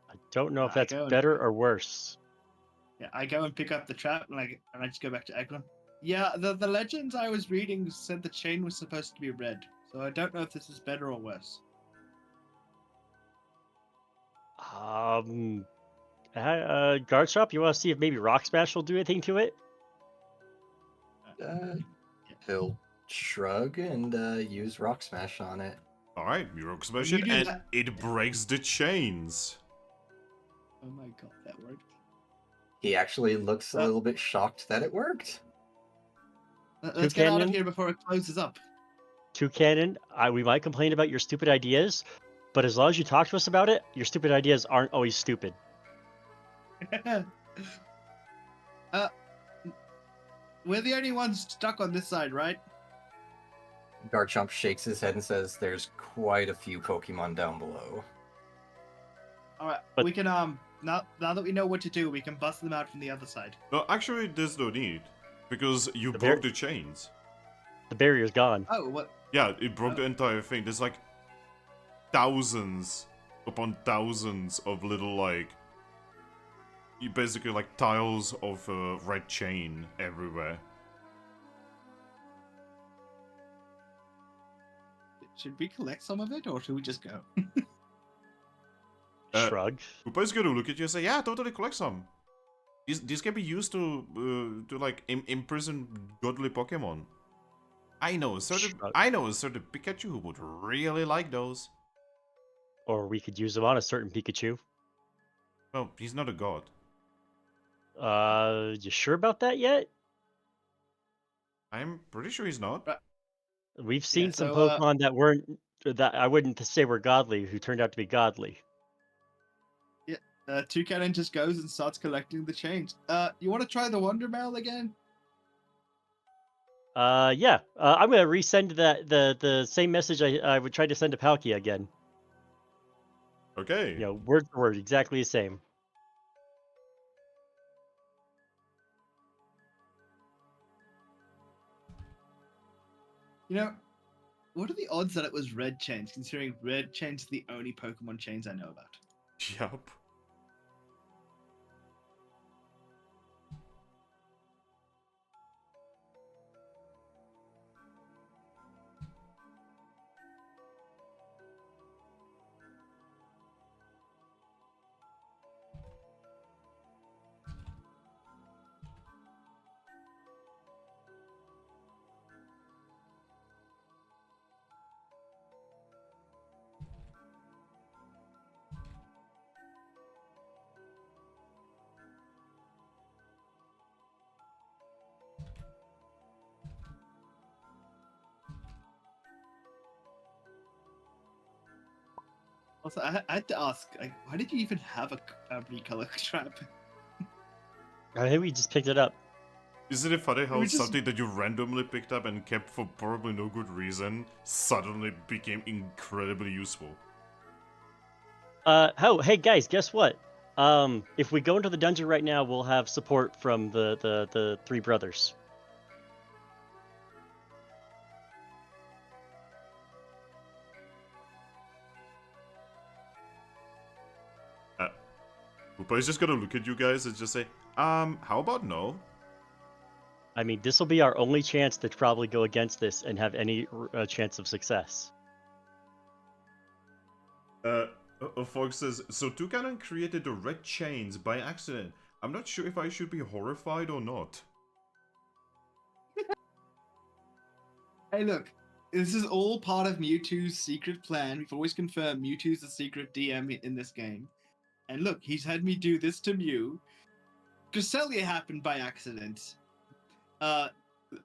[SPEAKER 6] I don't know if
[SPEAKER 2] I
[SPEAKER 6] that's
[SPEAKER 2] go and-
[SPEAKER 6] better or worse.
[SPEAKER 2] Yeah, I go and pick up the trap, and I just go back to Aggron. Yeah, the legends I was reading said the chain was supposed to be red, so I don't know if this is better or worse.
[SPEAKER 6] Garchomp, you want to see if maybe Rock Smash will do anything to it?
[SPEAKER 5] He'll shrug and use Rock Smash on it.
[SPEAKER 1] Alright, you rock smash
[SPEAKER 2] You
[SPEAKER 1] it,
[SPEAKER 2] do
[SPEAKER 1] and
[SPEAKER 2] that-
[SPEAKER 1] it breaks the chains.
[SPEAKER 2] Oh my god, that worked.
[SPEAKER 5] He actually looks a
[SPEAKER 2] Uh,
[SPEAKER 5] little bit shocked that it worked.
[SPEAKER 2] Let's get out of
[SPEAKER 6] Toucannon?
[SPEAKER 2] here before it closes up.
[SPEAKER 6] Toucannon, we might complain about your stupid ideas, but as long as you talk to us about it, your stupid ideas aren't always stupid.
[SPEAKER 2] We're the only ones stuck on this side, right?
[SPEAKER 5] Garchomp shakes his head and says, "There's quite a few Pokemon down below."
[SPEAKER 2] All right,
[SPEAKER 6] But-
[SPEAKER 2] we can now that we know what to do, we can bust them out from the other side.
[SPEAKER 1] No, actually, there's no need. Because you
[SPEAKER 6] The
[SPEAKER 1] broke
[SPEAKER 6] bear-
[SPEAKER 1] the chains.
[SPEAKER 6] The barrier's gone.
[SPEAKER 2] Oh, what?
[SPEAKER 1] Yeah, it broke
[SPEAKER 2] Oh.
[SPEAKER 1] the entire thing. There's like thousands upon thousands of little basically like tiles of red chain everywhere.
[SPEAKER 2] Should we collect some of it, or should we just go?
[SPEAKER 6] Shrug.
[SPEAKER 1] Upa's gonna look at you and say, "Yeah, totally collect some. These can be used to like imprison godly Pokemon. I know a certain Pikachu who would really like those.
[SPEAKER 6] Or we could use them on a certain Pikachu.
[SPEAKER 1] Well, he's not a god.
[SPEAKER 6] You sure about that yet?
[SPEAKER 1] I'm pretty sure he's not.
[SPEAKER 6] We've seen some
[SPEAKER 2] so,
[SPEAKER 6] Pokemon that I wouldn't say were godly, who turned out to be godly.
[SPEAKER 2] Toucannon just goes and starts collecting the chains. You want to try the Wonder Mail again?
[SPEAKER 6] Yeah. I'm gonna resend the same message I would try to send to Palkia again.
[SPEAKER 1] Okay.
[SPEAKER 6] You know, word for word, exactly the same.
[SPEAKER 2] You know, what are the odds that it was red chains, considering red chains are the only Pokemon chains I know about?
[SPEAKER 1] Yup.
[SPEAKER 2] Also, I had to ask, like, why did you even have a recolor trap?
[SPEAKER 6] I think we just picked it up.
[SPEAKER 1] Isn't it funny how
[SPEAKER 2] We just-
[SPEAKER 1] something that you randomly picked up and kept for probably no good reason suddenly became incredibly useful?
[SPEAKER 6] Oh, hey guys, guess what? If we go into the dungeon right now, we'll have support from the three brothers.
[SPEAKER 1] Hoopa is just gonna look at you guys and just say, how about no?
[SPEAKER 6] I mean, this will be our only chance to probably go against this and have any chance of success.
[SPEAKER 1] Fox says, so Toucannon created the red chains by accident. I'm not sure if I should be horrified or not.
[SPEAKER 2] Hey, look, this is all part of Mewtwo's secret plan. We've always confirmed Mewtwo's the secret DM in this game. And look, he's had me do this to Mew. Cresselia happened by accident.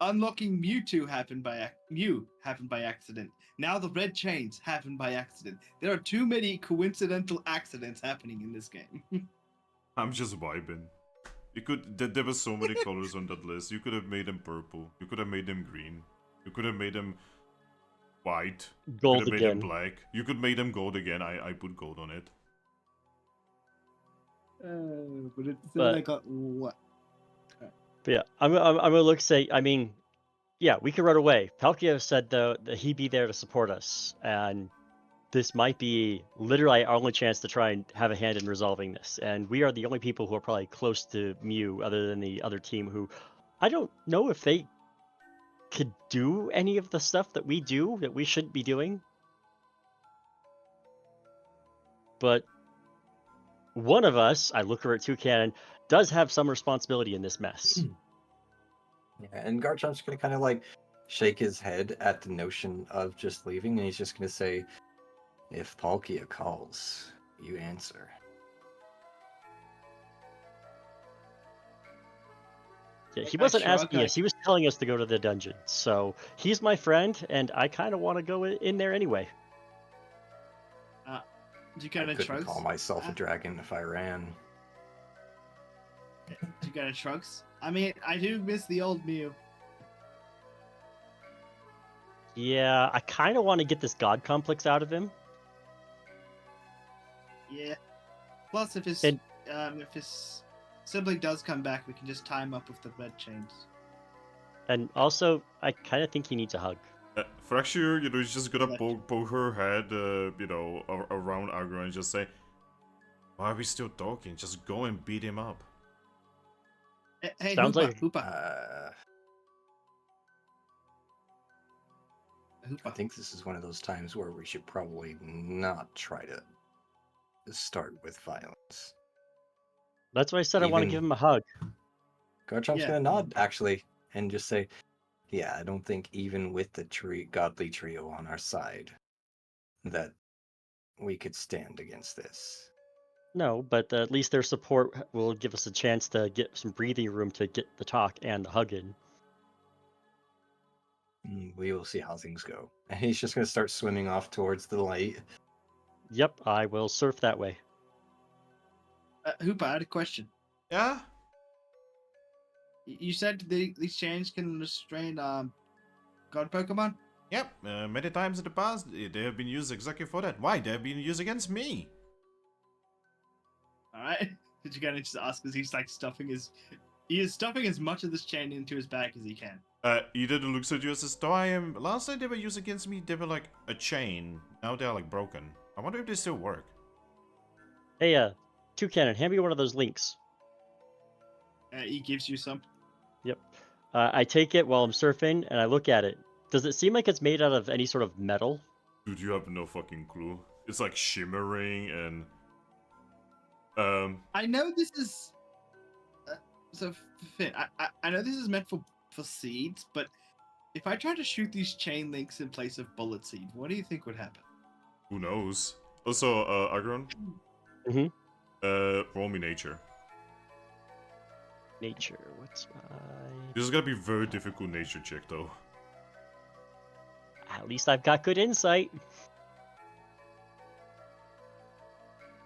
[SPEAKER 2] Unlocking Mewtwo happened by accident. Now the red chains happened by accident. There are too many coincidental accidents happening in this game.
[SPEAKER 1] I'm just vibing. You could. There were so many colors on that list. You could have made them purple. You could have made them green. You could have made them white.
[SPEAKER 6] Gold
[SPEAKER 1] you could have made them
[SPEAKER 6] again.
[SPEAKER 1] black. You could make them gold again. I put gold on it.
[SPEAKER 2] But it's
[SPEAKER 6] But-
[SPEAKER 2] like what?
[SPEAKER 6] But yeah, I'm gonna look say. I mean, yeah, we could run away. Palkia said though that he'd be there to support us, and this might be literally our only chance to try and have a hand in resolving this. And we are the only people who are probably close to Mew, other than the other team, who I don't know if they could do any of the stuff that we do that we shouldn't be doing. But one of us, I look over at Toucannon, does have some responsibility in this mess.
[SPEAKER 5] Yeah, and Garchomp's gonna kind of like shake his head at the notion of just leaving, and he's just gonna say, "If Palkia calls, you answer."
[SPEAKER 6] Yeah, he
[SPEAKER 2] I
[SPEAKER 6] wasn't
[SPEAKER 2] shrug,
[SPEAKER 6] asking us. He was telling us to go to the dungeon. So he's my friend, and I kind of want to go in there anyway.
[SPEAKER 2] Do you kind
[SPEAKER 5] I
[SPEAKER 2] of
[SPEAKER 5] couldn't
[SPEAKER 2] shrugs?
[SPEAKER 5] call myself a dragon if I ran.
[SPEAKER 2] Do you kind of shrugs? I mean, I do miss the old Mew.
[SPEAKER 6] Yeah, I kind of want to get this god complex out of him.
[SPEAKER 2] Yeah. Plus, if his
[SPEAKER 6] And-
[SPEAKER 2] sibling does come back, we can just tie him up with the red chains.
[SPEAKER 6] And also, I kind of think he needs a hug.
[SPEAKER 1] Fracture, he's just gonna
[SPEAKER 2] Left.
[SPEAKER 1] poke her head, around Aggron and just say, why are we still talking? Just go and beat him up.
[SPEAKER 2] Hey,
[SPEAKER 6] Sounds
[SPEAKER 2] Hoopa,
[SPEAKER 6] like-
[SPEAKER 2] Hoopa,
[SPEAKER 5] I
[SPEAKER 2] Hoopa.
[SPEAKER 5] think this is one of those times where we should probably not try to start with violence.
[SPEAKER 6] That's why I said I want to
[SPEAKER 5] Even-
[SPEAKER 6] give him a hug.
[SPEAKER 5] Garchomp's
[SPEAKER 2] Yeah.
[SPEAKER 5] gonna nod, actually, and just say, "Yeah, I don't think even with the godly trio on our side, that we could stand against this."
[SPEAKER 6] No, but at least their support will give us a chance to get some breathing room to get the talk and the hug in.
[SPEAKER 5] We will see how things go. And he's just gonna start swimming off towards the light.
[SPEAKER 6] Yep, I will surf that way.
[SPEAKER 2] Hoopa, I had a question.
[SPEAKER 1] Yeah?
[SPEAKER 2] You said these chains can restrain god Pokemon?
[SPEAKER 1] Yep, many times in the past, they have been used exactly for that. Why? They have been used against me.
[SPEAKER 2] All right. Did you kind of just ask? Because he's like he is stuffing as much of this chain into his bag as he can.
[SPEAKER 1] Eden looks at you and says, though I am, last time they were used against me, they were like a chain. Now they're like broken. I wonder if they still work.
[SPEAKER 6] Hey, Toucannon, hand me one of those links.
[SPEAKER 2] He gives you some.
[SPEAKER 6] Yep. I take it while I'm surfing, and I look at it. Does it seem like it's made out of any sort of metal?
[SPEAKER 1] Dude, you have no fucking clue. It's like shimmering and...
[SPEAKER 2] I know this is so Finn. I know this is meant for seeds, but if I try to shoot these chain links in place of bullet seed, what do you think would happen?
[SPEAKER 1] who knows? Also, Aggron?
[SPEAKER 6] Mhm.
[SPEAKER 1] Roll me nature.
[SPEAKER 6] Nature, what's my...
[SPEAKER 1] This is gonna be very difficult nature check, though.
[SPEAKER 6] At least I've got good insight.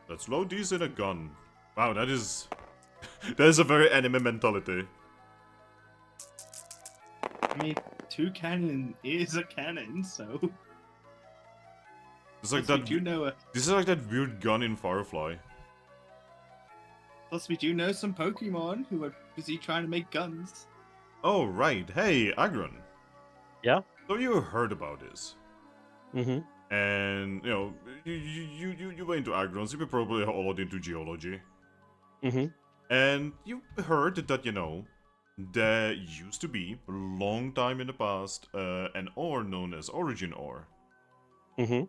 [SPEAKER 1] Let's load these in a gun. Wow, that is... that is a very anime mentality.
[SPEAKER 2] I mean, Toucannon is a cannon, so.
[SPEAKER 1] It's like
[SPEAKER 2] Plus,
[SPEAKER 1] that...
[SPEAKER 2] we do know
[SPEAKER 1] This is like that weird gun in Firefly.
[SPEAKER 2] plus, we do know some Pokemon who are busy trying to make guns.
[SPEAKER 1] Oh, right. Hey, Aggron.
[SPEAKER 6] Yeah?
[SPEAKER 1] So you heard about this.
[SPEAKER 6] Mm-hmm.
[SPEAKER 1] And, you know, you went into Aggrons, you were probably a lot into geology.
[SPEAKER 6] Mm-hmm.
[SPEAKER 1] And you heard that, you know, there used to be, a long time in the past, an ore known as Origin Ore.
[SPEAKER 6] Mm-hmm.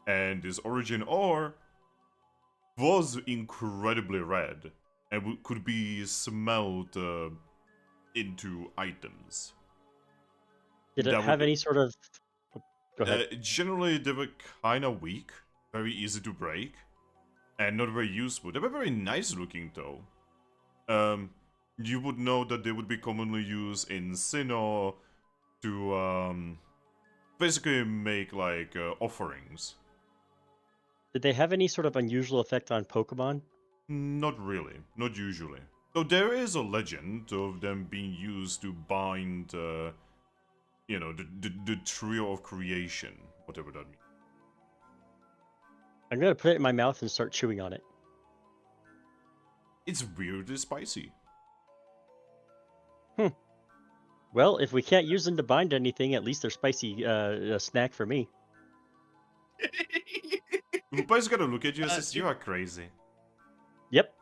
[SPEAKER 1] And this Origin Ore was incredibly red, and could be smelled into items.
[SPEAKER 6] Did it
[SPEAKER 1] That
[SPEAKER 6] have
[SPEAKER 1] would-
[SPEAKER 6] any sort of... Go ahead.
[SPEAKER 1] Generally, they were kind of weak, very easy to break, and not very useful. They were very nice looking, though. You would know that they would be commonly used in Sinnoh to basically make like offerings.
[SPEAKER 6] Did they have any sort of unusual effect on Pokemon?
[SPEAKER 1] Not really, not usually. So there is a legend of them being used to bind, you know, the trio of creation, whatever that means.
[SPEAKER 6] I'm gonna put it in my mouth and start chewing on it.
[SPEAKER 1] It's weirdly spicy.
[SPEAKER 6] Well, if we can't use them to bind anything, at least they're spicy a snack for me.
[SPEAKER 1] Everybody's gonna look at you and
[SPEAKER 2] Uh,
[SPEAKER 1] says, "You are crazy."
[SPEAKER 6] Yep.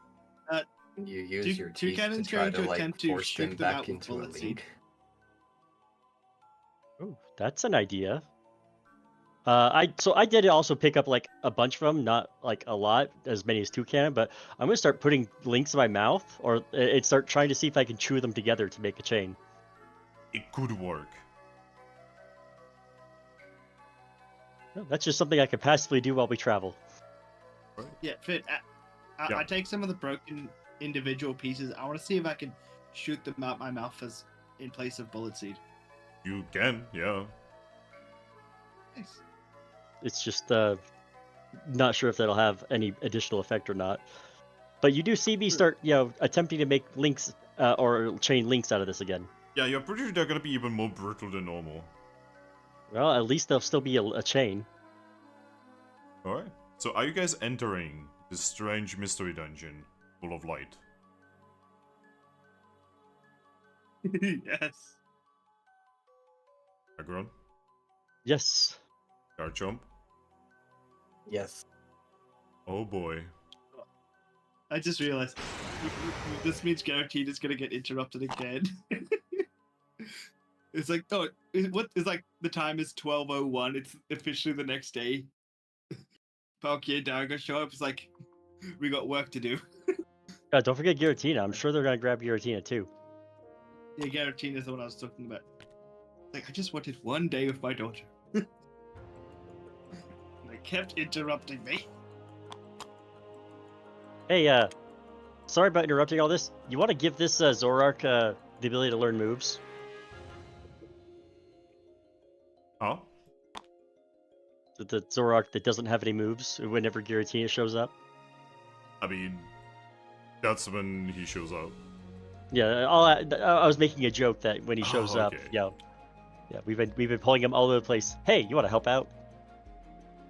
[SPEAKER 5] You use your teeth to
[SPEAKER 2] Toucannon's
[SPEAKER 5] try
[SPEAKER 2] going
[SPEAKER 5] to
[SPEAKER 2] to
[SPEAKER 5] like
[SPEAKER 2] attempt to
[SPEAKER 5] force
[SPEAKER 2] shoot
[SPEAKER 5] them
[SPEAKER 2] them out
[SPEAKER 5] back
[SPEAKER 2] with
[SPEAKER 5] into a
[SPEAKER 2] bullet seed.
[SPEAKER 5] link.
[SPEAKER 6] Ooh, that's an idea. I did also pick up like a bunch of them, not like a lot, as many as Toucannon, but I'm gonna start putting links in my mouth, or it start trying to see if I can chew them together to make a chain.
[SPEAKER 1] It could work.
[SPEAKER 6] Well, that's just something I could passively do while we travel.
[SPEAKER 2] Yeah, Fit.
[SPEAKER 1] Yeah.
[SPEAKER 2] I take some of the broken individual pieces. I want to see if I can shoot them out my mouth as in place of bullet seed.
[SPEAKER 1] You can, yeah.
[SPEAKER 2] Nice.
[SPEAKER 6] It's just not sure if that'll have any additional effect or not. But you do see me start, attempting to make links or chain links out of this again.
[SPEAKER 1] Yeah, you're pretty sure they're gonna be even more brutal than normal.
[SPEAKER 6] Well, at least there'll still be a chain.
[SPEAKER 1] Alright. So are you guys entering this strange mystery dungeon full of light?
[SPEAKER 2] Yes.
[SPEAKER 1] Aggron?
[SPEAKER 6] Yes.
[SPEAKER 1] Garchomp?
[SPEAKER 5] Yes.
[SPEAKER 1] Oh boy.
[SPEAKER 2] I just realized this means Guaranteed is gonna get interrupted again. It's like, oh, it's like the time is 12:01. It's officially the next day. Palkia and Dargo show up. It's like, we got work to do.
[SPEAKER 6] Don't forget Giratina. I'm sure they're gonna grab Giratina too.
[SPEAKER 2] Yeah, Guaranteed is the one I was talking about. Like, I just wanted one day with my daughter. They kept interrupting me.
[SPEAKER 6] Hey, sorry about interrupting all this. You want to give this Zoroark the ability to learn moves?
[SPEAKER 1] Huh?
[SPEAKER 6] The Zoroark that doesn't have any moves whenever Giratina shows up?
[SPEAKER 1] I mean, that's when he shows up.
[SPEAKER 6] Yeah, I was making a joke that when he shows up,
[SPEAKER 1] okay.
[SPEAKER 6] yeah, we've been pulling him all over the place. Hey, you want to help out?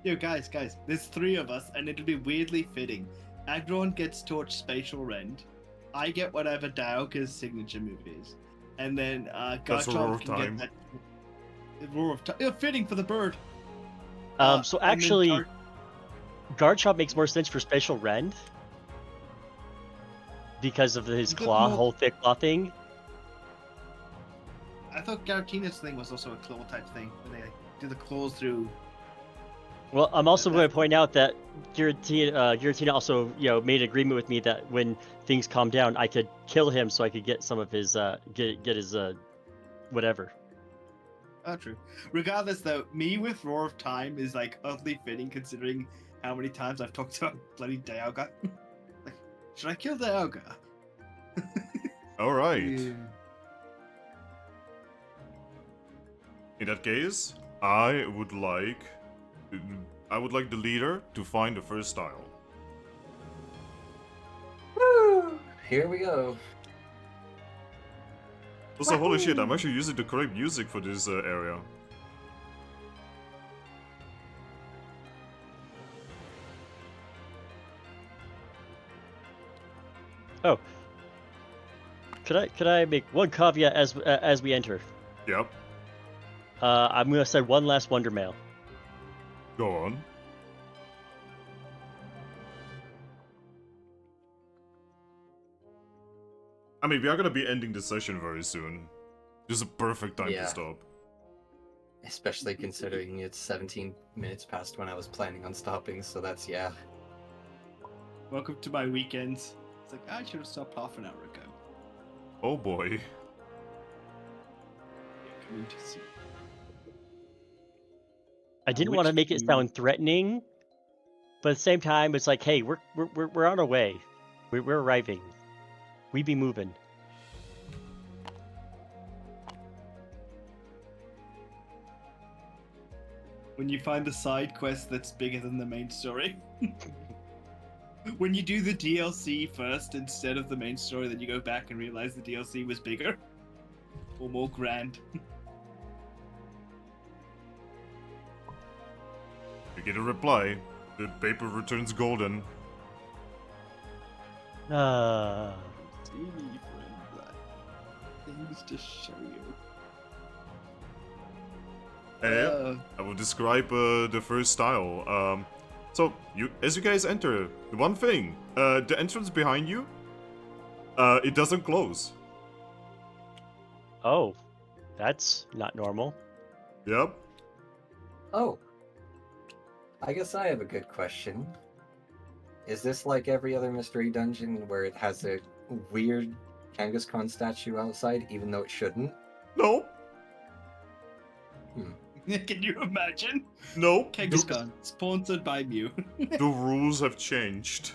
[SPEAKER 2] Yo, guys, there's three of us, and it'll be weirdly fitting. Aggron gets Torch Spatial Rend. I get whatever Dialga's signature move is. And then
[SPEAKER 1] That's a Roar
[SPEAKER 2] Garchomp
[SPEAKER 1] of
[SPEAKER 2] can
[SPEAKER 1] Time.
[SPEAKER 2] get that Roar of Time. Yeah, fitting for the bird.
[SPEAKER 6] So
[SPEAKER 2] and then
[SPEAKER 6] actually, Garchomp makes more sense for Spatial Rend because of his
[SPEAKER 2] Is it
[SPEAKER 6] claw,
[SPEAKER 2] more-
[SPEAKER 6] whole thick claw thing.
[SPEAKER 2] I thought Garatina's thing was also a claw type thing, where they do the claws through.
[SPEAKER 6] Well, I'm also going to point out that Giratina also, made an agreement with me that when things calm down, I could kill him so I could get some of his, get his, whatever.
[SPEAKER 2] Oh, true. Regardless, though, me with Roar of Time is like oddly fitting considering how many times I've talked about bloody Dialga. Like, should I kill Dialga?
[SPEAKER 1] Alright.
[SPEAKER 2] Yeah.
[SPEAKER 1] In that case, I would like the leader to find the first tile.
[SPEAKER 4] here we go.
[SPEAKER 1] Also, holy shit, I'm actually using the correct music for this area.
[SPEAKER 6] Oh. Could I make one caveat as we enter?
[SPEAKER 1] Yep,
[SPEAKER 6] I'm gonna send one last wonder mail.
[SPEAKER 1] go on. I mean, we are gonna be ending the session very soon. This is a perfect time
[SPEAKER 4] Yeah.
[SPEAKER 1] to stop.
[SPEAKER 4] Especially considering it's 17 minutes past when I was planning on stopping, so that's, yeah.
[SPEAKER 2] Welcome to my weekends. It's like, I should have stopped half an hour ago.
[SPEAKER 1] Oh boy.
[SPEAKER 2] Yeah, coming to see.
[SPEAKER 6] I didn't want to
[SPEAKER 2] Which
[SPEAKER 6] make it
[SPEAKER 2] you-
[SPEAKER 6] sound threatening, but at the same time, it's like, hey, we're on our way. We're arriving. We be moving.
[SPEAKER 2] When you find the side quest that's bigger than the main story. When you do the DLC first instead of the main story, then you go back and realize the DLC was bigger or more grand.
[SPEAKER 1] You get a reply. The paper returns golden.
[SPEAKER 6] Ah.
[SPEAKER 2] See me, friend. Things to show you.
[SPEAKER 1] And I will describe the first style. So, as you guys enter, the one thing, the entrance behind you, it doesn't close.
[SPEAKER 6] Oh, that's not normal.
[SPEAKER 1] Yep.
[SPEAKER 4] Oh. I guess I have a good question. Is this like every other mystery dungeon where it has a weird Kangaskhan statue outside, even though it shouldn't?
[SPEAKER 1] No.
[SPEAKER 2] Can you imagine?
[SPEAKER 1] No.
[SPEAKER 2] Kangaskhan, sponsored by Mew.
[SPEAKER 1] The rules have changed.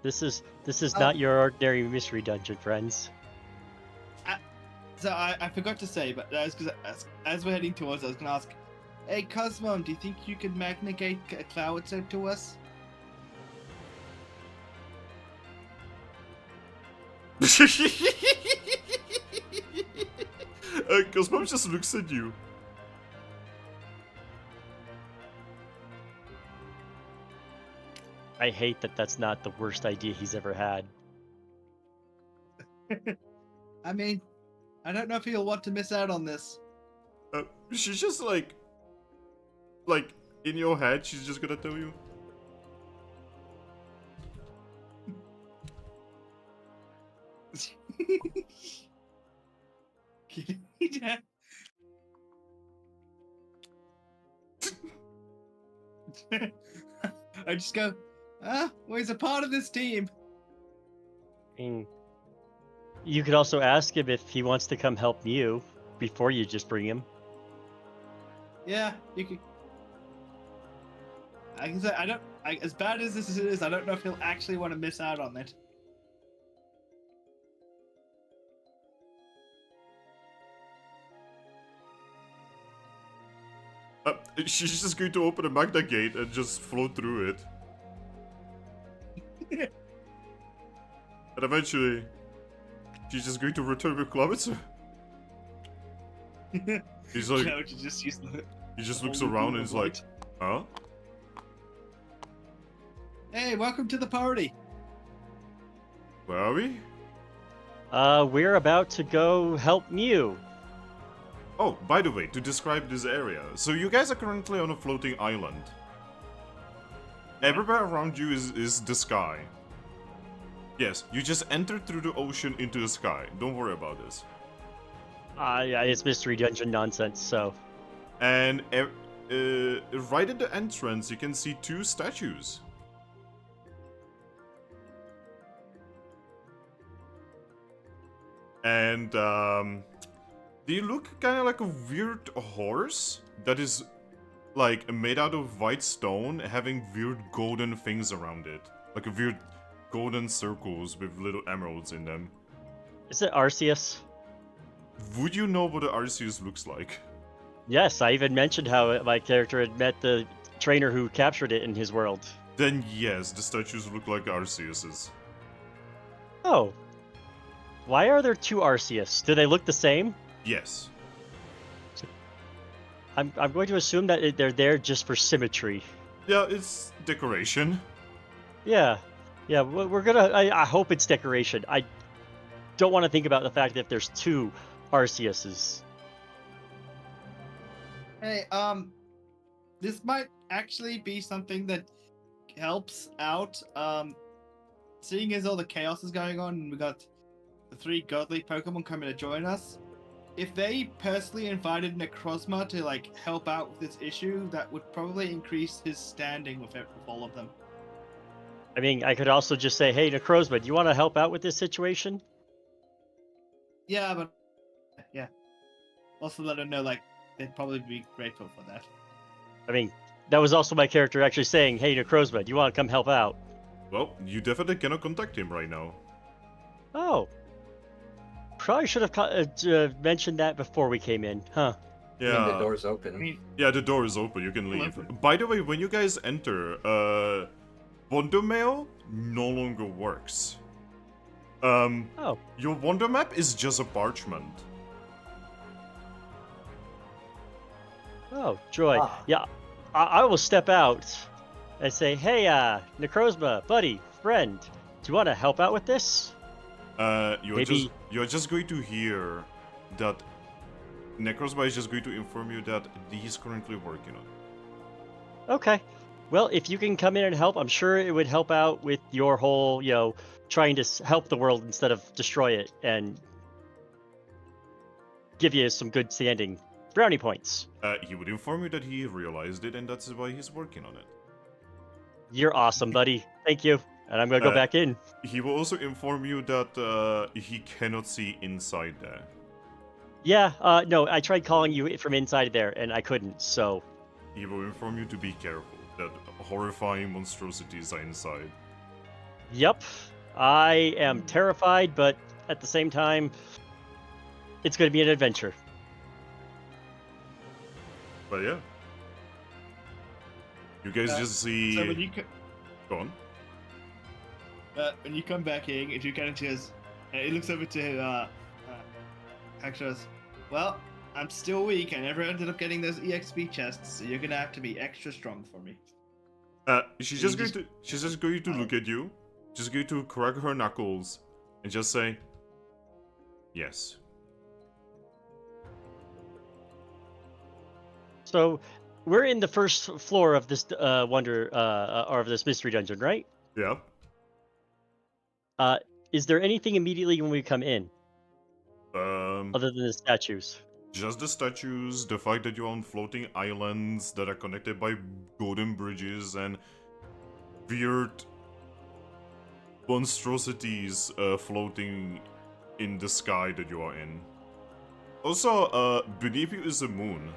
[SPEAKER 6] This is
[SPEAKER 4] Oh.
[SPEAKER 6] not your ordinary mystery dungeon, friends.
[SPEAKER 2] So I forgot to say, but as we're heading towards, I was gonna ask, hey Cosmo, do you think you could magnicate clouds out to us?
[SPEAKER 1] Cosmo just looks at you.
[SPEAKER 6] I hate that that's not the worst idea he's ever had.
[SPEAKER 2] I mean, I don't know if he'll want to miss out on this.
[SPEAKER 1] She's just like in your head, she's just gonna tell you.
[SPEAKER 2] Yeah. I just go, well, he's a part of this team.
[SPEAKER 6] I mean, you could also ask him if he wants to come help you before you just bring him.
[SPEAKER 2] Yeah, you could. I can say as bad as this is, I don't know if he'll actually want to miss out on it.
[SPEAKER 1] She's just going to open a Magna gate and just float through it. And eventually, she's just going to return with Clomitzer. He's like,
[SPEAKER 2] No, to just use the.
[SPEAKER 1] he just looks around and is like, huh?
[SPEAKER 2] Hey, welcome to the party.
[SPEAKER 1] Where are we?
[SPEAKER 6] We're about to go help Mew.
[SPEAKER 1] Oh, by the way, to describe this area. So you guys are currently on a floating island. Everywhere around you is the sky. Yes, you just entered through the ocean into the sky. Don't worry about this.
[SPEAKER 6] Yeah, it's mystery dungeon nonsense, so.
[SPEAKER 1] And right at the entrance, you can see two statues. And they look kind of like a weird horse that is like made out of white stone, having weird golden things around it, like a weird golden circles with little emeralds in them.
[SPEAKER 6] Is it Arceus?
[SPEAKER 1] Would you know what an Arceus looks like?
[SPEAKER 6] Yes, I even mentioned how my character had met the trainer who captured it in his world.
[SPEAKER 1] Then yes, the statues look like Arceus's.
[SPEAKER 6] Oh, Why are there two Arceus? Do they look the same?
[SPEAKER 1] Yes.
[SPEAKER 6] I'm going to assume that they're there just for symmetry.
[SPEAKER 1] Yeah, it's decoration.
[SPEAKER 6] Yeah, yeah. We're gonna. I hope it's decoration. I don't want to think about the fact that if there's two Arceuses.
[SPEAKER 2] Hey, this might actually be something that helps out. Seeing as all the chaos is going on, and we got the 3 godly Pokemon coming to join us. If they personally invited Necrozma to like help out with this issue, that would probably increase his standing with all of them.
[SPEAKER 6] I mean, I could also just say, "Hey, Necrozma, do you want to help out with this situation?"
[SPEAKER 2] Yeah, but yeah. Also let them know like they'd probably be grateful for that.
[SPEAKER 6] I mean, that was also my character actually saying, "Hey, Necrozma, do you want to come help out?"
[SPEAKER 1] Well, you definitely cannot contact him right now.
[SPEAKER 6] Oh. Probably should have mentioned that before we came in, huh?
[SPEAKER 5] I mean, the
[SPEAKER 1] Yeah.
[SPEAKER 5] door's open.
[SPEAKER 2] I mean,
[SPEAKER 1] Yeah, the door is open. You can leave.
[SPEAKER 2] Open.
[SPEAKER 1] By the way, when you guys enter, Wonder Mail no longer works.
[SPEAKER 6] Oh.
[SPEAKER 1] Your Wonder Map is just a parchment.
[SPEAKER 6] Oh, joy.
[SPEAKER 5] Ah.
[SPEAKER 6] Yeah, I will step out and say, "Hey, Necrozma, buddy, friend, do you want to help out with this?" Maybe-
[SPEAKER 1] You're just going to hear that Necrozma is just going to inform you that he's currently working on it.
[SPEAKER 6] Okay. Well, if you can come in and help, I'm sure it would help out with your whole, trying to help the world instead of destroy it and give you some good standing brownie points.
[SPEAKER 1] He would inform you that he realized it and that's why he's working on it.
[SPEAKER 6] You're awesome, buddy. Thank you. And I'm going to go back in.
[SPEAKER 1] He will also inform you that he cannot see inside there.
[SPEAKER 6] Yeah, no, I tried calling you from inside there and I couldn't, so.
[SPEAKER 1] He will inform you to be careful, that horrifying monstrosities are inside.
[SPEAKER 6] Yep. I am terrified, but at the same time, it's going to be an adventure.
[SPEAKER 1] But yeah. You guys just see...
[SPEAKER 2] so when you
[SPEAKER 1] Go on.
[SPEAKER 2] when you come back in, if you kind of just, he looks over to Hector. Well, I'm still weak. I never ended up getting those EXP chests, so you're gonna have to be extra strong for me.
[SPEAKER 1] She's
[SPEAKER 2] You
[SPEAKER 1] just going to look at you, just going to crack her knuckles, and just say, yes.
[SPEAKER 6] So, we're in the first floor of this or of this mystery dungeon, right?
[SPEAKER 1] Yeah.
[SPEAKER 6] Is there anything immediately when we come in, other than the statues?
[SPEAKER 1] Just the statues, the fact that you're on floating islands that are connected by golden bridges and weird monstrosities floating in the sky that you are in. Also, beneath you is the moon.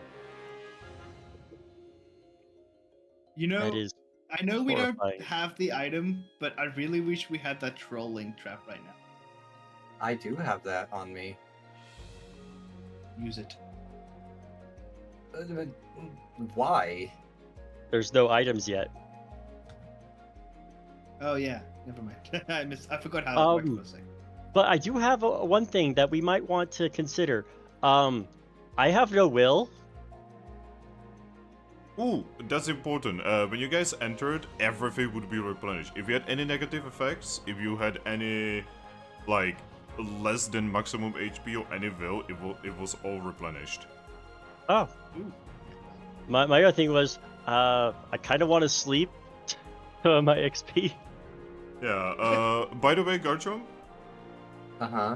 [SPEAKER 2] You know,
[SPEAKER 6] That is
[SPEAKER 2] I know we
[SPEAKER 6] horrifying.
[SPEAKER 2] don't have the item, but I really wish we had that trolling trap right now.
[SPEAKER 5] I do have that on me.
[SPEAKER 2] Use it.
[SPEAKER 5] But why?
[SPEAKER 6] There's no items yet.
[SPEAKER 2] Oh yeah, never mind. I forgot how it worked for a second.
[SPEAKER 6] But I do have one thing that we might want to consider. I have no will.
[SPEAKER 1] Ooh, that's important. When you guys entered, everything would be replenished. If you had any negative effects, if you had any, like, less than maximum HP or any will, it was all replenished.
[SPEAKER 6] Oh.
[SPEAKER 2] Ooh.
[SPEAKER 6] My other thing was, I kind of want to sleep my XP.
[SPEAKER 1] Yeah, by the way, Garchomp,
[SPEAKER 5] Uh-huh.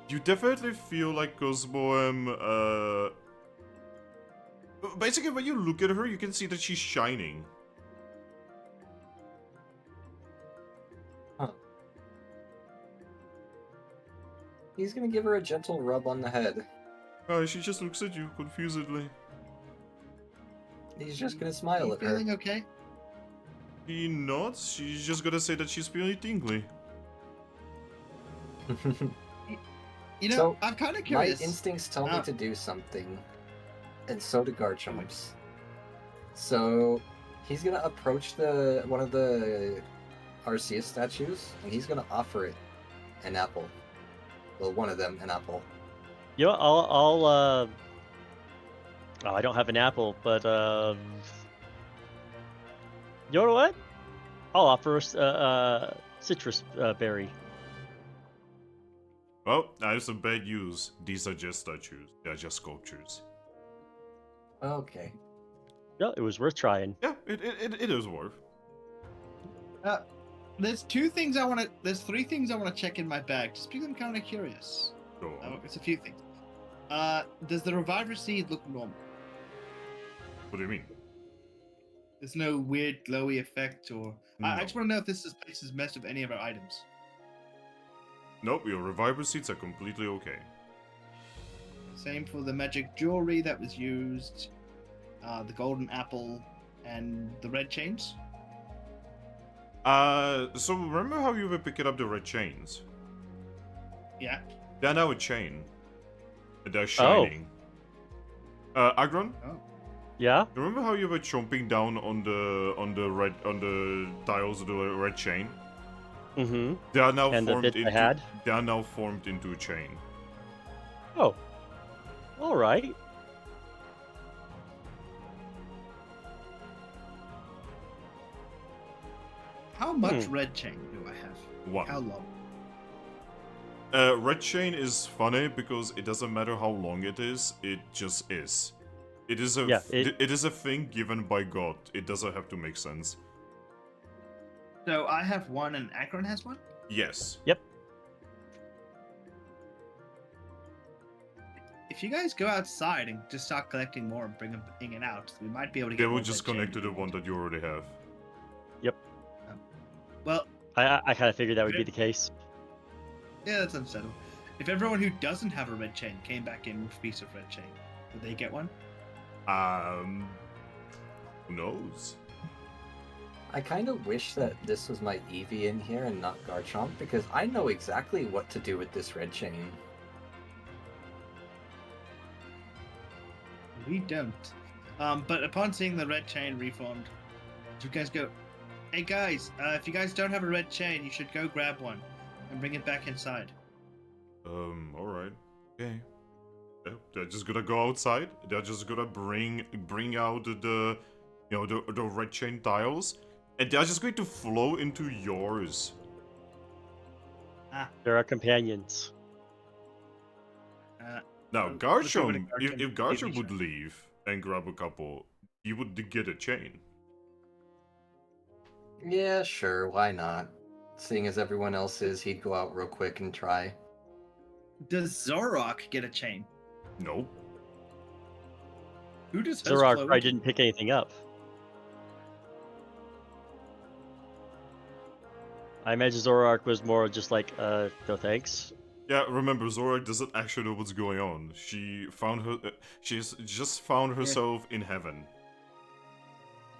[SPEAKER 1] you definitely feel like Cosmoem, basically when you look at her, you can see that she's shining.
[SPEAKER 5] He's gonna give her a gentle rub on the head.
[SPEAKER 1] She just looks at you confusedly.
[SPEAKER 5] He's just gonna smile at her.
[SPEAKER 2] Feeling okay?
[SPEAKER 1] She nods, she's just gonna say that she's feeling tingly.
[SPEAKER 2] You know,
[SPEAKER 5] So,
[SPEAKER 2] I'm kind of
[SPEAKER 5] My
[SPEAKER 2] curious.
[SPEAKER 5] instincts tell me
[SPEAKER 2] Ah.
[SPEAKER 5] to do something, and so do Garchomp's. So he's gonna approach one of the Arceus statues, and he's gonna offer it an apple. Well, one of them an apple.
[SPEAKER 6] You know, oh, I don't have an apple, but you know what? I'll offer a citrus berry.
[SPEAKER 1] Well, I have some bad news. These are just statues. They are just sculptures.
[SPEAKER 5] Okay.
[SPEAKER 6] Yeah, it was worth trying.
[SPEAKER 1] Yeah, it is worth.
[SPEAKER 2] There's three things I want to check in my bag, just because I'm kind of curious.
[SPEAKER 1] Go on.
[SPEAKER 2] It's a few things. Does the reviver seed look normal?
[SPEAKER 1] What do you mean?
[SPEAKER 2] There's no weird glowy effect, or I
[SPEAKER 1] No.
[SPEAKER 2] just want to know if this place is messed with any of our items.
[SPEAKER 1] Nope, your reviver seeds are completely okay.
[SPEAKER 2] Same for the magic jewelry that was used, the golden apple, and the red chains.
[SPEAKER 1] So remember how you were picking up the red chains?
[SPEAKER 2] Yeah.
[SPEAKER 1] They're now a chain. They're shining. Aggron,
[SPEAKER 6] Yeah.
[SPEAKER 1] remember how you were chomping down on the tiles of the red chain?
[SPEAKER 6] Mm-hmm.
[SPEAKER 1] They are now
[SPEAKER 6] And the
[SPEAKER 1] formed
[SPEAKER 6] bits I
[SPEAKER 1] into.
[SPEAKER 6] had?
[SPEAKER 1] They are now formed into a chain.
[SPEAKER 6] Oh. All right.
[SPEAKER 2] How much red chain do I have?
[SPEAKER 1] One.
[SPEAKER 2] How long?
[SPEAKER 1] Red chain is funny because it doesn't matter how long it is just is. It is a
[SPEAKER 6] Yeah,
[SPEAKER 1] it is a thing given by God. It doesn't have to make sense.
[SPEAKER 2] So I have one, and Aggron has one.
[SPEAKER 1] Yes.
[SPEAKER 2] If you guys go outside and just start collecting more and bring it out, we might be able to get.
[SPEAKER 1] They will
[SPEAKER 2] more
[SPEAKER 1] just
[SPEAKER 2] red
[SPEAKER 1] connect to
[SPEAKER 2] chain.
[SPEAKER 1] the one that you already have.
[SPEAKER 2] Well,
[SPEAKER 6] I kind of figured that would be the case.
[SPEAKER 2] yeah, that's unsettled. If everyone who doesn't have a red chain came back in with a piece of red chain, would they get one?
[SPEAKER 1] Who knows?
[SPEAKER 5] I kind of wish that this was my Eevee in here and not Garchomp, because I know exactly what to do with this red chain.
[SPEAKER 2] We don't. But upon seeing the red chain reformed, you guys go, hey guys, if you guys don't have a red chain, you should go grab one and bring it back inside.
[SPEAKER 1] Alright. Okay. Yeah, they're just gonna go outside. They're just gonna bring out the red chain tiles, and they're just going to flow into yours.
[SPEAKER 6] There are companions.
[SPEAKER 1] Now,
[SPEAKER 2] Let's go with
[SPEAKER 1] Garchomp,
[SPEAKER 2] the
[SPEAKER 1] if
[SPEAKER 2] Garchomp
[SPEAKER 1] Garchomp would
[SPEAKER 2] division.
[SPEAKER 1] leave and grab a couple, he would get a chain.
[SPEAKER 5] Yeah, sure, why not? Seeing as everyone else is, he'd go out real quick and try.
[SPEAKER 2] Does Zorok get a chain?
[SPEAKER 1] No.
[SPEAKER 2] Who does hers
[SPEAKER 6] Zorak
[SPEAKER 2] flow
[SPEAKER 6] probably
[SPEAKER 2] into?
[SPEAKER 6] didn't pick anything up. I imagine Zorak was more just like, no thanks.
[SPEAKER 1] Yeah, remember, Zora doesn't actually know what's going on. She's just found herself in heaven.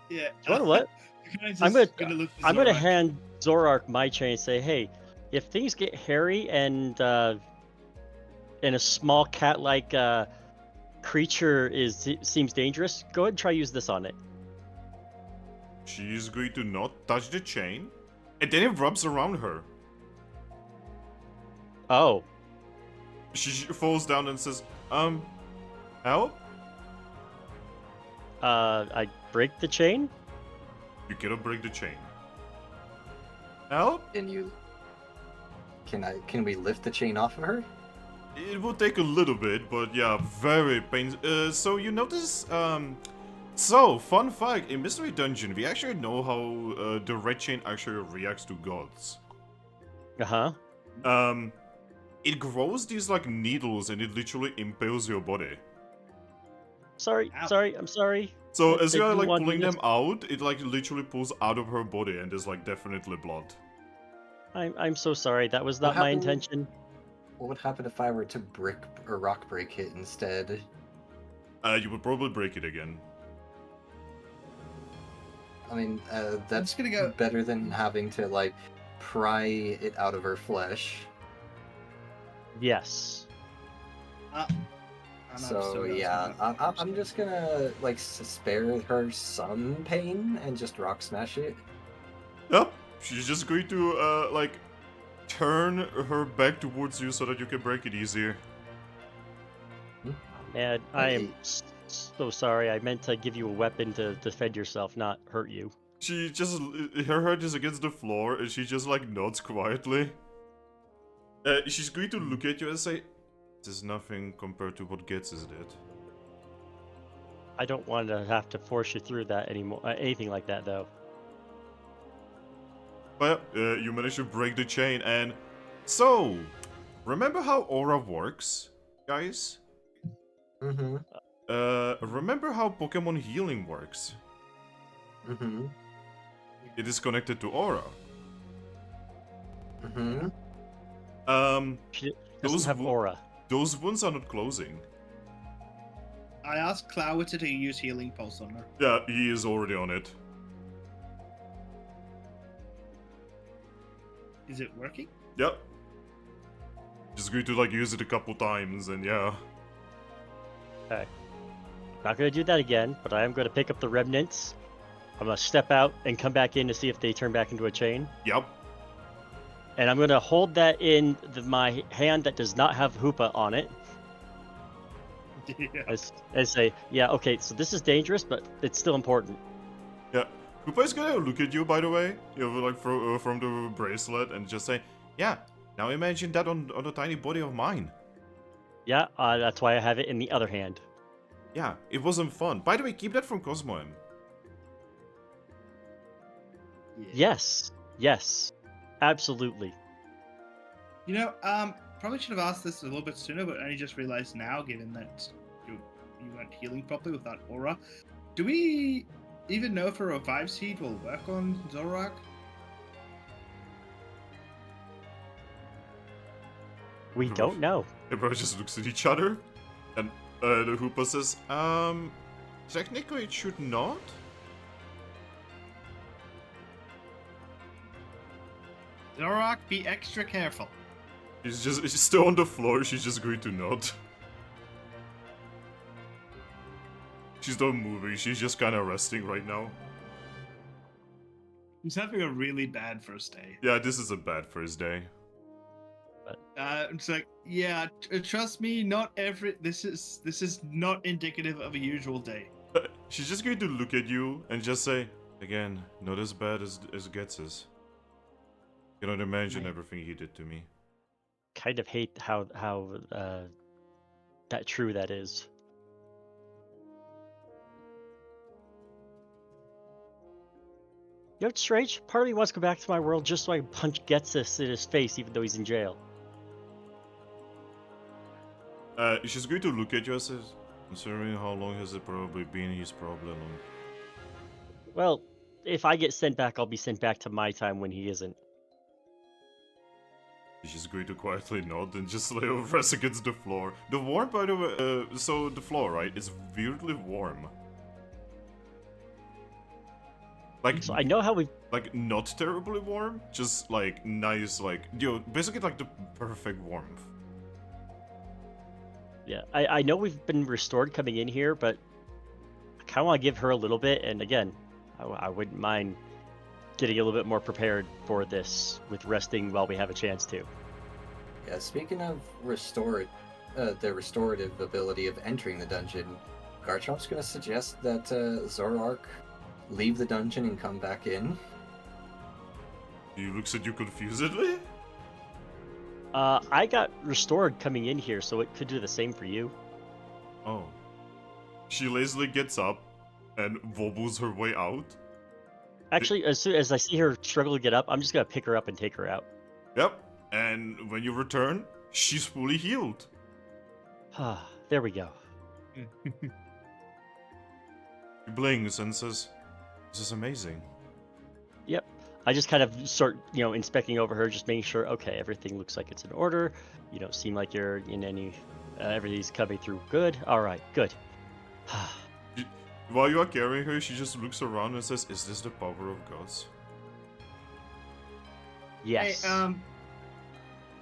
[SPEAKER 2] Yeah.
[SPEAKER 6] You know what?
[SPEAKER 2] You guys
[SPEAKER 6] I'm
[SPEAKER 2] just
[SPEAKER 6] gonna
[SPEAKER 2] look for
[SPEAKER 6] I'm gonna
[SPEAKER 2] Zorak.
[SPEAKER 6] hand Zorak my chain and say, hey, if things get hairy and a small cat-like creature seems dangerous, go ahead and try use this on it.
[SPEAKER 1] She's going to not touch the chain, and then it rubs around her.
[SPEAKER 6] Oh,
[SPEAKER 1] She falls down and says, help?
[SPEAKER 6] I break the chain.
[SPEAKER 1] You cannot break the chain. Help?
[SPEAKER 5] Can we lift the chain off of her?
[SPEAKER 1] It will take a little bit, but yeah, very painful. So you notice, so, fun fact, in Mystery Dungeon, we actually know how the red chain actually reacts to gods.
[SPEAKER 6] Uh-huh.
[SPEAKER 1] It grows these, like, needles, and it literally impales your body.
[SPEAKER 6] Sorry,
[SPEAKER 2] Ow.
[SPEAKER 6] I'm sorry.
[SPEAKER 1] So,
[SPEAKER 6] I
[SPEAKER 1] as you are,
[SPEAKER 6] didn't
[SPEAKER 1] like,
[SPEAKER 6] want to
[SPEAKER 1] pulling
[SPEAKER 6] do
[SPEAKER 1] them out, it, like, literally pulls out of her body, and there's, like, definitely blood.
[SPEAKER 6] I'm so sorry. That was
[SPEAKER 5] What
[SPEAKER 6] not my
[SPEAKER 5] happened-
[SPEAKER 6] intention.
[SPEAKER 5] What would happen if I were to brick or rock break it instead?
[SPEAKER 1] You would probably break it again.
[SPEAKER 5] I mean,
[SPEAKER 2] I'm
[SPEAKER 5] that's
[SPEAKER 2] just gonna go.
[SPEAKER 5] better than having to, like, pry it out of her flesh.
[SPEAKER 6] Yes.
[SPEAKER 5] So yeah, I'm just gonna, like, spare her some pain and just rock smash it.
[SPEAKER 1] Yep, she's just going to, like, turn her back towards you so that you can break it easier.
[SPEAKER 6] Man, I am so sorry. I meant to give you a weapon to defend yourself, not hurt you.
[SPEAKER 1] She just, her head is against the floor, and she just like nods quietly. She's going to look at you and say, "This is nothing compared to what Getzes did."
[SPEAKER 6] I don't want to have to force you through that anymore. Anything like that, though.
[SPEAKER 1] But you managed to break the chain, and so remember how aura works, guys?
[SPEAKER 5] Mm-hmm.
[SPEAKER 1] Remember how Pokemon healing works?
[SPEAKER 5] Mm-hmm.
[SPEAKER 1] It is connected to aura.
[SPEAKER 5] Mm-hmm.
[SPEAKER 6] She
[SPEAKER 1] Those
[SPEAKER 6] doesn't have aura.
[SPEAKER 1] Those wounds are not closing.
[SPEAKER 2] I asked Clowitzer to use Healing Pulse on her.
[SPEAKER 1] Yeah, he is already on it.
[SPEAKER 2] Is it working?
[SPEAKER 1] Yep. Just going to like use it a couple times, and yeah.
[SPEAKER 6] Okay. Not gonna do that again, but I am gonna pick up the remnants. I'm gonna step out and come back in to see if they turn back into a chain.
[SPEAKER 1] Yep.
[SPEAKER 6] And I'm gonna hold that in my hand that does not have Hoopa on it.
[SPEAKER 2] Yeah.
[SPEAKER 6] And say, yeah, okay, so this is dangerous, but it's still important.
[SPEAKER 1] Yeah. Koopa is gonna look at you, by the way, you know, like from the bracelet, and just say, "Yeah, now imagine that on the tiny body of mine."
[SPEAKER 6] Yeah, that's why I have it in the other hand.
[SPEAKER 1] Yeah, it wasn't fun. By the way, keep that from Cosmo M.
[SPEAKER 6] Yes, yes, absolutely.
[SPEAKER 2] You know, probably should have asked this a little bit sooner, but I only just realized now, given that you weren't healing properly with that aura. Do we even know if a revive seed will work on Zoroark?
[SPEAKER 6] We don't know.
[SPEAKER 1] Everyone just looks at each other, and the Hoopa says, technically it should not."
[SPEAKER 2] Zoroark, be extra careful.
[SPEAKER 1] She's still on the floor, she's just going to nod. She's not moving, she's just kind of resting right now.
[SPEAKER 2] He's having a really bad first day.
[SPEAKER 1] Yeah, this is a bad first day.
[SPEAKER 2] It's like, yeah, trust me, not every. This is not indicative of a usual day.
[SPEAKER 1] She's just going to look at you and just say, "Again, not as bad as Getzes. Cannot imagine everything he did to me."
[SPEAKER 6] Kind of hate how that true that is. You know what's strange? Part of me wants to go back to my world just so I can punch Getsus in his face, even though he's in jail.
[SPEAKER 1] She's going to look at you and says, "Considering how long has it probably been, he's probably alone."
[SPEAKER 6] Well, if I get sent back, I'll be sent back to my time when he isn't.
[SPEAKER 1] She's going to quietly nod and just lay over us against the floor. The warm, by the way, so the floor, right, is weirdly warm. Like,
[SPEAKER 6] So I know how we.
[SPEAKER 1] like not terribly warm, just like nice, like, you know, basically like the perfect warmth.
[SPEAKER 6] Yeah, I know we've been restored coming in here, but I kind of want to give her a little bit. And again, I wouldn't mind getting a little bit more prepared for this with resting while we have a chance to.
[SPEAKER 5] Yeah, speaking of the restorative ability of entering the dungeon, Garchomp's going to suggest that Zoroark leave the dungeon and come back in.
[SPEAKER 1] He looks at you confusedly.
[SPEAKER 6] I got restored coming in here, so it could do the same for you.
[SPEAKER 1] Oh. She lazily gets up and wobbles her way out.
[SPEAKER 6] Actually, as soon as I see her struggle to get up, I'm just gonna pick her up and take her out.
[SPEAKER 1] Yep. And when you return, she's fully healed.
[SPEAKER 6] There we go.
[SPEAKER 1] He blinks and says, "This is amazing."
[SPEAKER 6] Yep. I just kind of start, inspecting over her, just making sure, okay, everything looks like it's in order. You don't seem like you're in any, everything's coming through good. All right, good.
[SPEAKER 1] While you are carrying her, she just looks around and says, "Is this the power of gods?"
[SPEAKER 6] Yes.
[SPEAKER 2] Hey,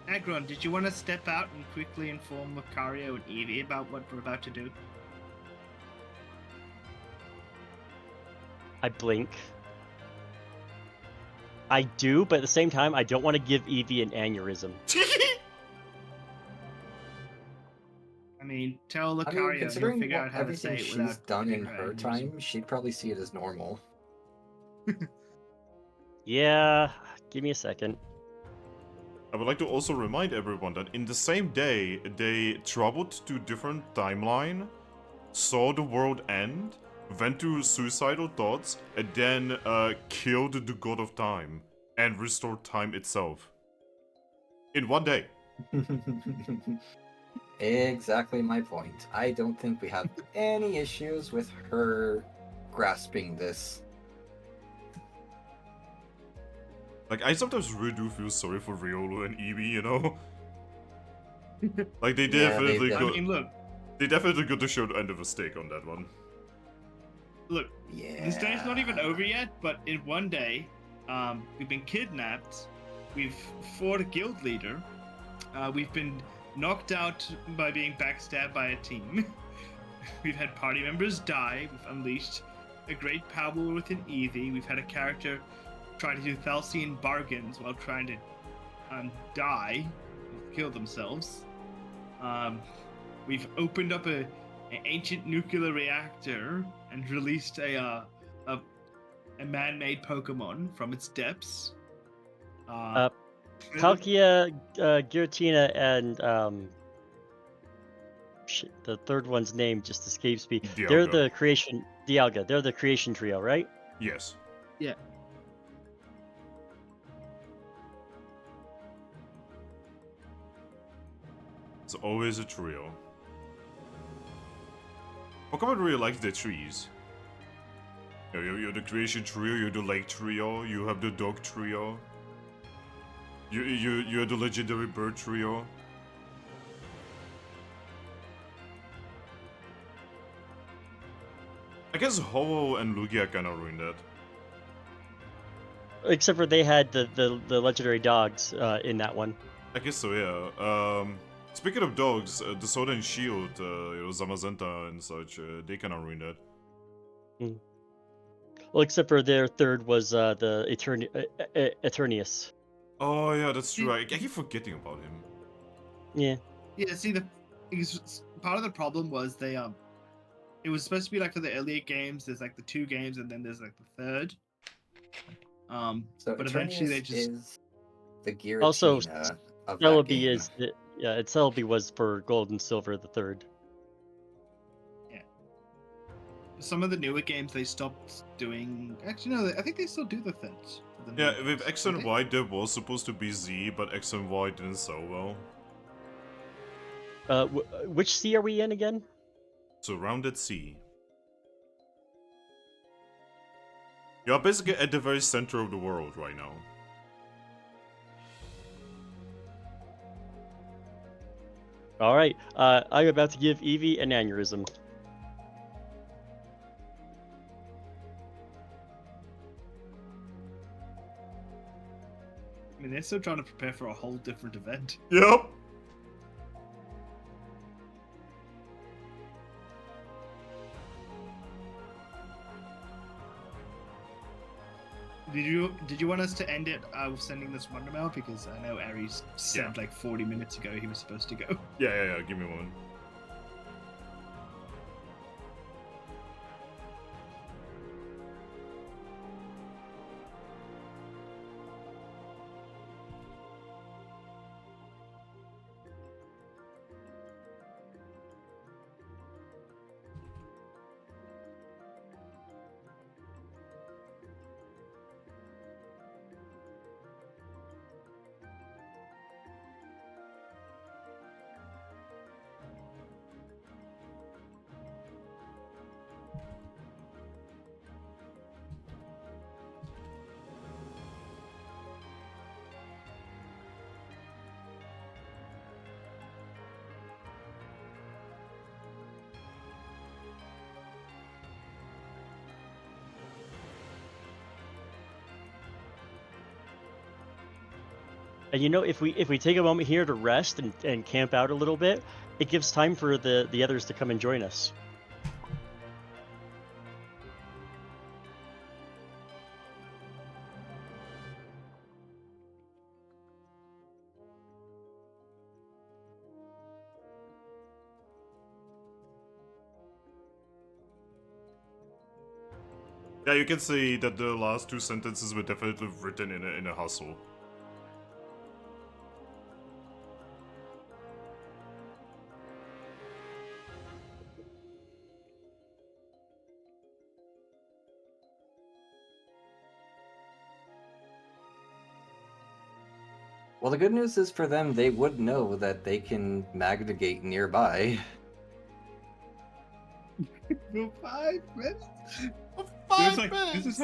[SPEAKER 2] Aggron, did you want to step out and quickly inform Lucario and Eevee about what we're about to do?
[SPEAKER 6] I blink. I do, but at the same time, I don't want to give Eevee an aneurysm.
[SPEAKER 2] I mean, tell
[SPEAKER 5] I mean,
[SPEAKER 2] Lucario he'll
[SPEAKER 5] considering
[SPEAKER 2] figure out how to say
[SPEAKER 5] everything
[SPEAKER 2] it
[SPEAKER 5] she's
[SPEAKER 2] without
[SPEAKER 5] done in
[SPEAKER 2] giving
[SPEAKER 5] her
[SPEAKER 2] aneurysm.
[SPEAKER 5] time, she'd probably see it as normal.
[SPEAKER 6] Yeah, give me a second.
[SPEAKER 1] I would like to also remind everyone that in the same day, they traveled to different timeline, saw the world end, went to suicidal thoughts, and then killed the god of time and restored time itself. In one day.
[SPEAKER 5] Exactly my point. I don't think we have any issues with her grasping this.
[SPEAKER 1] Like, I sometimes really do feel sorry for Riolu and Eevee, you know? Like, they
[SPEAKER 5] Yeah,
[SPEAKER 1] definitely
[SPEAKER 2] I
[SPEAKER 1] got,
[SPEAKER 2] mean, look,
[SPEAKER 1] they definitely got to show the end of a stick on that one.
[SPEAKER 2] look.
[SPEAKER 5] Yeah.
[SPEAKER 2] This day's not even over yet, but in one day, we've been kidnapped, we've fought a guild leader, we've been knocked out by being backstabbed by a team, we've had party members die, we've unleashed a great power within Eevee, we've had a character try to do Thalcian bargains while trying to die, kill themselves. We've opened up an ancient nuclear reactor and released a man-made Pokemon from its depths.
[SPEAKER 6] Palkia, Giratina, and shit, the third one's name just escapes me. They're
[SPEAKER 1] Dialga.
[SPEAKER 6] the creation Dialga. They're the creation trio, right?
[SPEAKER 1] Yes.
[SPEAKER 2] Yeah.
[SPEAKER 1] It's always a trio. Pokemon really likes their trees. You're the creation trio, you're the lake trio, you have the dog trio. You're the legendary bird trio. I guess Ho-Oh and Lugia kinda ruined that.
[SPEAKER 6] Except for they had the legendary dogs in that one.
[SPEAKER 1] I guess so, yeah. Speaking of dogs, the Sword and Shield, Zamazenta and such, they kinda ruined that.
[SPEAKER 6] Well, except for their third was the Eternius.
[SPEAKER 1] Oh yeah, that's true. I keep forgetting about him.
[SPEAKER 6] Yeah.
[SPEAKER 2] Yeah, see, part of the problem was they it was supposed to be like for the earlier games. There's like the 2 games, and then there's like the third.
[SPEAKER 5] So
[SPEAKER 2] But eventually they
[SPEAKER 5] Eternius
[SPEAKER 2] just
[SPEAKER 5] is the Giratina
[SPEAKER 6] Also,
[SPEAKER 5] of that
[SPEAKER 6] Celebi
[SPEAKER 5] game.
[SPEAKER 6] is Celebi was for Gold and Silver, the third.
[SPEAKER 2] some of the newer games they stopped doing. Actually, no, I think they still do the third. for the
[SPEAKER 1] Yeah,
[SPEAKER 2] newer
[SPEAKER 1] with
[SPEAKER 2] games,
[SPEAKER 1] X
[SPEAKER 2] don't
[SPEAKER 1] and
[SPEAKER 2] they?
[SPEAKER 1] Y there was supposed to be Z, but X and Y didn't sell well.
[SPEAKER 6] Which sea are we in again?
[SPEAKER 1] So rounded C. You're basically at the very center of the world right now.
[SPEAKER 6] All right. I'm about to give Eevee an aneurysm.
[SPEAKER 2] I mean, they're still trying to prepare for a whole different event.
[SPEAKER 1] Yep.
[SPEAKER 2] Did you want us to end it with sending this wonder mail? Because I know Aries said like 40 minutes ago he was supposed to go.
[SPEAKER 1] Yeah. Give me a moment.
[SPEAKER 6] And you know, if we take a moment here to rest and camp out a little bit, it gives time for the others to come and join us.
[SPEAKER 1] Yeah, you can see that the last two sentences were definitely written in a hustle.
[SPEAKER 5] Well, the good news is for them, they would know that they can Magdagate nearby.
[SPEAKER 2] For 5 minutes.
[SPEAKER 1] For
[SPEAKER 2] It was
[SPEAKER 1] 5
[SPEAKER 2] like,
[SPEAKER 1] minutes!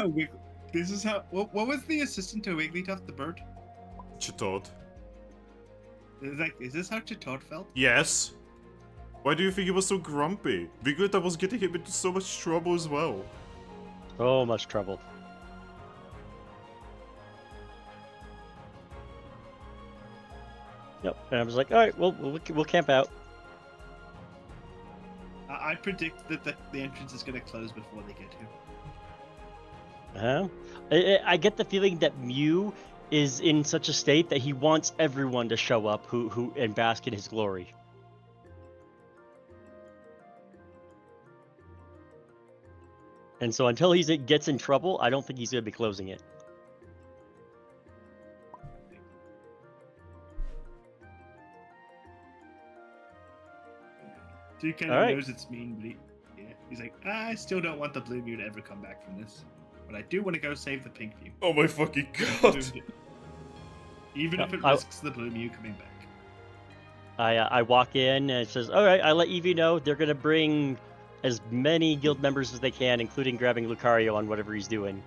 [SPEAKER 2] this is how. What was the assistant to Wigglytuff, the bird?
[SPEAKER 1] Chitot.
[SPEAKER 2] It was like, is this how Chitot felt?
[SPEAKER 1] Yes. Why do you think he was so grumpy? Vigota was getting him into so much trouble as well.
[SPEAKER 6] So much trouble. Yep. And I was like, all right, we'll camp out.
[SPEAKER 2] I predict that the entrance is going to close before they get here.
[SPEAKER 6] I get the feeling that Mew is in such a state that he wants everyone to show up who and bask in his glory. And so until he gets in trouble, I don't think he's going to be closing it.
[SPEAKER 2] Toucannon
[SPEAKER 6] All right.
[SPEAKER 2] knows it's mean, but he's like, I still don't want the blue Mew to ever come back from this. But I do want to go save the pink Mew.
[SPEAKER 1] Oh my fucking god!
[SPEAKER 2] Even if it
[SPEAKER 6] I-
[SPEAKER 2] risks the blue Mew coming back.
[SPEAKER 6] I walk in and it says, all right, I let Evie know they're going to bring as many guild members as they can, including grabbing Lucario on whatever he's doing.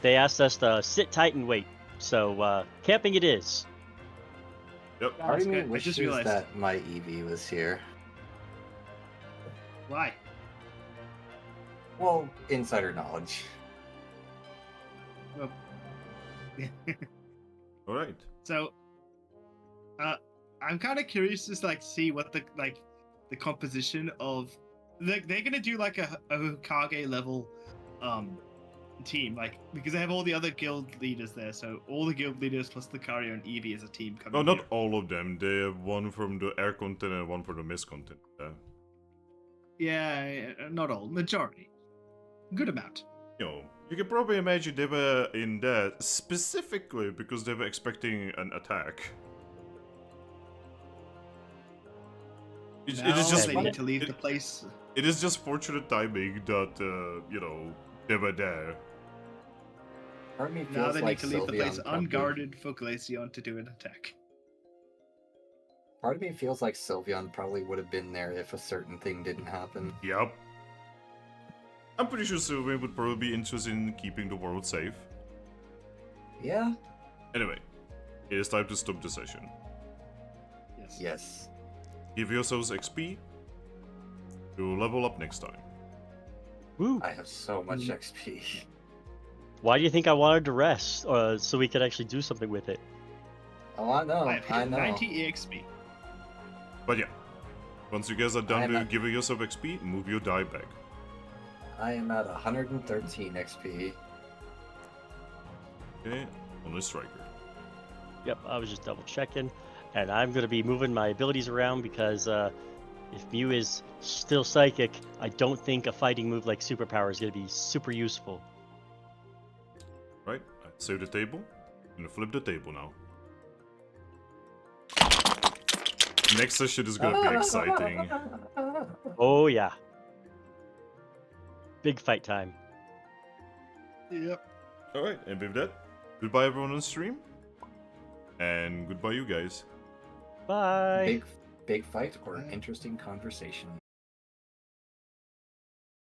[SPEAKER 6] They asked us to sit tight and wait. So camping it is.
[SPEAKER 1] Yep.
[SPEAKER 5] Part of me
[SPEAKER 2] I just
[SPEAKER 5] wishes
[SPEAKER 2] realized.
[SPEAKER 5] that my Eevee was here.
[SPEAKER 2] Why?
[SPEAKER 5] Well, insider knowledge.
[SPEAKER 1] Alright.
[SPEAKER 2] So, I'm kind of curious to like see what the composition of they're gonna do like a Hokage level team, like, because they have all the other guild leaders there, so all the guild leaders plus Lucario and Eevee as a team coming.
[SPEAKER 1] No, not
[SPEAKER 2] here.
[SPEAKER 1] all of them. They have one from the air content and one from the mist content.
[SPEAKER 2] Yeah, not all, majority, good amount.
[SPEAKER 1] You know, you can probably imagine they were in there specifically because they were expecting an attack. It
[SPEAKER 2] Now
[SPEAKER 1] is just
[SPEAKER 2] they need to leave the place.
[SPEAKER 1] It is just fortunate timing that you know, they were there.
[SPEAKER 5] Part of me feels
[SPEAKER 2] Now they
[SPEAKER 5] like
[SPEAKER 2] need to leave the place
[SPEAKER 5] Sylveon probably-
[SPEAKER 2] unguarded for Glaceon to do an attack.
[SPEAKER 5] Part of me feels like Sylveon probably would have been there if a certain thing didn't happen.
[SPEAKER 1] Yep. I'm pretty sure Sylvain would probably be interested in keeping the world safe.
[SPEAKER 5] Yeah?
[SPEAKER 1] Anyway, it is time to stop the session.
[SPEAKER 2] Yes.
[SPEAKER 5] Yes.
[SPEAKER 1] Give yourselves XP. You'll level up next time.
[SPEAKER 6] Woo.
[SPEAKER 5] I have so much XP.
[SPEAKER 6] Why do you think I wanted to rest? So we could actually do something with it.
[SPEAKER 5] Oh, I know.
[SPEAKER 2] I've hit
[SPEAKER 5] I know.
[SPEAKER 2] 90 EXP.
[SPEAKER 1] But yeah, once you guys are done
[SPEAKER 5] I'm
[SPEAKER 1] to
[SPEAKER 5] at-
[SPEAKER 1] giving yourself XP, move your die back.
[SPEAKER 5] I am at 113 XP.
[SPEAKER 1] Okay, on a striker.
[SPEAKER 6] Yep, I was just double checking. And I'm going to be moving my abilities around because if Mew is still psychic, I don't think a fighting move like Superpower is going to be super useful.
[SPEAKER 1] Right, save the table. I'm gonna flip the table now. Next session is gonna be exciting.
[SPEAKER 6] Oh, yeah. Big fight time.
[SPEAKER 2] Yep.
[SPEAKER 1] Alright, and with that, goodbye everyone on stream. And goodbye you guys.
[SPEAKER 6] Bye.
[SPEAKER 5] Big fight or interesting conversation.